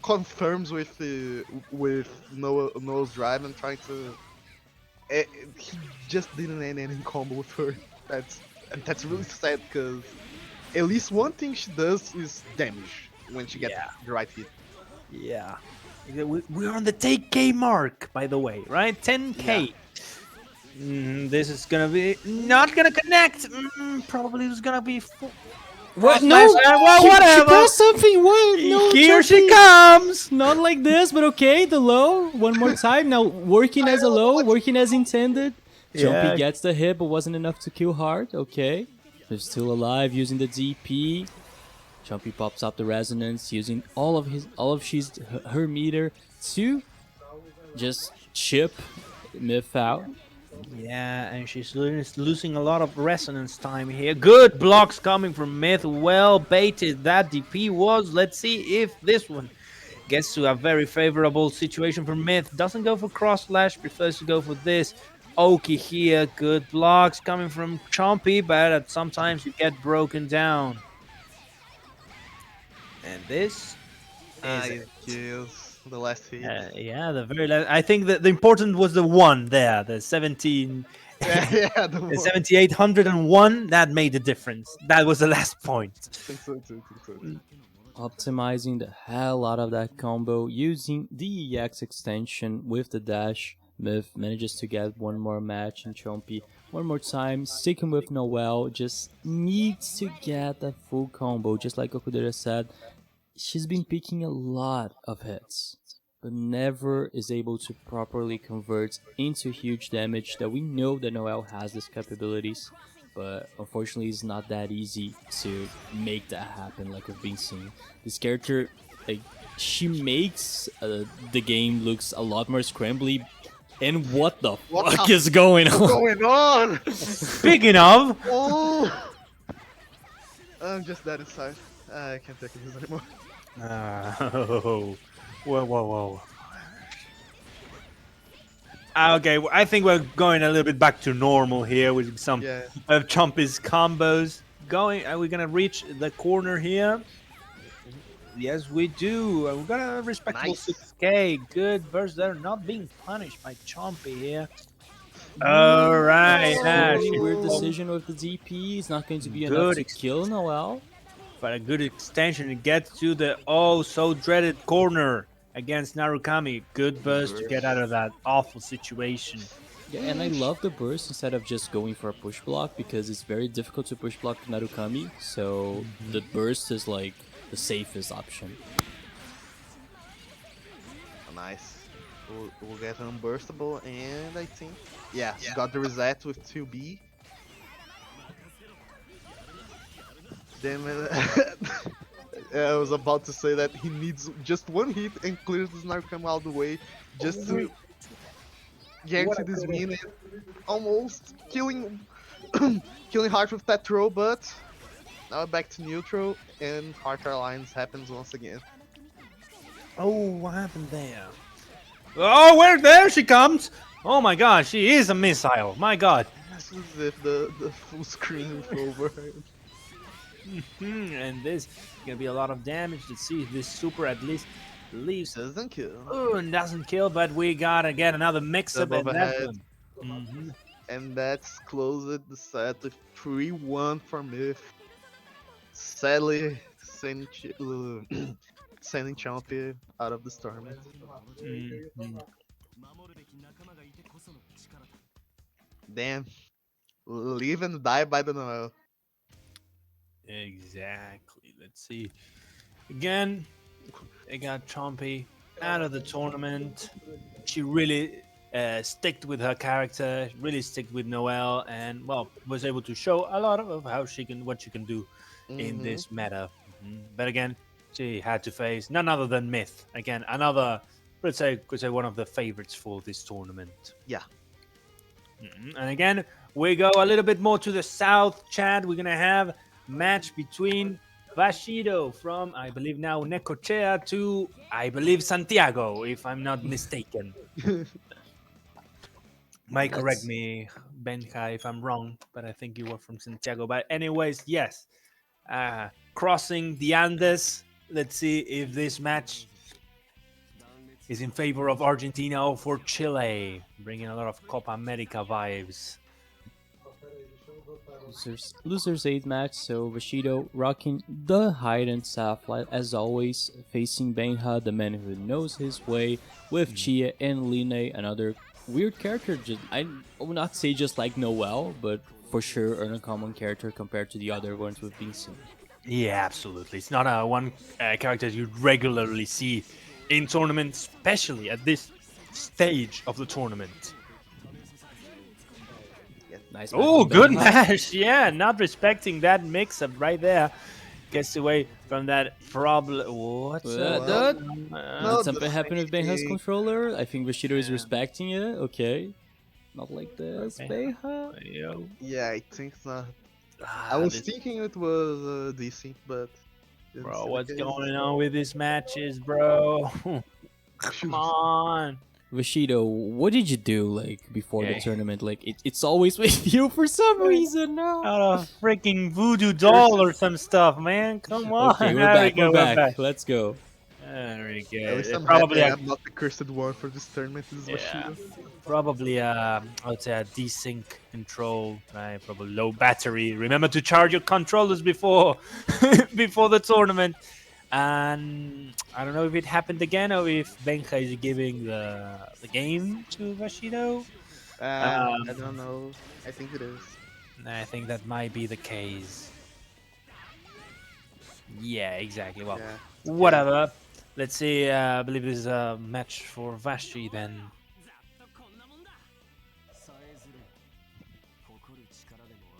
confirms with Noah's drive and trying to. He just didn't end any combo with her. That's really sad because at least one thing she does is damage when she gets the right hit. Yeah. We're on the 10k mark, by the way, right? 10k. Yeah. This is gonna be not gonna connect. Probably is gonna be. What? No, well, whatever. She pressed something. What? No, here Chompy. she comes. Not like this, but okay. The low one more time. Now working as a low, working as intended. Chompy gets the hit, but wasn't enough to kill hard. Okay. They're still alive using the DP. Chompy pops up the resonance using all of her meter to just chip Mith out. Yeah, and she's losing a lot of resonance time here. Good blocks coming from Mith. Well baited that DP was. Let's see if this one gets to a very favorable situation for Mith. Doesn't go for cross slash, prefers to go for this. Oki here. Good blocks coming from Chompy, but sometimes you get broken down. And this is the last hit. yeah, the very last. I think that the important was the one there, the 17. The 7801. That made the difference. That was the last point. Optimizing the hell out of that combo using the EX extension with the dash. Mith manages to get one more match, and Chompy one more time, sticking with Noelle, just needs to get the full combo. Just like Okudera said, she's been picking a lot of hits, but never is able to properly convert into huge damage. That we know that Noelle has these capabilities, but unfortunately it's not that easy to make that happen like we've been seeing. This character, like, she makes the game looks a lot more scrambly. And what the fuck is going on? Speaking of, I'm just dead inside. I can't take this anymore. Whoa. Okay, I think we're going a little bit back to normal here with some of Chompy's combos. Are we gonna reach the corner here? Yes, we do. We've got a respectable 6k. Good versus they're not being punished by Chompy here. All right. Really weird decision with the DP. It's not going to be enough to kill Noelle. But a good extension to get to the so dreaded corner against Narukami. Good burst to get out of that awful situation. Yeah, and I love the burst instead of just going for a push block, because it's very difficult to push block Narukami. So the burst is like the safest option. Nice. We'll get unburstable, and I think got the reset with 2B. Damn it. I was about to say that he needs just one hit and clears this Narukami all the way just to guarantee this win, and almost killing Heart with that throw, but now back to neutral, and Heart Alliance happens once again. Oh, what happened there? Oh, there she comes! Oh my god, she is a missile, my god. It's as if the full screen is over. And this is gonna be a lot of damage. Let's see if this super at least leaves. Doesn't kill. Oh, and doesn't kill, but we gotta get another mix-up at that one. And that's closed the set with 3-1 for Mith. Sadly, sending Chompy out of this tournament. Damn. Live and die by the Noelle. Exactly. Let's see. Again, they got Chompy out of the tournament. She really sticked with her character, really sticked with Noelle, and was able to show a lot of what she can do in this meta. But again, she had to face none other than Mith. Again, another, could say one of the favorites for this tournament. Yeah. And again, we go a little bit more to the south, Chad. We're gonna have match between Vashido from, I believe now, Necochea to, I believe, Santiago, if I'm not mistaken. Might correct me, Benja, if I'm wrong, but I think you were from Santiago. But anyways, yes. Crossing the Andes. Let's see if this match is in favor of Argentina or for Chile. Bringing a lot of Copa America vibes. Losers 8 match, so Vashido rocking the hide-and sapphire as always, facing Benja, the man who knows his way, with Chia and Line, another weird character. I would not say just like Noelle, but for sure an uncommon character compared to the other ones we've been seeing. Yeah, absolutely. It's not a one character you regularly see in tournaments, especially at this stage of the tournament. Nice. Match Oh, from good Benja. match. Yeah, not respecting that mix-up right there. Gets away from that problem. What's Well, up? No, Did something the happen with Benja's same controller? I think Vashido is Yeah. respecting it. Okay. Not like this, Okay. Benja. Yo. Yeah, I think not. I Ah, was this- thinking it was DC, but didn't Bro, see the what's case. going on with these matches, bro? Come on. Vashido, what did you do like before the Yeah. tournament? Like it's always with you for some reason now. Out of freaking voodoo doll or some stuff, man. Come on. Okay, we're There back. we go, We're back. Let's go. There we go. At least I'm Probably happy a I'm not the cursed one for this tournament. This is Yeah. Vashido. Probably I would say a desync control, right? Probably low battery. Remember to charge your controllers before before the tournament. And I don't know if it happened again or if Benja is giving the game to Vashido. I don't know. I think it is. I think that might be the case. Yeah, exactly. Well, Yeah. whatever. Let's see. I believe this is a match for Vashi then.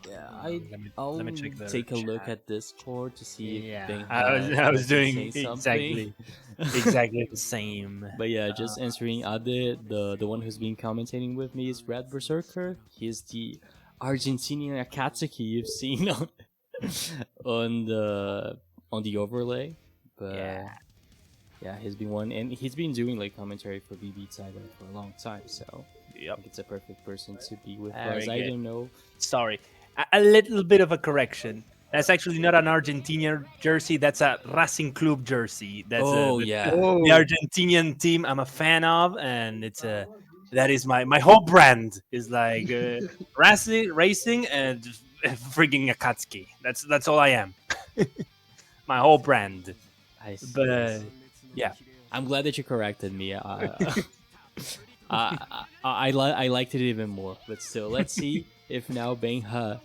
Yeah, Let me check the take a look chat. at Discord to see if Yeah, Benja I was is saying doing something. exactly the same. But yeah, just answering Ade, the one who's been commentating with me is RedBerserker. He's the Argentinian Akatsuki you've seen on the overlay. But yeah, he's been one, and he's been doing like commentary for BBTAG for a long time. So I Yep. think it's a perfect person to be with. Very Because I good. don't know. Sorry, a little bit of a correction. That's actually not an Argentinian jersey. That's a Racing Club jersey. That's Yeah. the Argentinian team I'm a fan of, and it's that is my whole brand is like racing and freaking Akatsuki. That's all I am. My whole brand. I see. But yeah, I'm glad that you corrected me. I liked it even more. But still, let's see if now Benja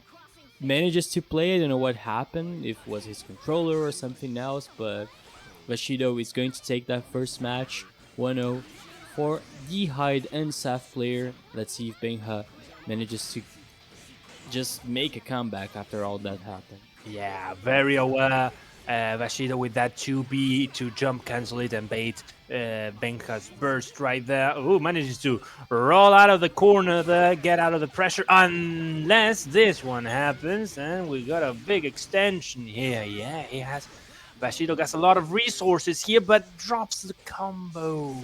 manages to play. I don't know what happened, if it was his controller or something else, but Vashido is going to take that first match 1-0 for the Hyde and Saf player. Let's see if Benja manages to just make a comeback after all that happened. yeah, very aware. Vashido with that 2B to jump cancel it and bait Benja's burst right there. Oh, manages to roll out of the corner there, get out of the pressure. Unless this one happens, and we got a big extension here. Yeah, he has. Vashido gets a lot of resources here, but drops the combo.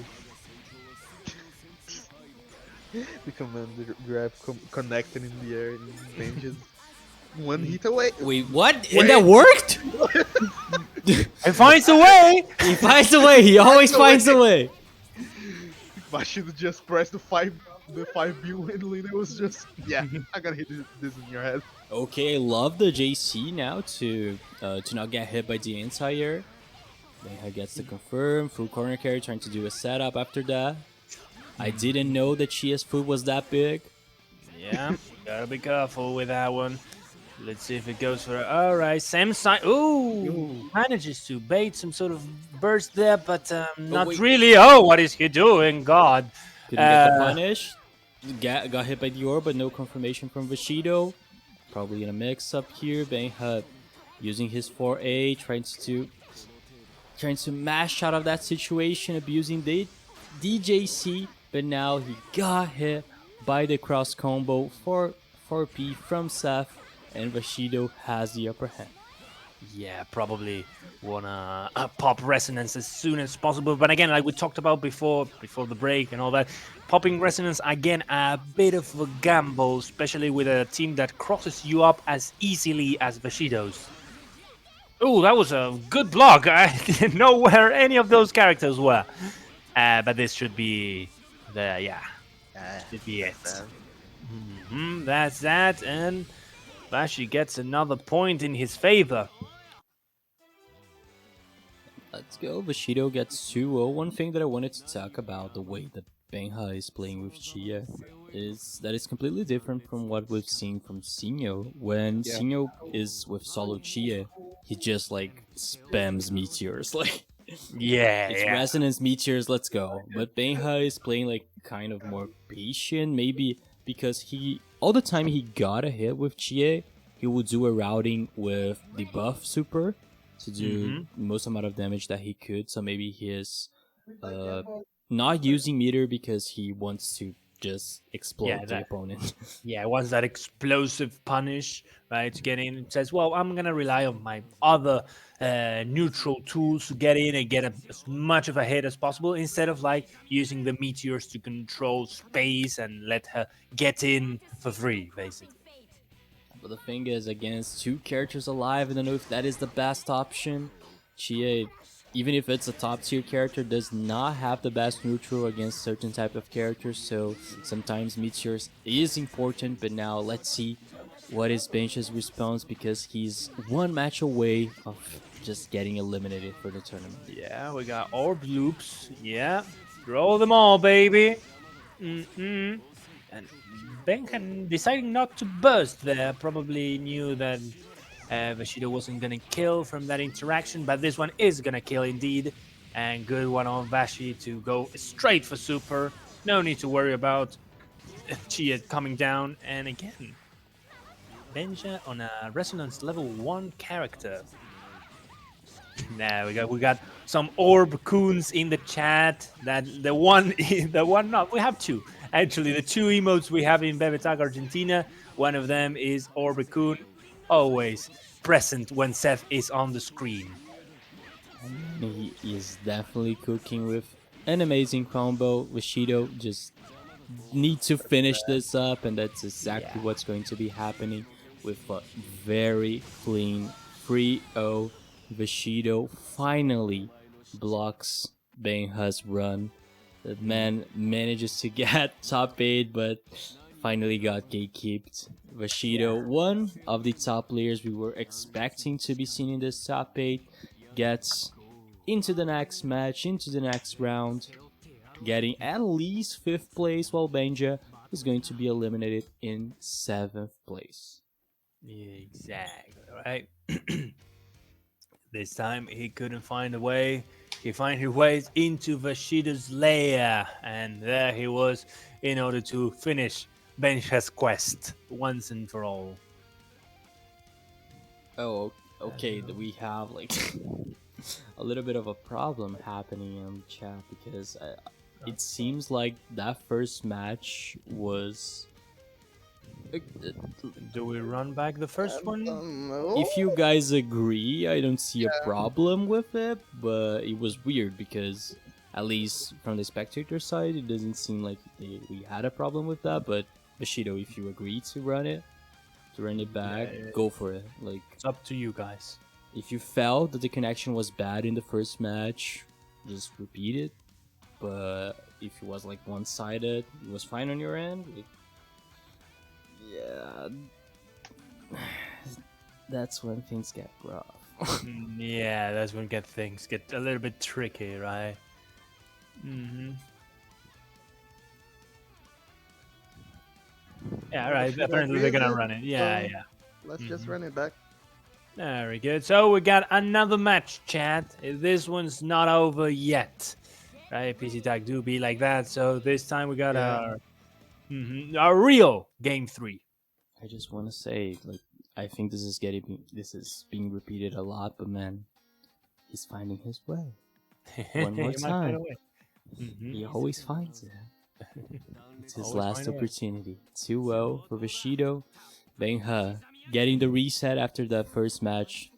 The commander grab connected in the air and Benja's one hit away. Wait, what? And that worked? He finds a way. He finds a way. He always finds a way. Vashido just pressed the 5B and Lina was just I gotta hit this in your head. Okay, I love the JC now to not get hit by the anti-air. Benja gets the confirm. Full corner carry trying to do a setup after that. I didn't know that Chia's foot was that big. Yeah, gotta be careful with that one. Let's see if it goes for it. All right, same side. Ooh, manages to bait some sort of burst there, but not wait. really. Oh, what is he doing? God. Couldn't get the punish. Got hit by the orb, but no confirmation from Vashido. Probably in a mix-up here. Benja using his 4A, trying to mash out of that situation, abusing the DJC, but now he got hit by the cross combo for 4P from Seth, and Vashido has the upper hand. Yeah, probably wanna pop resonance as soon as possible. But again, like we talked about before the break and all that, popping resonance again a bit of a gamble, especially with a team that crosses you up as easily as Vashido's. Oh, that was a good block. I didn't know where any of those characters were. But this should be should be it. That's that, and Vashi gets another point in his favor. Let's go. Vashido gets 2-0. One thing that I wanted to talk about the way that Benja is playing with Chia is that it's completely different from what we've seen from Sinho. When Sinho is with solo Chia, he just like spams meteors. Like it's resonance meteors, let's go. But Benja is playing like kind of more patient, maybe because he all the time he got a hit with Chie, he would do a routing with the buff super to do most amount of damage that he could. So maybe he is not using meter because he wants to just explode the opponent. Yeah, it was that explosive punish, right? To get in, it says, well, I'm going to rely on my other neutral tools to get in and get as much of a hit as possible instead of like using the meteors to control space and let her get in for free, basically. But the thing is, against 2 characters alive, I don't know if that is the best option. Chie, even if it's a top tier character, does not have the best neutral against certain type of characters, so sometimes Meteors is important. But now let's see what is Benja's response, because he's 1 match away of just getting eliminated for the tournament. Yeah, we got orb loops. Yeah, roll them all, baby. And Benja deciding not to burst there, probably knew that Vashido wasn't going to kill from that interaction, but this one is going to kill indeed. And good one on Vashi to go straight for super. No need to worry about Chia coming down. And again, Benja on a resonance level 1 character. Now we got some orb coons in the chat. That the one not, we have 2. Actually, the 2 emotes we have in BBTAG Argentina, one of them is Orb Coon, always present when Seth is on the screen. He is definitely cooking with an amazing combo. Vashido just need to finish this up, and that's exactly what's going to be happening with a very clean 3-0. Vashido finally blocks Benja's run. The man manages to get top 8, but finally got gatekeeped. Vashido, one of the top players we were expecting to be seen in this top 8, gets into the next match, into the next round, getting at least 5th place, while Benja is going to be eliminated in 7th place. Exactly, right? This time he couldn't find a way. He found his ways into Vashido's lair, and there he was in order to finish Benja's quest once and for all. Oh, okay, we have like a little bit of a problem happening in chat, because it seems like that first match was... Do we run back the first one? No. If you guys agree, I don't see a problem with it, but it was weird because, at least from the spectator side, it doesn't seem like we had a problem with that. But Vashido, if you agree to run it back, go for it. Like, it's up to you guys. If you felt that the connection was bad in the first match, just repeat it. But if it was like one-sided, it was fine on your end. Yeah, that's when things get rough. Yeah, that's when things get a little bit tricky, right? Yeah, right. Apparently they're gonna run it. Yeah. Let's just run it back. Very good. So we got another match, chat. This one's not over yet, right? PC Tag do be like that. So this time we got our real game 3. I just want to say, like, I think this is being repeated a lot, but man, he's finding his way. One more time. He always finds it. It's his last opportunity. 2-0 for Vashido. Benja getting the reset after that first match.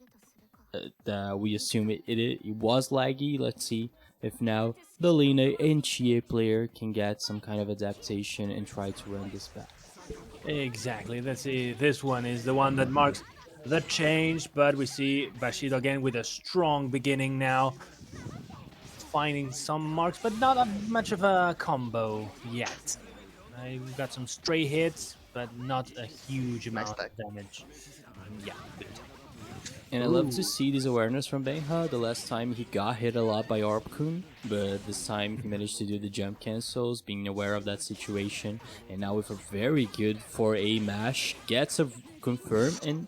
We assume it was laggy. Let's see if now the Lina and Chie player can get some kind of adaptation and try to run this back. Exactly. Let's see. This one is the one that marks the change, but we see Vashido again with a strong beginning now. Finding some marks, but not much of a combo yet. We've got some stray hits, but not a huge amount of damage. Yeah, good. And I love to see this awareness from Benja. The last time he got hit a lot by Orb-kun, but this time he managed to do the jump cancels, being aware of that situation. And now with a very good 4A mash, gets a confirm, and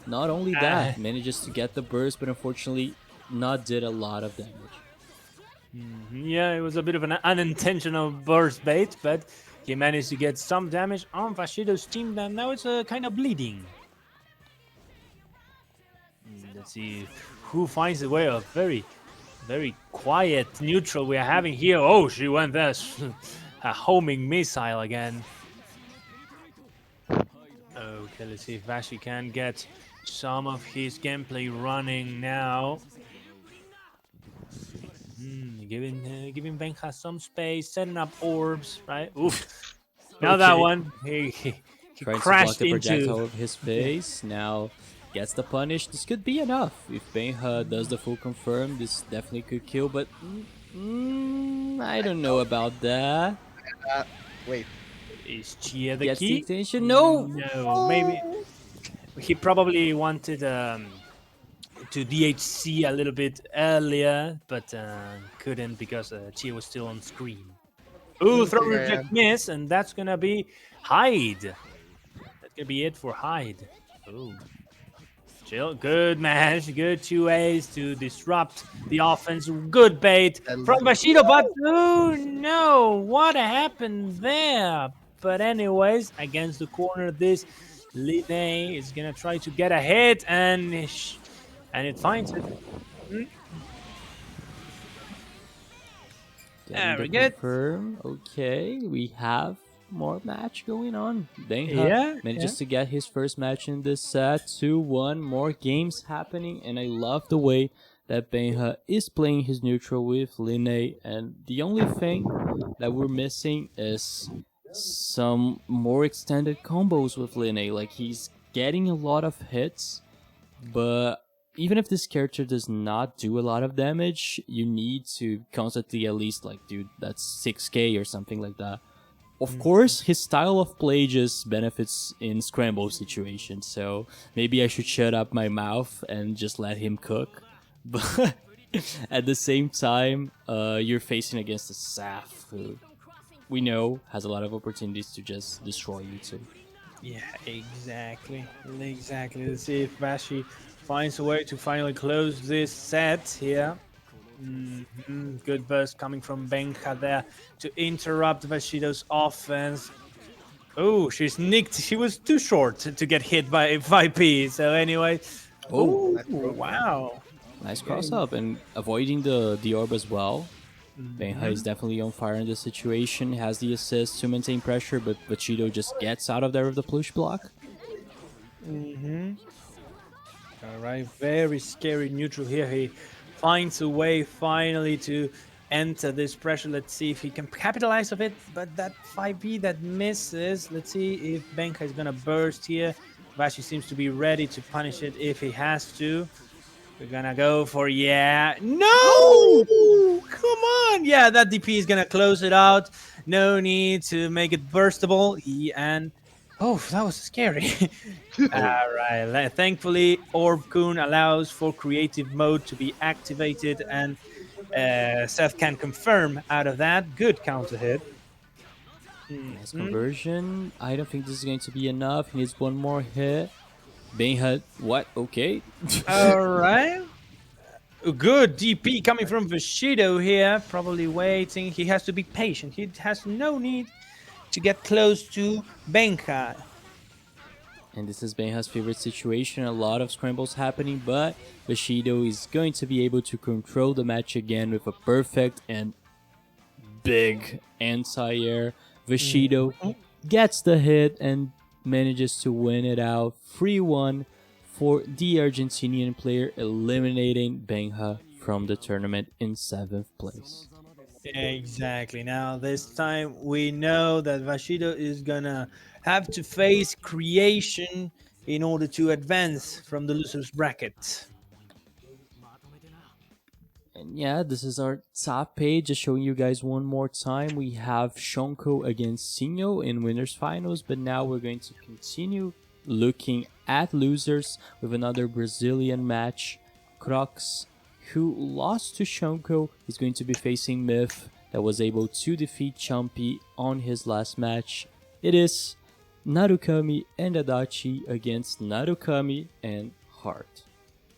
not only that, manages to get the burst, but unfortunately not did a lot of damage. Yeah, it was a bit of an unintentional burst bait, but He managed to get some damage on Vashido's team, and now it's kind of bleeding. Let's see who finds the way of very quiet neutral we are having here. Oh, she went there. A homing missile again. Okay, let's see if Vashi can get some of his gameplay running now. Giving Benja some space, setting up orbs, right? Oof. Now that one, he Trying to block crashed the into. projectile of his face. Now gets the punish. This could be enough. If Benja does the full confirm, this definitely could kill, but I don't know about that. Wait. Is Chia the Gets the key? extension. No! No, maybe he probably wanted to DHC a little bit earlier, but couldn't because Chia was still on screen. Ooh, throw Yeah. reject miss, and that's gonna be Hyde. That's gonna be it for Hyde. Oh, chill, good match, good 2As to disrupt the offense. Good bait from Vashido, but oh no, what happened there? But anyways, against the corner, this Line is gonna try to get a hit, and it finds it. Getting Very the good. confirm. Okay, we have more match going on. Benja Yeah, manages to get his first match in this set. 2-1, more games happening, and I love the way that Benja is playing his neutral with Line, and the only thing that we're missing is some more extended combos with Line. Like, he's getting a lot of hits, but even if this character does not do a lot of damage, you need to constantly at least like, dude, that's 6k or something like that. Of course, his style of play just benefits in scramble situations, so maybe I should shut up my mouth and just let him cook. But at the same time, you're facing against a Saf who we know has a lot of opportunities to just destroy you too. Yeah, exactly. Let's see if Vashi finds a way to finally close this set here. Good burst coming from Benja there to interrupt Vashido's offense. Oh, she's nicked. She was too short to get hit by 5P. So anyway. Oh, wow. Nice cross up and avoiding the orb as well. Benja is definitely on fire in this situation, has the assist to maintain pressure, but Vashido just gets out of there with the push block. All right, very scary neutral here. He finds a way finally to enter this pressure. Let's see if he can capitalize of it, but that 5B that misses. Let's see if Benja is gonna burst here. Vashi seems to be ready to punish it if he has to. We're gonna go for, yeah. No! Come on! Yeah, that DP is gonna close it out. No need to make it burstable. Oh, that was scary. All right. Thankfully, Orb Kun allows for creative mode to be activated, and Seth can confirm out of that. Good counter hit. Nice conversion. I don't think this is going to be enough. He needs one more hit. Benja, what? Okay. All right. Good DP coming from Vashido here. Probably waiting. He has to be patient. He has no need to get close to Benja. And this is Benja's favorite situation. A lot of scrambles happening, but Vashido is going to be able to control the match again with a perfect and big anti-air. Vashido gets the hit and manages to win it out 3-1 for the Argentinian player, eliminating Benja from the tournament in 7th place. Exactly. Now, this time we know that Vashido is gonna have to face Kreation in order to advance from the loser's bracket. And yeah, this is our top page, just showing you guys one more time. We have Shonko against Sinho in winners finals, but now we're going to continue looking at losers with another Brazilian match. Crocks, who lost to Shonko, is going to be facing Mith, that was able to defeat Chompy on his last match. It is Narukami and Adachi against Narukami and Heart.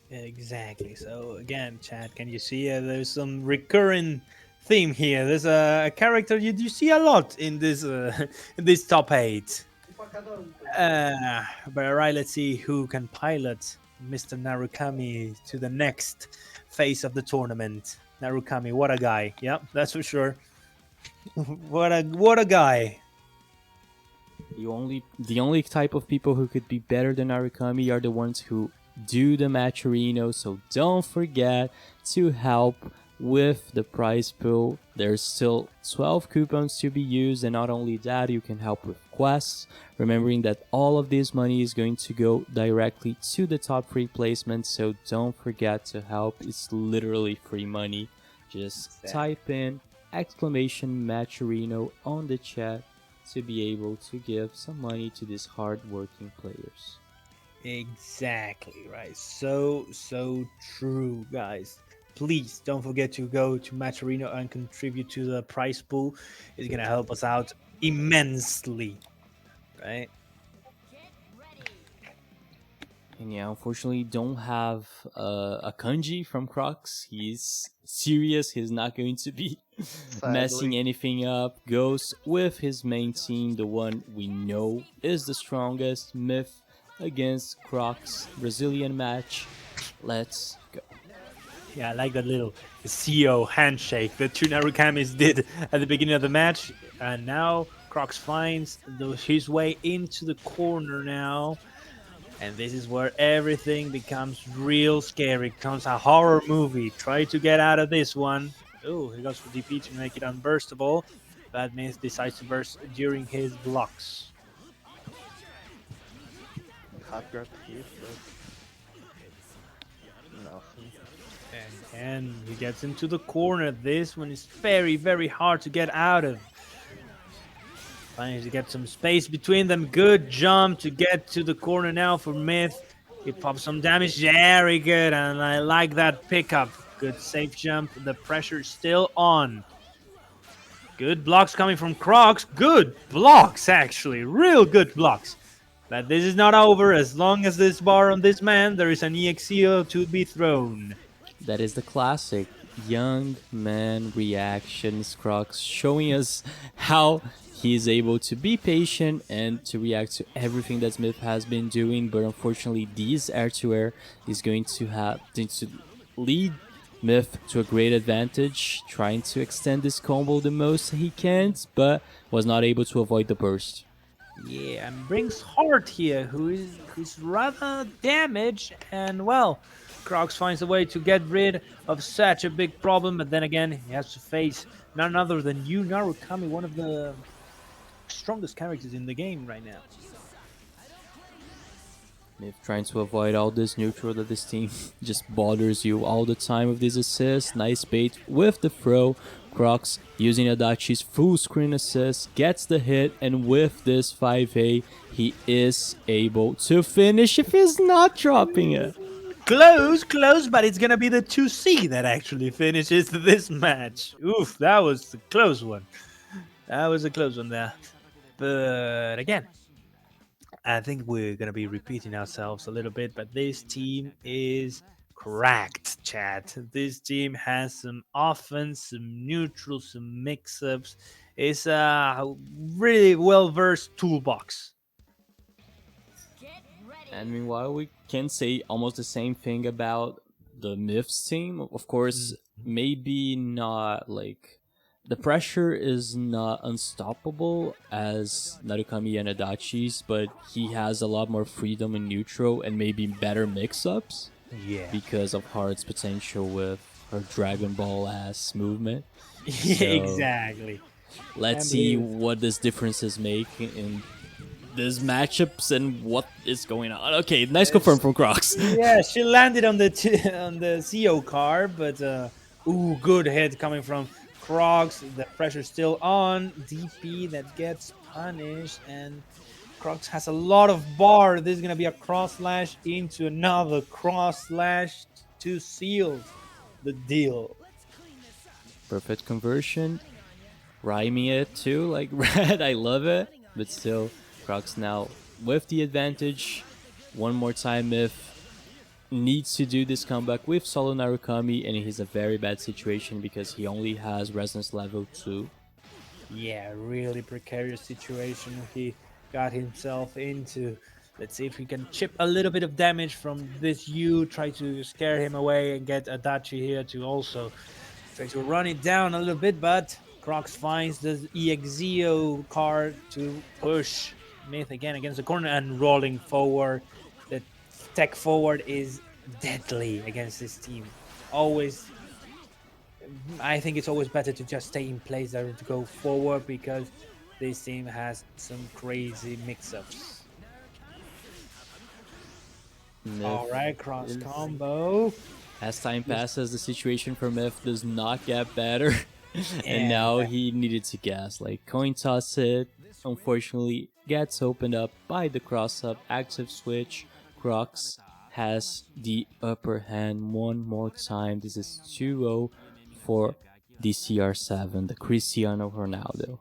Exactly. So again, chat, can you see there's some recurring theme here. There's a character you see a lot in this in this top 8. But alright, let's see who can pilot Mr. Narukami to the next phase of the tournament. Narukami, what a guy. Yep, that's for sure. what a guy. The only type of people who could be better than Narukami are the ones who do the match arena, so don't forget to help with the prize pool. There's still 12 coupons to be used, and not only that, you can help with quests, remembering that all of this money is going to go directly to the top 3 placements, so don't forget to help. It's literally free money. Just type in !Matcherino on the chat to be able to give some money to these hard-working players. Exactly right. So true, guys. Please don't forget to go to Matcherino and contribute to the prize pool. It's gonna help us out immensely, right? And yeah, unfortunately, don't have a kanji from Crocks. He's serious. He's not going to be messing anything up. Goes with his main team, the one we know is the strongest, Mith against Crocks. Brazilian match. Let's go. Yeah, I like that little CEO handshake that two Narukamis did at the beginning of the match. And now Crocks finds his way into the corner now. And this is where everything becomes real scary. It becomes a horror movie. Try to get out of this one. Oh, he goes for DP to make it unburstable. That means decides to burst during his blocks. Hot guard here, but nothing. And he gets into the corner. This one is very, very hard to get out of. Managed to get some space between them. Good jump to get to the corner now for Mith. He pops some damage. Very good. And I like that pickup. Good safe jump. The pressure still on. Good blocks coming from Crocks. Good blocks, actually. Real good blocks. But this is not over. As long as this bar on this man, there is an EXEO to be thrown. That is the classic young man reactions. Crocks showing us how he is able to be patient and to react to everything that Mith has been doing, but unfortunately this air-to-air is going to lead Mith to a great advantage, trying to extend this combo the most he can, but was not able to avoid the burst. Yeah, and brings Heart here, who's rather damaged, and well, Crocks finds a way to get rid of such a big problem, but then again, he has to face none other than Yu Narukami, one of the strongest characters in the game right now. Mith trying to avoid all this neutral that this team just bothers you all the time with these assists. Nice bait with the throw. Crocks using Adachi's full screen assist, gets the hit, and with this 5A, he is able to finish if he's not dropping it. Close, but it's gonna be the 2C that actually finishes this match. Oof, that was a close one. That was a close one there. But again, I think we're going to be repeating ourselves a little bit, but this team is cracked, chat. This team has some offense, some neutral, some mix-ups. It's a really well-versed toolbox. And meanwhile, we can say almost the same thing about the Mith's team. Of course, maybe not like... The pressure is not unstoppable as Narukami and Adachi's, but he has a lot more freedom in neutral and maybe better mix-ups. Yeah. Because of Heart's potential with her Dragon Ball-ass movement. Yeah, exactly. Let's see what this differences make in these matchups and what is going on. Okay, nice confirm from Crocks. Yeah, she landed on the CO car, but ooh, good hit coming from Crocks. The pressure still on. DP that gets punished, and Crocks has a lot of bar. This is gonna be a cross slash into another cross slash to seal the deal. Perfect conversion. Rhyming it too, like Red. I love it. But still, Crocks now with the advantage. One more time, Mith needs to do this comeback with solo Narukami, and he's a very bad situation because he only has resonance level 2. Yeah, really precarious situation he got himself into. Let's see if he can chip a little bit of damage from this U, try to scare him away and get Adachi here to also try to run it down a little bit, but Crocks finds the EXEO card to push Mith again against the corner and rolling forward. The tech forward is deadly against this team. Always, I think it's always better to just stay in place than to go forward because this team has some crazy mix-ups. All right, cross combo. As time passes, the situation for Mith does not get better. And now he needed to gas, like coin toss it. Unfortunately, gets opened up by the cross-up active switch. Crocks has the upper hand one more time. This is 2-0 for the CR7, the Cristiano Ronaldo.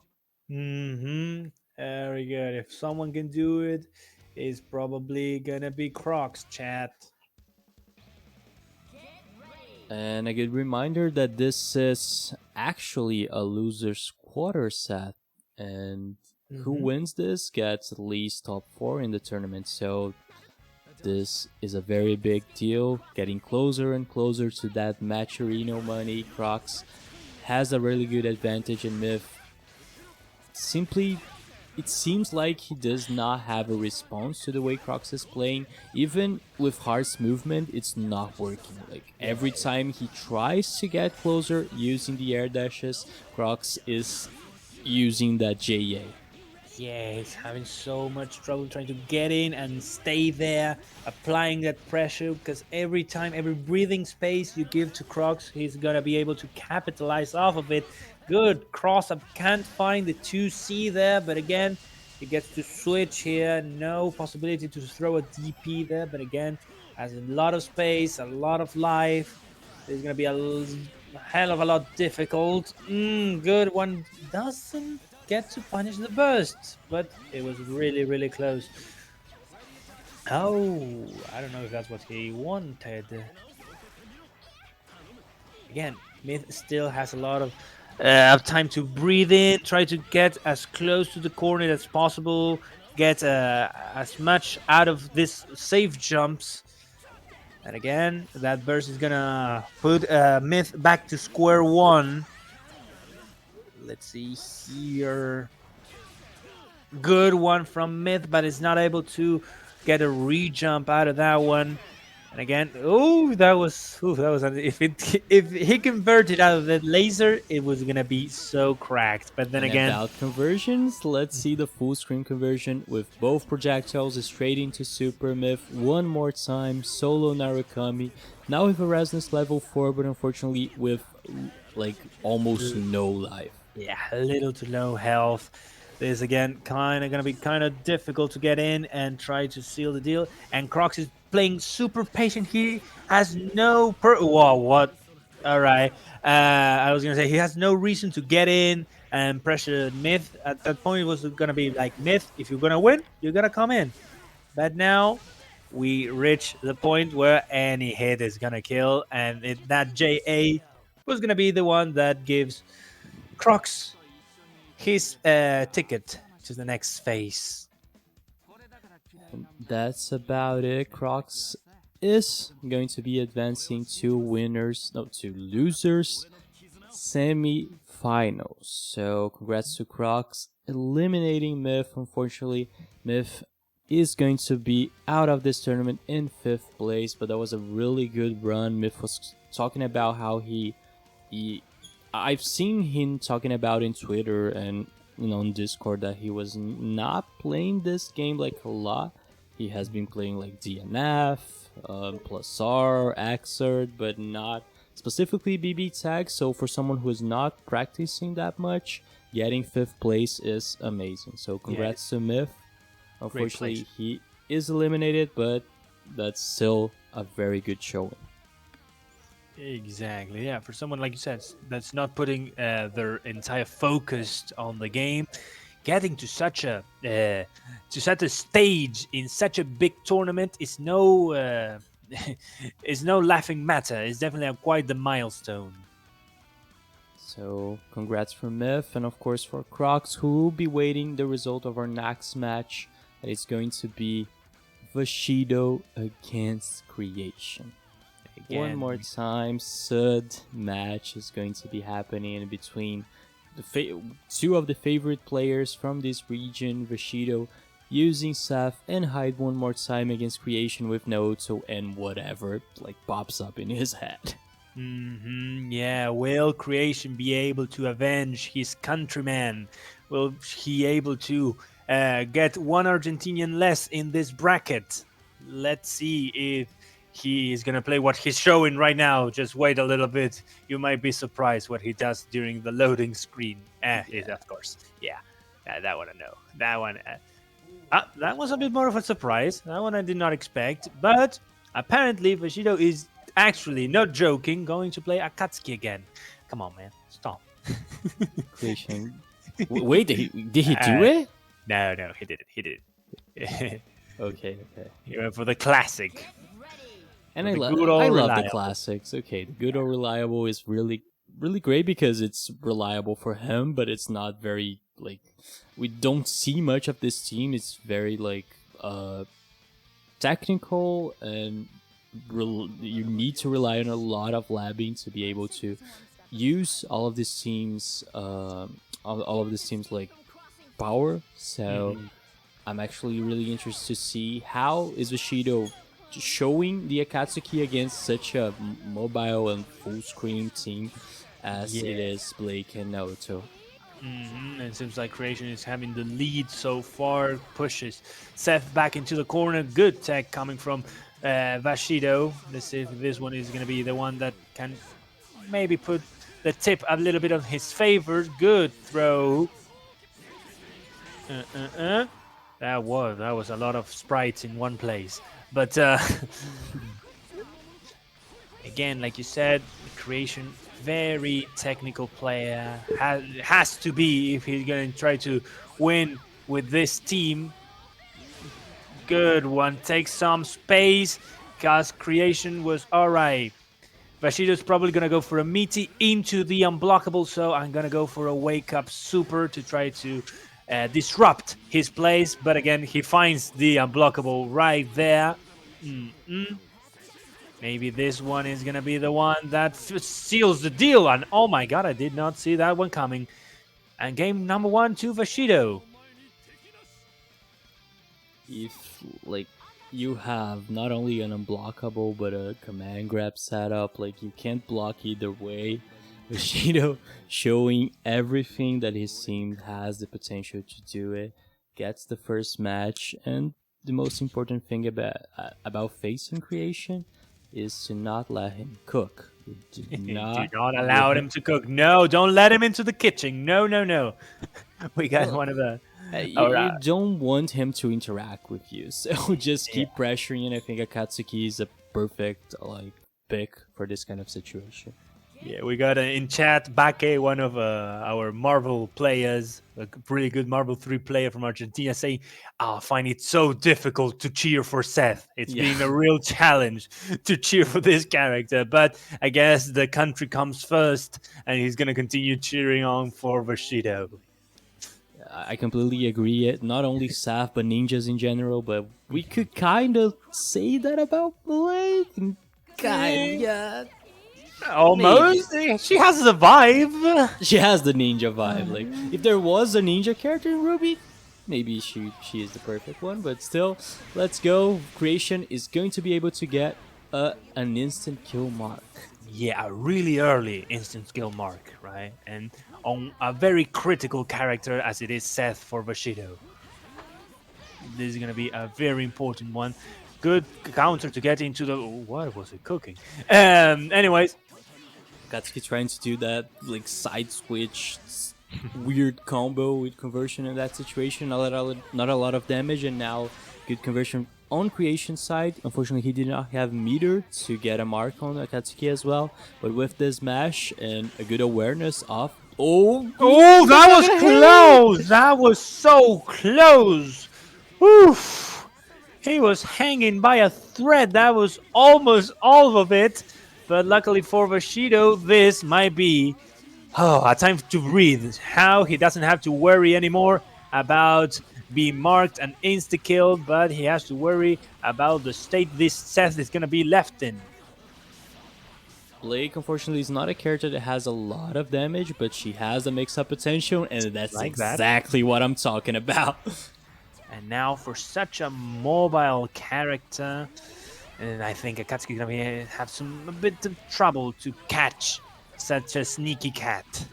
Very good. If someone can do it, it's probably gonna be Crocks, chat. And a good reminder that this is actually a loser's quarter set, and who wins this gets at least top 4 in the tournament. So this is a very big deal, getting closer and closer to that Matcherino money. Crocks has a really good advantage in Mith. Simply, it seems like he does not have a response to the way Crocks is playing. Even with Heart's movement, it's not working. Like every time he tries to get closer using the air dashes, Crocks is using that JA. Yeah, he's having so much trouble trying to get in and stay there, applying that pressure, because every time, every breathing space you give to Crocks, he's gonna be able to capitalize off of it. Good cross-up, can't find the 2C there, but again, he gets to switch here. No possibility to throw a DP there, but again, has a lot of space, a lot of life. It's gonna be a hell of a lot difficult. Good one, doesn't get to punish the burst, but it was really, really close. Oh, I don't know if that's what he wanted. Again, Mith still has a lot of time to breathe in, try to get as close to the corner as possible, get as much out of this safe jumps. And again, that burst is gonna put Mith back to square one. Let's see here. Good one from Mith, but it's not able to get a re-jump out of that one. And again, that was if he converted out of that laser, it was gonna be so cracked. But then again, about conversions, let's see the full screen conversion with both projectiles straight into Super Mith one more time. Solo Narukami now with a resonance level 4, but unfortunately with like almost no life. Yeah, little to no health. This again kind of gonna be kind of difficult to get in and try to seal the deal. And Crocks is playing super patient. He has no Whoa, what? All right. I was gonna say he has no reason to get in and pressure Mith. At that point, it was gonna be like Mith. If you're gonna win, you're gonna come in. But now we reach the point where any hit is gonna kill, and that JA was gonna be the one that gives Crocks his ticket to the next phase. That's about it. Crocks is going to be advancing to losers semi-finals. So congrats to Crocks eliminating Mith. Unfortunately, Mith is going to be out of this tournament in 5th place, but that was a really good run. Mith was talking about how I've seen him talking about in Twitter and on Discord that he was not playing this game like a lot. He has been playing like DNF, plus R, Xrd, but not specifically BBTAG. So for someone who is not practicing that much, getting 5th place is amazing. So congrats to Mith. Unfortunately, he is eliminated, but that's still a very good showing. Exactly, yeah. For someone like you said, that's not putting their entire focus on the game, getting to such a stage in such a big tournament is no it's no laughing matter. It's definitely quite the milestone. So congrats for Mith, and of course for Crocks, who will be waiting the result of our next match. And it's going to be Vashido against Kreation. Again. One more time, Sud match is going to be happening in between two of the favorite players from this region, Vashido using Seth and Hyde one more time against Kreation with Naoto and whatever like pops up in his head. Yeah, will Kreation be able to avenge his countryman? Will he able to get one Argentinian less in this bracket? Let's see if he is going to play what he's showing right now. Just wait a little bit. You might be surprised what he does during the loading screen. Of course. Yeah, that one I know. That one... that was a bit more of a surprise. That one I did not expect. But apparently Vashido is actually, not joking, going to play Akatsuki again. Come on, man. Stop. Kreation. Wait, did he do it? No, he did it. He did it. Okay. He went for the classic. And I love reliable. the classics. Okay, the good or reliable is really, really great because it's reliable for him, but it's not very, like, we don't see much of this team. It's very, like, technical, and you need to rely on a lot of labbing to be able to use all of these teams, like, power. So I'm actually really interested to see how is Vashido showing the Akatsuki against such a mobile and full screen team as it is Blake and Naoto. It seems like Kreation is having the lead so far. Pushes Seth back into the corner. Good tech coming from Vashido. Let's see if this one is going to be the one that can maybe put the tip a little bit on his favor. Good throw. That was a lot of sprites in one place. But again, like you said, Kreation, very technical player. Has to be if he's going to try to win with this team. Good one. Take some space because Kreation was all right. Vashido's probably going to go for a meaty into the unblockable, so I'm going to go for a wake-up super to try to disrupt his plays. But again, he finds the unblockable right there. Maybe this one is going to be the one that seals the deal. And oh my god, I did not see that one coming. And game number 1 to Vashido. If, like, you have not only an unblockable but a command grab setup, like, you can't block either way. Vashido showing everything that his team has the potential to do it. Gets the first match, and the most important thing about facing Kreation is to not let him cook. Do not allow him to cook. No, don't let him into the kitchen. No. We got one of the... You don't want him to interact with you, so just keep pressuring, and I think Akatsuki is a perfect pick for this kind of situation. Yeah, we got in chat Bake, one of our Marvel players, a really good Marvel 3 player from Argentina, saying, I find it so difficult to cheer for Seth. It's been a real challenge to cheer for this character. But I guess the country comes first, and he's going to continue cheering on for Vashido. I completely agree. Not only Seth, but ninjas in general. But we could kind of say that about Blake. Almost. Maybe. She has the vibe. She has the ninja vibe. Like, if there was a ninja character in Ruby, maybe she is the perfect one. But still, let's go. Kreation is going to be able to get an instant kill mark. Yeah, a really early instant kill mark, right? And on a very critical character as it is Seth for Vashido. This is going to be a very important one. Good counter to get into the... What was it cooking? Anyways. Akatsuki trying to do that, like, side switch, weird combo with conversion in that situation. Not a lot of damage, and now good conversion on Kreation side. Unfortunately, he did not have meter to get a mark on Akatsuki as well. But with this mash and a good awareness of... Oh, that was close! That was so close! Oof! He was hanging by a thread. That was almost all of it. But luckily for Vashido, this might be a time to breathe. How he doesn't have to worry anymore about being marked and insta-killed, but he has to worry about the state this Seth is going to be left in. Blake, unfortunately, is not a character that has a lot of damage, but she has a mix-up potential, and that's Like that. exactly what I'm talking about. And now for such a mobile character, and I think Akatsuki is going to have a bit of trouble to catch such a sneaky cat.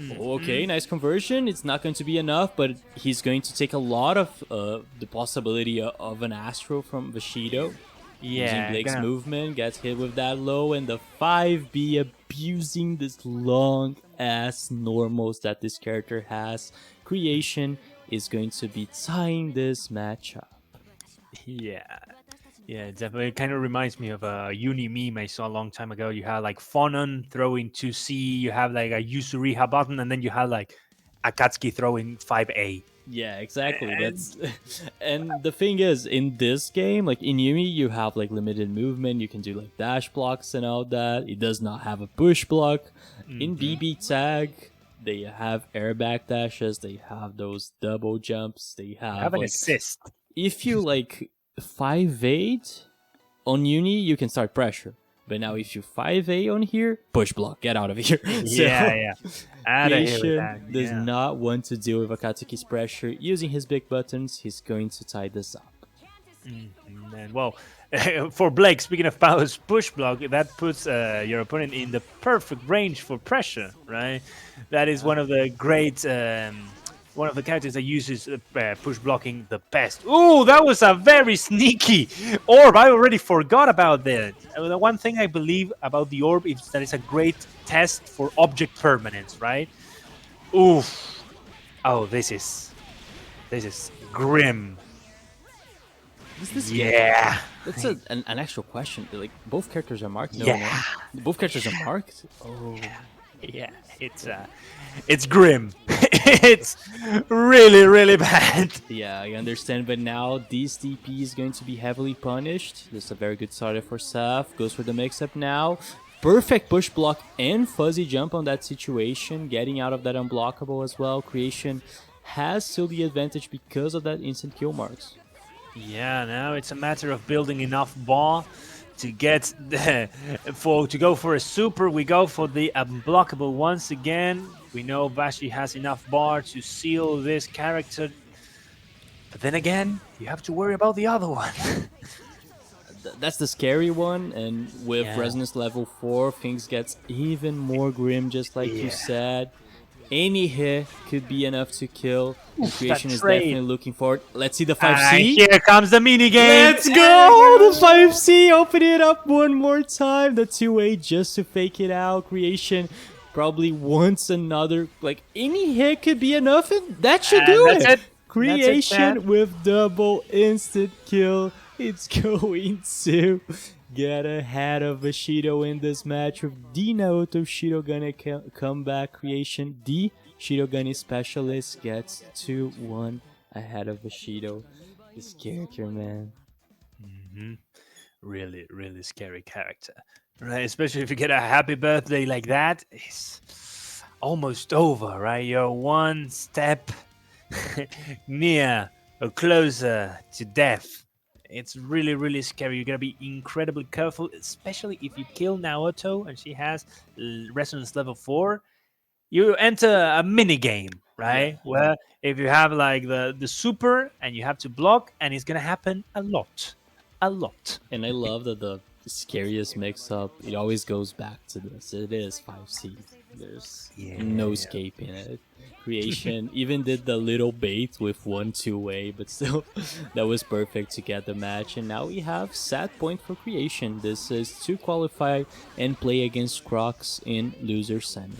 Okay, nice conversion. It's not going to be enough, but he's going to take a lot of the possibility of an Astro from Vashido. Using Blake's movement, gets hit with that low, and the 5B abusing this long-ass normals that this character has. Kreation is going to be tying this match up. Yeah, definitely. It kind of reminds me of a Uni meme I saw a long time ago. You had like Fonon throwing 2C, you have like a Yusuriha button, and then you had like Akatsuki throwing 5A. Yeah, exactly. And the thing is, in this game, like in Yumi, you have like limited movement. You can do like dash blocks and all that. It does not have a push block. In BBTAG, they have air back dashes. They have those double jumps. They have an like, assist. If you like 5-8 on Uni, you can start pressure. But now if you 5A on here, push block, get out of here. Yeah. Kreation does not want to deal with Akatsuki's pressure. Using his big buttons, he's going to tie this up. And well, for Blake, speaking of powers push block, that puts your opponent in the perfect range for pressure, right? That is one of the great... one of the characters that uses push blocking the best. Ooh, that was a very sneaky orb. I already forgot about that. The one thing I believe about the orb is that it's a great test for object permanence, right? Oof. Oh, this is grim. Yeah. That's an actual question. Like, both characters are marked? No, Yeah. no. Both characters are marked? Oh. Yeah, it's grim. It's really, really bad. Yeah, I understand, but now this DP is going to be heavily punished. This is a very good starter for Seth. Goes for the mix-up now. Perfect push block and fuzzy jump on that situation. Getting out of that unblockable as well. Kreation has still the advantage because of that instant kill marks. Yeah, now it's a matter of building enough bar to get to go for a super. We go for the unblockable once again. We know Vashi has enough bar to seal this character, but then again, you have to worry about the other one. That's the scary one, and with resonance level 4, things gets even more grim, just like you said. Any hit could be enough to kill. Kreation is definitely looking forward. Let's see the 5C. Here comes the mini game. Let's go! The 5C. Open it up one more time. The 2A just to fake it out. Kreation probably wants another. Like, any hit could be enough, and that should do it. Kreation with double instant kill. It's going to get ahead of Vashido in this match with D Naoto Shirogane come back. Kreation, the Shirogane specialist, gets 2-1 ahead of Vashido. This character, man. Really, really scary character. Right, especially if you get a happy birthday like that. It's almost over, right? You're one step near or closer to death. It's really, really scary. You gotta be incredibly careful, especially if you kill Naoto and she has resonance level 4. You enter a mini game, right? Yeah. Where if you have like the super and you have to block, and it's gonna happen a lot. And I love that the scariest mix-up, it always goes back to this. It is 5C. There's no escaping it. Kreation even did the little bait with 1-2-way, but still, that was perfect to get the match. And now we have set point for Kreation. This is to qualify and play against Crocks in loser semi.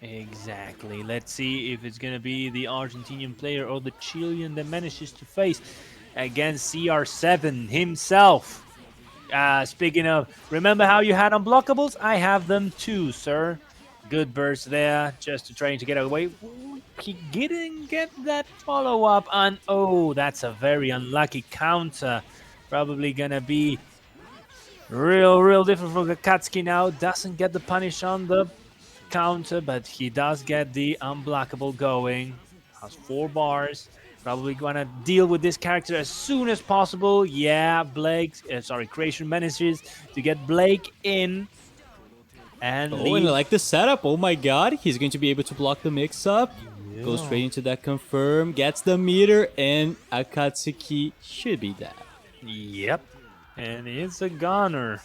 Exactly. Let's see if it's gonna be the Argentinian player or the Chilean that manages to face against CR7 himself. Speaking of, remember how you had unblockables? I have them too, sir. Good burst there, just trying to get away. he didn't get that follow-up, and oh, that's a very unlucky counter. Probably gonna be real different for Gakatsuki now. Doesn't get the punish on the counter, but he does get the unblockable going. Has 4 bars. Probably gonna deal with this character as soon as possible. Yeah, Kreation manages to get Blake in and Oh, and I leave. like the setup. Oh my god, he's going to be able to block the mix-up. Goes straight into that confirm, gets the meter, and Akatsuki should be dead. Yep, and it's a goner.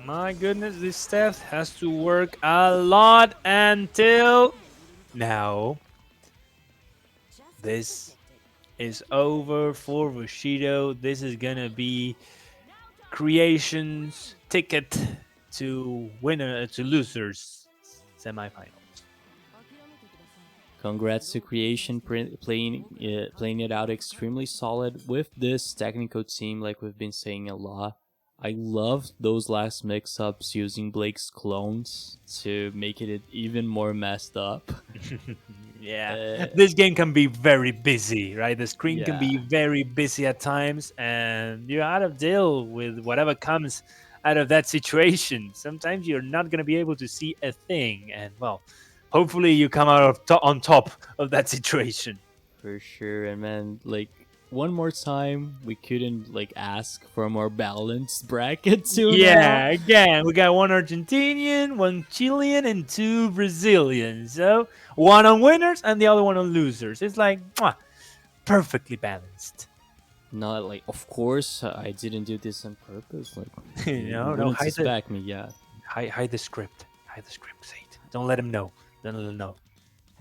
My goodness, this Steph has to work a lot until now. This is over for Vashido. This is gonna be Kreation's ticket to losers semifinal. Congrats to Kreation playing it out extremely solid with this technical team, like we've been saying a lot. I love those last mix-ups using Blake's clones to make it even more messed up. Yeah, this game can be very busy, right? The screen can be Yeah. very busy at times, and you have to deal with whatever comes out of that situation. Sometimes you're not going to be able to see a thing, and well, hopefully you come out on top of that situation. For sure, and man, like, one more time, we couldn't, like, ask for a more balanced bracket too. Yeah, again, we got 1 Argentinian, 1 Chilean, and 2 Brazilians. So, 1 on winners and the other 1 on losers. It's like, perfectly balanced. Not like, of course, I didn't do this on purpose. Like, No, you no, wouldn't hide suspect me, yeah. Hide the script. Hide the script, Zate. Don't let him know. Don't let him know.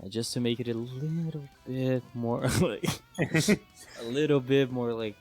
Just to make it a little bit more, like, a little bit more, like,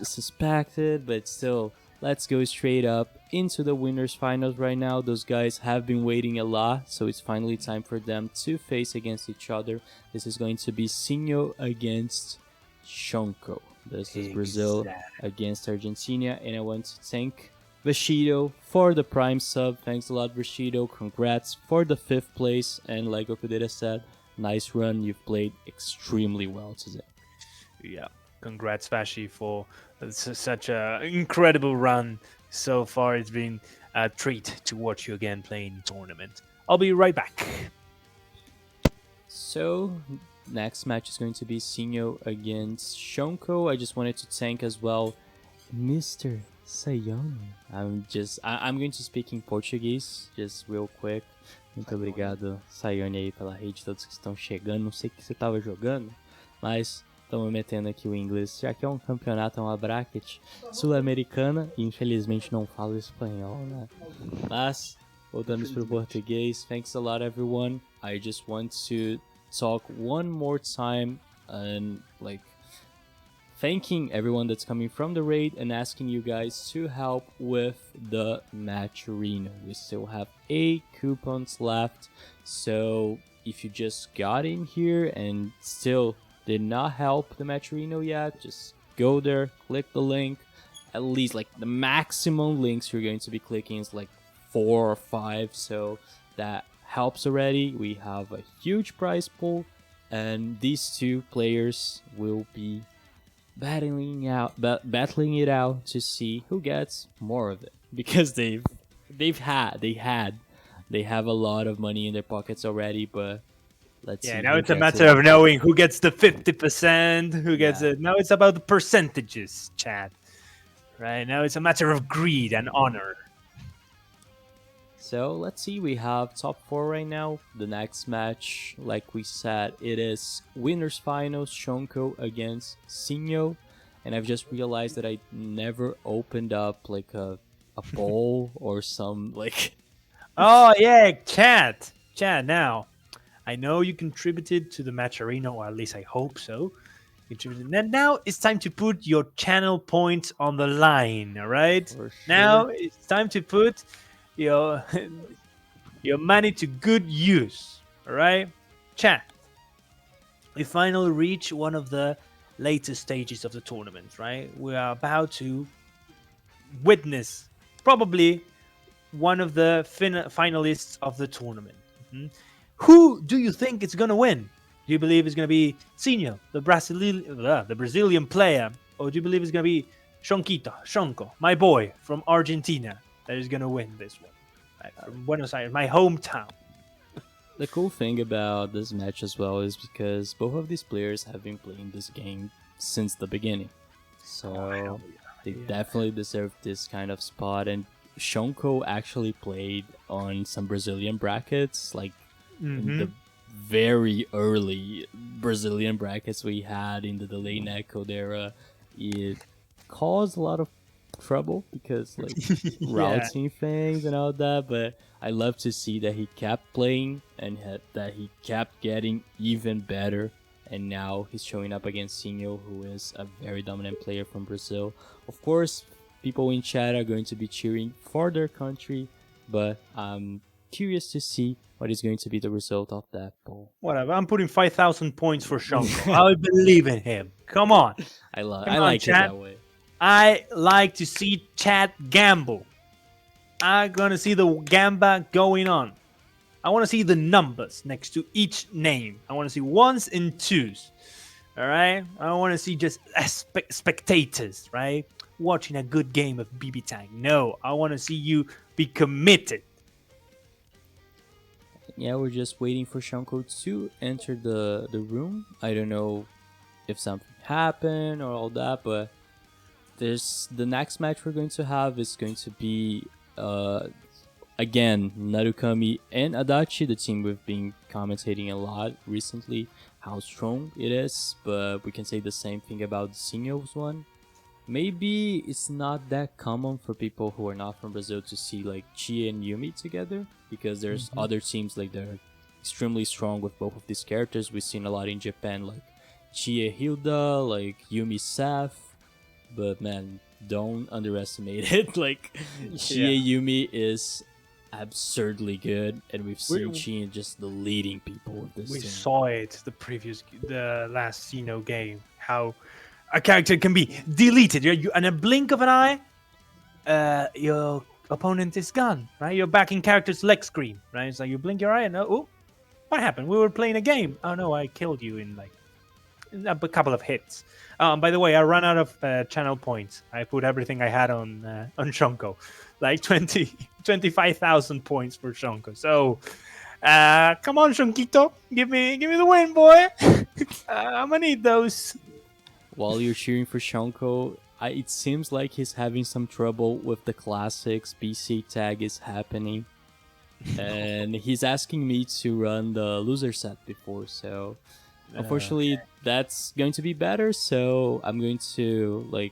suspected, but still, let's go straight up into the winners finals right now. Those guys have been waiting a lot, so it's finally time for them to face against each other. This is going to be Sinho against Shonko. This is Brazil against Argentina, and I want to thank Vashido for the prime sub. Thanks a lot, Vashido. Congrats for the 5th place, and like Okudera said, nice run. You've played extremely well today. Yeah, congrats, Vashi, for such an incredible run so far. It's been a treat to watch you again playing tournament. I'll be right back. So, next match is going to be Sinho against Shonko. I just wanted to thank as well Mr. Sayano. I'm going to speak in Portuguese, just real quick. Muito obrigado, Sayane, aí pela rede, todos que estão chegando. Não sei o que você estava jogando, mas estamos metendo aqui o inglês. Já que é um campeonato, é uma bracket sul-americana, e infelizmente não falo espanhol, né? Mas, voltamos para o português. Thanks a lot, everyone. I just want to talk one more time and, like, thanking everyone that's coming from the raid and asking you guys to help with the match arena. We still have 8 coupons left, so if you just got in here and still did not help the match arena yet, just go there, click the link. At least, like, the maximum links you're going to be clicking is like 4 or 5, so that helps already. We have a huge prize pool, and these 2 players will be battling it out to see who gets more of it, because they have a lot of money in their pockets already. But let's see. Now it's a matter of knowing who gets the 50%, who gets it. Now it's about the percentages, Chad. Right now it's a matter of greed and honor. So let's see, we have top 4 right now. The next match, like we said, it is winners finals, Shonko against Sinho. And I've just realized that I never opened up like a poll or some, like... Oh yeah, Chad, now, I know you contributed to the match arena, or at least I hope so. And now it's time to put your channel points on the line, all right? For sure. Now it's time to put your money to good use, all right? Chat. We finally reach one of the latest stages of the tournament, right? We are about to witness probably one of the finalists of the tournament. Mm-hmm. Who do you think is going to win? Do you believe it's going to be Sinho, the Brazilian player? Or do you believe it's going to be Shonko, my boy from Argentina, that is going to win this one? Right, from Buenos Aires, my hometown. The cool thing about this match as well is because both of these players have been playing this game since the beginning. So they definitely deserve this kind of spot. And Shonko actually played on some Brazilian brackets, like in the very early Brazilian brackets we had in the delay netcode era. It caused a lot of trouble because like routing things and all that, but I love to see that he kept playing and that he kept getting even better, and now he's showing up against Sinho, who is a very dominant player from Brazil. Of course, people in chat are going to be cheering for their country, but I'm curious to see what is going to be the result of that poll. Whatever, I'm putting 5,000 points for Shonko. I believe in him. Come on. I like it that way. I like to see chat gamble. I'm gonna see the gamba going on. I want to see the numbers next to each name. I want to see ones and twos. All right. I don't want to see just spectators, right? Watching a good game of BBTAG. No, I want to see you be committed. Yeah, we're just waiting for Shonko to enter the room. I don't know if something happened or all that, but there's the next match we're going to have is going to be again Narukami and Adachi, the team we've been commentating a lot recently, how strong it is, but we can say the same thing about Sinho's one. Maybe it's not that common for people who are not from Brazil to see like Chie and Yumi together, because there's other teams like they're extremely strong with both of these characters. We've seen a lot in Japan, like Chie Hilda, like Yumi Seth, but man, don't underestimate it. Like Chie Yumi is absurdly good, and we've seen Chie just the leading people of this We team. saw it the last Sinho game, how a character can be deleted. In a blink of an eye, your opponent is gone, right? You're back in character's leg screen, right? It's like you blink your eye and oh, what happened? We were playing a game. Oh no, I killed you in a couple of hits. By the way, I ran out of channel points. I put everything I had on Shonko, like 25,000 points for Shonko. So, come on, Shonkito, give me the win, boy. I'm gonna need those. While you're cheering for Shonko, it seems like he's having some trouble with the classics. BC tag is happening, and he's asking me to run the loser set before, so unfortunately that's going to be better. So I'm going to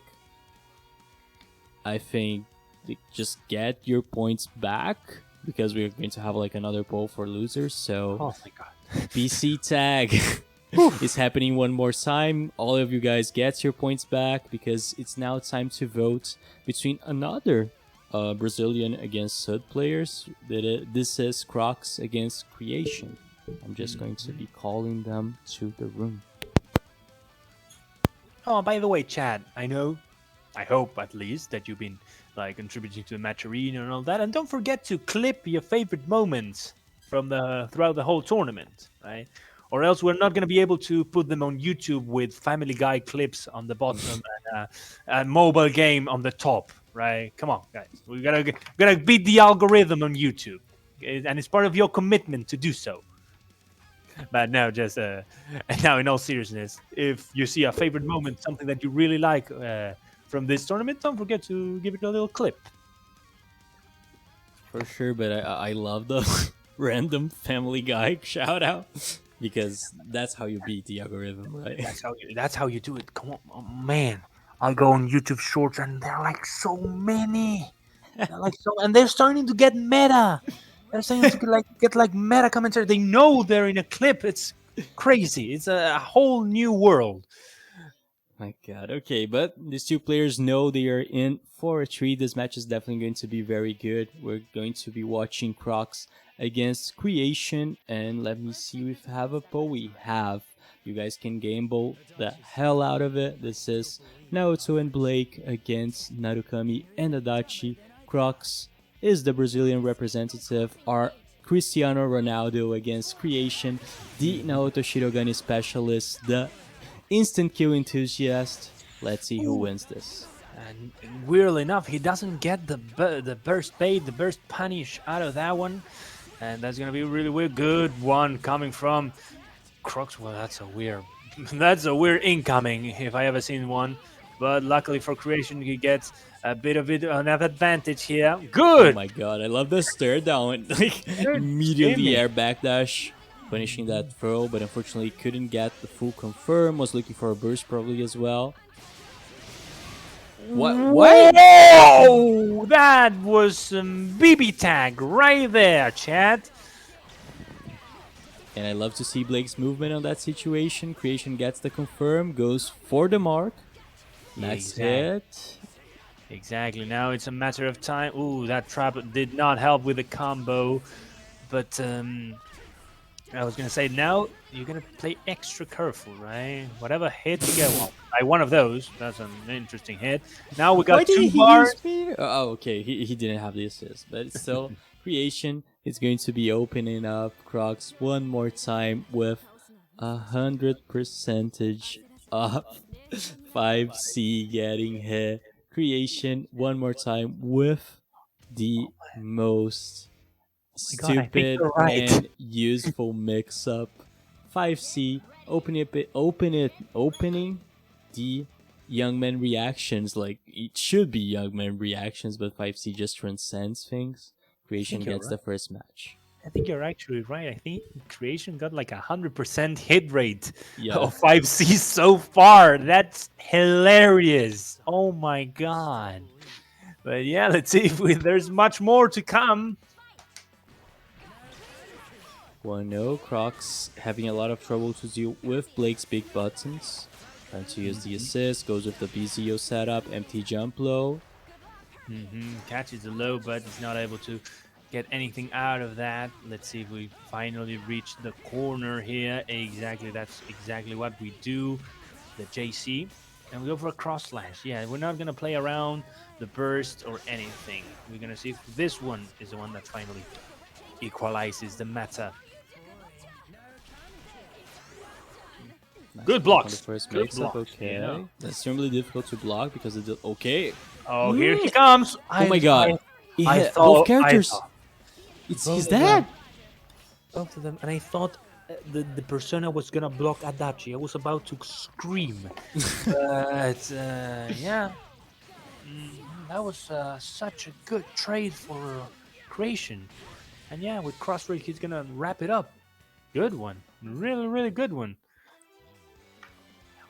I think just get your points back, because we're going to have another poll for losers. So Oh my god. BC tag is happening one more time. All of you guys get your points back, because it's now time to vote between another Brazilian against Sud players. This is Crocks against Kreation. I'm just going to be calling them to the room. Oh, by the way, Chad, I hope at least that you've been contributing to the match arena and all that, and don't forget to clip your favorite moments from throughout the whole tournament, right? Or else we're not going to be able to put them on YouTube with Family Guy clips on the bottom and a mobile game on the top, right? Come on, guys, we gotta beat the algorithm on YouTube, and it's part of your commitment to do so. But now, just now, in all seriousness, if you see a favorite moment, something that you really like from this tournament, don't forget to give it a little clip. For sure, but I love the random Family Guy shout out, because that's how you beat the algorithm, right? That's how you do it. Come on, oh, man. I go on YouTube Shorts and there are so many. And they're starting to get meta. They're starting to get meta commentary. They know they're in a clip. It's crazy. It's a whole new world. My god, okay, but these two players know they are in for a treat. This match is definitely going to be very good. We're going to be watching Crocks against Kreation, and let me see if we have a poll. We have. You guys can gamble the hell out of it. This is Naoto and Blake against Narukami and Adachi. Crocks is the Brazilian representative. Our Cristiano Ronaldo against Kreation, the Naoto Shirogane specialist, the instant kill enthusiast. Let's see who wins this. And weirdly enough, he doesn't get the burst bait, the burst punish out of that one. And that's going to be really weird. Good one coming from Crocks. Well, that's a weird that's a weird incoming if I ever seen one. But luckily for Kreation, he gets a bit of an advantage here. Good! Oh my god, I love the stare down. Like, immediately air backdash, finishing that throw, but unfortunately couldn't get the full confirm. Was looking for a burst probably as well. What? Whoa! That was some BB tag right there, chat. And I love to see Blake's movement on that situation. Kreation gets the confirm, goes for the mark. Next hit. Exactly. Now it's a matter of time. Ooh, that trap did not help with the combo. But I was going to say, now you're going to play extra careful, right? Whatever hit you get, well, by one of those, that's an interesting hit. Now we got two bars. Oh, okay. He didn't have the assist. But still, Kreation is going to be opening up Crocks one more time with 100% of 5C getting hit. Kreation one more time with the most stupid and useful mix-up. 5C opening the young man reactions. Like, it should be young man reactions, but 5C just transcends things. Kreation gets the first match. I think you're actually right. I think Kreation got like 100% hit rate of 5C so far. That's hilarious. Oh my god. But yeah, let's see if there's much more to come. 1-0, Crocks having a lot of trouble to deal with Blake's big buttons. Trying to use the assist, goes with the BZO setup, empty jump low. Catches the low, but he's not able to get anything out of that. Let's see if we finally reach the corner here. Exactly, that's exactly what we do. The JC. And we go for a cross slash. Yeah, we're not going to play around the burst or anything. We're going to see if this one is the one that finally equalizes the meta. Good blocks. First mix-up, okay. Yeah. That's extremely difficult to block because it's okay. Oh, here he comes. Oh my god. He hit both characters. He's dead. Both of them. And I thought the persona was going to block Adachi. I was about to scream. But, yeah. That was such a good trade for Kreation. And yeah, with Crossbreak, he's going to wrap it up. Good one. Really, really good one.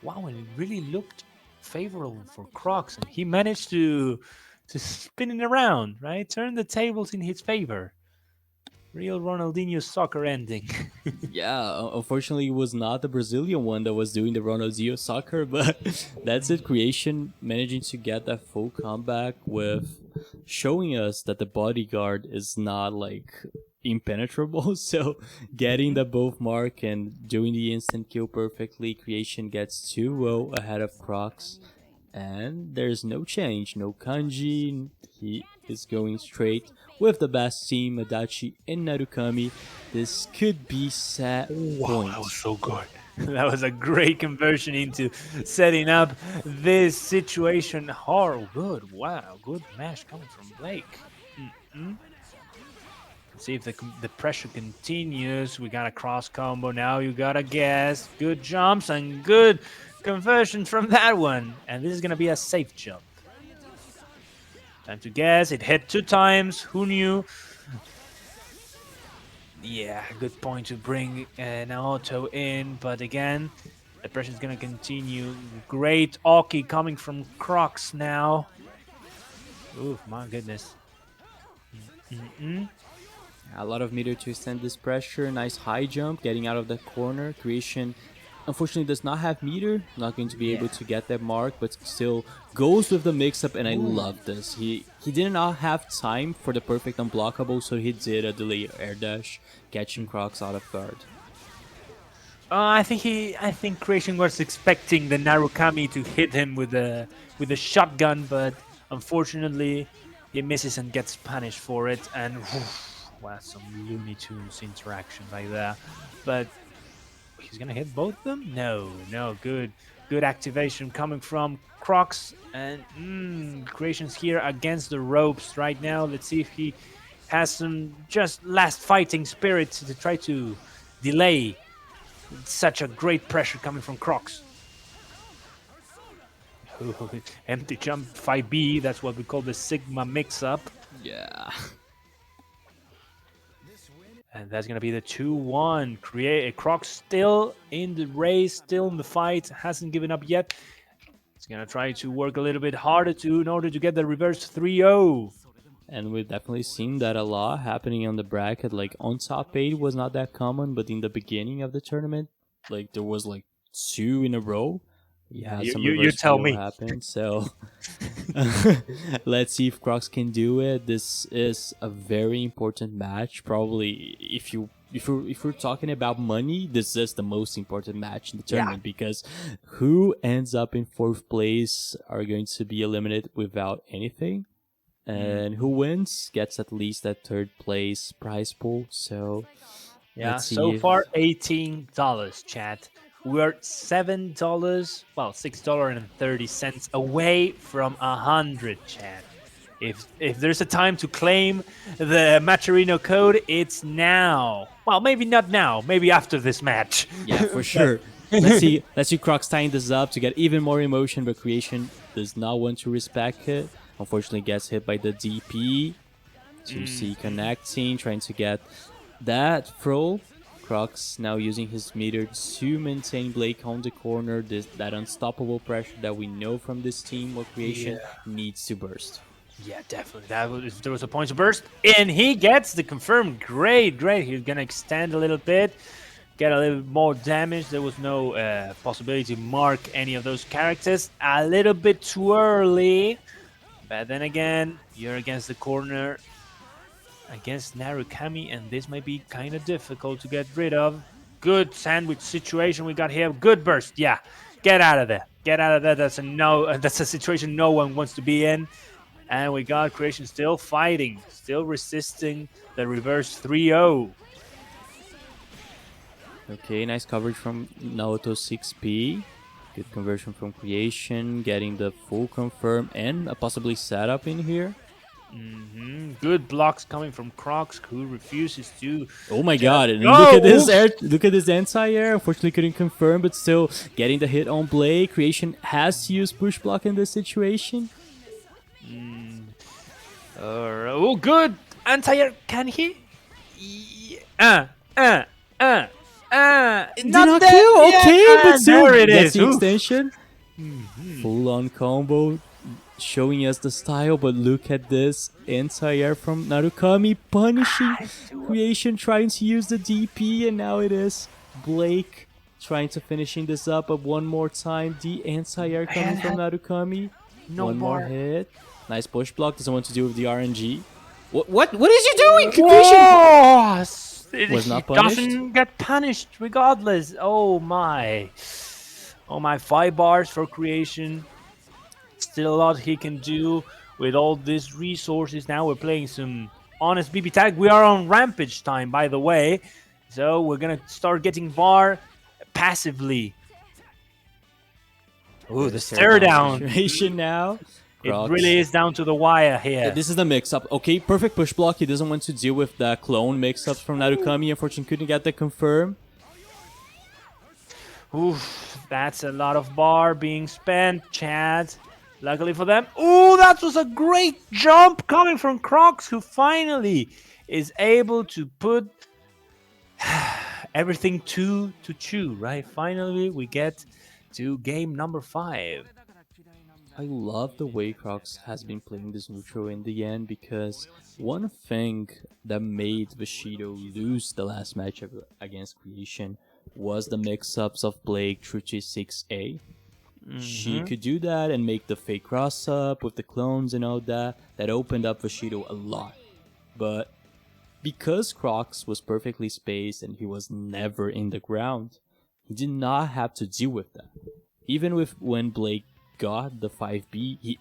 Wow, and it really looked favorable for Crocks. And he managed to spin it around, right? Turn the tables in his favor. Real Ronaldinho soccer ending. Yeah, unfortunately, it was not the Brazilian one that was doing the Ronaldinho soccer, but that's it. Kreation managing to get that full comeback with showing us that the bodyguard is not like impenetrable. So getting the both mark and doing the instant kill perfectly, Kreation gets 2-0 ahead of Crocks. And there's no change, no kanji. He is going straight with the best team, Adachi and Narukami. This could be set point. That was so good. That was a great conversion into setting up this situation. Oh, good. Wow, good mash coming from Blake. Let's see if the pressure continues. We got a cross combo now. You got a guess. Good jumps and good conversion from that one. And this is going to be a safe jump. Time to guess. It hit 2 times. Who knew? Yeah, good point to bring Naoto in. But again, the pressure is going to continue. Great Oki coming from Crocks now. Ooh, my goodness. A lot of meter to extend this pressure. Nice high jump, getting out of the corner. Kreation unfortunately does not have meter, not going to be able to get that mark, but still goes with the mix-up, and I love this. He did not have time for the perfect unblockable, so he did a delay air dash, catching Crocks out of guard. I think Kreation was expecting the Narukami to hit him with a shotgun, but unfortunately he misses and gets punished for it. And was some Looney Tunes interaction right there. But he's gonna hit both of them? No, good activation coming from Crocks, and Kreation's here against the ropes right now. Let's see if he has some just last fighting spirit to try to delay such a great pressure coming from Crocks. Empty jump 5B, that's what we call the Sigma mix-up. Yeah. And that's going to be the 2-1. Crocks still in the race, still in the fight, hasn't given up yet. He's going to try to work a little bit harder in order to get the reverse 3-0. And we've definitely seen that a lot happening on the bracket. Like, on top 8 was not that common, but in the beginning of the tournament, like, there was, like, 2 in a row. Yeah, you tell me. Happened, so let's see if Crocks can do it. This is a very important match. Probably, if we're talking about money, this is the most important match in the tournament, because who ends up in 4th place are going to be eliminated without anything, and who wins gets at least that 3rd place prize pool. So yeah, so far $18, chat. We're $7, well, $6.30 away from 100, chat. If there's a time to claim the Machado code, it's now. Well, maybe not now. Maybe after this match. Yeah, for sure. Let's see Crocks tying this up to get even more emotion, but Kreation does not want to respect it. Unfortunately, gets hit by the DP. 2C connecting, trying to get that throw. Crocks now using his meter to maintain Blake on the corner, that unstoppable pressure that we know from this team what Kreation needs to burst. Yeah, definitely. If there was a point to burst, and he gets the confirmed. Great. He's going to extend a little bit, get a little more damage. There was no possibility to mark any of those characters. A little bit too early. But then again, you're against the corner, against Narukami, and this might be kind of difficult to get rid of. Good sandwich situation we got here. Good burst. Yeah, get out of there. That's a situation no one wants to be in. And we got Kreation still fighting, still resisting the reverse 3-0. Okay, nice coverage from Naoto 6P. Good conversion from Kreation, getting the full confirm and a possibly setup in here. Good blocks coming from Crocks, who refuses to. Oh my god! And look at this anti-air. Unfortunately, couldn't confirm, but still getting the hit on Blade. Kreation has to use push block in this situation. Oh, good anti-air. Can he? Not kill. Okay, but still, there it that's is. the extension. Full-on combo. Showing us the style, but look at this anti-air from Narukami punishing Kreation, trying to use the DP, and now it is Blake trying to finishing this up, but one more time, the anti-air coming from Narukami. One more hit. Nice push block, doesn't want to do with the RNG. What is he doing? Kreation was not punished. Doesn't get punished regardless. Oh my 5 bars for Kreation. Still a lot he can do with all these resources. Now we're playing some honest BBTAG. We are on Rampage time, by the way. So we're going to start getting VAR passively. Ooh, the stare down. Situation now. It really is down to the wire here. This is the mix-up. Okay, perfect push block. He doesn't want to deal with the clone mix-ups from Narukami. Unfortunately, couldn't get the confirm. Oof, that's a lot of bar being spent, Chad. Luckily for them. Ooh, that was a great jump coming from Crocks, who finally is able to put everything to chew, right? Finally, we get to game number 5. I love the way Crocks has been playing this neutral in the end, because one thing that made Vashido lose the last match against Kreation was the mix-ups of Blake through T6A. She could do that and make the fake cross-up with the clones and all that. That opened up Vashido a lot. But because Crocks was perfectly spaced and he was never in the ground, he did not have to deal with that. Even when Blake got the 5B, he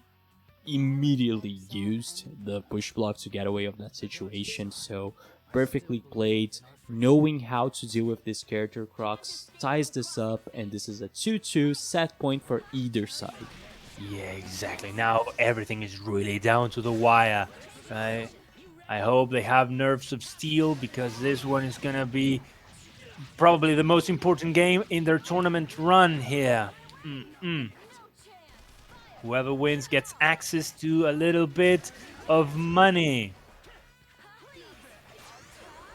immediately used the push block to get away of that situation. So perfectly played, knowing how to deal with this character. Crocks ties this up, and this is a 2-2 set point for either side. Yeah, exactly. Now everything is really down to the wire, right? I hope they have nerves of steel because this one is gonna be probably the most important game in their tournament run here. Whoever wins gets access to a little bit of money.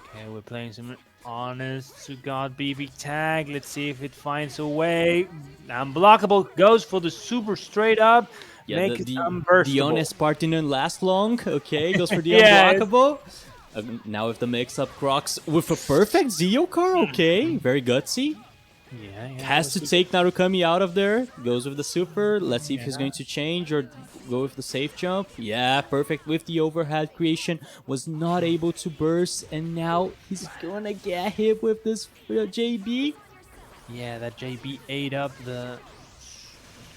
Okay, we're playing some honest to God BB tag. Let's see if it finds a way. Unblockable goes for the super straight up. Yeah, Make it the unburstable. honest part didn't last long. Okay, goes for the Yes. unblockable. Now with the mix-up, Crocks with a perfect Zio car. Okay, very gutsy. Yeah, Has to take Narukami out of there. Goes with the super. Let's see if he's going to change or go with the safe jump. Yeah, perfect with the overhead. Kreation was not able to burst, and now he's gonna get hit with this JB. Yeah, that JB ate up the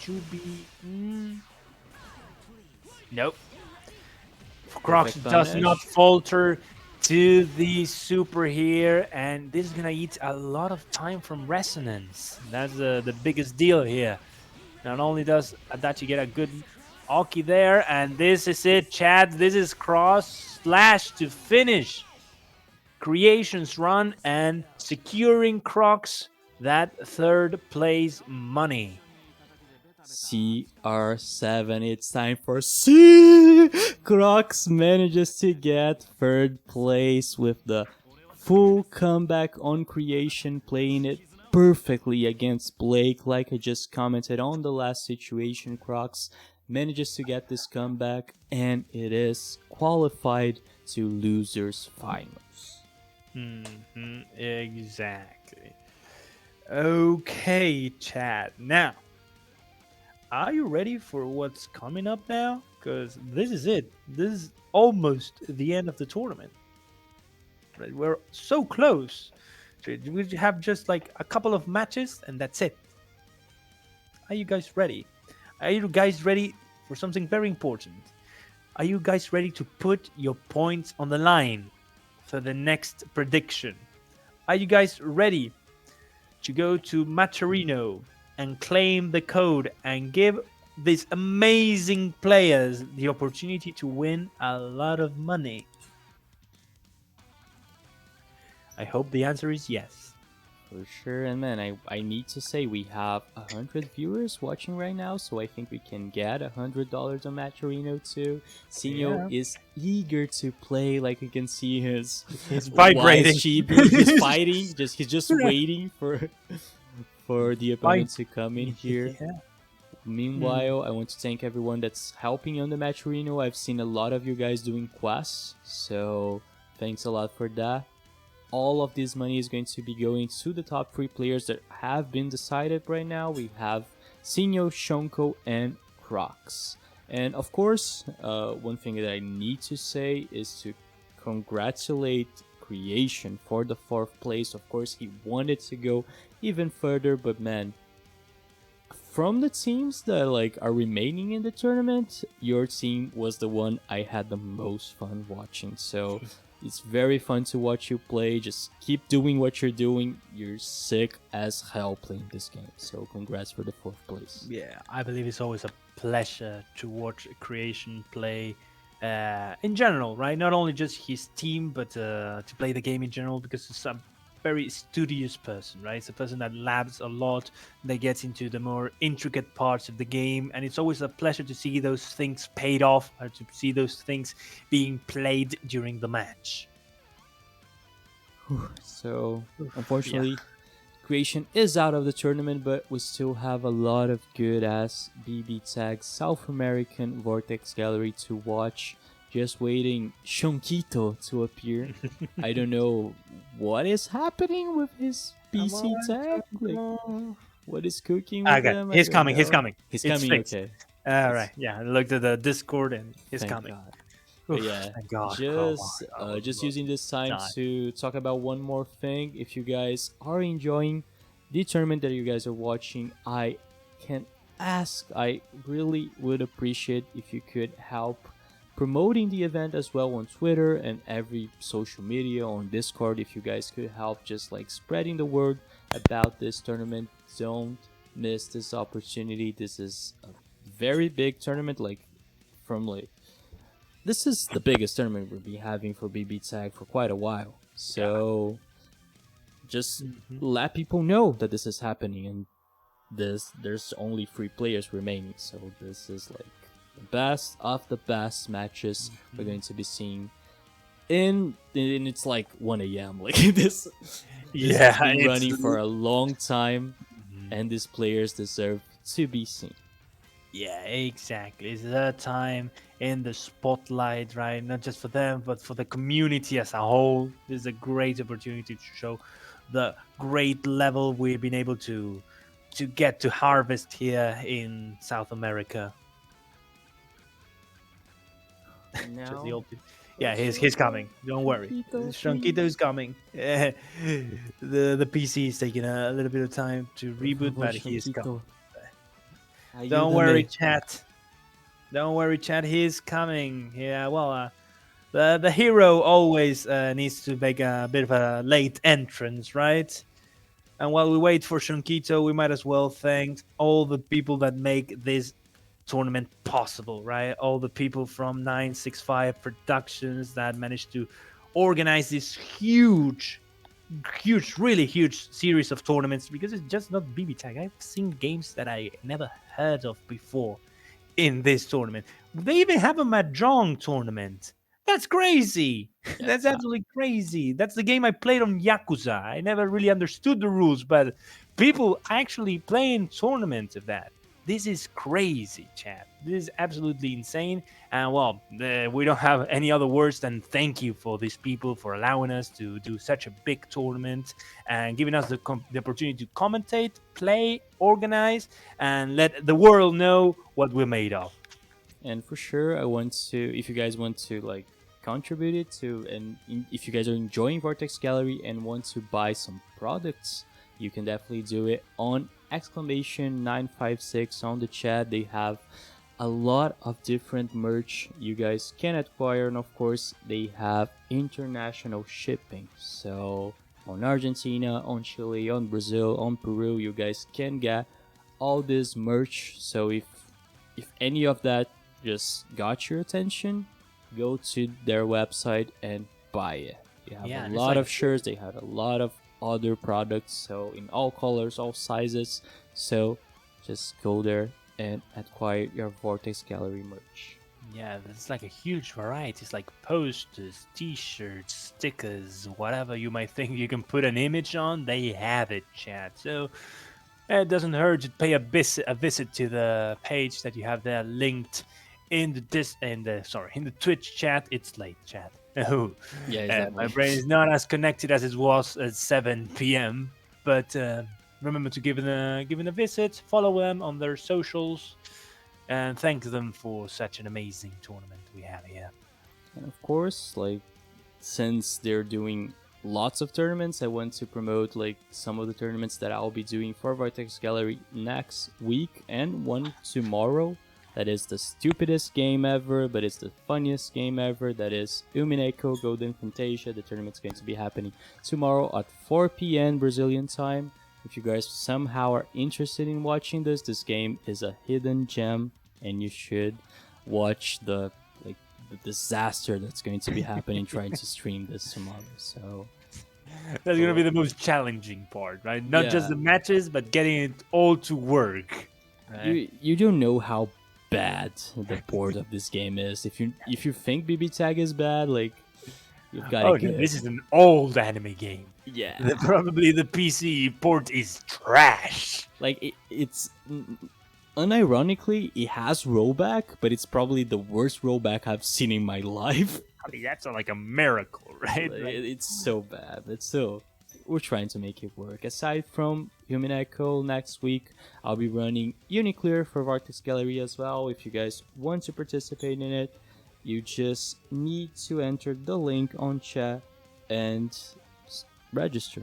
Chubi. Nope. Crocks Perfect does punish. not falter to the super here, and this is gonna eat a lot of time from resonance. That's the biggest deal here. Not only does Adachi get a good Oki there, and this is it, Chad. This is cross slash to finish Creation's run and securing Crocks that third place money. CR7, it's time for C. Crocks manages to get third place with the full comeback on Creation, playing it perfectly against Blake. Like I just commented on the last situation, Crocks manages to get this comeback, and it is qualified to losers finals. Exactly. Okay, Chad. Now, are you ready for what's coming up now? Because this is it. This is almost the end of the tournament. Right? We're so close. We have just like a couple of matches, and that's it. Are you guys ready? Are you guys ready for something very important? Are you guys ready to put your points on the line for the next prediction? Are you guys ready to go to Maturino and claim the code and give these amazing players the opportunity to win a lot of money? I hope the answer is yes. For sure, and man, I need to say we have 100 viewers watching right now, so I think we can get $100 on Maturino too. Sinho is eager to play, like you can see his vibrating. Chibi. He's fighting, he's just waiting for the opponent to come in here. Yeah. Meanwhile, I want to thank everyone that's helping on the Maturino. I've seen a lot of you guys doing quests, so thanks a lot for that. All of this money is going to be going to the top 3 players that have been decided right now. We have Sinho, Shonko, and Crocks. And of course, one thing that I need to say is to congratulate Kreation for the 4th place. Of course, he wanted to go even further, but man, from the teams that are remaining in the tournament, your team was the one I had the most fun watching. So it's very fun to watch you play. Just keep doing what you're doing. You're sick as hell playing this game. So congrats for the 4th place. Yeah, I believe it's always a pleasure to watch Kreation play in general, right? Not only just his team, but to play the game in general, because it's a very studious person, right? It's a person that labs a lot, that gets into the more intricate parts of the game, and it's always a pleasure to see those things paid off, or to see those things being played during the match. So, unfortunately, Kreation is out of the tournament, but we still have a lot of good-ass BBTAG South American Vortex gallery to watch. Just waiting Shonkito to appear. I don't know what is happening with his PC tag. What is cooking with him? He's coming. He's coming, Fixed. okay. All right. Yeah, I looked at the Discord and he's Thank coming. God. Oof, Yeah, thank God. just using this time to talk about one more thing. If you guys are enjoying the tournament that you guys are watching, I really would appreciate if you could help promoting the event as well on Twitter and every social media, on Discord. If you guys could help just like spreading the word about this tournament, don't miss this opportunity. This is a very big tournament, this is the biggest tournament we'll be having for BBTAG for quite a while. So just let people know that this is happening, and there's only 3 players remaining. So this is like the best of the best matches we're going to be seeing. And it's like 1 a.m. Like this has been running for a long time, and these players deserve to be seen. Yeah, exactly. It's their time in the spotlight, right? Not just for them, but for the community as a whole. This is a great opportunity to show the great level we've been able to get to harvest here in South America. Just the old yeah, he's coming. Don't worry. Shonkito's coming. The PC is taking a little bit of time to reboot, but he's coming. Don't worry, chat. Don't worry, chat. He's coming. Yeah, well, the hero always needs to make a bit of a late entrance, right? And while we wait for Shonkito, we might as well thank all the people that make this tournament possible, right? All the people from 965 Productions that managed to organize this huge, really huge series of tournaments, because it's just not BBTAG. I've seen games that I never heard of before in this tournament. They even have a Mahjong tournament. That's crazy. That's absolutely crazy. That's the game I played on Yakuza. I never really understood the rules, but people actually playing tournaments of that. This is crazy, chat. This is absolutely insane. And well, we don't have any other words than thank you for these people for allowing us to do such a big tournament and giving us the opportunity to commentate, play, organize, and let the world know what we're made of. And for sure, I want to, if you guys want to like contribute it to, and if you guys are enjoying Vortex Gallery and want to buy some products, you can definitely do it on !956 on the chat. They have a lot of different merch you guys can acquire, and of course they have international shipping. So on Argentina, on Chile, on Brazil, on Peru, you guys can get all this merch. So if any of that just got your attention, go to their website and buy it. They have a lot of shirts. They have a lot of other products, so in all colors, all sizes. So just go there and acquire your Vortex Gallery merch. Yeah, there's like a huge variety. It's like posters, t-shirts, stickers, whatever you might think you can put an image on, they have it, chat. So it doesn't hurt to pay a visit to the page that you have there linked in the Twitch chat. It's late, chat. Oh, yeah, exactly. My brain is not as connected as it was at 7 p.m. But remember to give them a visit, follow them on their socials, and thank them for such an amazing tournament we have here. And of course, like, since they're doing lots of tournaments, I want to promote like some of the tournaments that I'll be doing for Vortex Gallery next week and one tomorrow. That is the stupidest game ever, but it's the funniest game ever. That is UNIBrasil Golden Fantasia. The tournament's going to be happening tomorrow at 4 p.m. Brazilian time. If you guys somehow are interested in watching this game is a hidden gem, and you should watch the disaster that's going to be happening trying to stream this tomorrow. So that's going to be the most challenging part, right? Not just the matches, but getting it all to work. Right? You don't know how bad the board of this game is. If you think BBTAG is bad, like, you've got this is an old anime game. Yeah, probably the PC port is trash. Like it's unironically, it has rollback, but it's probably the worst rollback I've seen in my life. I mean, that's like a miracle, right? It's so bad, but still, we're trying to make it work. Aside from UNIBrasil, next week I'll be running Uniclear for Vortex Gallery as well. If you guys want to participate in it, you just need to enter the link on chat and register.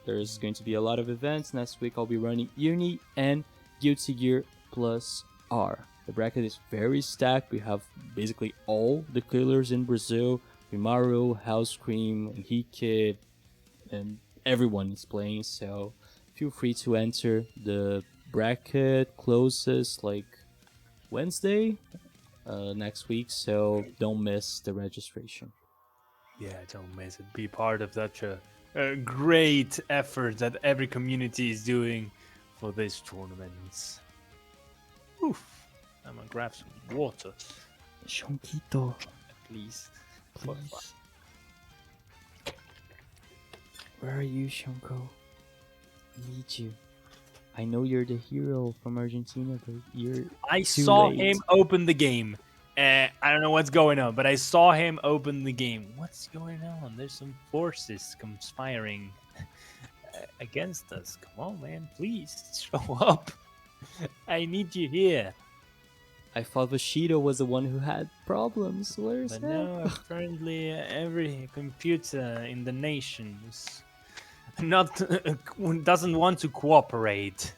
There's going to be a lot of events. Next week I'll be running Uni and Guilty Gear plus are. The bracket is very stacked. We have basically all the killers in Brazil. Rimaru, House Cream, Hike, and everyone is playing. So feel free to enter. The bracket closes like Wednesday next week, so don't miss the registration. Yeah, don't miss it. Be part of such a great effort that every community is doing for this tournament. Oof. I'm gonna grab some water. Shonkito, Please. please. Where are you, Shonko? I need you. I know you're the hero from Argentina, but you're I too saw late. him open the game. I don't know what's going on, but I saw him open the game. What's going on? There's some forces conspiring against us. Come on, man. Please show up. I need you here. I thought Vashido was the one who had problems. Where's But that? no, apparently every computer in the nation is not doesn't want to cooperate.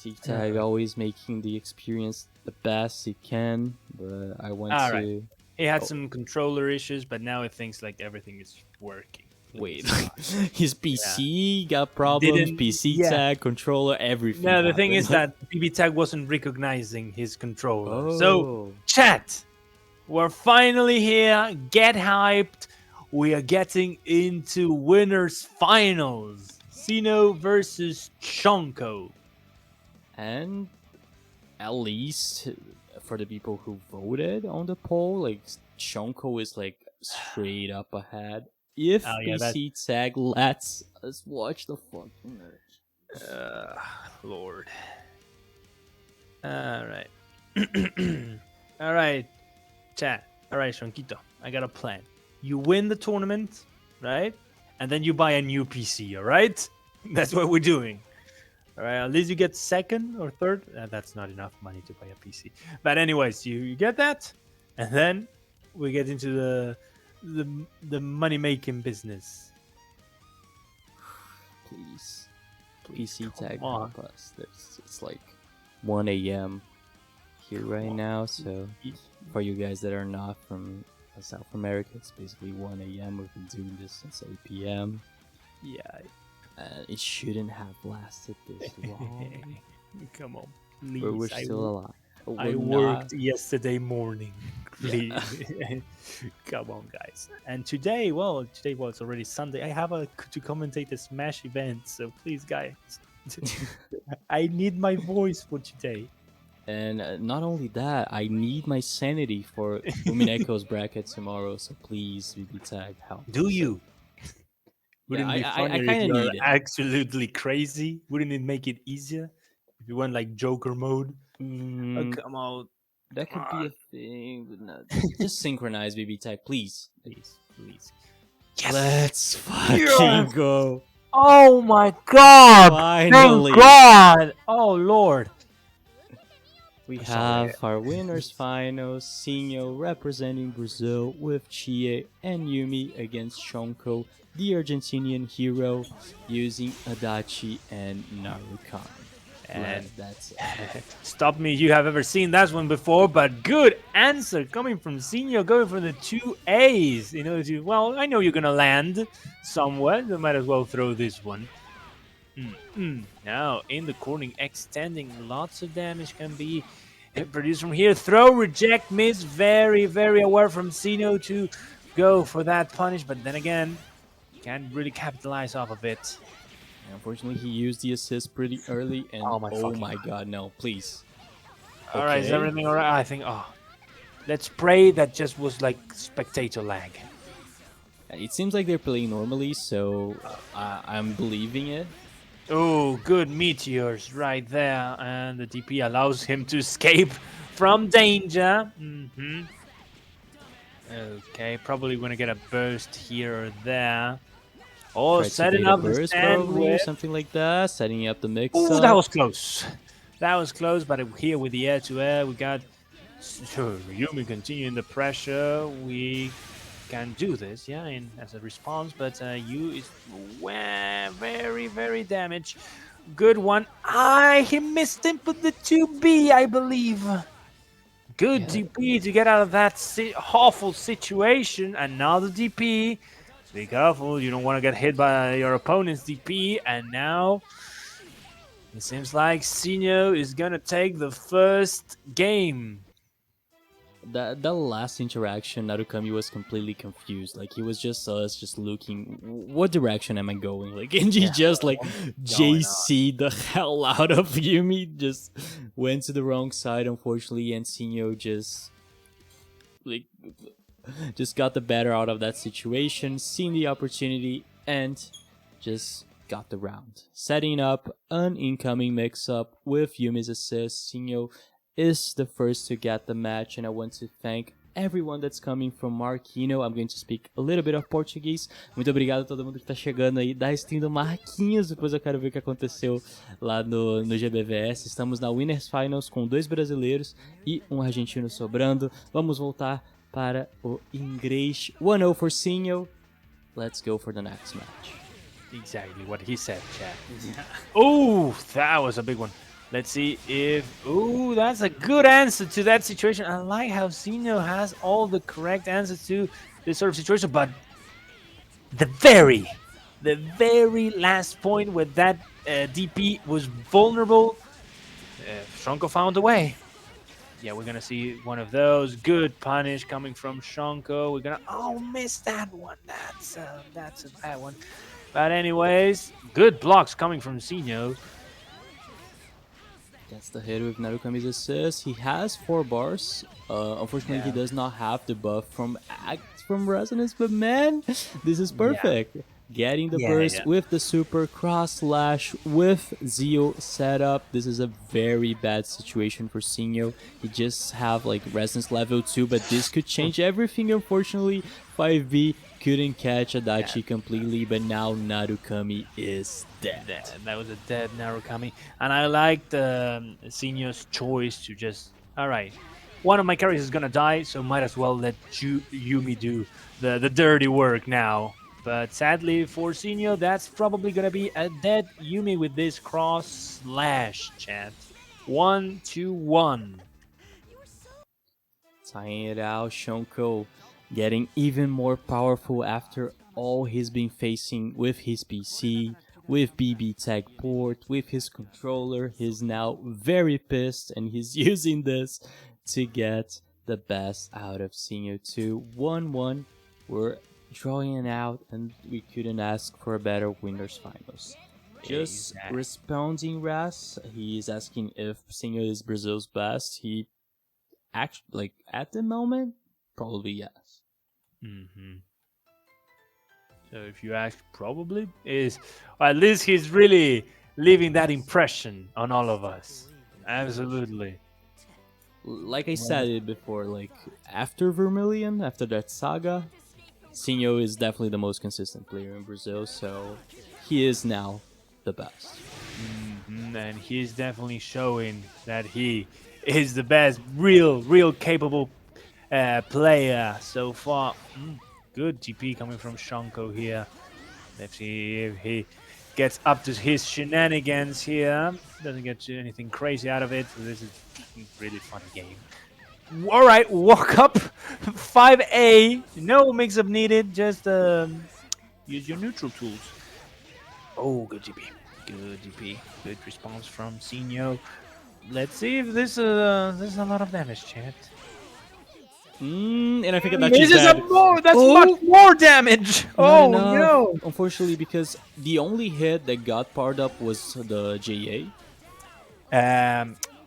BBTAG always making the experience the best he can, but I want All to right. He had some controller issues, but now it thinks like everything is working. wait. Please. His PC got problems. Didn't- PC yeah. tag, controller, everything. No, the thing happened. is that BBTAG wasn't recognizing his controller. Oh. So, chat, we're finally here. Get hyped. We are getting into winners finals. Sinho versus Shonko. And at least for the people who voted on the poll, like Shonko is like straight up ahead. If Oh, yeah, that- PC tag lets us watch the fucking match. Lord. All right. All right, chat. All right, Shonkito. I got a plan. You win the tournament, right? And then you buy a new PC, all right? That's what we're doing. All right, at least you get second or third. That's not enough money to buy a PC. But anyways, you get that, and then we get into the money making business. Please. PC tag come on. help us. It's like 1 a.m. here right now, so for you guys that are not from South America, it's basically 1 a.m. We've been doing this since 8 p.m. Yeah. It shouldn't have lasted this long. Come on, please. but we're still alive. I We're worked not- yesterday morning. Please. Come on, guys. And today, well, it's already Sunday. I have to commentate the Smash event. So please, guys. I need my voice for today. And not only that, I need my sanity for Umineko's bracket tomorrow. So please, BBTAG, help. Do you? Yeah, Wouldn't it be I funnier kinda if you're need it. absolutely crazy? Wouldn't it make it easier if you went like Joker mode? Mm, Come on, that could come be a thing, but not. Just synchronize BBTAG, please. please. Let's fucking Yes! go. Oh my God! Finally. Thank God! Oh Lord! We I'm sorry. have our winners finals, Sinho representing Brazil with Chie and Yumi against Shonko, the Argentinian hero, using Adachi and Narukan. And that's it. Stop me, you have ever seen that one before, but good answer coming from Sinho, going for the 2 A's. You know, well, I know you're gonna land somewhere, so might as well throw this one. Now, in the corner, extending, lots of damage can be produced from here. Throw, reject, miss, very, very aware from Sinho to go for that punish, but then again, can't really capitalize off of it. Unfortunately, he used the assist pretty early, and Oh oh my my god, no, please. All right, is Okay. everything all right? I think, let's pray that just was like spectator lag. It seems like they're playing normally, so I'm believing it. Oh, good meteors right there. And the DP allows him to escape from danger. Okay, probably going to get a burst here or there. Oh, Tried to setting bait a up the burst stand probably, or with... something like that, setting up the mix. Oh, that was close. That was close, but here with the air-to-air, we got Yumi continuing the pressure. We can do this, yeah, as a response, but Yu is very, very damaged. Good one. He missed him with the 2B, I believe. Good DP to get out of that awful situation. Another DP. Be careful, you don't want to get hit by your opponent's DP. And now it seems like Sinho is gonna take the first game. That last interaction, Narukami was completely confused. Like, he was just looking, what direction am I going? Like, and he just like JC the hell out of Yumi, just went to the wrong side, unfortunately, and Sinho just got the better out of that situation, seen the opportunity, and just got the round. Setting up an incoming mix-up with Yumi's assist, Sinho is the first to get the match, and I want to thank everyone that's coming from Marquinho. I'm going to speak a little bit of Portuguese. Muito obrigado a todo mundo que tá chegando aí da stream do Marquinhos. Depois eu quero ver o que aconteceu lá no GBVS. Estamos na Winners Finals com 2 brasileiros e um argentino sobrando. Vamos voltar para o inglês. 1-0 for Sinho. Let's go for the next match. Exactly what he said, chat. Oh, that was a big one. Let's see if... Ooh, that's a good answer to that situation. I like how Sinho has all the correct answers to this sort of situation, but the very last point where that DP was vulnerable, Shonko found a way. Yeah, we're gonna see one of those. Good punish coming from Shonko. We're gonna... Oh, miss that one. That's a bad one. But anyways, good blocks coming from Sinho. That's the hit with Narukami's assist. He has 4 bars. Unfortunately, he does not have the buff from Resonance, but man, this is perfect. Getting the burst with the super cross slash with Zio setup. This is a very bad situation for Sinho. He just have like Resonance level 2, but this could change everything. Unfortunately, 5B couldn't catch Adachi completely, but now Narukami is dead. That was a dead Narukami. And I liked Sinho's choice to just, alright, one of my characters is gonna die, so might as well let Yumi do the dirty work now. But sadly for Sinho, that's probably gonna be a dead Yumi with this cross slash, chat. 1-2-1. Tying it out, Shonko getting even more powerful after all he's been facing with his PC, with BBTAG port, with his controller. He's now very pissed, and he's using this to get the best out of Sinho 2. 1-1. We're drawing it out, and we couldn't ask for a better winners finals. Just responding, Ras, he's asking if Sinho is Brazil's best. He actually, like, at the moment, probably yes. So if you ask, probably is, or at least he's really leaving that impression on all of us. Absolutely. Like I said it before, like after Vermilion, after that saga, Sinho is definitely the most consistent player in Brazil, so he is now the best. And he's definitely showing that he is the best, real capable player so far. Good GP coming from Shonko here. Let's see if he gets up to his shenanigans here. Doesn't get anything crazy out of it. So this is a really fun game. All right, walk up 5A. No mix-up needed. Just use your neutral tools. Oh, good GP. Good GP. Good response from Sinho. Let's see if this is a lot of damage, chat. And I think that's much more damage. No. Unfortunately, because the only hit that got powered up was the JA.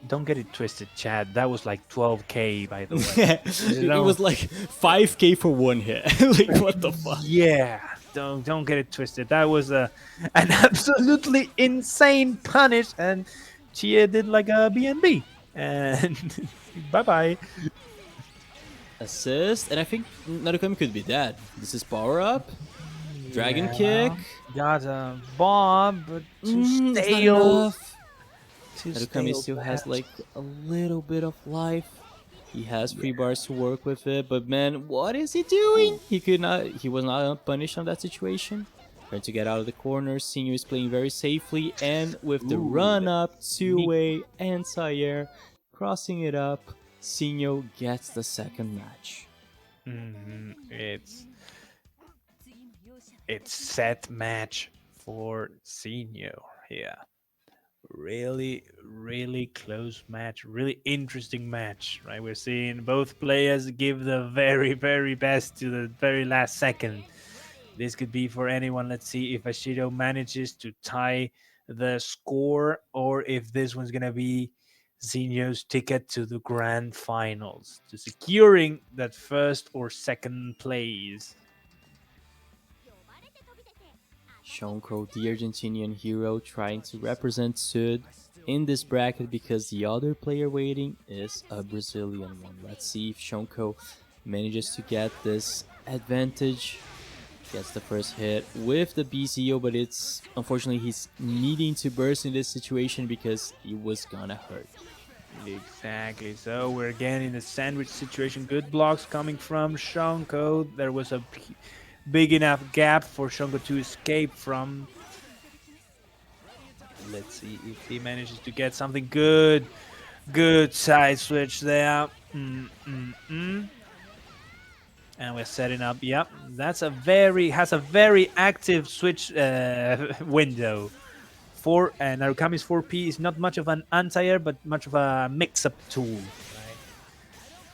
Don't get it twisted, Chad. That was like 12k, by the way. It was like 5k for one hit. Like, what the fuck? Yeah. Don't get it twisted. That was an absolutely insane punish, and Chia did like a BNB. And bye-bye. Assist, and I think Narukami could be dead. This is power up. Dragon kick. Got a bomb, but too It's stale. not enough. Narukami still has like a little bit of life. He has free bars to work with it, but man, what is he doing? He was not punished on that situation. Trying to get out of the corner. Sinho is playing very safely, and with the run up, two-way anti-air, crossing it up, Sinho gets the second match. It's set match for Sinho here. Really close match, really interesting match, right? We're seeing both players give the very best to the very last second. This could be for anyone. Let's see if Vashido manages to tie the score, or if this one's gonna be Sinho's ticket to the grand finals, to securing that first or second place. Shonko, the Argentinian hero, trying to represent Sud in this bracket because the other player waiting is a Brazilian one. Let's see if Shonko manages to get this advantage. Gets the first hit with the BZO, but it's unfortunately he's needing to burst in this situation because he was gonna hurt. Exactly. So we're again in a sandwich situation. Good blocks coming from Shonko. There was a big enough gap for Shonko to escape from. Let's see if he manages to get something good. Good side switch there. And we're setting up. Yep, has a very active switch window. Narukami's 4P is not much of an anti-air, but much of a mix-up tool. Right?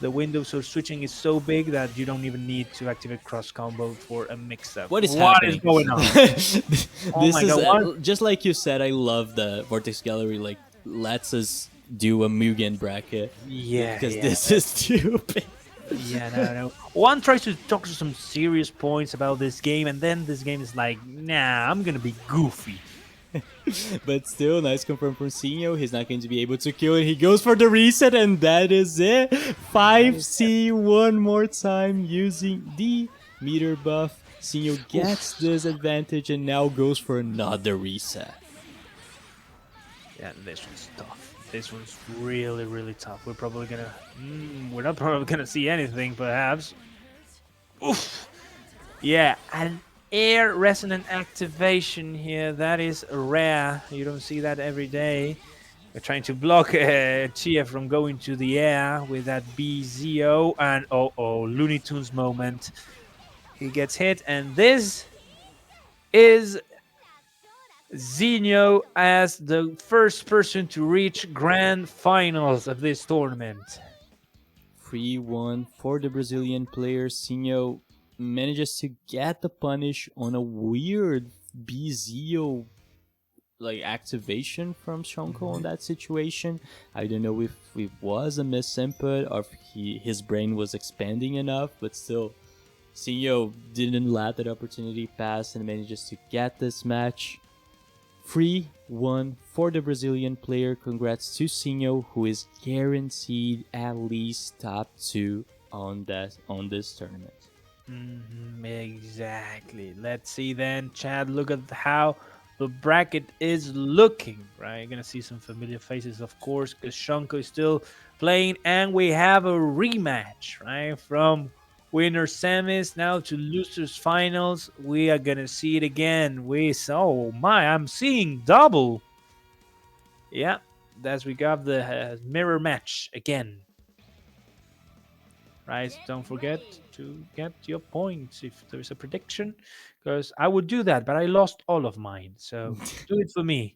The window for switching is so big that you don't even need to activate cross combo for a mix-up. What is happening? What is going on? This is just like you said. I love the Vortex Gallery. Like, lets us do a Mugen bracket. Yeah, because this is stupid. Yeah, no. One tries to talk to some serious points about this game, and then this game is like, nah, I'm gonna be goofy. But still, nice confirm from Sinho. He's not going to be able to kill it. He goes for the reset, and that is it. 5C one more time using the meter buff. Sinho gets this advantage and now goes for another reset. Yeah, this one's tough. This one's really tough. We're probably gonna... we're not probably gonna see anything, perhaps. Oof! Yeah, an air resonant activation here. That is rare. You don't see that every day. We're trying to block Chia from going to the air with that BZO. And Looney Tunes moment. He gets hit, and this is Sinho as the first person to reach grand finals of this tournament. 3-1 for the Brazilian player. Sinho manages to get the punish on a weird BZO like activation from Shonko on that situation. I don't know if it was a misinput or if his brain was expanding enough, but still, Sinho didn't let that opportunity pass and manages to get this match. 3-1 for the Brazilian player. Congrats to Sinho, who is guaranteed at least top 2 on this tournament. Exactly. Let's see then, Chad. Look at how the bracket is looking. Right, you're gonna see some familiar faces, of course, because Shonko is still playing, and we have a rematch, right, from winner semis now to losers finals. We are gonna see it again. I'm seeing double. Yeah, that's we got the mirror match again. Right, don't forget to get your points if there is a prediction, because I would do that, but I lost all of mine. So do it for me.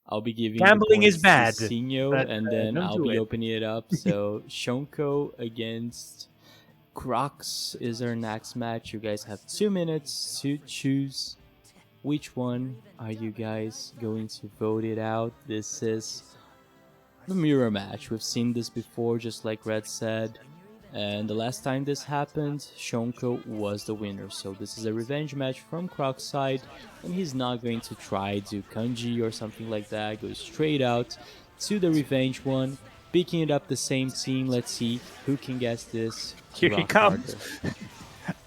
I'll be giving Gambling the is points bad, to Sinho, but, and then don't I'll do be it. opening it up. So Shonko against Crocks is our next match. You guys have 2 minutes to choose which one are you guys going to vote it out. This is the mirror match. We've seen this before, just like Red said. And the last time this happened, Shonko was the winner. So this is a revenge match from Croc's side, and he's not going to try to kanji or something like that. Goes straight out to the revenge one, picking it up the same team. Let's see who can guess this. Here he comes.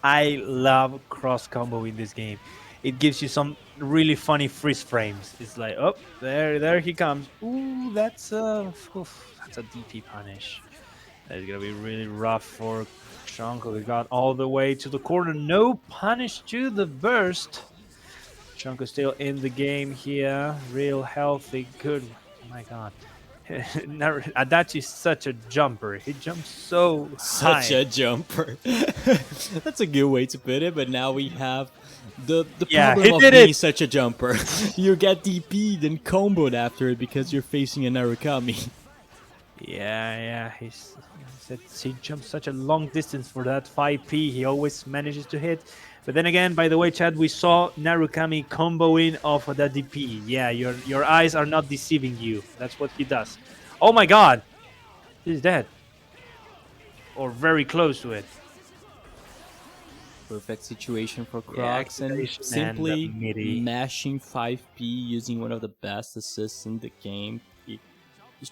I love cross combo in this game. It gives you some really funny freeze frames. It's like, oh, there he comes. Ooh, that's a DP punish. It's gonna be really rough for Shonko. He got all the way to the corner. No punish to the burst. Shonko still in the game here. Real healthy. Good. Oh my god. Adachi's such a jumper. He jumps so Such high. a jumper. That's a good way to put it, but now we have the Yeah, problem he of did being it. such a jumper. You get DP'd and comboed after it because you're facing a Narukami. Yeah. He jumps such a long distance for that 5p. He always manages to hit. But then again, by the way, Chad, we saw Narukami comboing off of that DP. Yeah, your eyes are not deceiving you. That's what he does. Oh my god! He's dead. Or very close to it. Perfect situation for Yeah, Crocks and activation simply and MIDI. mashing 5p using one of the best assists in the game. It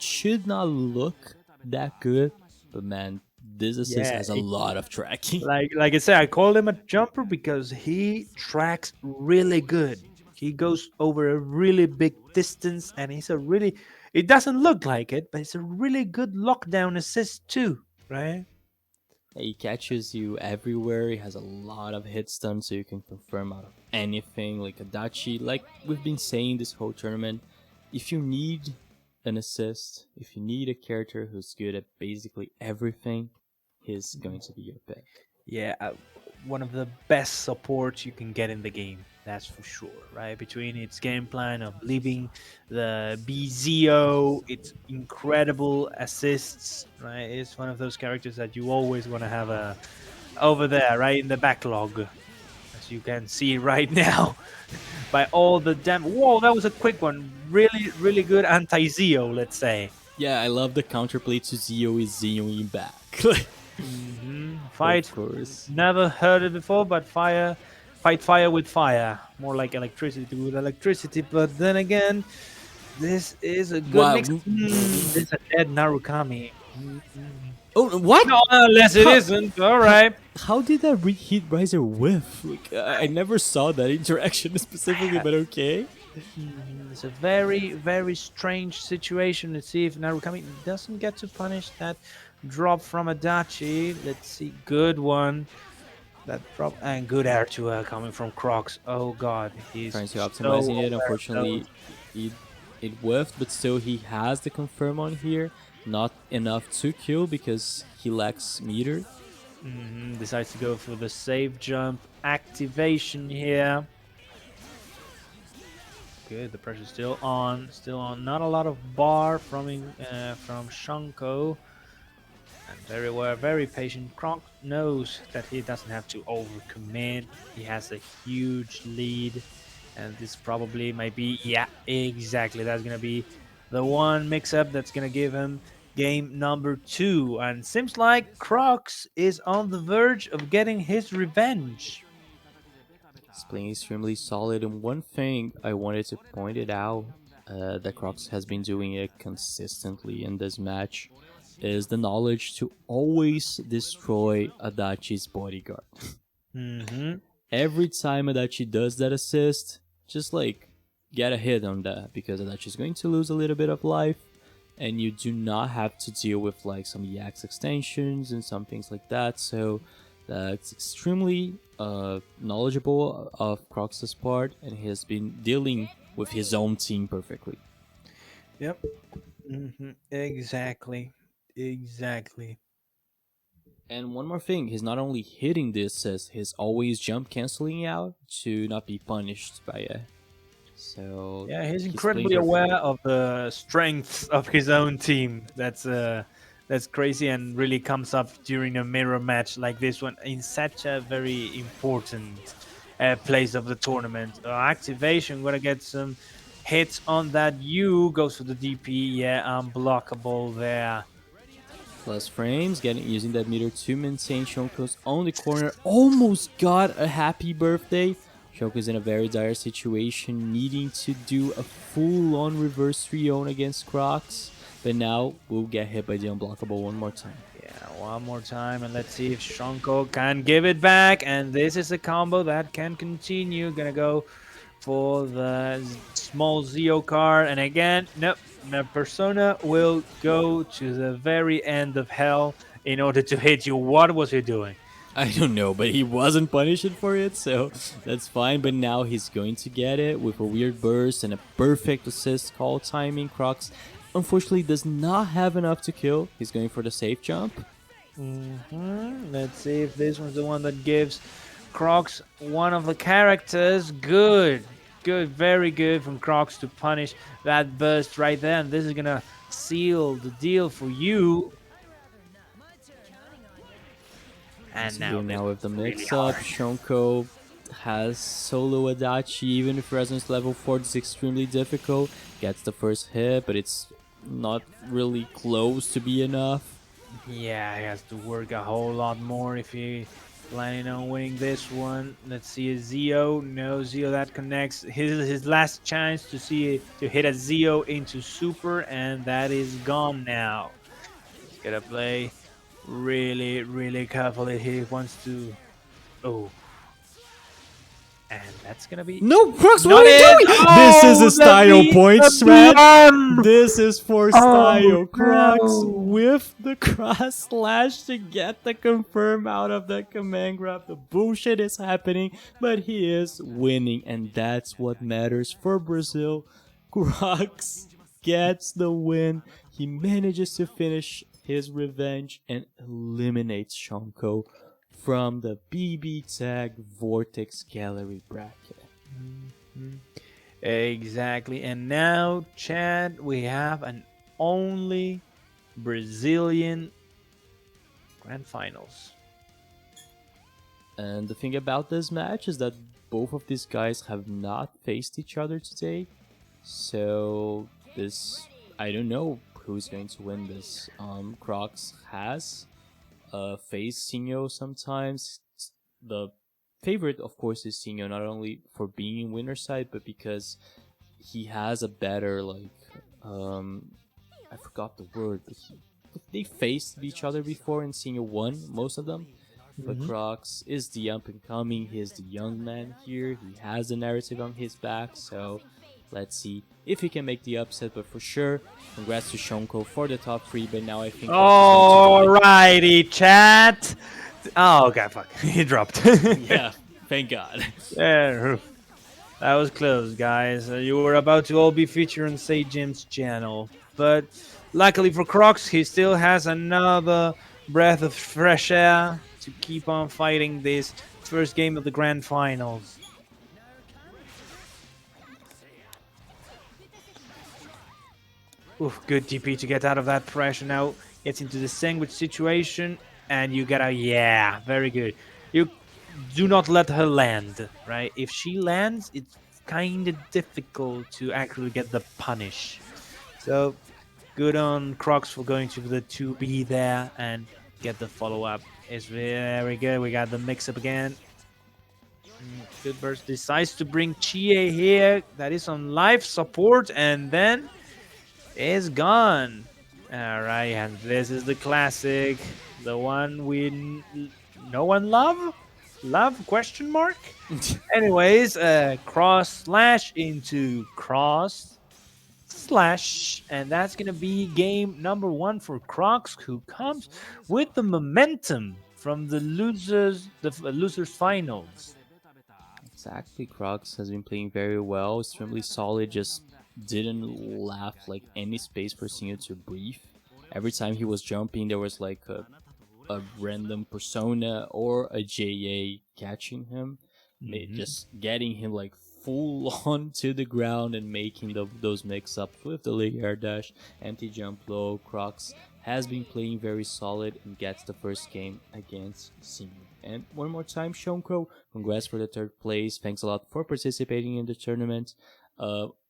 should not look that good, but man, this assist Yeah, has a lot of tracking. Like I said, I call him a jumper because he tracks really good. He goes over a really big distance, and he's a really. It doesn't look like it, but it's a really good lockdown assist too, right? He catches you everywhere. He has a lot of hit stun, so you can confirm out of anything. Like Adachi, like we've been saying this whole tournament, if you need an assist, if you need a character who's good at basically everything, he's going to be your pick. Yeah, one of the best supports you can get in the game. That's for sure, right? Between its game plan of leaving the BZO, its incredible assists, right? It's one of those characters that you always want to have over there, right in the backlog, as you can see right now. By all the whoa, that was a quick one. Really good anti-Zeo, let's say. Yeah, I love the counterplay to Zio is Zioing back. Fight. Of course. Never heard it before, but fight fire with fire. More like electricity with electricity. But then again, this is a good Wow. mix. This is a dead Narukami. Oh, what? No, unless it Huh. isn't. All right. How did that Heat Riser whiff? Like, I never saw that interaction specifically, but okay. It's a very strange situation. Let's see if Narukami doesn't get to punish that drop from Adachi. Let's see. Good one. That drop and good air to coming from Crocks. Oh god, he's Trying to optimizing so it. Unfortunately, it whiffed, but still he has the confirm on here. Not enough to kill because he lacks meter. Decides to go for the safe jump activation here. Good, the pressure's still on. Not a lot of bar from Shonko. And very patient. Crocks knows that he doesn't have to overcommit. He has a huge lead, and this probably might be, yeah, exactly. That's gonna be the one mix-up that's gonna give him game number 2. And seems like Crocks is on the verge of getting his revenge. He's playing extremely solid, and one thing I wanted to point it out that Crocks has been doing it consistently in this match is the knowledge to always destroy Adachi's bodyguard. Every time Adachi does that assist, just like get a hit on that, because Adachi's going to lose a little bit of life, and you do not have to deal with like some EX extensions and some things like that. So that's extremely knowledgeable of Crocks' part, and he has been dealing with his own team perfectly. Yep. Exactly. And one more thing, he's not only hitting the assist, he's always jump canceling out to not be punished by it. So Yeah, he's playing incredibly perfect. aware of the strengths of his own team. That's crazy, and really comes up during a mirror match like this one in such a very important place of the tournament. Activation, gonna get some hits on that. U goes for the DP. Yeah, unblockable there. Plus frames, using that meter to maintain Shonko's on the corner. Almost got a happy birthday. Shonko's in a very dire situation, needing to do a full-on reverse 3-0 against Crocks. But now we'll get hit by the unblockable one more time. Yeah, one more time, and let's see if Shonko can give it back. And this is a combo that can continue. Gonna go for the small Zeo card, and again, nope. My persona will go to the very end of hell in order to hit you. What was he doing? I don't know, but he wasn't punished for it, so that's fine. But now he's going to get it with a weird burst and a perfect assist call timing. Crocks, unfortunately, does not have enough to kill. He's going for the safe jump. Let's see if this one's the one that gives Crocks one of the characters. Good, very good from Crocks to punish that burst right there. And this is gonna seal the deal for you. And Now with the mix-up, Shonko has solo Adachi, even if Resonance level 4 is extremely difficult. Gets the first hit, but it's not really close to be enough. Yeah, he has to work a whole lot more if he planning on winning this one. Let's see a Zio. No Zio that connects. His last chance to hit a Zio into Super, and that is gone now. He's gotta play really carefully. He wants to. Oh. And that's gonna be No, Crocks, what are you doing? This is a style point, man. This is for style. Crocks with the cross slash to get the confirm out of the command grab. The bullshit is happening, but he is winning, and that's what matters for Brazil. Crocks gets the win. He manages to finish his revenge and eliminates Shonko from the BBTAG Vortex Gallery bracket. Exactly. And now, Chad, we have an only Brazilian Grand Finals. And the thing about this match is that both of these guys have not faced each other today. So this, I don't know who's going to win this. Crocks has faced Sinho sometimes. The favorite, of course, is Sinho, not only for being in winner side, but because he has a better, like, I forgot the word, but they faced each other before, and Sinho won most of them. But Crocks is the up and coming, he's the young man here, he has the narrative on his back, so let's see if he can make the upset. But for sure, congrats to Shonko for the top 3, but now I think... Alrighty, chat! Oh, okay, fuck. He dropped. Yeah, thank God. Yeah, that was close, guys. You were about to all be featured on Say Jim's channel. But luckily for Crocks, he still has another breath of fresh air to keep on fighting this first game of the Grand Finals. Oof, good TP to get out of that pressure now. Gets into the sandwich situation, and you gotta, yeah, very good. You do not let her land, right? If she lands, it's kind of difficult to actually get the punish. So, good on Crocks for going to the 2B there and get the follow-up. It's very good. We got the mix-up again. Good burst. Decides to bring Chie here. That is on life support, and then is gone. All right, and this is the classic, the one we no one love question mark. Anyways, cross slash into cross slash, and that's gonna be game number 1 for Crocks, who comes with the momentum from the losers finals. Exactly, Crocks has been playing very well, extremely solid, just didn't left like any space for Sinho to breathe. Every time he was jumping, there was like a random persona or a JA catching him, just getting him like full on to the ground and making those mix-ups with the late air dash, anti-jump low. Crocks has been playing very solid and gets the first game against Sinho. And one more time, Shonko, congrats for the 3rd place. Thanks a lot for participating in the tournament.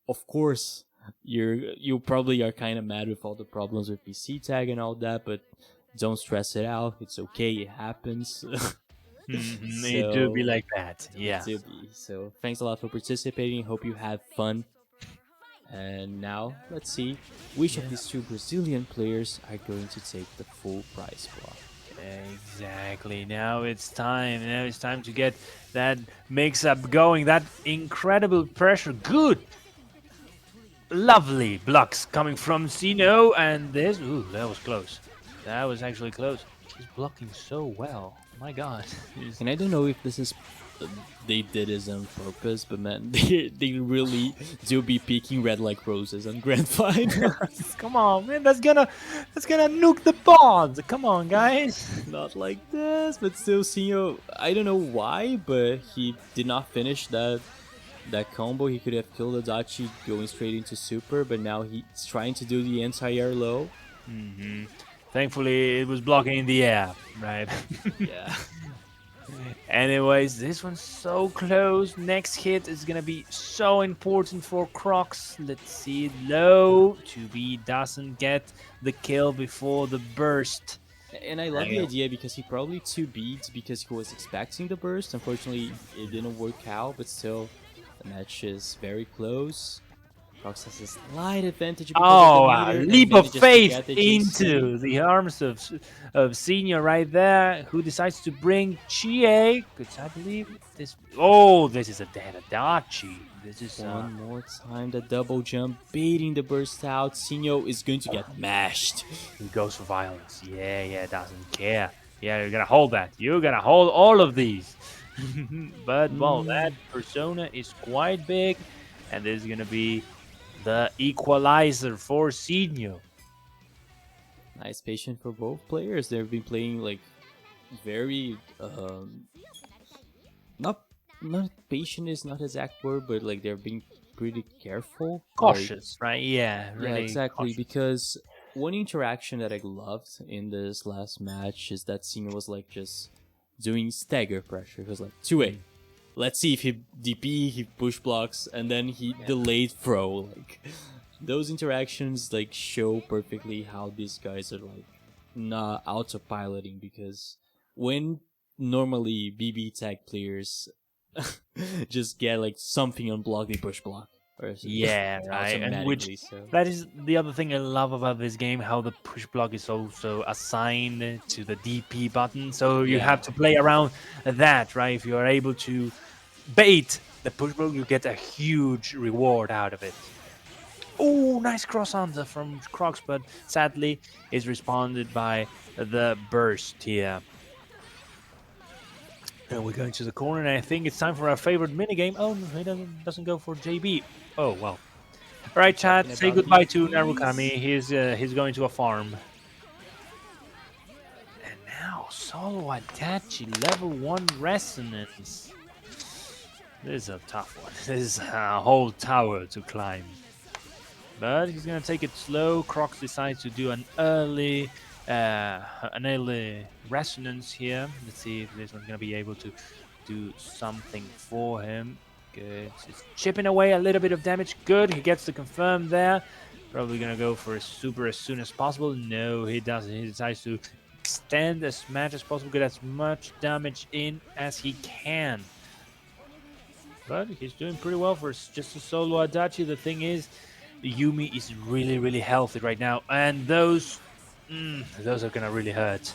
Of course, you probably are kind of mad with all the problems with PC tag and all that, but don't stress it out. It's okay. It happens. It do be like that. Yeah. So thanks a lot for participating. Hope you had fun. And now let's see which of these 2 Brazilian players are going to take the full prize block. Exactly. Now it's time. Now it's time to get that mix-up going. That incredible pressure. Good. Lovely blocks coming from Sinho, and this, ooh, that was close. That was actually close. He's blocking so well. My God. And I don't know if this is they did this on purpose, but man, they really do be picking red like roses on grand finals. Come on, man. That's gonna nuke the pods. Come on, guys. Not like this, but still, Sinho. I don't know why, but he did not finish that combo. He could have killed Adachi going straight into super, but now he's trying to do the anti-air low. Thankfully, it was blocking in the air, right? Yeah. Anyways, this one's so close. Next hit is gonna be so important for Crocks. Let's see it low. 2B doesn't get the kill before the burst. And I love the idea because he probably 2 beats because he was expecting the burst. Unfortunately, it didn't work out, but still, the match is very close. Crocks has a slight advantage. Because Oh, of the a meter, leap and of manages to faith get the GC. into the arms of Sinho right there, who decides to bring Chie, because I believe this... Oh, this is a dead Adachi. This is... One more time, the double jump, baiting the burst out. Sinho is going to get mashed. He goes for violence. Yeah, doesn't care. Yeah, you're gonna hold that. You're gonna hold all of these. But, well, that persona is quite big, and this is gonna be the equalizer for Sinho. Nice patient for both players. They've been playing like very not patient is not exact word, but like they're being pretty careful, Cautious, right? Yeah, really. Yeah, exactly. cautious. Because one interaction that I loved in this last match is that Sinho was like just doing stagger pressure. He was like 2A. Let's see if he DP, he push blocks, and then he delayed throw. Like those interactions like show perfectly how these guys are like not autopiloting, because when normally BBTAG players just get like something on block, they push block. Or Yeah, right. And which automatically, so. that is the other thing I love about this game, how the push block is also assigned to the DP button. So you have to play around that, right? If you are able to bait the push block, you get a huge reward out of it. Oh, nice cross answer from Crocks, but sadly is responded by the burst here. And we're going to the corner, and I think it's time for our favorite minigame. Oh, no, he doesn't go for JB. Oh, well. All right, chat, say goodbye to Narukami. He's going to a farm. And now, Solo Adachi, level 1 Resonance. This is a tough one. This is a whole tower to climb. But he's going to take it slow. Crocks decides to do an early resonance here. Let's see if this one's going to be able to do something for him. Good. It's chipping away a little bit of damage. Good. He gets the confirm there. Probably going to go for a super as soon as possible. No, he doesn't. He decides to extend as much as possible. Get as much damage in as he can. But he's doing pretty well for just a solo Adachi. The thing is, Yumi is really, really healthy right now. And those are gonna really hurt.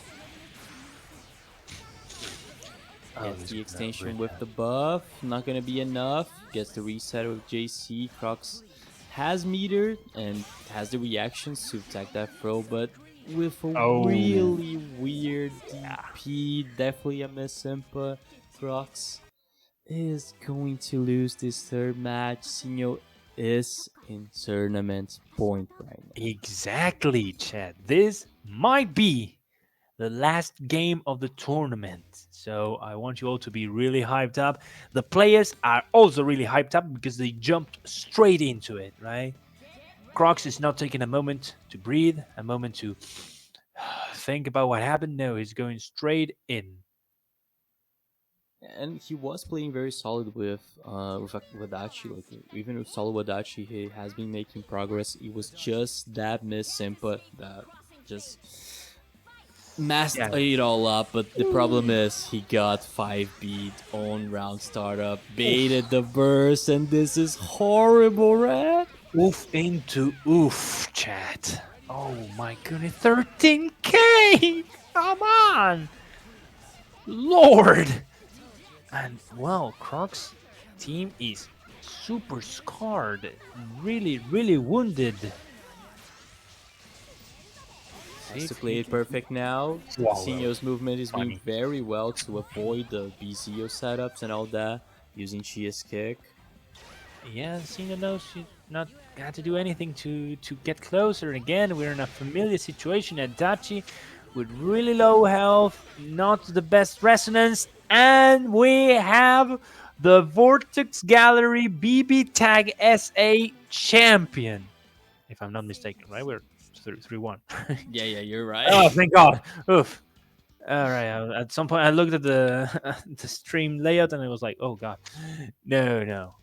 Gets the extension with the buff, not gonna be enough. Gets the reset with JC. Crocks has meter and has the reactions to attack that throw, but with a really weird DP, definitely a miss Simpa. Crocks is going to lose this third match. Sinho is in tournament point right now. Exactly, Chad. This might be the last game of the tournament. So I want you all to be really hyped up. The players are also really hyped up because they jumped straight into it, right? Crocks is not taking a moment to breathe, a moment to think about what happened. No, he's going straight in. And he was playing very solid with Adachi. Like even with solo Adachi, he has been making progress. It was just that miss Simpa that just messed it all up. But the problem is he got 5 beat on round startup, baited the burst, and this is horrible, Red. Oof into oof, chat. Oh my goodness, 13k! Come on! Lord! And, well, Crocks' team is super scarred. Really, really wounded. Has to play it perfect now. Sinho's movement is doing very well to avoid the BZO setups and all that, using Chia's kick. Yeah, Sinho knows she's not got to do anything to get closer. And again, we're in a familiar situation at Dachi with really low health, not the best resonance, and we have the Vortex Gallery BBTAG SA champion. If I'm not mistaken, right? We're 3-1. Yeah, you're right. Oh, thank God. Oof. All right. At some point, I looked at the the stream layout and it was like, oh God, no.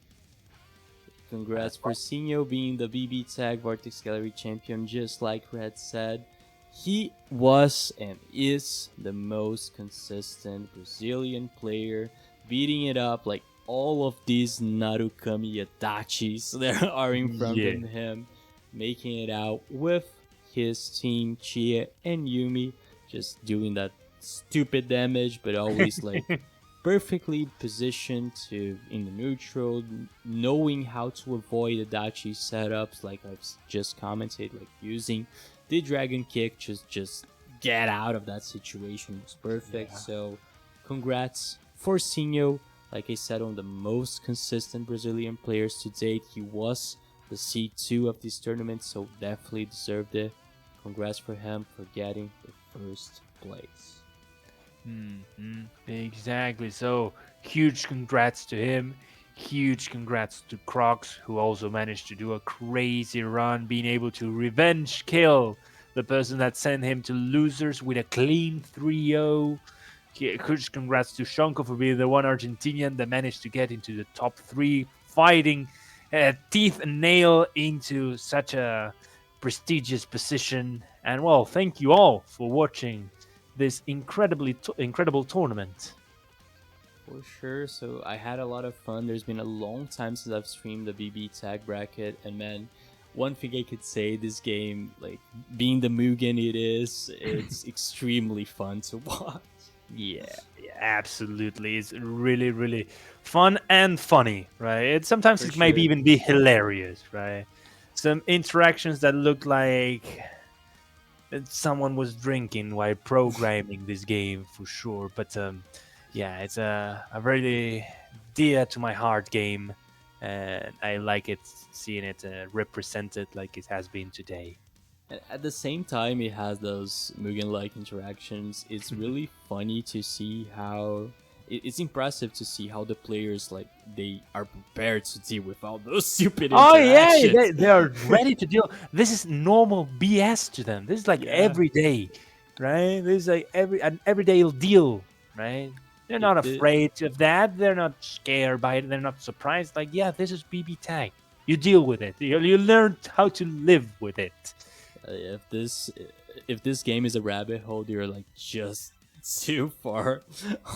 Congrats for Sinho being the BBTAG Vortex Gallery champion, just like Red said. He was and is the most consistent Brazilian player, beating it up like all of these Narukami Adachis that are in front of him, making it out with his team, Chia and Yumi, just doing that stupid damage, but always like perfectly positioned to in the neutral, knowing how to avoid Adachi setups, like I've just commented, like using the dragon kick, just get out of that situation. It was perfect. So congrats for Sinho. Like I said, on the most consistent Brazilian players to date. He was the C2 of this tournament, so definitely deserved it. Congrats for him for getting the first place. Exactly. So huge congrats to him. Huge congrats to Crocks, who also managed to do a crazy run, being able to revenge kill the person that sent him to losers with a clean 3-0. Huge congrats to Shonko for being the one Argentinian that managed to get into the top 3, fighting teeth and nail into such a prestigious position. And well, thank you all for watching this incredible tournament. For sure. So I had a lot of fun. There's been a long time since I've streamed the BBTAG bracket, and man, one thing I could say, this game, like being the Mugen it is, it's extremely fun to watch. Yeah, absolutely. It's really fun and funny, right? Sometimes it may even be hilarious, right? Some interactions that look like someone was drinking while programming this game for sure. But yeah, it's a really dear to my heart game, and I like it, seeing it represented like it has been today. And at the same time, it has those Mugen-like interactions. It's really funny to see how... It's impressive to see how the players, like, they are prepared to deal with all those stupid interactions. Oh yeah, they are ready to deal. This is normal BS to them. This is like every day, right? This is like an everyday deal, right? They're not afraid of that. They're not scared by it. They're not surprised. Like, yeah, this is BB tag. You deal with it. You learn how to live with it. If this game is a rabbit hole, you're like just too far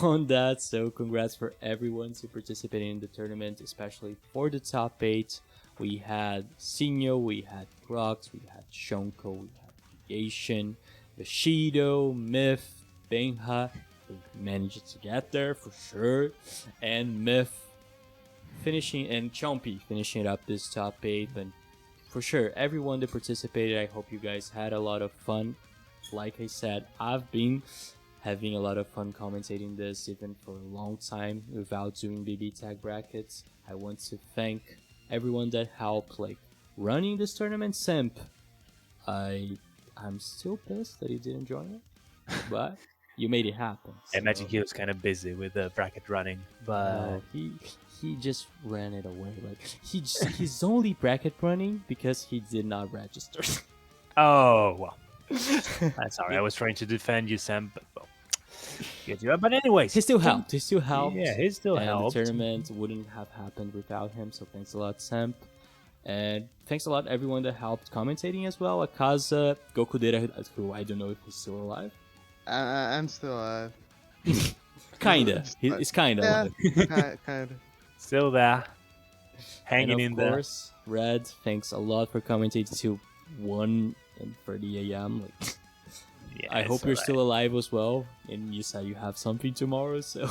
on that. So congrats for everyone to participate in the tournament, especially for the top 8. We had Sinho, we had Crocks, we had Shonko, we had Kreation, Vashido, Mith, Benja, who managed to get there for sure, and Mith finishing, and Chompy finishing up this top 8. But for sure, everyone that participated, I hope you guys had a lot of fun. Like I said, I've been having a lot of fun commentating this even for a long time without doing BBTAG brackets. I want to thank everyone that helped, like, running this tournament. Simp, I'm still pissed that he didn't join it, but you made it happen. I imagine he was kind of busy with the bracket running, but he just ran it away. Like, he's only bracket running because he did not register. Oh well, I'm sorry. I was trying to defend you, Sam, but well, get you up. But anyways, he still helped. Yeah, he still helped. The tournament wouldn't have happened without him. So thanks a lot, Sam. And thanks a lot everyone that helped commentating as well. Akaza, Gokudera, who I don't know if he's still alive. I'm still alive. Kinda. He's kinda alive. Kinda. Still there, hanging in there. Of course, Red, thanks a lot for commentating to 1:30 a.m. Like, I hope you're still alive as well. And you said you have something tomorrow, so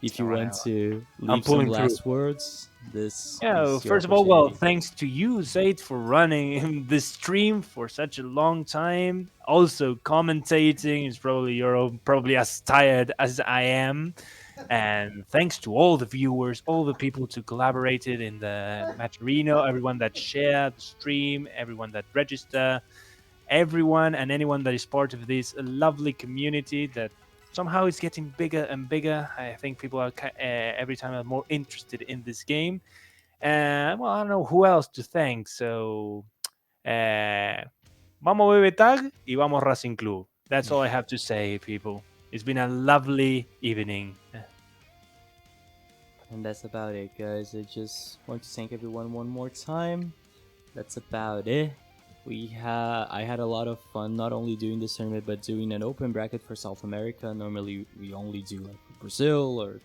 if you want to leave some pulling last words, this Yeah, is your first of all, well, opportunity. thanks to you, Zate, for running this stream for such a long time. Also, commentating is probably probably as tired as I am. And thanks to all the viewers, all the people who collaborated in the Matcherino, everyone that shared the stream, everyone that registered, everyone and anyone that is part of this lovely community that somehow is getting bigger and bigger. I think people are every time are more interested in this game. Well, I don't know who else to thank. So, vamos BBTAG y vamos Racing Club. That's all I have to say, people. It's been a lovely evening. And that's about it, guys. I just want to thank everyone one more time. That's about it. I had a lot of fun not only doing this tournament but doing an open bracket for South America. Normally we only do like Brazil or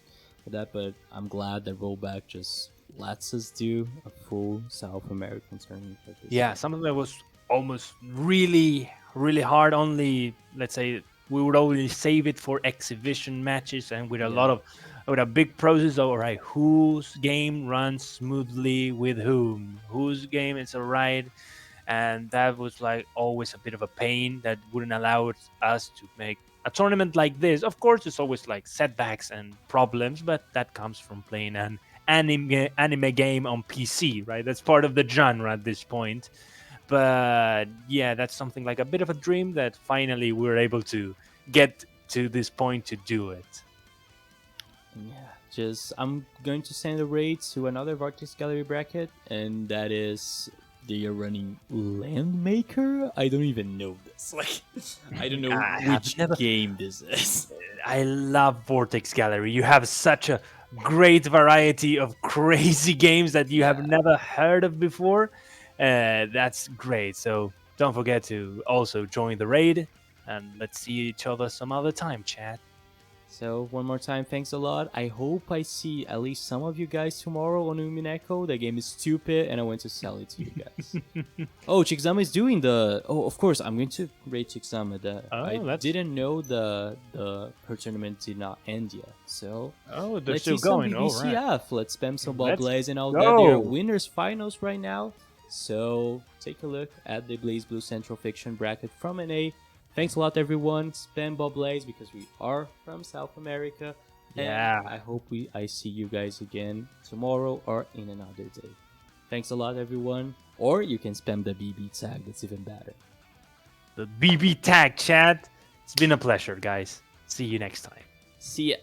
that, but I'm glad that rollback just lets us do a full South American tournament like this. Yeah, something that was almost really, really hard. Only, let's say, we would only save it for exhibition matches and with a lot of, with a big process of, all right, whose game runs smoothly with whom, whose game is alright. And that was like always a bit of a pain that wouldn't allow us to make a tournament like this. Of course, there's always like setbacks and problems, but that comes from playing an anime game on PC, right? That's part of the genre at this point. But yeah, that's something like a bit of a dream that finally we were able to get to this point to do it. Yeah, I'm going to send a raid to another Vortex Gallery bracket, and that is they are running Landmaker. I don't even know this. Like, I don't know which game this is. I love Vortex Gallery. You have such a great variety of crazy games that you have never heard of before. That's great. So don't forget to also join the raid, and let's see each other some other time, chat. So one more time, thanks a lot. I hope I see at least some of you guys tomorrow on Umineko. The game is stupid, and I want to sell it to you guys. Oh, Chixama is doing the. Oh, of course, I'm going to rate Chixama. I didn't know her tournament did not end yet. So they're let's still see going. some BBCF. Right. Let's spam some BLEIS and all go. that. They are winners finals right now. So take a look at the BlazBlue Central Fiction bracket from NA. Thanks a lot, everyone. Spam BLEIS because we are from South America. Yeah. And I hope I see you guys again tomorrow or in another day. Thanks a lot, everyone. Or you can spam the BB tag. That's even better. The BB tag, chat. It's been a pleasure, guys. See you next time. See ya.